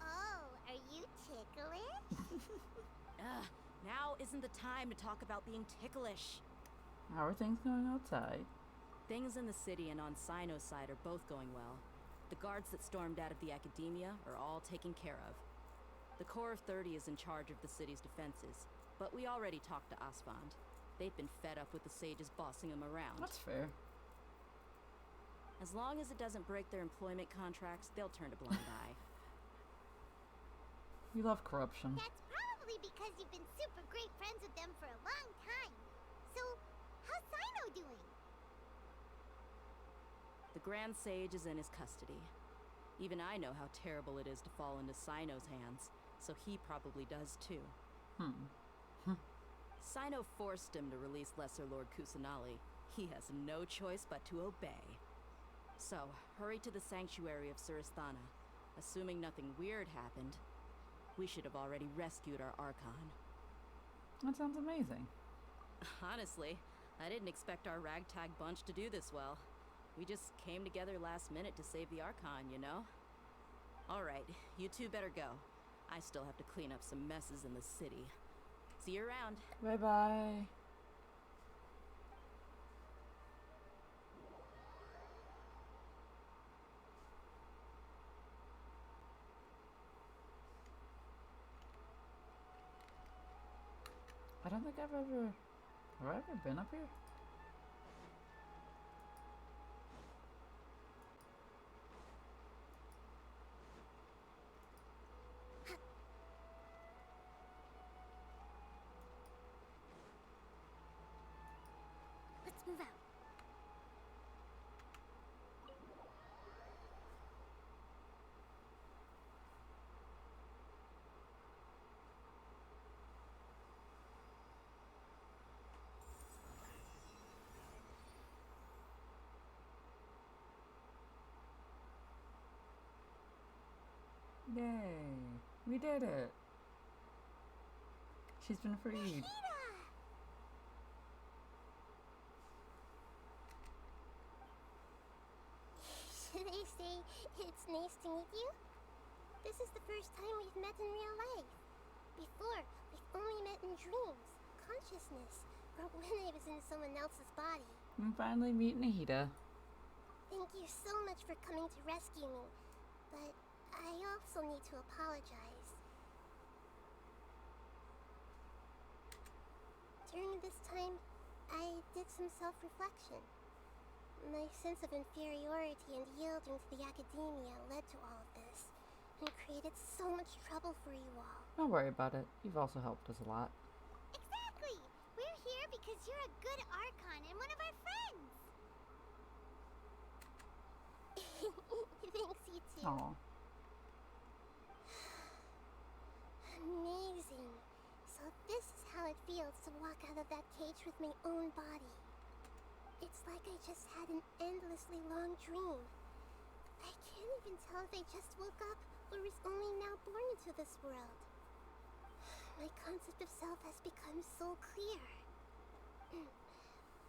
Oh, are you ticklish? Now isn't the time to talk about being ticklish. How are things going outside? Things in the city and on Sino's side are both going well. The guards that stormed out of the Academia are all taken care of. The Corps of 30 is in charge of the city's defenses, but we already talked to Asfand. They've been fed up with the sages bossing them around. That's fair. As long as it doesn't break their employment contracts, they'll turn a blind eye. You love corruption. That's probably because you've been super great friends with them for a long time. So, how's Sino doing? The Grand Sage is in his custody. Even I know how terrible it is to fall into Sino's hands, so he probably does too. Sino forced him to release Lesser Lord Kusanali. He has no choice but to obey. So, hurry to the sanctuary of Surasthana. Assuming nothing weird happened, we should have already rescued our Archon. That sounds amazing. Honestly, I didn't expect our ragtag bunch to do this well. We just came together last minute to save the Archon, you know? Alright, you two better go. I still have to clean up some messes in the city. See you around. Bye-bye. I don't think Have I ever been up here? Let's move out. Yay! We did it! She's been freed. Should I say it's nice to meet you? This is the first time we've met in real life. Before, we've only met in dreams, consciousness, or when I was in someone else's body. I'm finally meeting Nahida. Thank you so much for coming to rescue me, but I also need to apologize. During this time, I did some self-reflection. My sense of inferiority and yielding to the academia led to all of this, and created so much trouble for you all. Don't worry about it. You've also helped us a lot. Exactly! We're here because you're a good Archon and one of our friends! Thanks, you too. Aw. Amazing. So this is how it feels to walk out of that cage with my own body. It's like I just had an endlessly long dream. I can't even tell if I just woke up or was only now born into this world. My concept of self has become so clear.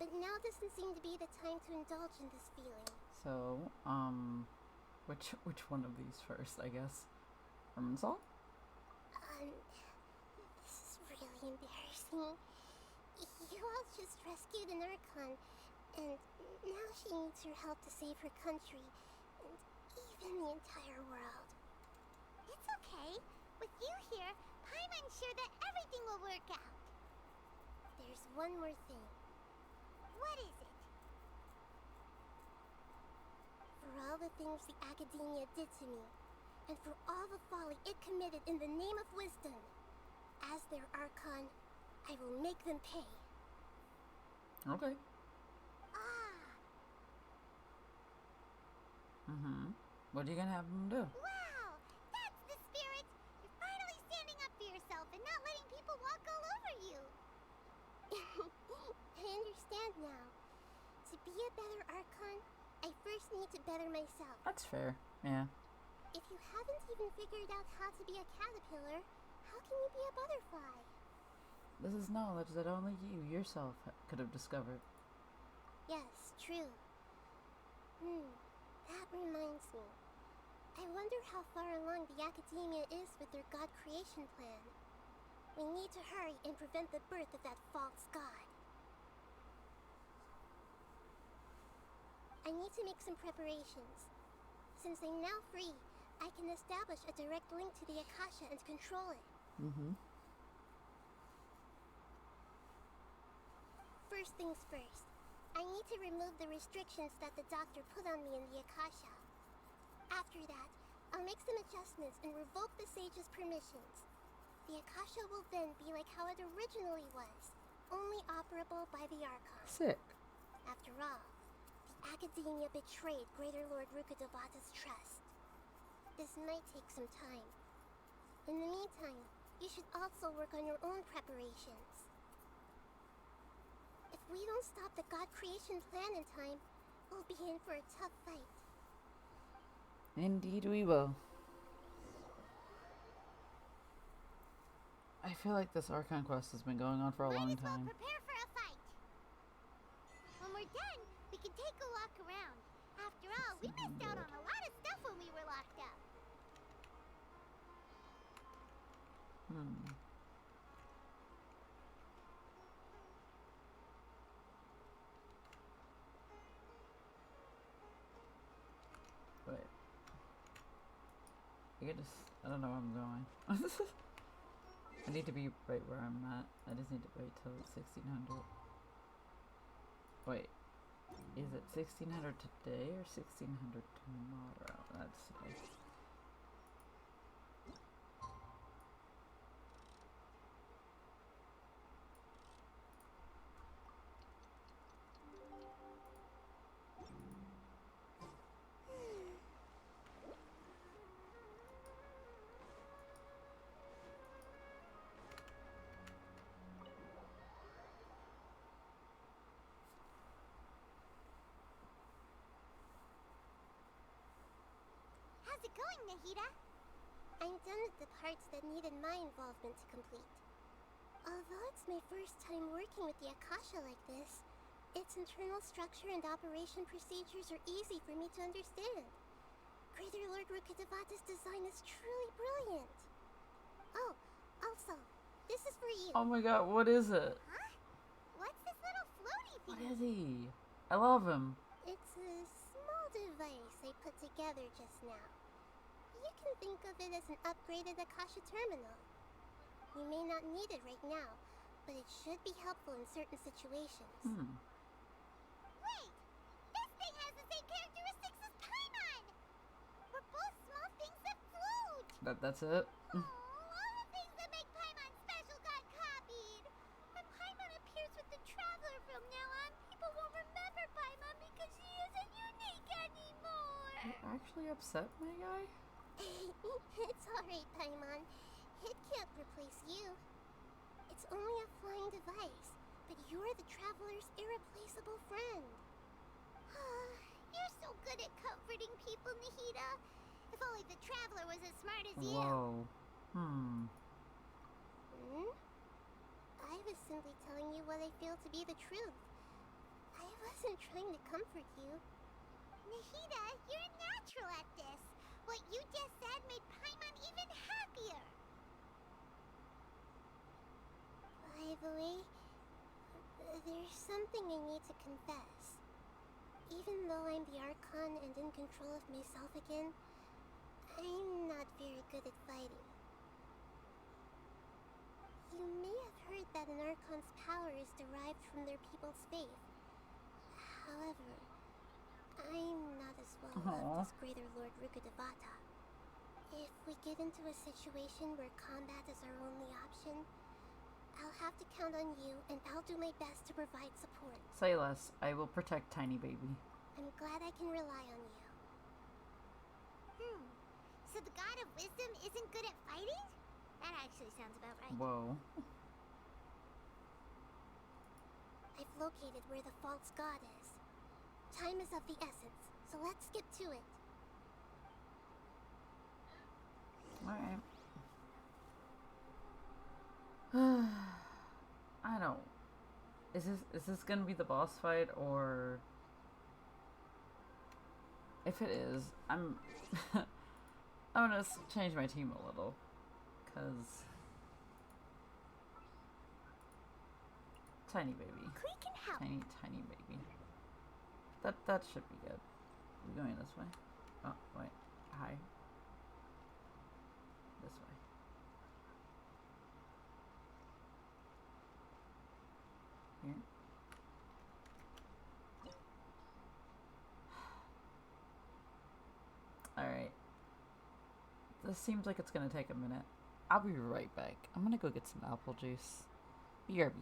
But now doesn't seem to be the time to indulge in this feeling. So, which one of these first, I guess? Irminsul? This is really embarrassing. You all just rescued an Archon, and now she needs your help to save her country, and even the entire world. It's okay. With you here, I'm sure that everything will work out. There's one more thing. What is it? For all the things the academia did to me, and for all the folly it committed in the name of wisdom, as their Archon, I will make them pay. Okay. Ah. What are you gonna have them do? Wow! That's the spirit! You're finally standing up for yourself and not letting people walk all over you! I understand now. To be a better Archon, I first need to better myself. That's fair, yeah. If you haven't even figured out how to be a caterpillar, how can you be a butterfly? This is knowledge that only you yourself could have discovered. Yes, true. That reminds me. I wonder how far along the academia is with their god creation plan. We need to hurry and prevent the birth of that false god. I need to make some preparations. Since I'm now free, I can establish a direct link to the Akasha and control it. First things first, I need to remove the restrictions that the doctor put on me in the Akasha. After that, I'll make some adjustments and revoke the sage's permissions. The Akasha will then be like how it originally was, only operable by the Archon. Sick. After all, the academia betrayed Greater Lord Rukkhadevata's trust. This might take some time. In the meantime, you should also work on your own preparations. If we don't stop the god creation plan in time, we'll be in for a tough fight. Indeed we will. I feel like this Archon Quest has been going on for a long time. Prepare for a fight. When we're done, we can take a walk around. After all, we missed out on a lot of stuff when we were locked up. Wait. I don't know where I'm going. I need to be right where I'm at. I just need to wait till 1600. Wait. Is it 1600 today or 1600 tomorrow? Let's see. How's it going, Nahida? I'm done with the parts that needed my involvement to complete. Although it's my first time working with the Akasha like this, its internal structure and operation procedures are easy for me to understand. Greater Lord Rukkhadevata's design is truly brilliant. Oh, also, this is for you. Oh my god, what is it? Huh? What's this little floaty thing? What is he? I love him. It's a small device I put together just now. You can think of it as an upgraded Akasha terminal. You may not need it right now, but it should be helpful in certain situations. Wait! This thing has the same characteristics as Paimon! We're both small things that float! That's it? All the things that make Paimon special got copied! When Paimon appears with the Traveler from now on, people won't remember Paimon because she isn't unique anymore! You're actually upset, my guy? It's alright, Paimon. It can't replace you. It's only a flying device, but you're the Traveler's irreplaceable friend. You're so good at comforting people, Nahida. If only the Traveler was as smart as you. Whoa. I was simply telling you what I feel to be the truth. I wasn't trying to comfort you. Nahida, you're natural at this. What you just said made Paimon even happier. By the way, there's something I need to confess. Even though I'm the Archon and in control of myself again, I'm not very good at fighting. You may have heard that an Archon's power is derived from their people's faith. However, I'm not as well loved as Greater Lord Rukkhadevata. If we get into a situation where combat is our only option, I'll have to count on you, and I'll do my best to provide support. Say less. I will protect Tiny Baby. I'm glad I can rely on you. So the God of Wisdom isn't good at fighting? That actually sounds about right. Whoa. I've located where the false god is. Time is of the essence, so let's get to it. Alright. I don't... Is this gonna be the boss fight, or... If it is, I'm gonna change my team a little, cause Tiny Baby, We can help. tiny baby. That should be good. We going this way? Oh wait, hi. This way. Here. Alright. This seems like it's gonna take a minute. I'll be right back. I'm gonna go get some apple juice. BRB.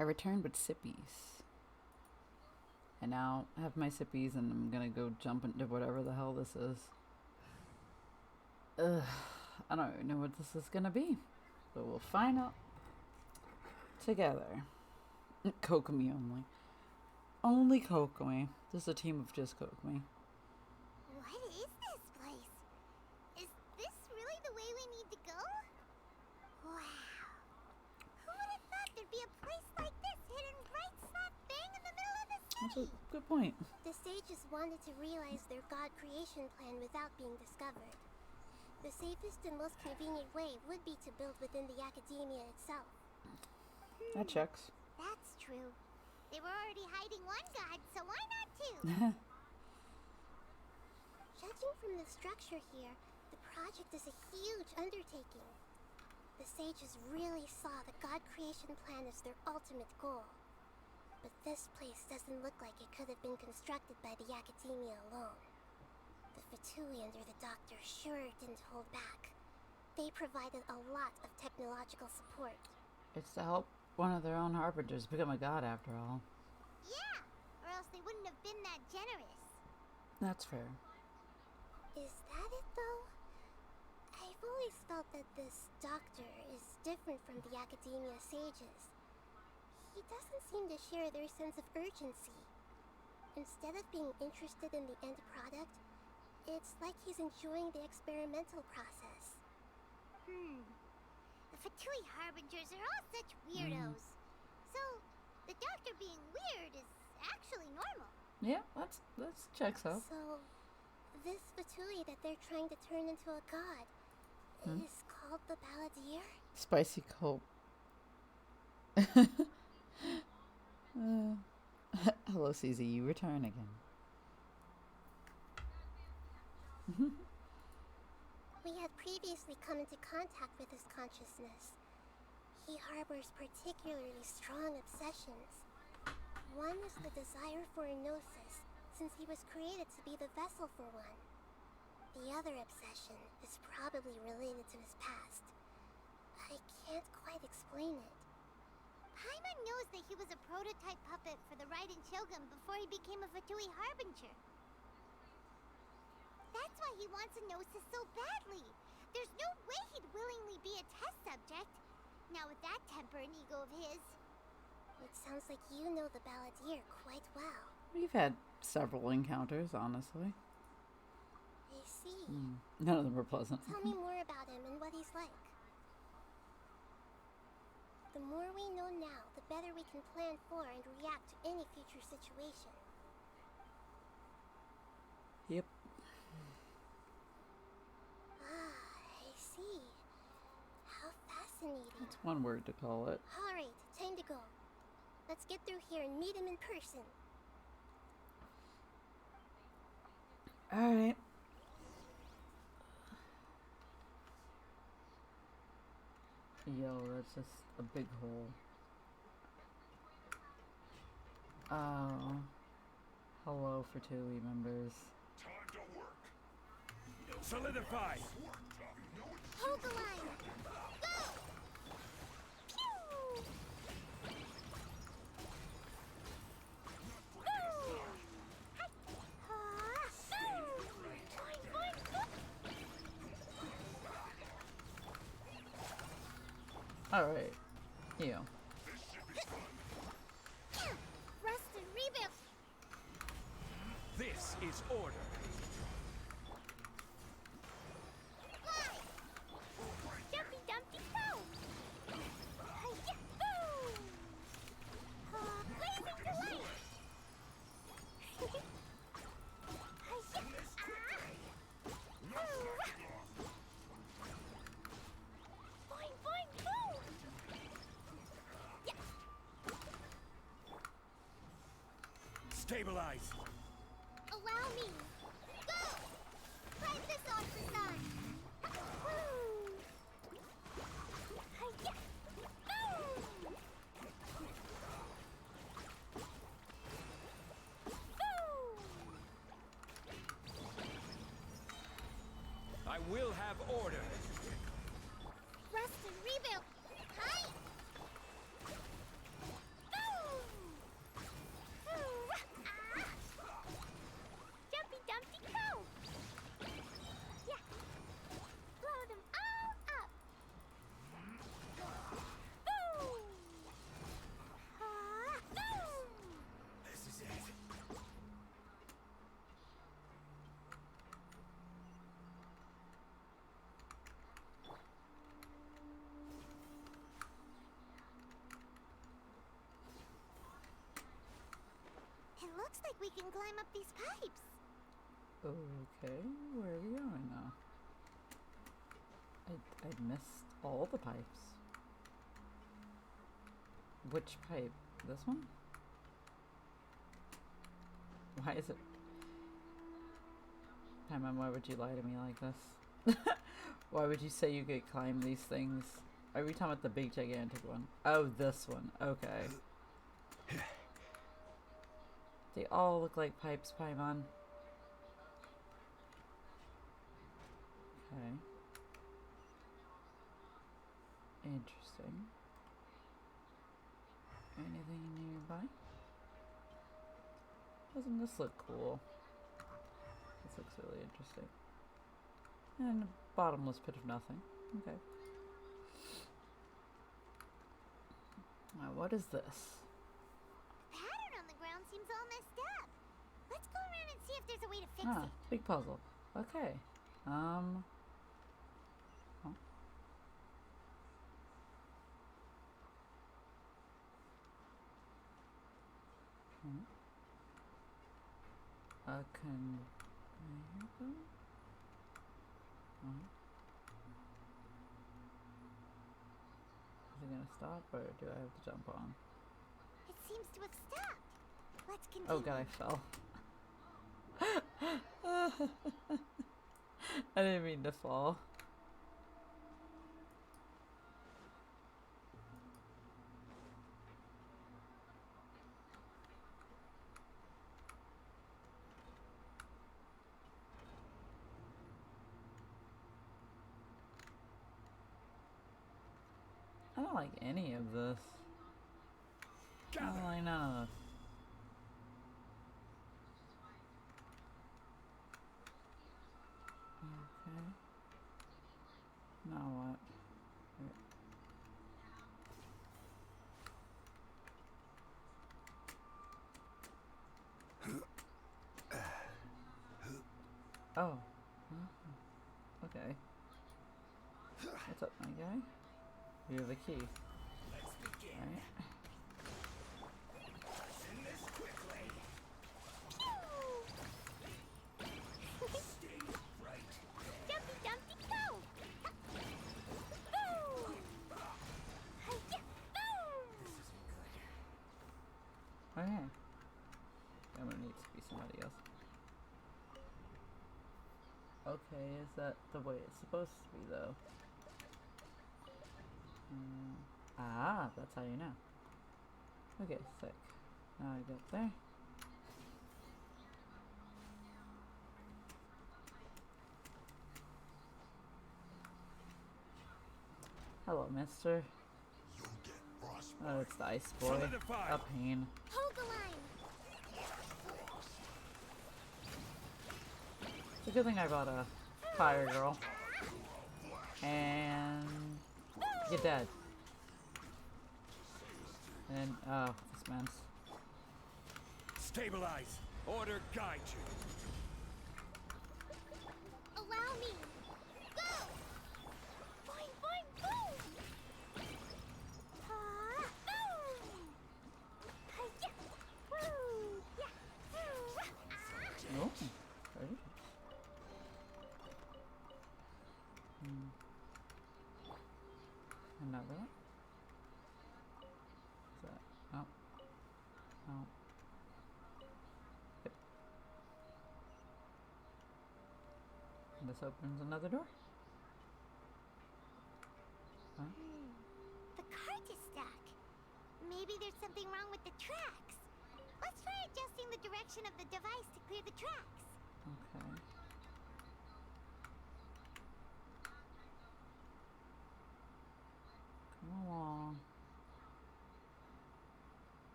I returned with sippies. I now have my sippies and I'm gonna go jump into whatever the hell this is. Ugh, I don't even know what this is gonna be. But we'll find out together. Kokomi only. Only Kokomi. This is a team of just Kokomi. What is this place? Is this really the way we need to go? Wow. Who would have thought there'd be a place like this hidden right slap bang in the middle of the city? That's a good point. The sages wanted to realize their god creation plan without being discovered. The safest and most convenient way would be to build within the academia itself. That checks. That's true. They were already hiding one god, so why not two? Judging from the structure here, the project is a huge undertaking. The sages really saw the god creation plan as their ultimate goal. But this place doesn't look like it could have been constructed by the academia alone. The Fatui under the doctor sure didn't hold back. They provided a lot of technological support. It's to help one of their own harbingers become a god after all. Yeah, or else they wouldn't have been that generous. That's fair. Is that it though? I've always felt that this doctor is different from the academia sages. He doesn't seem to share their sense of urgency. Instead of being interested in the end product, it's like he's enjoying the experimental process. The Fatui Harbingers are all such weirdos. So, the doctor being weird is actually normal. Yeah, that's checks out. So, this Fatui that they're trying to turn into a god is called the Balladeer? Spicy cope. Hello, CZ, you return again. We had previously come into contact with his consciousness. He harbors particularly strong obsessions. One is the desire for a gnosis, since he was created to be the vessel for one. The other obsession is probably related to his past. I can't quite explain it. Paimon knows that he was a prototype puppet for the Raiden Shogun before he became a Fatui Harbinger. That's why he wants a gnosis so badly. There's no way he'd willingly be a test subject. Now with that temper and ego of his. It sounds like you know the Balladeer quite well. We've had several encounters, honestly. I see. None of them were pleasant. Tell me more about him and what he's like. The more we know now, the better we can plan for and react to any future situation. Yep. I see. How fascinating. That's one word to call it. Alright, time to go. Let's get through here and meet him in person. Alright. Yo, that's just a big hole. Oh. Hello, Fatui members. Time to work. Solidify. Hold the line. Go! Pew! Boo! Hi. Boo! Boing, boing, boop. Alright. You. Rest and rebuild. This is order. Fly! Jumpy dumpty go! Hi-ya! Boo! Blazing delight! Hi-ya! Boing, boing, boo! Yeah. Stabilize. Allow me. Go! Ride this off the sun. Woo! Hi-ya! Boom! Boom! I will have order. Rest and rebuild. Hi! like we can climb up these pipes. Okay, where are we going now? I missed all the pipes. Which pipe? This one? Why is it? Paimon, why would you lie to me like this? Why would you say you could climb these things? Are we talking about the big gigantic one? Oh, this one. Okay. They all look like pipes, Paimon. Okay. Interesting. Anything nearby? Doesn't this look cool? This looks really interesting. And a bottomless pit of nothing. Okay. Now, what is this? The pattern on the ground seems all messed up. Let's go around and see if there's a way to fix it. Big puzzle. Okay. Oh. Is it gonna stop, or do I have to jump on? It seems to have stopped. Let's continue. Oh god, I fell. I didn't mean to fall. I don't like any of this. I don't like none of this. Okay. Now what? Oh. Okay. What's up, my guy? You have a key. Let's begin. Alright. This quickly. Stay right there. Jumpy, jumpy, go! Okay. I'm gonna need to be somebody else. Okay, is that the way it's supposed to be, though? That's how you know. Okay, sick. Now I get there. Hello, mister. Oh, it's the ice boy. A pain. Hold the line. It's a good thing I bought a fire girl. And get dead. And oh, this man's. Stabilize. Order guide you. Allow me. Go! Boing, boing, boom! Boom! Hi-ya! Woo! Yeah! Oh, okay. Another one? Is that? No. No. Yep. And this opens another door? Huh? The cart is stuck. Maybe there's something wrong with the tracks. Let's try adjusting the direction of the device to clear the tracks. Okay. Come along.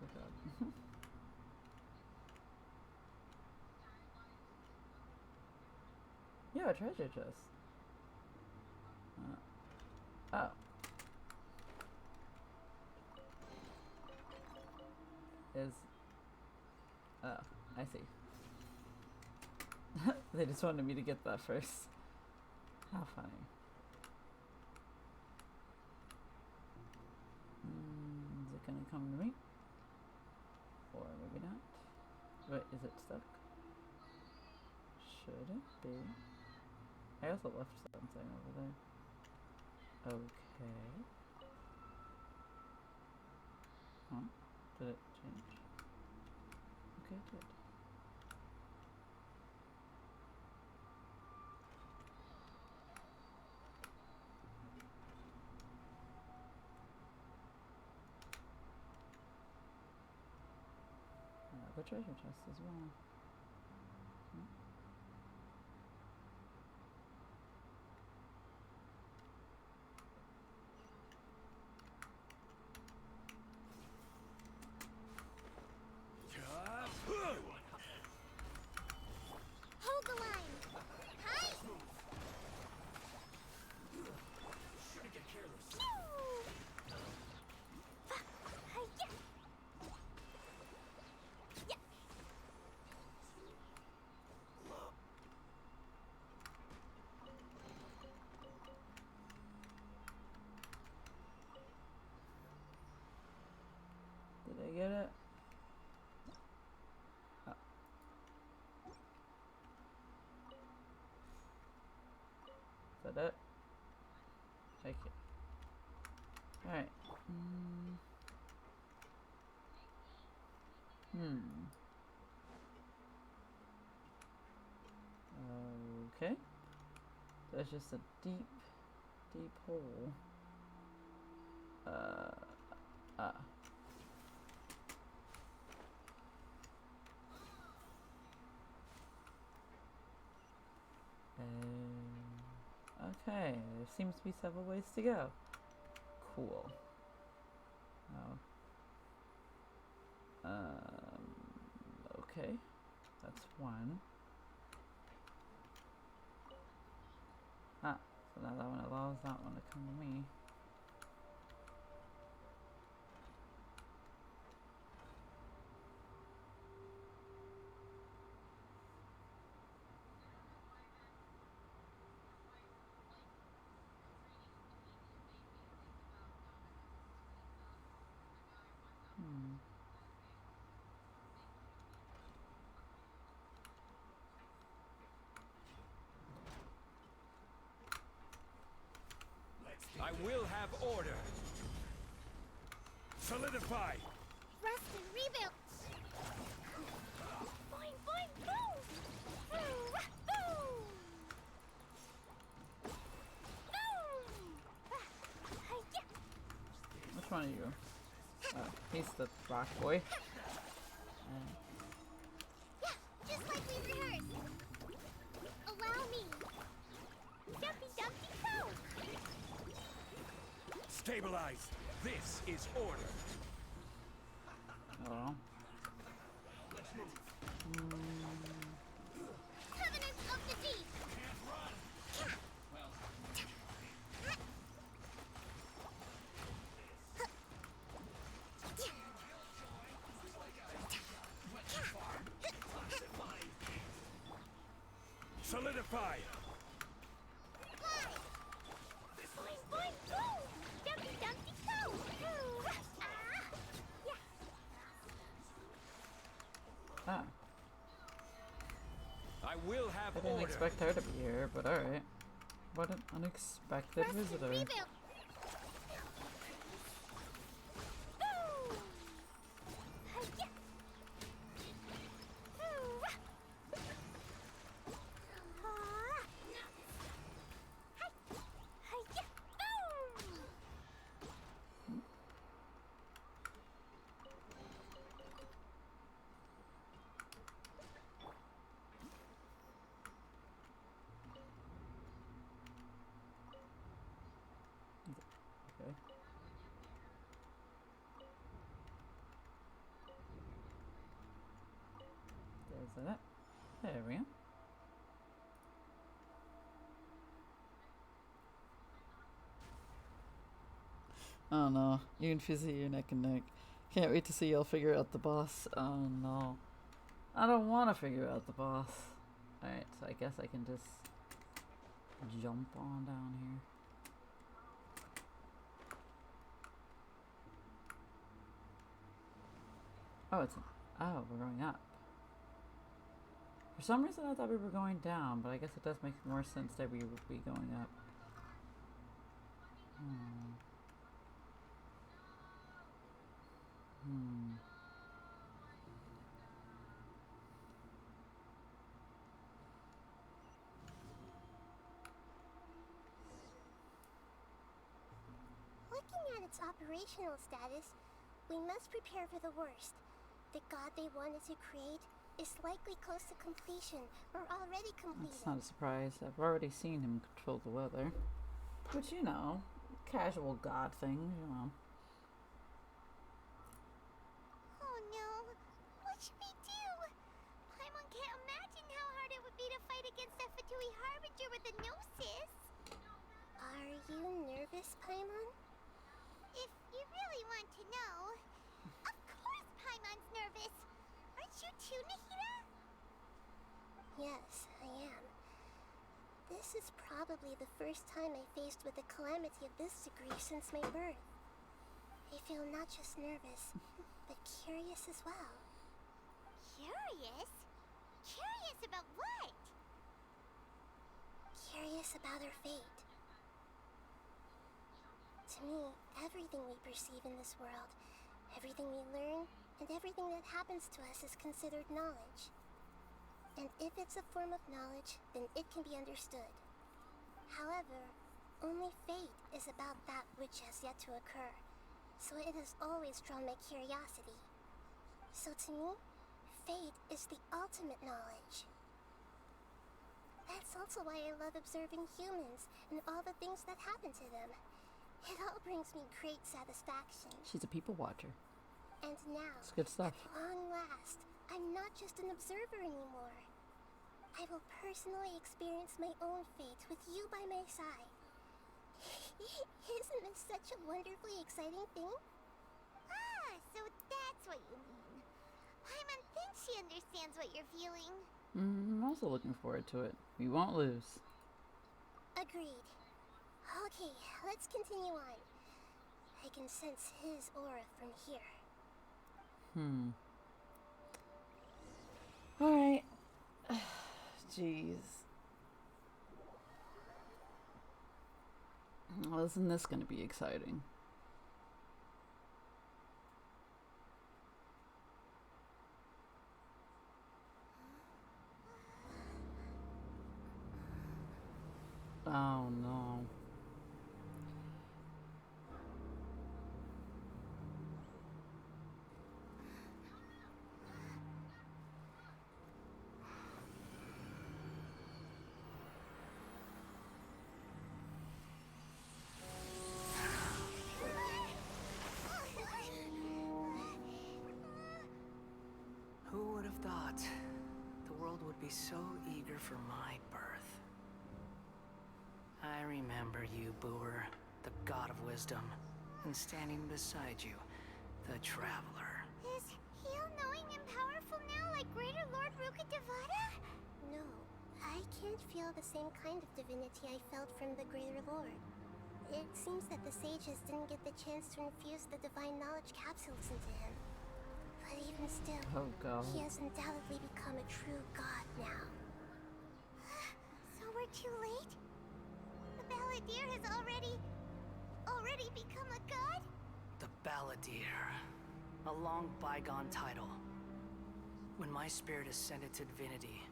Good job. Yeah, a treasure chest. Oh. Oh, I see. They just wanted me to get that first. How funny. Is it gonna come to me? Or maybe not. Wait, is it stuck? Should it be? I also left something over there. Okay. Huh? Did it change? Okay, it did. The treasure chest as well. Hold the line. Hi. Shouldn't get careless. Did I get it? Oh. Is that it? Take it. Alright. Okay. That's just a deep, deep hole. Okay, there seems to be several ways to go. Cool. Oh. Okay. That's one. Ah, so now that one allows that one to come to me. I will have order. Solidify. Rest and rebuild. Boing, boing, boom. Boom, boom. Which one are you? He's the rock boy. Yeah, just like we rehearsed. Allow me. Dumpy, dumpy, go. Stabilize. This is order. Oh. Covenant of the Deep. Solidify. Boing, boing, boom. Dumpy, dumpy, go. Ah. I will have I didn't order. expect her to be here, but alright. What an unexpected visitor. Rebuild. Okay. There's that. There we go. Oh no, you and Fizzy are neck and neck. Can't wait to see y'all figure out the boss. Oh no. I don't want to figure out the boss. Alright, so I guess I can just jump on down here. Oh, oh, we're going up. For some reason I thought we were going down, but I guess it does make more sense that we would be going up. Looking at its operational status, we must prepare for the worst. The god they wanted to create is likely close to completion or already completed. That's not a surprise. I've already seen him control the weather. Which, you know, casual god things, you know. Oh no, what should we do? Paimon can't imagine how hard it would be to fight against the Fatui Harbinger with the Gnosis. Are you nervous, Paimon? If you really want to know, of course Paimon's nervous. Aren't you too, Nahida? Yes, I am. This is probably the first time I faced with a calamity of this degree since my birth. I feel not just nervous, but curious as well. Curious? Curious about what? Curious about our fate. To me, everything we perceive in this world, everything we learn, and everything that happens to us is considered knowledge. And if it's a form of knowledge, then it can be understood. However, only fate is about that which has yet to occur, so it has always drawn my curiosity. So to me, fate is the ultimate knowledge. That's also why I love observing humans and all the things that happen to them. It all brings me great satisfaction. She's a people watcher. And now, it's good stuff. At long last, I'm not just an observer anymore. I will personally experience my own fate with you by my side. Isn't this such a wonderfully exciting thing? Ah, so that's what you mean. Paimon thinks she understands what you're feeling. I'm also looking forward to it. We won't lose. Agreed. Okay, let's continue on. I can sense his aura from here. Alright. Jeez. Well, isn't this going to be exciting? Oh no. Who would have thought the world would be so eager for my birth? I remember you, Booer, the god of wisdom, and standing beside you, the traveler. Is he all-knowing and powerful now like Greater Lord Rukkhadevata? No, I can't feel the same kind of divinity I felt from the Greater Lord. It seems that the sages didn't get the chance to infuse the divine knowledge capsules into him. But even still, he has undoubtedly become a true god now. So we're too late? The Balladeer has already become a god? The Balladeer. A long bygone title. When my spirit ascended to divinity,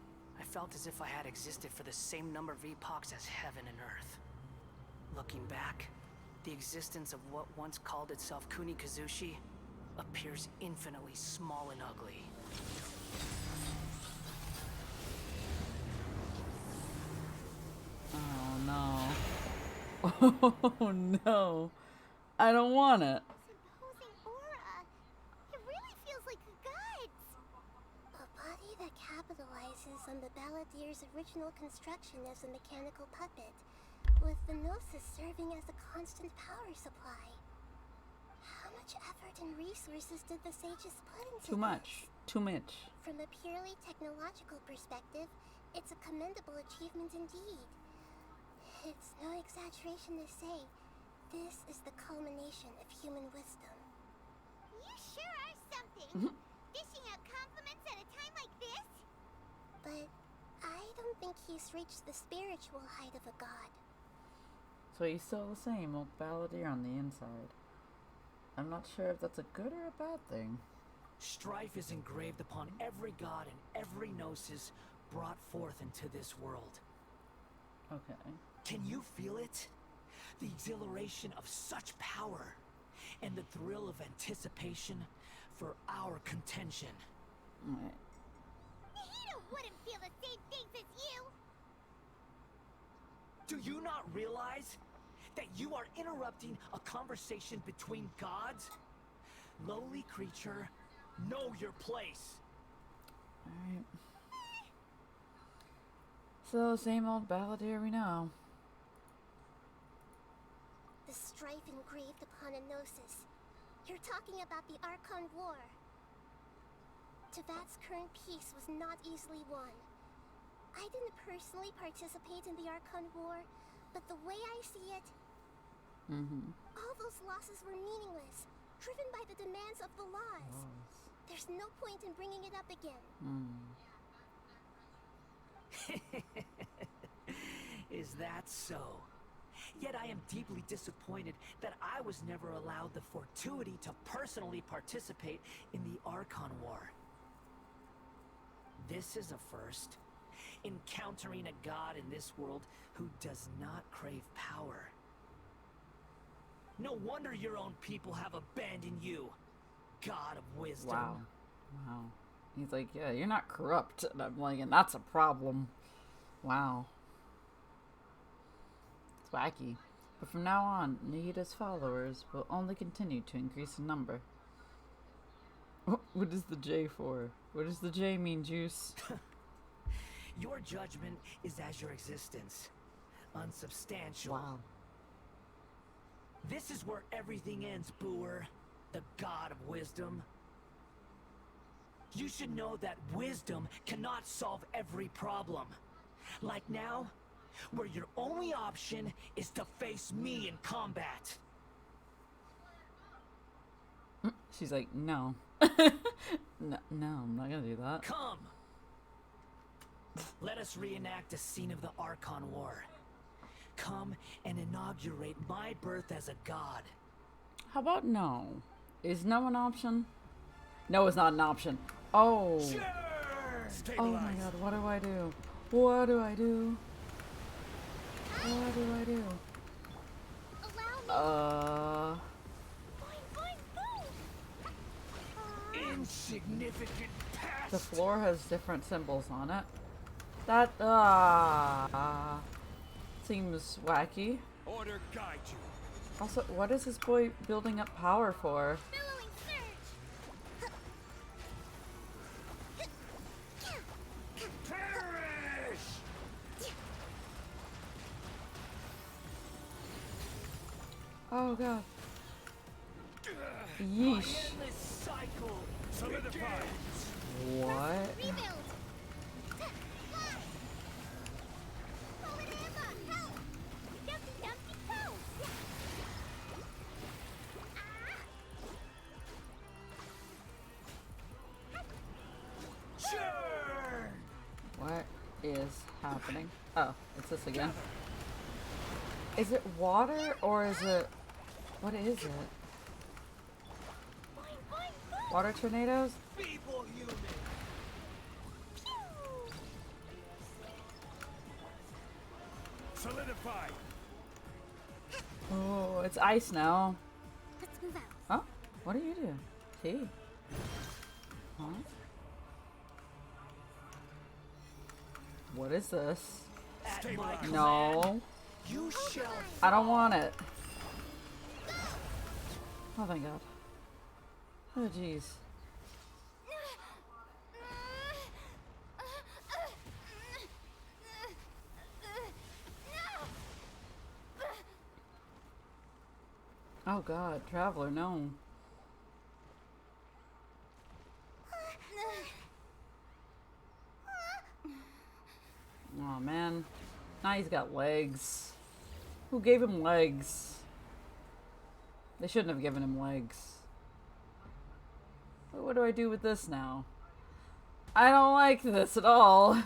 I felt as if I had existed for the same number of epochs as heaven and earth. Looking back, the existence of what once called itself Kunikazushi appears infinitely small and ugly. Oh no. Oh no. I don't want it. Imposing aura. It really feels like a god's. A body that capitalizes on the Balladeer's original construction as a mechanical puppet, with the Gnosis serving as a constant power supply. How much effort and resources did the sages put into Too much. this? Too much. From a purely technological perspective, It's a commendable achievement indeed. It's no exaggeration to say, this is the culmination of human wisdom. You sure are something. Dishing out compliments at a time like this? But I don't think he's reached the spiritual height of a god. So he's still the same old balladeer on the inside. I'm not sure if that's a good or a bad thing. Strife is engraved upon every god and every gnosis brought forth into this world. Okay. Can you feel it? The exhilaration of such power and the thrill of anticipation for our contention. Alright. Nahida wouldn't feel the same things as you. Do you not realize that you are interrupting a conversation between gods? Lowly creature, know your place. Alright. So, same old balladeer we know. The strife engraved upon a gnosis. You're talking about the Archon War. Teyvat's current peace was not easily won. I didn't personally participate in the Archon War, but the way I see it, all those losses were meaningless, driven by the demands of the laws. There's no point in bringing it up again. Is that so? Yet I am deeply disappointed that I was never allowed the fortuity to personally participate in the Archon War. This is a first. Encountering a god in this world who does not crave power. No wonder your own people have abandoned you, God of wisdom. Wow. He's like, yeah, you're not corrupt. And I'm like, and that's a problem. Wow. It's wacky. But from now on, Nahida's followers will only continue to increase in number. What is the J for? What does the J mean, Juice? Your judgment is as your existence. Unsubstantial. Wow. This is where everything ends, Booer. The god of wisdom. You should know that wisdom cannot solve every problem. Like now, where your only option is to face me in combat. She's like, no. No, I'm not gonna do that. Come! Let us reenact a scene of the Archon War. Come and inaugurate my birth as a god. How about no? Is no an option? No is not an option. Oh. Sure. Oh my god, what do I do? What do I do? What do I do? Insignificant pest. The floor has different symbols on it. That seems wacky. Order guide you. Also, what is this boy building up power for? Billowing surge. Perish! Oh god. Yeesh. Cycle. Solidify. What? Rebuild. Fly. Fallen Emma, help! Dumpty dumpty go! Sure. What is happening? Oh, it's this again. Is it water or is it... What is it? Water tornadoes? Feeble human. Solidify. Oh, it's ice now. Let's move out. Huh? What do you do? T. Huh? What is this? No. You shall. I don't want it. Oh, thank God. Oh, jeez. Oh God, Traveler, no. Oh man. Now he's got legs. Who gave him legs? They shouldn't have given him legs. What do I do with this now? I don't like this at all.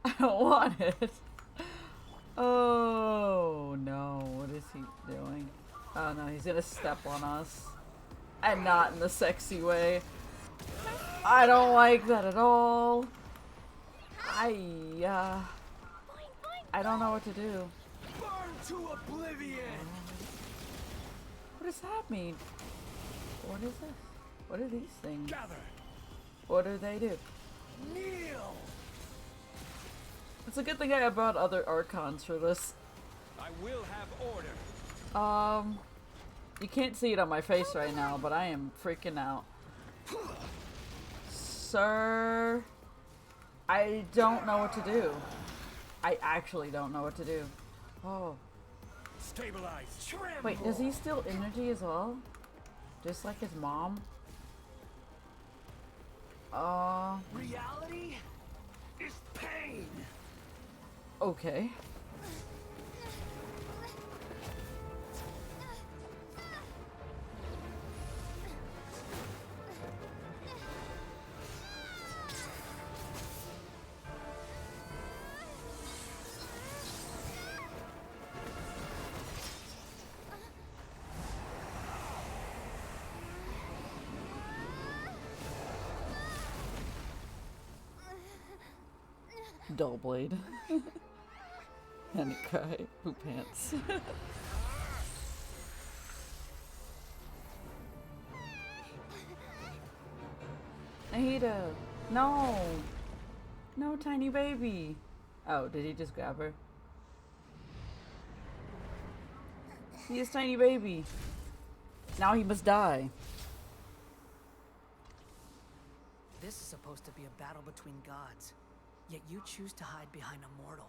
I don't want it. Oh no, what is he doing? Oh no, he's gonna step on us. And not in the sexy way. I don't like that at all. I don't know what to do. Burn to oblivion! What does that mean? What is this? What are these things? Gather. What do they do? Kneel! It's a good thing I brought other Archons for this. I will have order. You can't see it on my face right now, but I am freaking out. Sir, I don't know what to do. I actually don't know what to do. Oh. Stabilize. Tremble. Wait, does he steal energy as well? Just like his mom? Reality is pain. Okay. Dull blade. And cry. Who pants? Ada! No! No, tiny baby! Oh, did he just grab her? He is tiny baby. Now he must die. This is supposed to be a battle between gods, yet you choose to hide behind a mortal.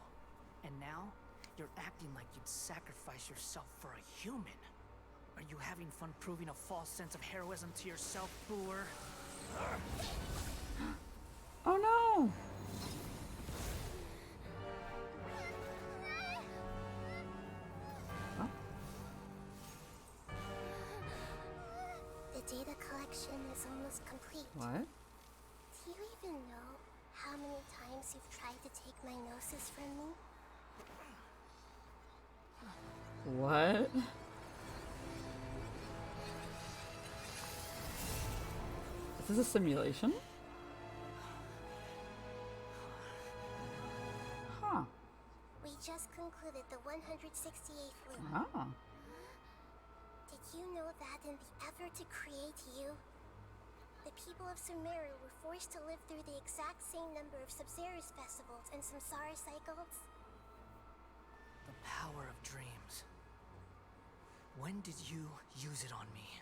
And now, you're acting like you'd sacrifice yourself for a human. Are you having fun proving a false sense of heroism to yourself, Boor? Oh no! Huh? The data collection is almost complete. What? Do you even know how many times you've tried to take my gnosis from me? What? Is this a simulation? Huh. We just concluded the 168th loop. Ah. Did you know that in the effort to create you, the people of Sumeru were forced to live through the exact same number of Subzerus festivals and Samsara cycles? The power of dreams. When did you use it on me?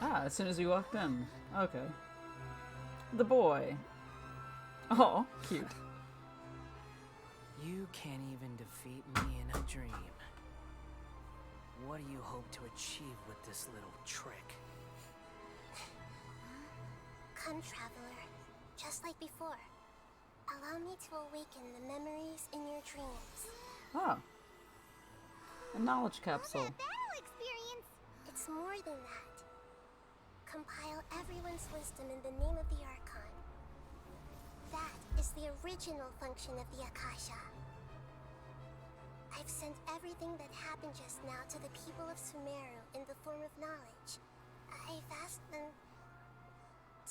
Ah, as soon as we walked in. Okay. The boy. Oh, cute. You can't even defeat me in a dream. What do you hope to achieve with this little trick? Come, traveler. Just like before. Allow me to awaken the memories in your dreams. Oh. A knowledge capsule. Battle experience! It's more than that. Compile everyone's wisdom in the name of the Archon. That is the original function of the Akasha. I've sent everything that happened just now to the people of Sumeru in the form of knowledge. I've asked them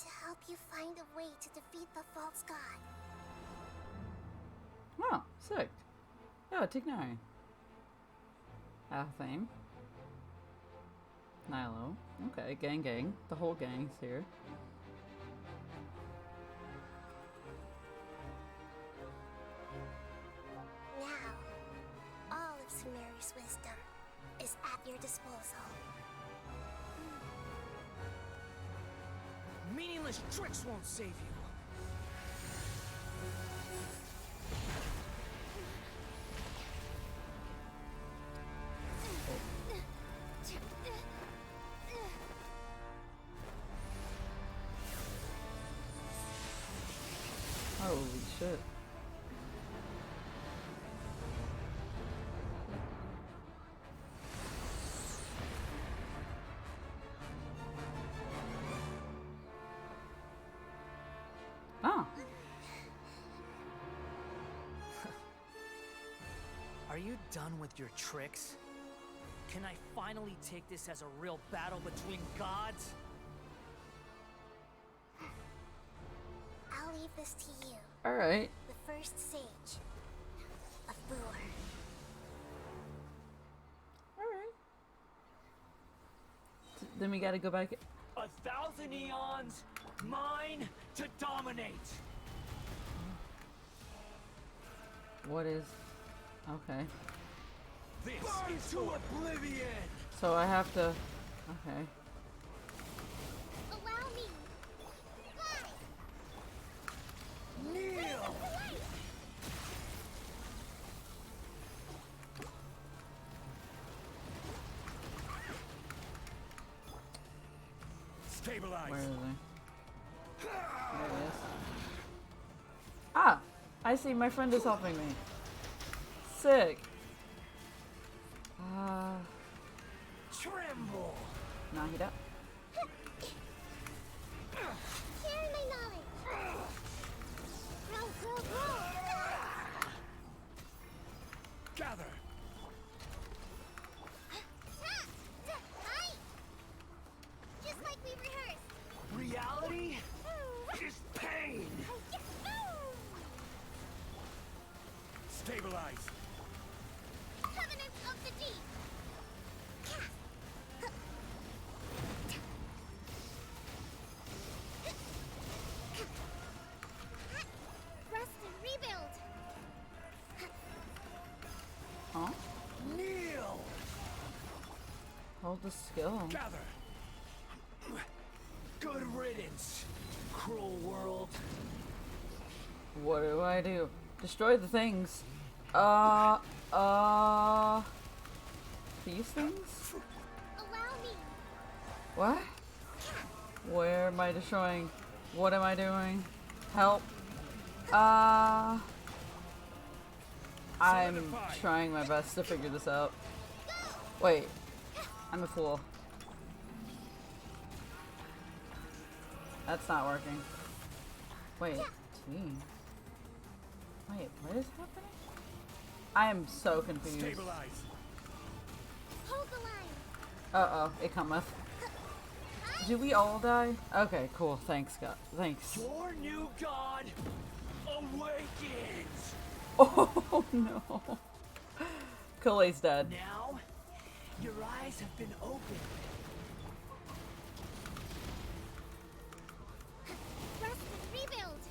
to help you find a way to defeat the false god. Oh, sick. Oh, Tighnari. Athame. Nilo. Okay, gang. The whole gang's here. Now, all of Sumeru's wisdom is at your disposal. Meaningless tricks won't save you. you done with your tricks? Can I finally take this as a real battle between gods? I'll leave this to you. Alright. The first sage of Boor. Alright. Then we gotta go back. 1,000 eons, mine to dominate. What is... Okay. Burn to oblivion! So I have to... Okay. Allow me. Kneel! Stabilize. Where is he? There he is. Ah! I see, my friend is helping me. Sick. Tremble! Knock it up. Share my knowledge. Grow, grow, grow. Gather. Just like we rehearsed. Reality is pain! Stabilize. Covenant of the Deep. Rest and rebuild. Huh? Kneel! Hold the skill. Gather. Good riddance, cruel world. What do I do? Destroy the things. These things? Allow me. What? Where am I destroying? What am I doing? Help. I'm trying my best to figure this out. Wait. I'm a fool. That's not working. Wait. Team. Wait, what is happening? I am so confused. Stabilize. Hold the line. Uh-oh, it cometh. Do we all die? Okay, cool. Thanks, God. Thanks. Your new god awakens! Oh, no. Kolei's dead. Now, your eyes have been opened. Rest and rebuild.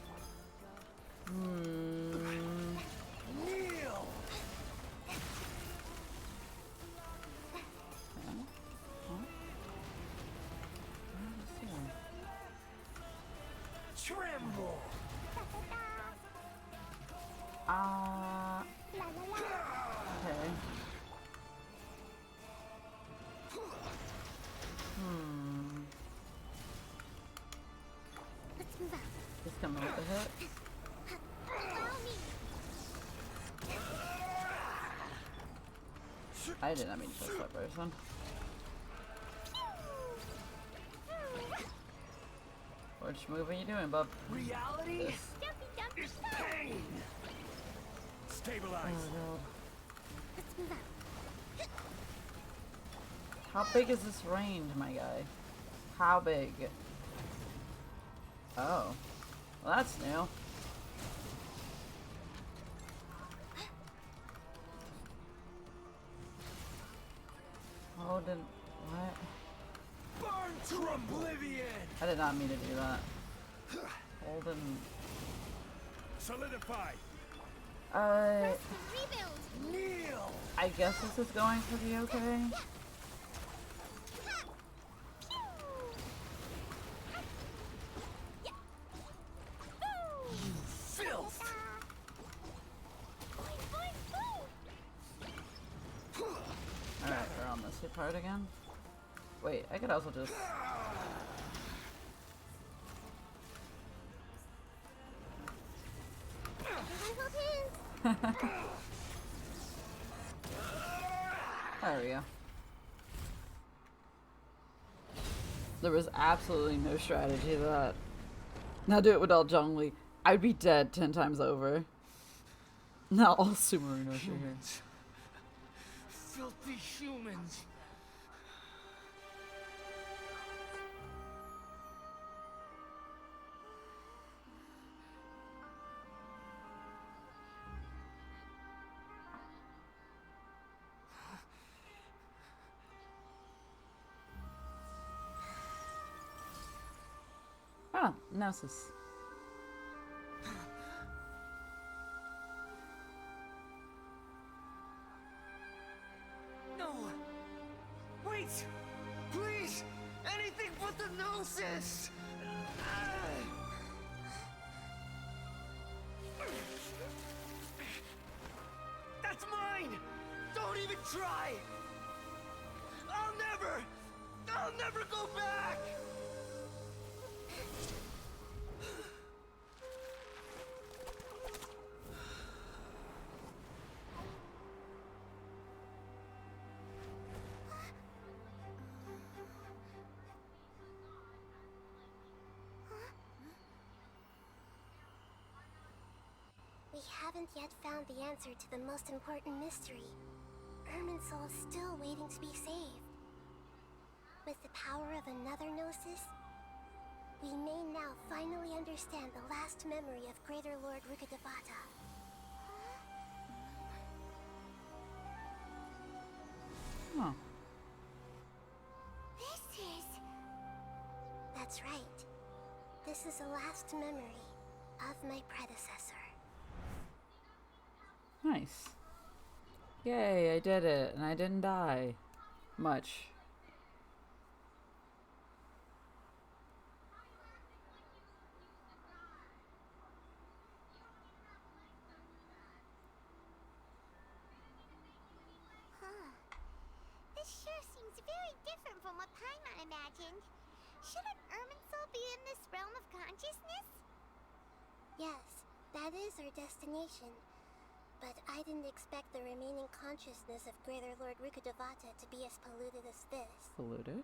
Kneel! Tremble! Okay. Let's move out. He's coming with the hit. Allow me. I did not mean to touch that person. Which move are you doing, bub? Reality This. is pain! Stabilize. Oh, Let's move out. God. How big is this range, my guy? How big? Oh. Well, that's new. Oh, didn't... What? Burn to oblivion! I did not mean to do that. Holden... Solidify. Rebuild. Kneel! I guess this is going to be okay. You filth! Alright, we're on this part again. Wait, I could also just... There we go. There was absolutely no strategy to that. Now do it without Zhongli. I'd be dead 10 times over. Now all Sumeru no here. filthy humans. Ah, Gnosis. No! Wait! Please! Anything but the Gnosis! That's mine! Don't even try! I'll never go back! We haven't yet found the answer to the most important mystery. Irminsul is still waiting to be saved. With the power of another Gnosis, we may now finally understand the last memory of Greater Lord Rukkhadevata. Huh. That's right. This is the last memory of my predecessor. Nice. Yay, I did it, and I didn't die. Much. This sure seems very different from what Paimon imagined. Shouldn't Irminsul be in this realm of consciousness? Yes, that is our destination. But I didn't expect the remaining consciousness of Greater Lord Rukkhadevata to be as polluted as this. Polluted?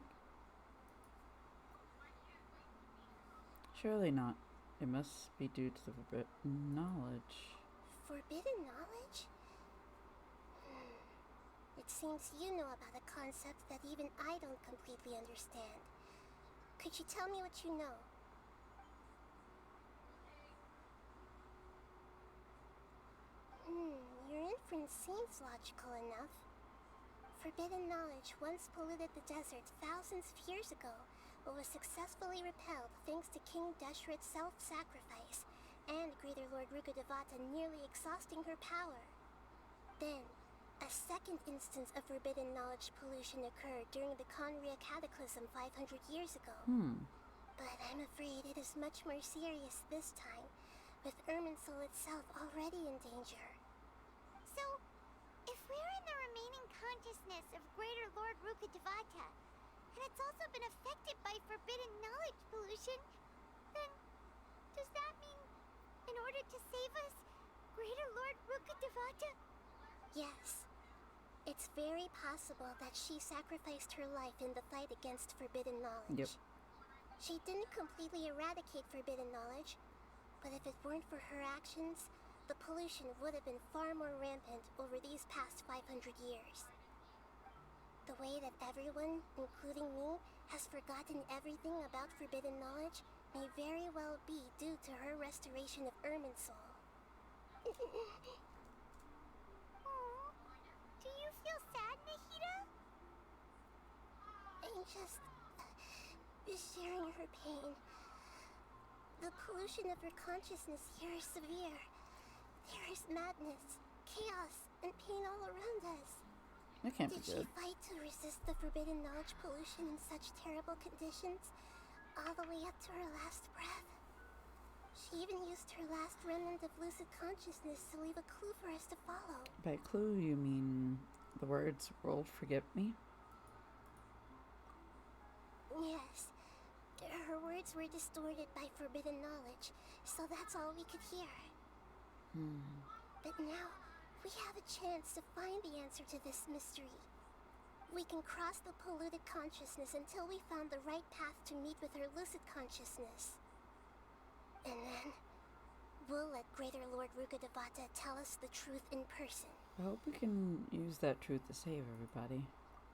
Surely not. It must be due to the forbidden knowledge. Forbidden knowledge? It seems you know about a concept that even I don't completely understand. Could you tell me what you know? Your inference seems logical enough. Forbidden knowledge once polluted the desert thousands of years ago, but was successfully repelled thanks to King Deshret's self-sacrifice, and Greater Lord Rukkhadevata nearly exhausting her power. Then, a second instance of forbidden knowledge pollution occurred during the Conria Cataclysm 500 years ago. But I'm afraid it is much more serious this time, with Irminsul itself already in danger. So, if we're in the remaining consciousness of Greater Lord Rukkhadevata, and it's also been affected by forbidden knowledge pollution, then does that mean, in order to save us, Greater Lord Rukkhadevata? Yes. It's very possible that she sacrificed her life in the fight against forbidden knowledge. Yep. She didn't completely eradicate forbidden knowledge, but if it weren't for her actions, the pollution would have been far more rampant over these past 500 years. The way that everyone, including me, has forgotten everything about forbidden knowledge may very well be due to her restoration of Irminsul. Do you feel sad, Nahida? I'm just sharing her pain. The pollution of her consciousness here is severe. There is madness, chaos, and pain all around us. That can't be Did she good. fight to resist the forbidden knowledge pollution in such terrible conditions, all the way up to her last breath? She even used her last remnant of lucid consciousness to leave a clue for us to follow. By clue, you mean the words "world forget me"? Yes. Her words were distorted by forbidden knowledge, so that's all we could hear. But now, we have a chance to find the answer to this mystery. We can cross the polluted consciousness until we found the right path to meet with her lucid consciousness. And then, we'll let Greater Lord Rukkhadevata tell us the truth in person. I hope we can use that truth to save everybody.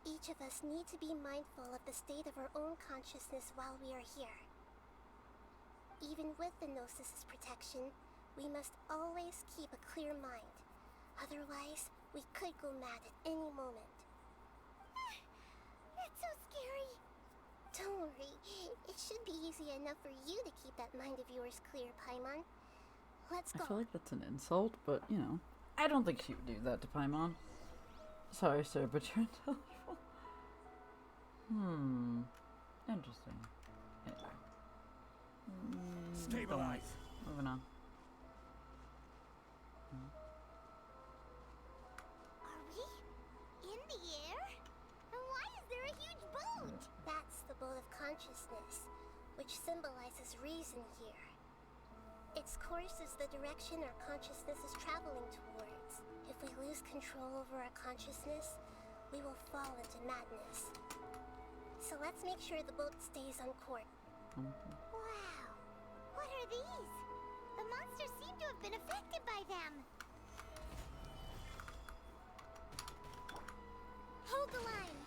Each of us need to be mindful of the state of our own consciousness while we are here. Even with the Gnosis' protection, we must always keep a clear mind. Otherwise, we could go mad at any moment. That's so scary. Don't worry, it should be easy enough for you to keep that mind of yours clear, Paimon. Let's go. I feel like that's an insult, but, you know, I don't think she would do that to Paimon. Sorry, sir, but you're intelligible. Interesting. Anyway. Stabilize. Moving on. Are we in the air? And why is there a huge boat? That's the boat of consciousness, which symbolizes reason here. Its course is the direction our consciousness is traveling towards. If we lose control over our consciousness, we will fall into madness. So let's make sure the boat stays on course. Wow. What are these? The monsters seem to have been affected by them. Hold the line.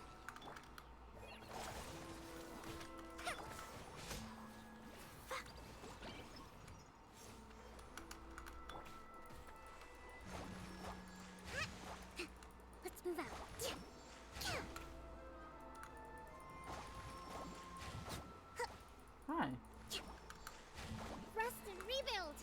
Let's move out. Hi. Rest and rebuild.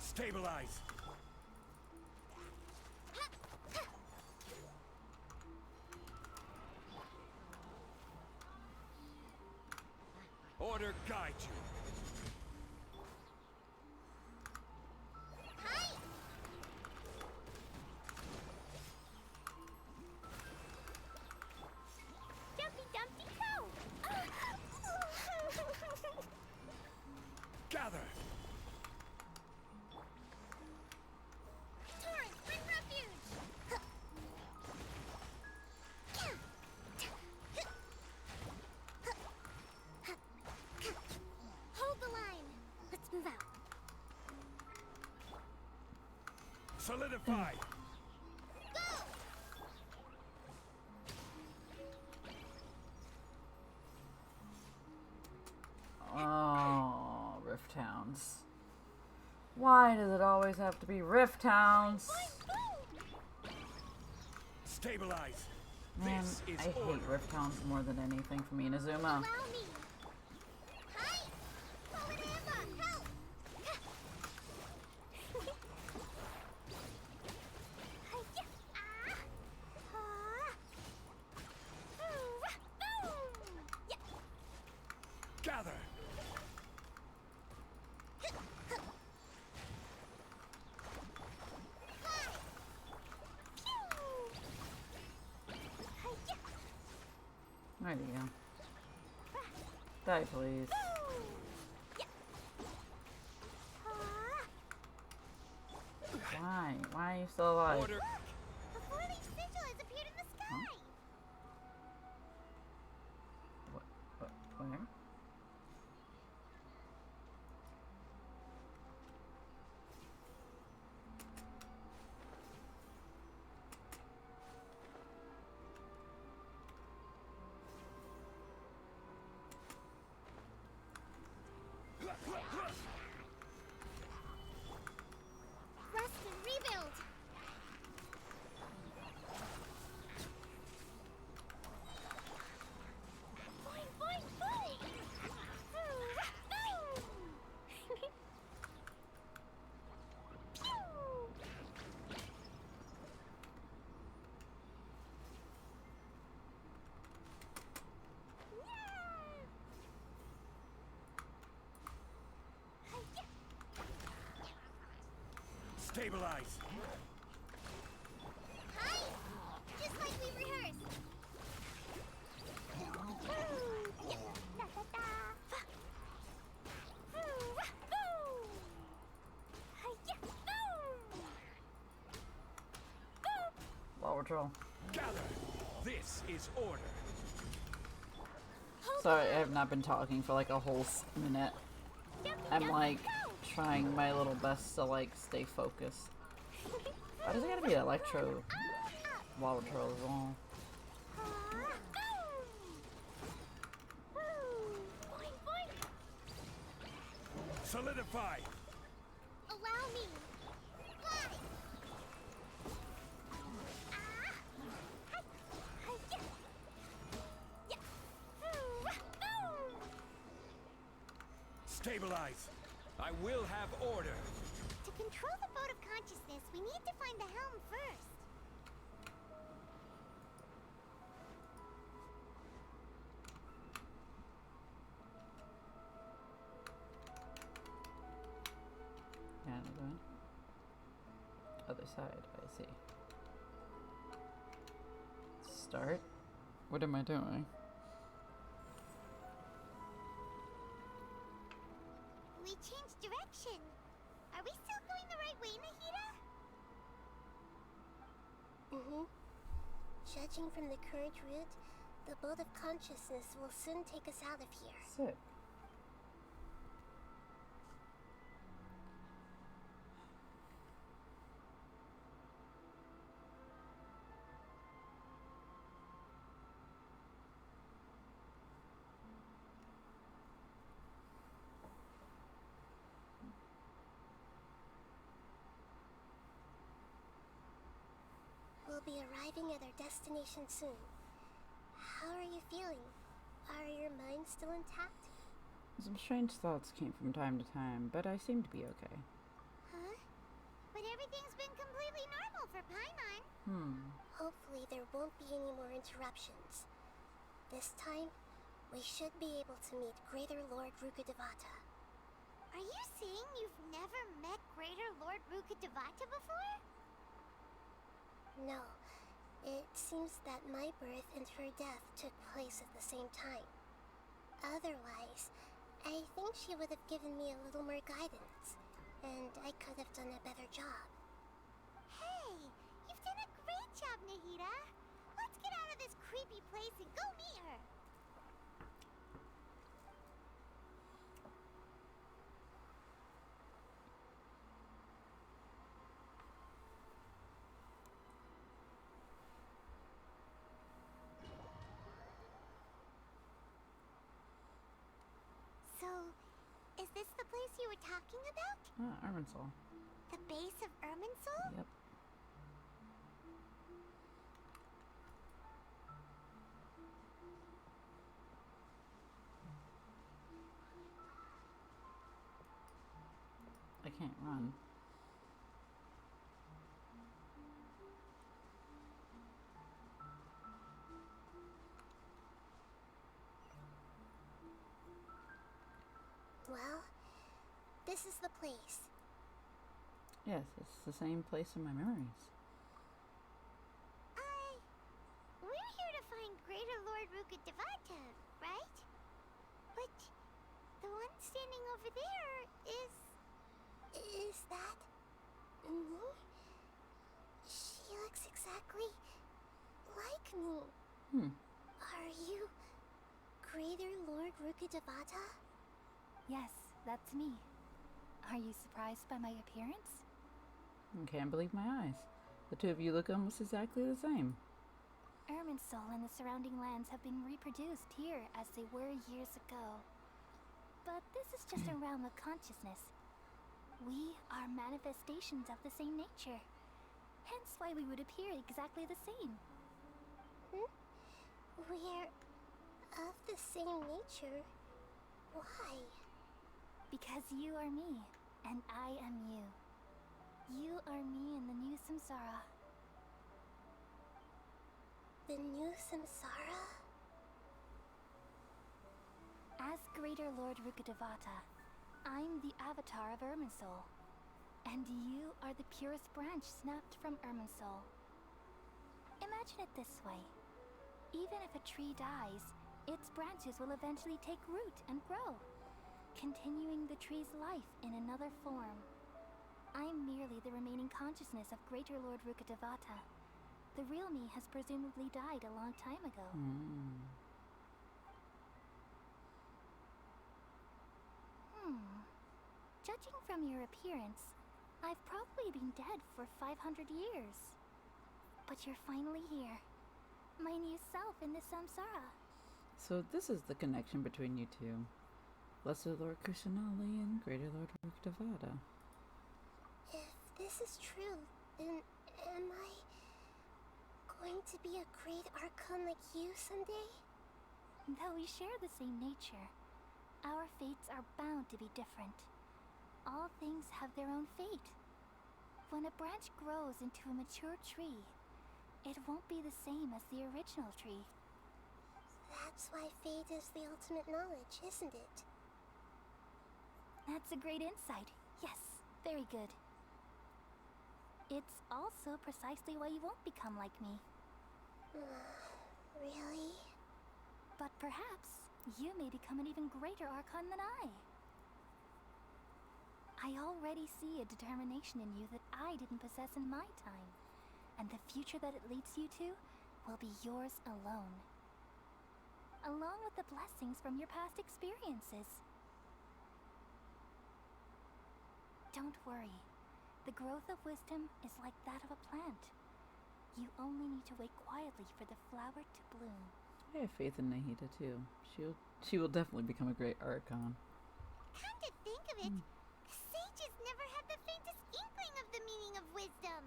Stabilize. Order guide you. Hi. Dumpy Dumpty go. Gather. Torrent, bring refuge. Hold the line. Let's move out. Solidify. Oh, Rift Towns. Why does it always have to be Rift Towns? Stabilize. Man, This is I hate order. Rift Towns more than anything from Inazuma. Allow me. Hi. Call it Emma. Help. Gather. There you go. Die, please. Why? Why are you still alive? Order. A four-leaf sigil has appeared in the sky. Where? Rest and rebuild. Boing, boing, boing. Stabilize. Hi. Just like we rehearsed. Da, da, da. Wall Patrol. Gather! This is order. Sorry, I have not been talking for like a whole minute. I'm like trying my little best to like stay focused. Why does it gotta be Electro Wall Patrol as well? Solidify! Allow me. Fly. Stabilize! I will have order! To control the boat of consciousness, we need to find the helm first. Yeah, another one. Other side, I see. Start? What am I doing? We changed direction. Are we still going the right way, Nahida? Mm-hmm. Judging from the current route, the boat of consciousness will soon take us out of here. Sick. We'll be arriving at our destination soon. How are you feeling? Are your minds still intact? Some strange thoughts came from time to time, but I seem to be okay. Huh? But everything's been completely normal for Paimon. Hopefully there won't be any more interruptions. This time, we should be able to meet Greater Lord Rukkhadevata. Are you saying you've never met Greater Lord Rukkhadevata before? No. It seems that my birth and her death took place at the same time. Otherwise, I think she would have given me a little more guidance, and I could have done a better job. Hey, you've done a great job, Nahida. Let's get out of this creepy place and go meet her. So, is this the place you were talking about? Irminsul. The base of Irminsul? Yep. I can't run. Well, this is the place. Yes, it's the same place in my memories. We're here to find Greater Lord Rukkhadevata, right? But the one standing over there is... Is that... me? She looks exactly like me. Are you Greater Lord Rukkhadevata? Yes, that's me. Are you surprised by my appearance? I can't believe my eyes. The two of you look almost exactly the same. Irminsul and the surrounding lands have been reproduced here as they were years ago. But this is just a realm of consciousness. We are manifestations of the same nature. Hence why we would appear exactly the same. We're of the same nature? Why? Because you are me, and I am you. You are me in the new samsara. The new samsara? As Greater Lord Rukkhadevata, I'm the avatar of Irminsul. And you are the purest branch snapped from Irminsul. Imagine it this way. Even if a tree dies, its branches will eventually take root and grow, continuing the tree's life in another form. I'm merely the remaining consciousness of Greater Lord Rukkhadevata, The real me has presumably died a long time ago. Judging from your appearance, I've probably been dead for 500 years. But you're finally here. My new self in the samsara. So this is the connection between you two. Lesser Lord Kusanali and Greater Lord Rukhtavada. If this is true, then am I going to be a great Archon like you someday? Though we share the same nature, our fates are bound to be different. All things have their own fate. When a branch grows into a mature tree, it won't be the same as the original tree. That's why fate is the ultimate knowledge, isn't it? That's a great insight. Yes, very good. It's also precisely why you won't become like me. Really? But perhaps you may become an even greater Archon than I. I already see a determination in you that I didn't possess in my time. And the future that it leads you to will be yours alone. Along with the blessings from your past experiences. Don't worry. The growth of wisdom is like that of a plant. You only need to wait quietly for the flower to bloom. I have faith in Nahida too. She will definitely become a great Archon. Come to think of it, sages never had the faintest inkling of the meaning of wisdom.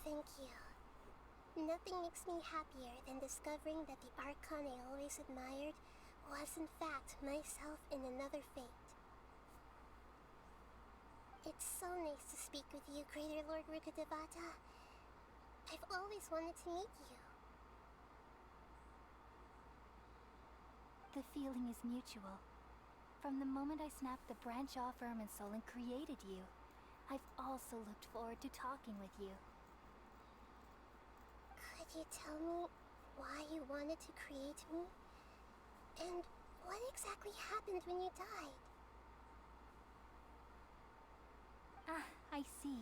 Thank you. Nothing makes me happier than discovering that the Archon I always admired was in fact myself in another fate. It's so nice to speak with you, Greater Lord Rukkhadevata. I've always wanted to meet you. The feeling is mutual. From the moment I snapped the branch off Irminsul and created you, I've also looked forward to talking with you. Could you tell me why you wanted to create me? And what exactly happened when you died? Ah, I see.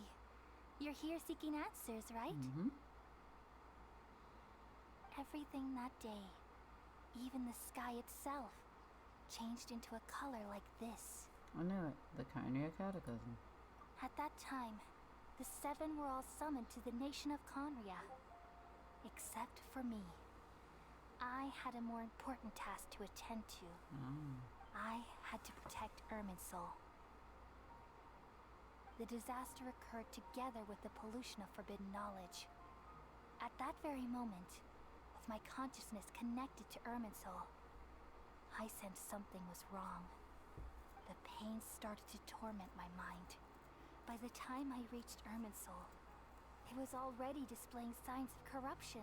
You're here seeking answers, right? Everything that day, even the sky itself, changed into a color like this. I knew it. The Carnier Cataclysm. At that time, the seven were all summoned to the nation of Conria. Except for me. I had a more important task to attend to. I had to protect Irminsul. The disaster occurred together with the pollution of forbidden knowledge. At that very moment, with my consciousness connected to Irminsul, I sensed something was wrong. The pain started to torment my mind. By the time I reached Irminsul, it was already displaying signs of corruption.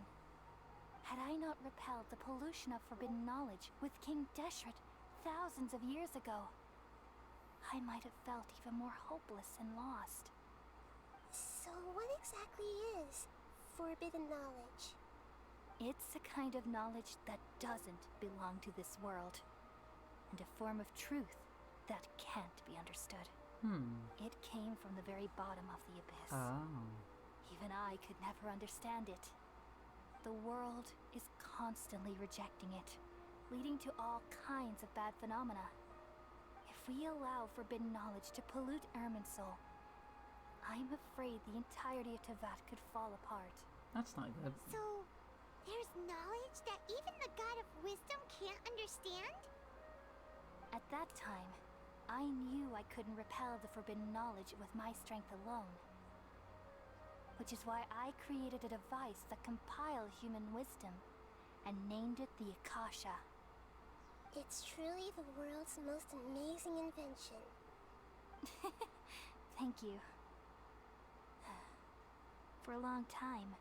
Had I not repelled the pollution of forbidden knowledge with King Deshret thousands of years ago, I might have felt even more hopeless and lost. So what exactly is forbidden knowledge? It's a kind of knowledge that doesn't belong to this world, and a form of truth that can't be understood. It came from the very bottom of the abyss. Even I could never understand it. The world is constantly rejecting it, leading to all kinds of bad phenomena. If we allow forbidden knowledge to pollute Irminsul, I'm afraid the entirety of Teyvat could fall apart. That's not good. So, there's knowledge that even the God of Wisdom can't understand? At that time, I knew I couldn't repel the forbidden knowledge with my strength alone. Which is why I created a device that compiled human wisdom and named it the Akasha. It's truly the world's most amazing invention. Thank you. For a long time,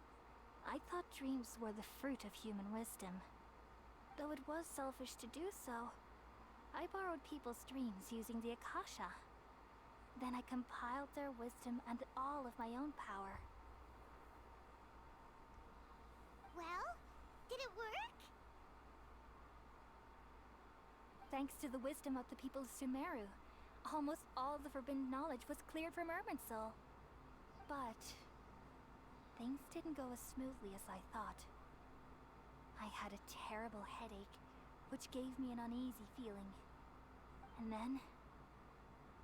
I thought dreams were the fruit of human wisdom. Though it was selfish to do so, I borrowed people's dreams using the Akasha. Then I compiled their wisdom and all of my own power. Well, did it work? Thanks to the wisdom of the people of Sumeru, almost all of the forbidden knowledge was cleared from Irminsul. But things didn't go as smoothly as I thought. I had a terrible headache, which gave me an uneasy feeling. And then,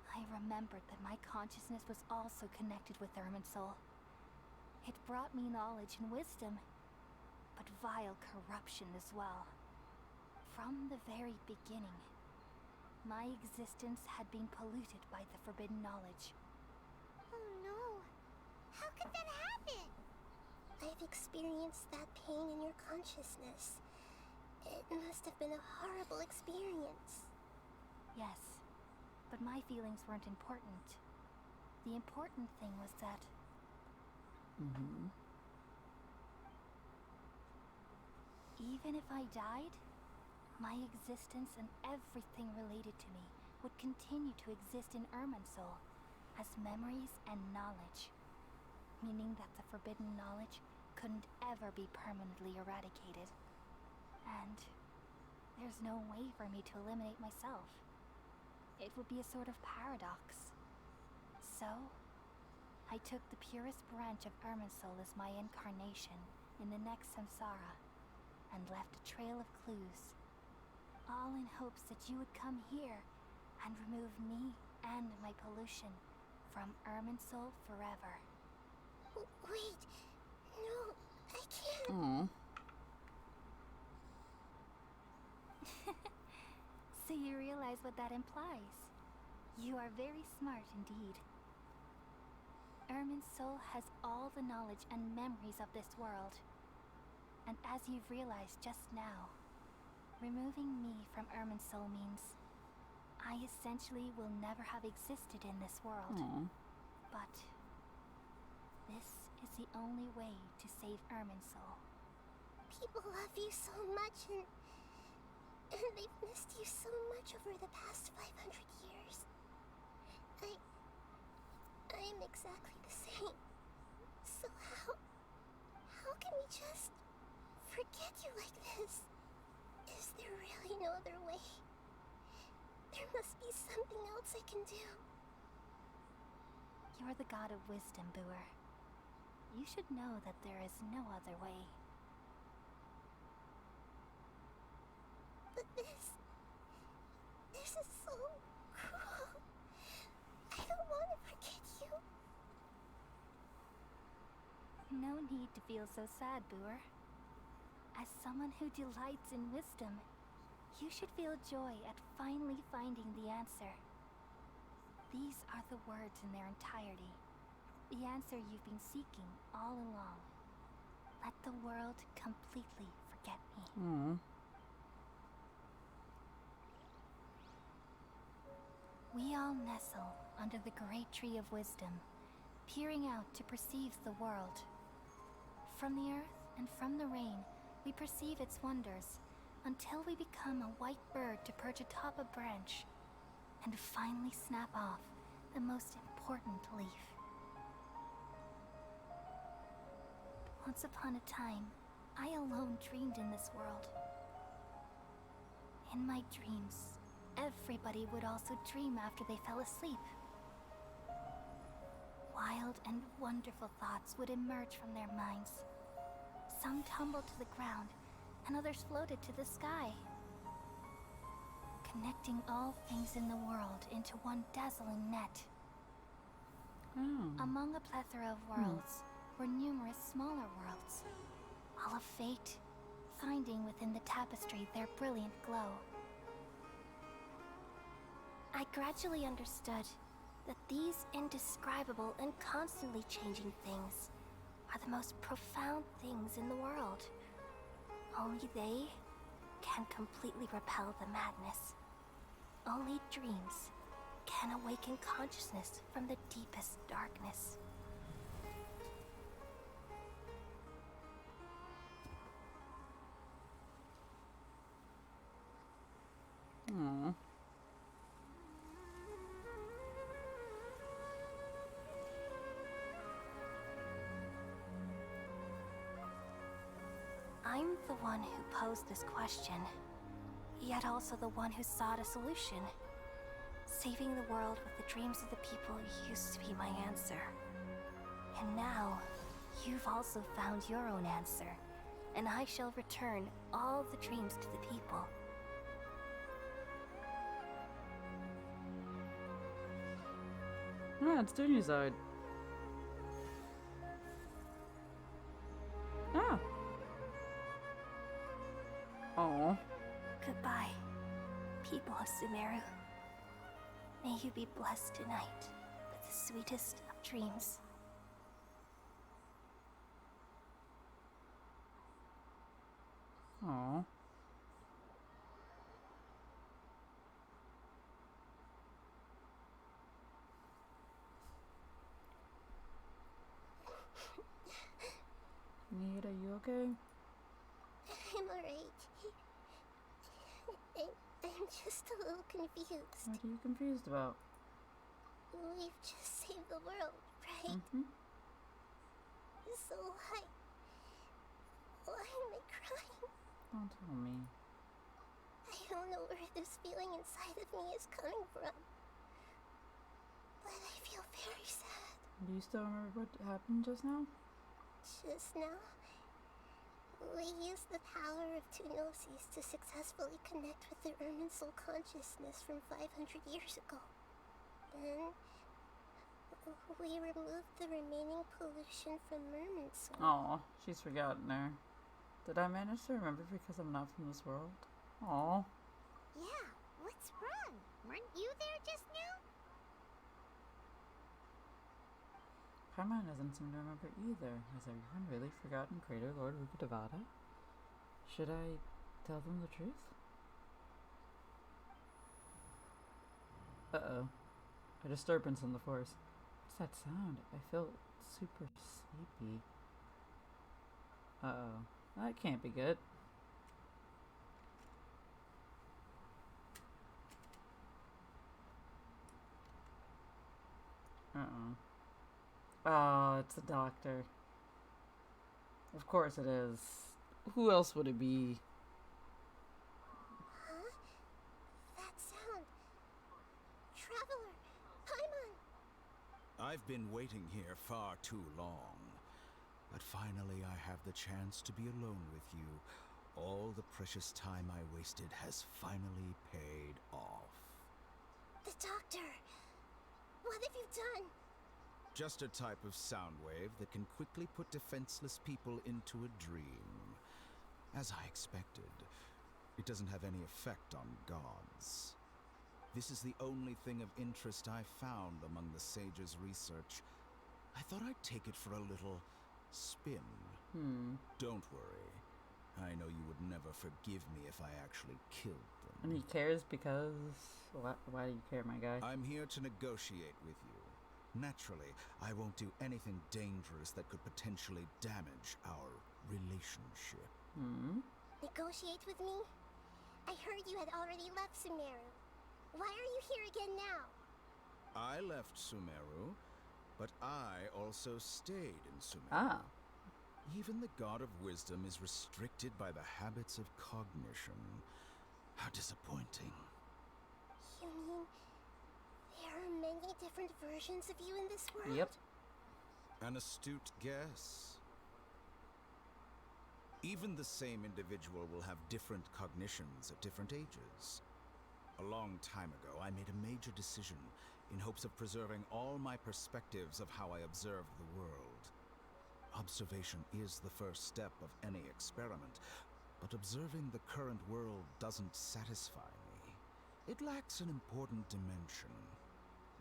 I remembered that my consciousness was also connected with Irminsul. It brought me knowledge and wisdom, but vile corruption as well. From the very beginning, my existence had been polluted by the forbidden knowledge. Oh no. How could that happen? I've experienced that pain in your consciousness. It must have been a horrible experience. Yes, but my feelings weren't important. The important thing was that... Even if I died, my existence and everything related to me would continue to exist in Irminsul as memories and knowledge, meaning that the forbidden knowledge couldn't ever be permanently eradicated. And there's no way for me to eliminate myself. It would be a sort of paradox. So, I took the purest branch of Irminsul as my incarnation in the next samsara, and left a trail of clues, all in hopes that you would come here and remove me and my pollution from Irminsul forever. Wait, no, I can't. Aww. So you realize what that implies. You are very smart indeed. Irminsul has all the knowledge and memories of this world. And as you've realized just now, removing me from Irminsul means I essentially will never have existed in this world. Aww. But this is the only way to save Irminsul. People love you so much, and they've missed you so much over the past 500 years. I am exactly the same. So how can we just forget you like this? Is there really no other way? There must be something else I can do. You're the god of wisdom, Booer. You should know that there is no other way. But this is so cruel. I don't want to forget you. No need to feel so sad, Booer. As someone who delights in wisdom, you should feel joy at finally finding the answer. These are the words in their entirety. The answer you've been seeking all along. Let the world completely forget me. Aww. We all nestle under the great tree of wisdom, peering out to perceive the world. From the earth and from the rain, we perceive its wonders, until we become a white bird to perch atop a branch, and finally snap off the most important leaf. Once upon a time, I alone dreamed in this world. In my dreams, everybody would also dream after they fell asleep. Wild and wonderful thoughts would emerge from their minds. Some tumbled to the ground, and others floated to the sky, connecting all things in the world into one dazzling net. Among a plethora of worlds were numerous smaller worlds, all of fate, finding within the tapestry their brilliant glow. I gradually understood that these indescribable and constantly changing things are the most profound things in the world. Only they can completely repel the madness. Only dreams can awaken consciousness from the deepest darkness. Aww. I'm the one who posed this question, yet also the one who sought a solution. Saving the world with the dreams of the people used to be my answer. And now, you You've also found your own answer, and I shall return all the dreams to the people. Ah, it's Tighnari. Ah. Oh. Goodbye, people of Sumeru. May you be blessed tonight with the sweetest of dreams. Oh. Nita, you okay? I'm alright. I'm just a little confused. What are you confused about? We've just saved the world, right? So why am I crying? Don't tell me. I don't know where this feeling inside of me is coming from. But I feel very sad. Do you still remember what happened just now? Just now, we used the power of two gnosis to successfully connect with the Irminsul consciousness from 500 years ago. Then, we removed the remaining pollution from Irminsul. Aw, she's forgotten her. Did I manage to remember because I'm not from this world? Aw. Yeah, what's wrong? Weren't you there just now? Paimon doesn't seem to remember either. Has everyone really forgotten Crater Lord Rukkhadevata? Should I tell them the truth? Uh-oh. A disturbance in the force. What's that sound? I feel super sleepy. Uh-oh. That can't be good. Uh-oh. Oh, it's the doctor. Of course it is. Who else would it be? Huh? That sound. Traveler! Paimon! I've been waiting here far too long. But finally I have the chance to be alone with you. All the precious time I wasted has finally paid off. The doctor! What have you done? Just a type of sound wave that can quickly put defenseless people into a dream. As I expected, it doesn't have any effect on gods. This is the only thing of interest I found among the sage's research. I thought I'd take it for a little spin. Don't worry. I know you would never forgive me if I actually killed them. And he cares because... Why do you care, my guy? I'm here to negotiate with you. Naturally, I won't do anything dangerous that could potentially damage our relationship. Negotiate with me? I heard you had already left Sumeru. Why are you here again now? I left Sumeru, but I also stayed in Sumeru. Ah. Even the God of Wisdom is restricted by the habits of cognition. How disappointing. You mean there are many different versions of you in this world? Yep. An astute guess. Even the same individual will have different cognitions at different ages. A long time ago, I made a major decision in hopes of preserving all my perspectives of how I observed the world. Observation is the first step of any experiment, but observing the current world doesn't satisfy me. It lacks an important dimension,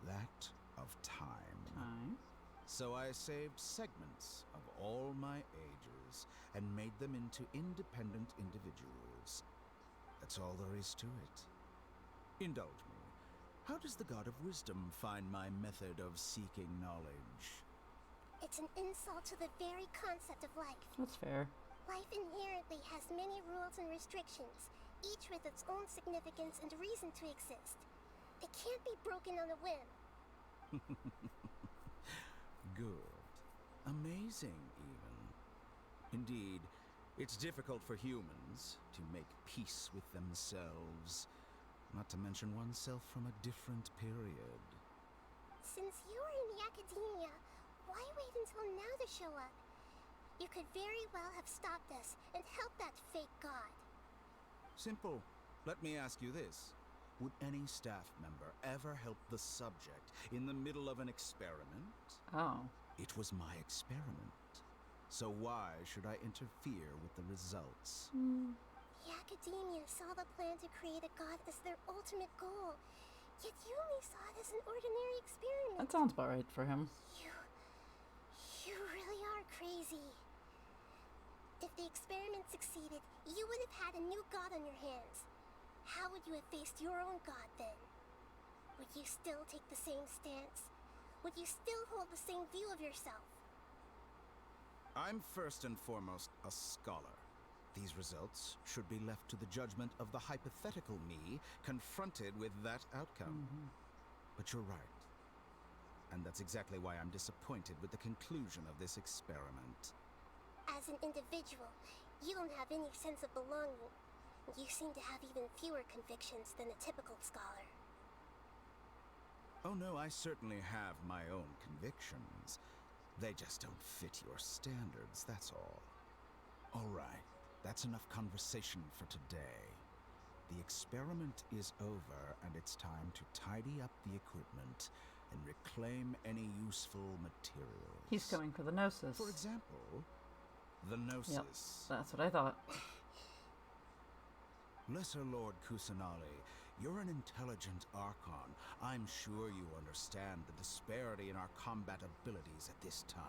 that of time. So I saved segments of all my ages and made them into independent individuals. That's all there is to it. Indulge me. How does the God of Wisdom find my method of seeking knowledge? It's an insult to the very concept of life. That's fair. Life inherently has many rules and restrictions, each with its own significance and reason to exist. It can't be broken on a whim. Good. Amazing, even. Indeed, it's difficult for humans to make peace with themselves, not to mention oneself from a different period. Since you were in the academia, why wait until now to show up? You could very well have stopped us and helped that fake god. Simple. Let me ask you this. Would any staff member ever help the subject in the middle of an experiment? Oh. It was my experiment. So why should I interfere with the results? The Academia saw the plan to create a god as their ultimate goal, yet you only saw it as an ordinary experiment. That sounds about right for him. You really are crazy. If the experiment succeeded, you would have had a new god on your hands. How would you have faced your own god then? Would you still take the same stance? Would you still hold the same view of yourself? I'm first and foremost a scholar. These results should be left to the judgment of the hypothetical me confronted with that outcome. But you're right. And that's exactly why I'm disappointed with the conclusion of this experiment. As an individual, you don't have any sense of belonging. You seem to have even fewer convictions than a typical scholar. Oh no, I certainly have my own convictions. They just don't fit your standards, that's all. All right, that's enough conversation for today. The experiment is over, and it's time to tidy up the equipment and reclaim any useful materials. He's coming for the Gnosis. For example, the Gnosis. Yep, that's what I thought. Lesser Lord Kusanali, you're an intelligent Archon. I'm sure you understand the disparity in our combat abilities at this time.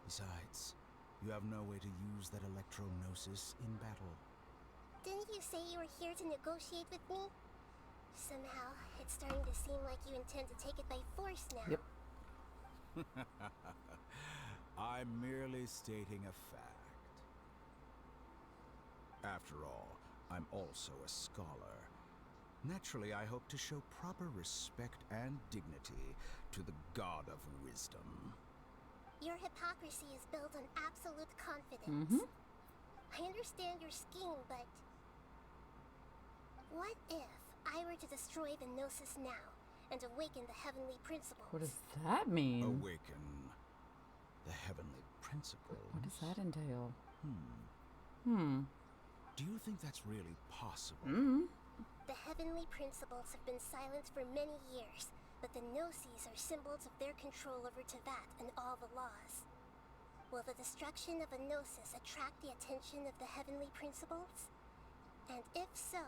Besides, you have no way to use that electro-gnosis in battle. Didn't you say you were here to negotiate with me? Somehow, it's starting to seem like you intend to take it by force now. Yep. I'm merely stating a fact. After all, I'm also a scholar. Naturally, I hope to show proper respect and dignity to the God of Wisdom. Your hypocrisy is built on absolute confidence. I understand your scheme, but what if I were to destroy the Gnosis now and awaken the heavenly principles? What does that mean? Awaken the heavenly principles? What does that entail? Do you think that's really possible? The heavenly principles have been silent for many years, but the Gnosis are symbols of their control over Teyvat and all the laws. Will the destruction of a Gnosis attract the attention of the heavenly principles? And if so,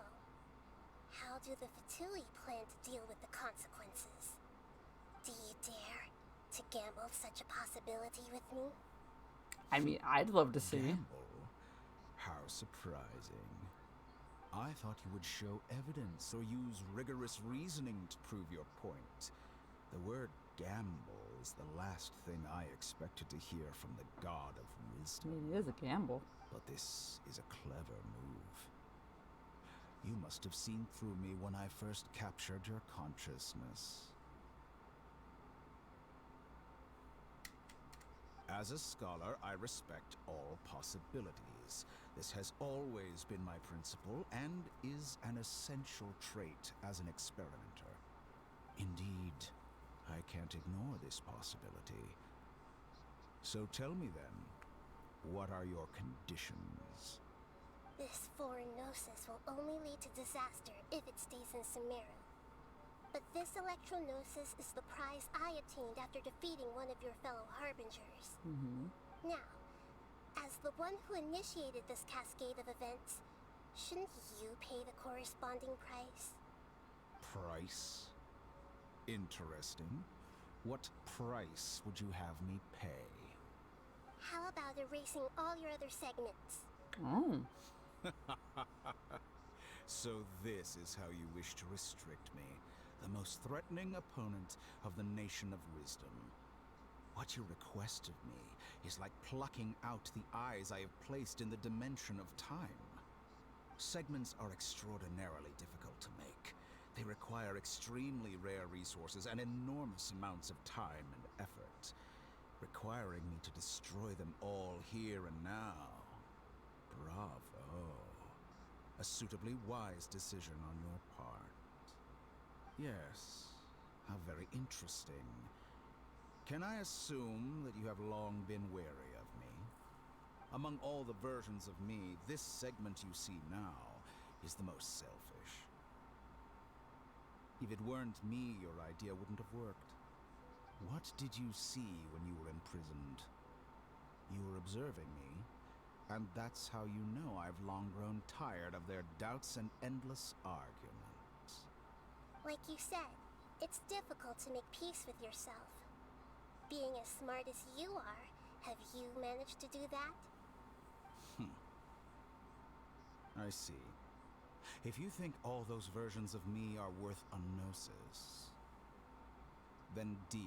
how do the Fatui plan to deal with the consequences? Do you dare to gamble such a possibility with me? I mean, I'd love to see. Gamble? How surprising. I thought you would show evidence or use rigorous reasoning to prove your point. The word gamble is the last thing I expected to hear from the God of Wisdom. It is a gamble. But this is a clever move. You must have seen through me when I first captured your consciousness. As a scholar, I respect all possibilities. This has always been my principle and is an essential trait as an experimenter. Indeed, I can't ignore this possibility. So tell me then, what are your conditions? This foreign Gnosis will only lead to disaster if it stays in Sumeru. But this electro-gnosis is the prize I obtained after defeating one of your fellow harbingers. Now, as the one who initiated this cascade of events, shouldn't you pay the corresponding price? Price? Interesting. What price would you have me pay? How about erasing all your other segments? Oh. So this is how you wish to restrict me, the most threatening opponent of the Nation of Wisdom. What you request of me is like plucking out the eyes I have placed in the dimension of time. Segments are extraordinarily difficult to make. They require extremely rare resources and enormous amounts of time and effort, requiring me to destroy them all here and now. Bravo. A suitably wise decision on your part. Yes, how very interesting. Can I assume that you have long been wary of me? Among all the versions of me, this segment you see now is the most selfish. If it weren't me, your idea wouldn't have worked. What did you see when you were imprisoned? You were observing me, and that's how you know I've long grown tired of their doubts and endless arguments. Like you said, it's difficult to make peace with yourself. Being as smart as you are, have you managed to do that? I see. If you think all those versions of me are worth a gnosis, then deal.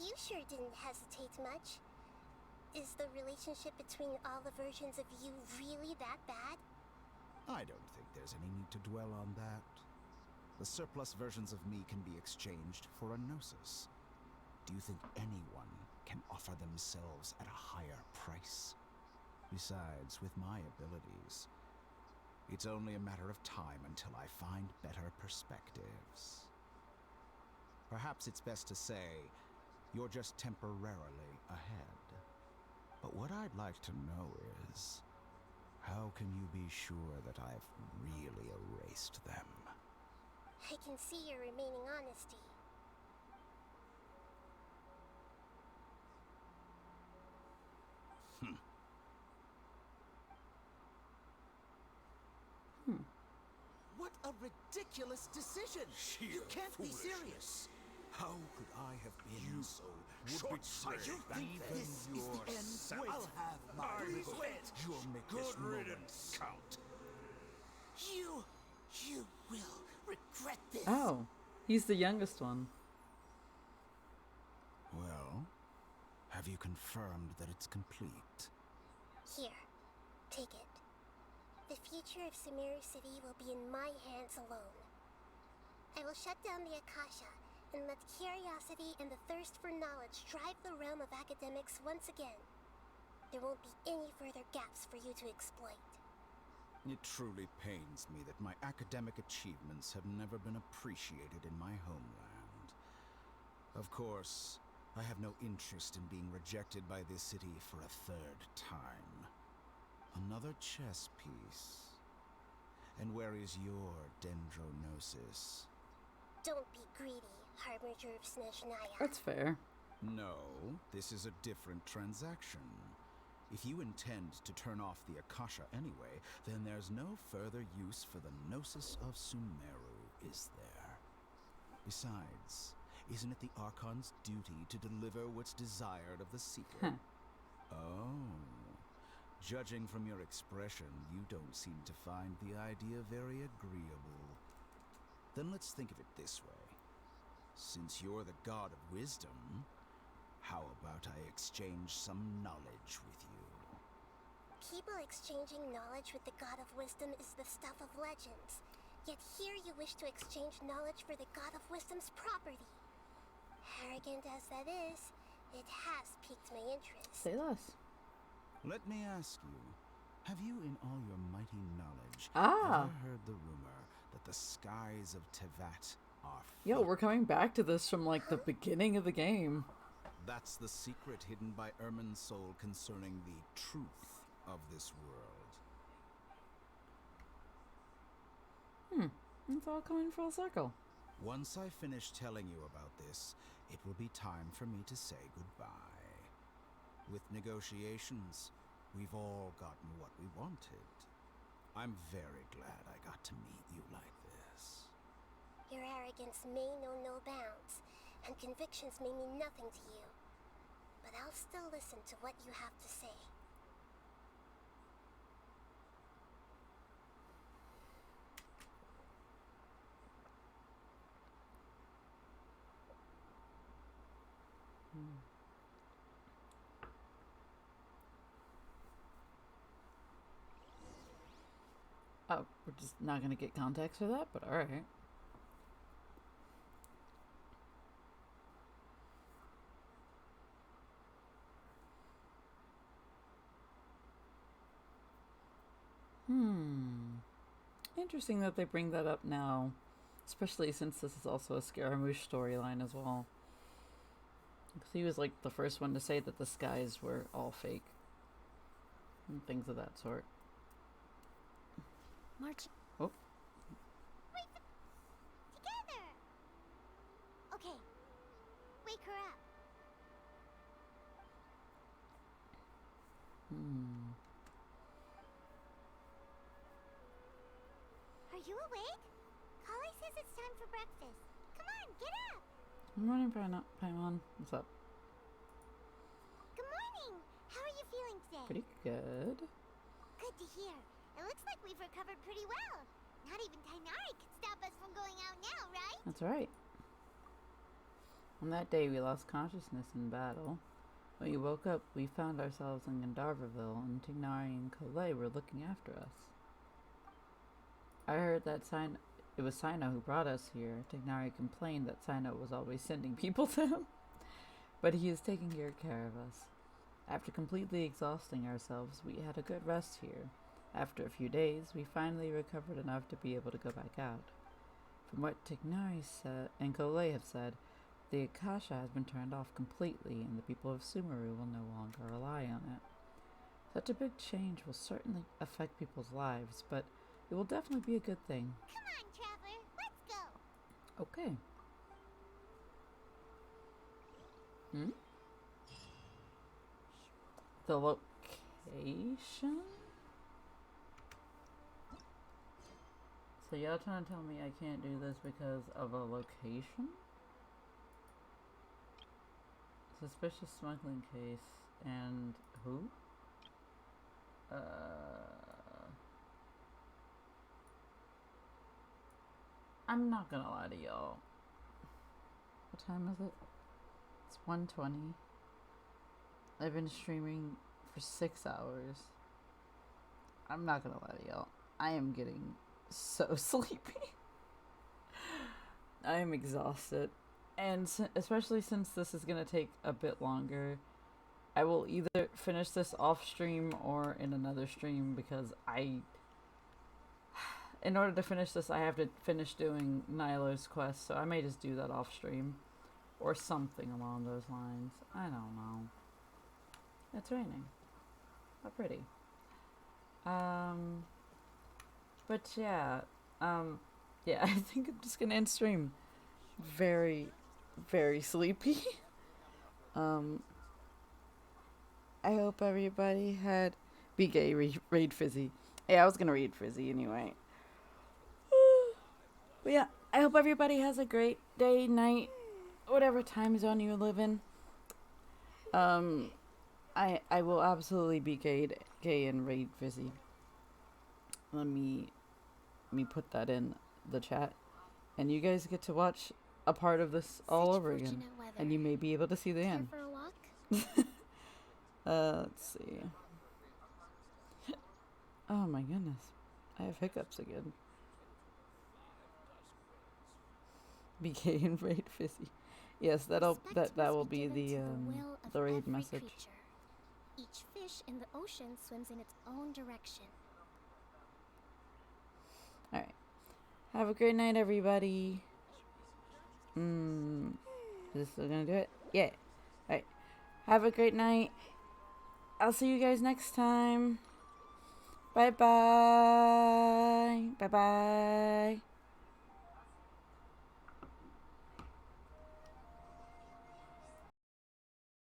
You sure didn't hesitate much. Is the relationship between all the versions of you really that bad? I don't think there's any need to dwell on that. The surplus versions of me can be exchanged for a gnosis. Do you think anyone can offer themselves at a higher price? Besides, with my abilities, it's only a matter of time until I find better perspectives. Perhaps it's best to say you're just temporarily ahead. But what I'd like to know is, how can you be sure that I've really erased them? I can see your remaining honesty. What a ridiculous decision! You can't be serious! How could I have been so short-sighted? You think this is the end? I'll have my revenge! You'll make this moment count. You will regret this! Oh, he's the youngest one. Well, have you confirmed that it's complete? Here, take it. The future of Sumeru City will be in my hands alone. I will shut down the Akasha and let curiosity and the thirst for knowledge drive the realm of academics once again. There won't be any further gaps for you to exploit. It truly pains me that my academic achievements have never been appreciated in my homeland. Of course, I have no interest in being rejected by this city for a third time. Another chess piece. And where is your dendronosis? Don't be greedy, Harbinger of Snezhnaya. That's fair. No, this is a different transaction. If you intend to turn off the Akasha anyway, then there's no further use for the Gnosis of Sumeru, is there? Besides, isn't it the Archon's duty to deliver what's desired of the Seeker? Oh. Judging from your expression, you don't seem to find the idea very agreeable. Then let's think of it this way. Since you're the god of wisdom, how about I exchange some knowledge with you? People exchanging knowledge with the god of wisdom is the stuff of legends. Yet here you wish to exchange knowledge for the god of wisdom's property. Arrogant as that is, it has piqued my interest. Say less. Let me ask you, have you in all your mighty knowledge ever heard the rumor that the skies of Tevat are Yo, we're coming back to this from like the beginning of the game. That's the secret hidden by Ermin's soul concerning the truth of this world. It's all coming full circle. Once I finish telling you about this, it will be time for me to say goodbye. With negotiations, we've all gotten what we wanted. I'm very glad I got to meet you like this. Your arrogance may know no bounds, and convictions may mean nothing to you. But I'll still listen to what you have to say. Oh, we're just not gonna get context for that, but alright. Interesting that they bring that up now, especially since this is also a Scaramouche storyline as well. Because he was like the first one to say that the skies were all fake. And things of that sort. March. Oh. Wait, together! Okay, wake her up. Are you awake? Kali says it's time for breakfast. Come on, get up! Good morning, Paimon. What's up? Good morning! How are you feeling today? Pretty good. Good to hear. It looks like we've recovered pretty well. Not even Tighnari could stop us from going out now, right? That's right. On that day, we lost consciousness in battle. When we woke up, we found ourselves in Gandharvaville, and Tighnari and Colette were looking after us. I heard that it was Sino who brought us here. Tighnari complained that Sino was always sending people to him, but he is taking good care of us. After completely exhausting ourselves, we had a good rest here. After a few days, we finally recovered enough to be able to go back out. From what Tighnari said and Colette have said, the Akasha has been turned off completely, and the people of Sumeru will no longer rely on it. Such a big change will certainly affect people's lives, but it will definitely be a good thing. Come on, Traveler, let's go! Okay. The location? So y'all trying to tell me I can't do this because of a location? Suspicious smuggling case and who? I'm not gonna lie to y'all. What time is it? It's 1:20. I've been streaming for 6 hours. I'm not gonna lie to y'all. I am getting so sleepy. I am exhausted. And especially since this is going to take a bit longer, I will either finish this off stream or in another stream because in order to finish this, I have to finish doing Nylo's quest, so I may just do that off stream or something along those lines. I don't know. It's raining. How pretty. But yeah, yeah, I think I'm just gonna end stream. Very, very sleepy. I hope everybody had be gay, read Fizzy. Yeah, I was gonna read Fizzy anyway. But yeah, I hope everybody has a great day, night, whatever time zone you live in. I will absolutely be gay and raid Fizzy. Let me put that in the chat, and you guys get to watch a part of this all over again, and you may be able to see the end. For a walk? Let's see. Oh my goodness, I have hiccups again. Be gay and raid Fizzy. Yes, that will be the raid message. Creature. Each fish in the ocean swims in its own direction. Alright. Have a great night, everybody. Is this still gonna do it? Yeah. Alright. Have a great night. I'll see you guys next time. Bye-bye. Bye-bye.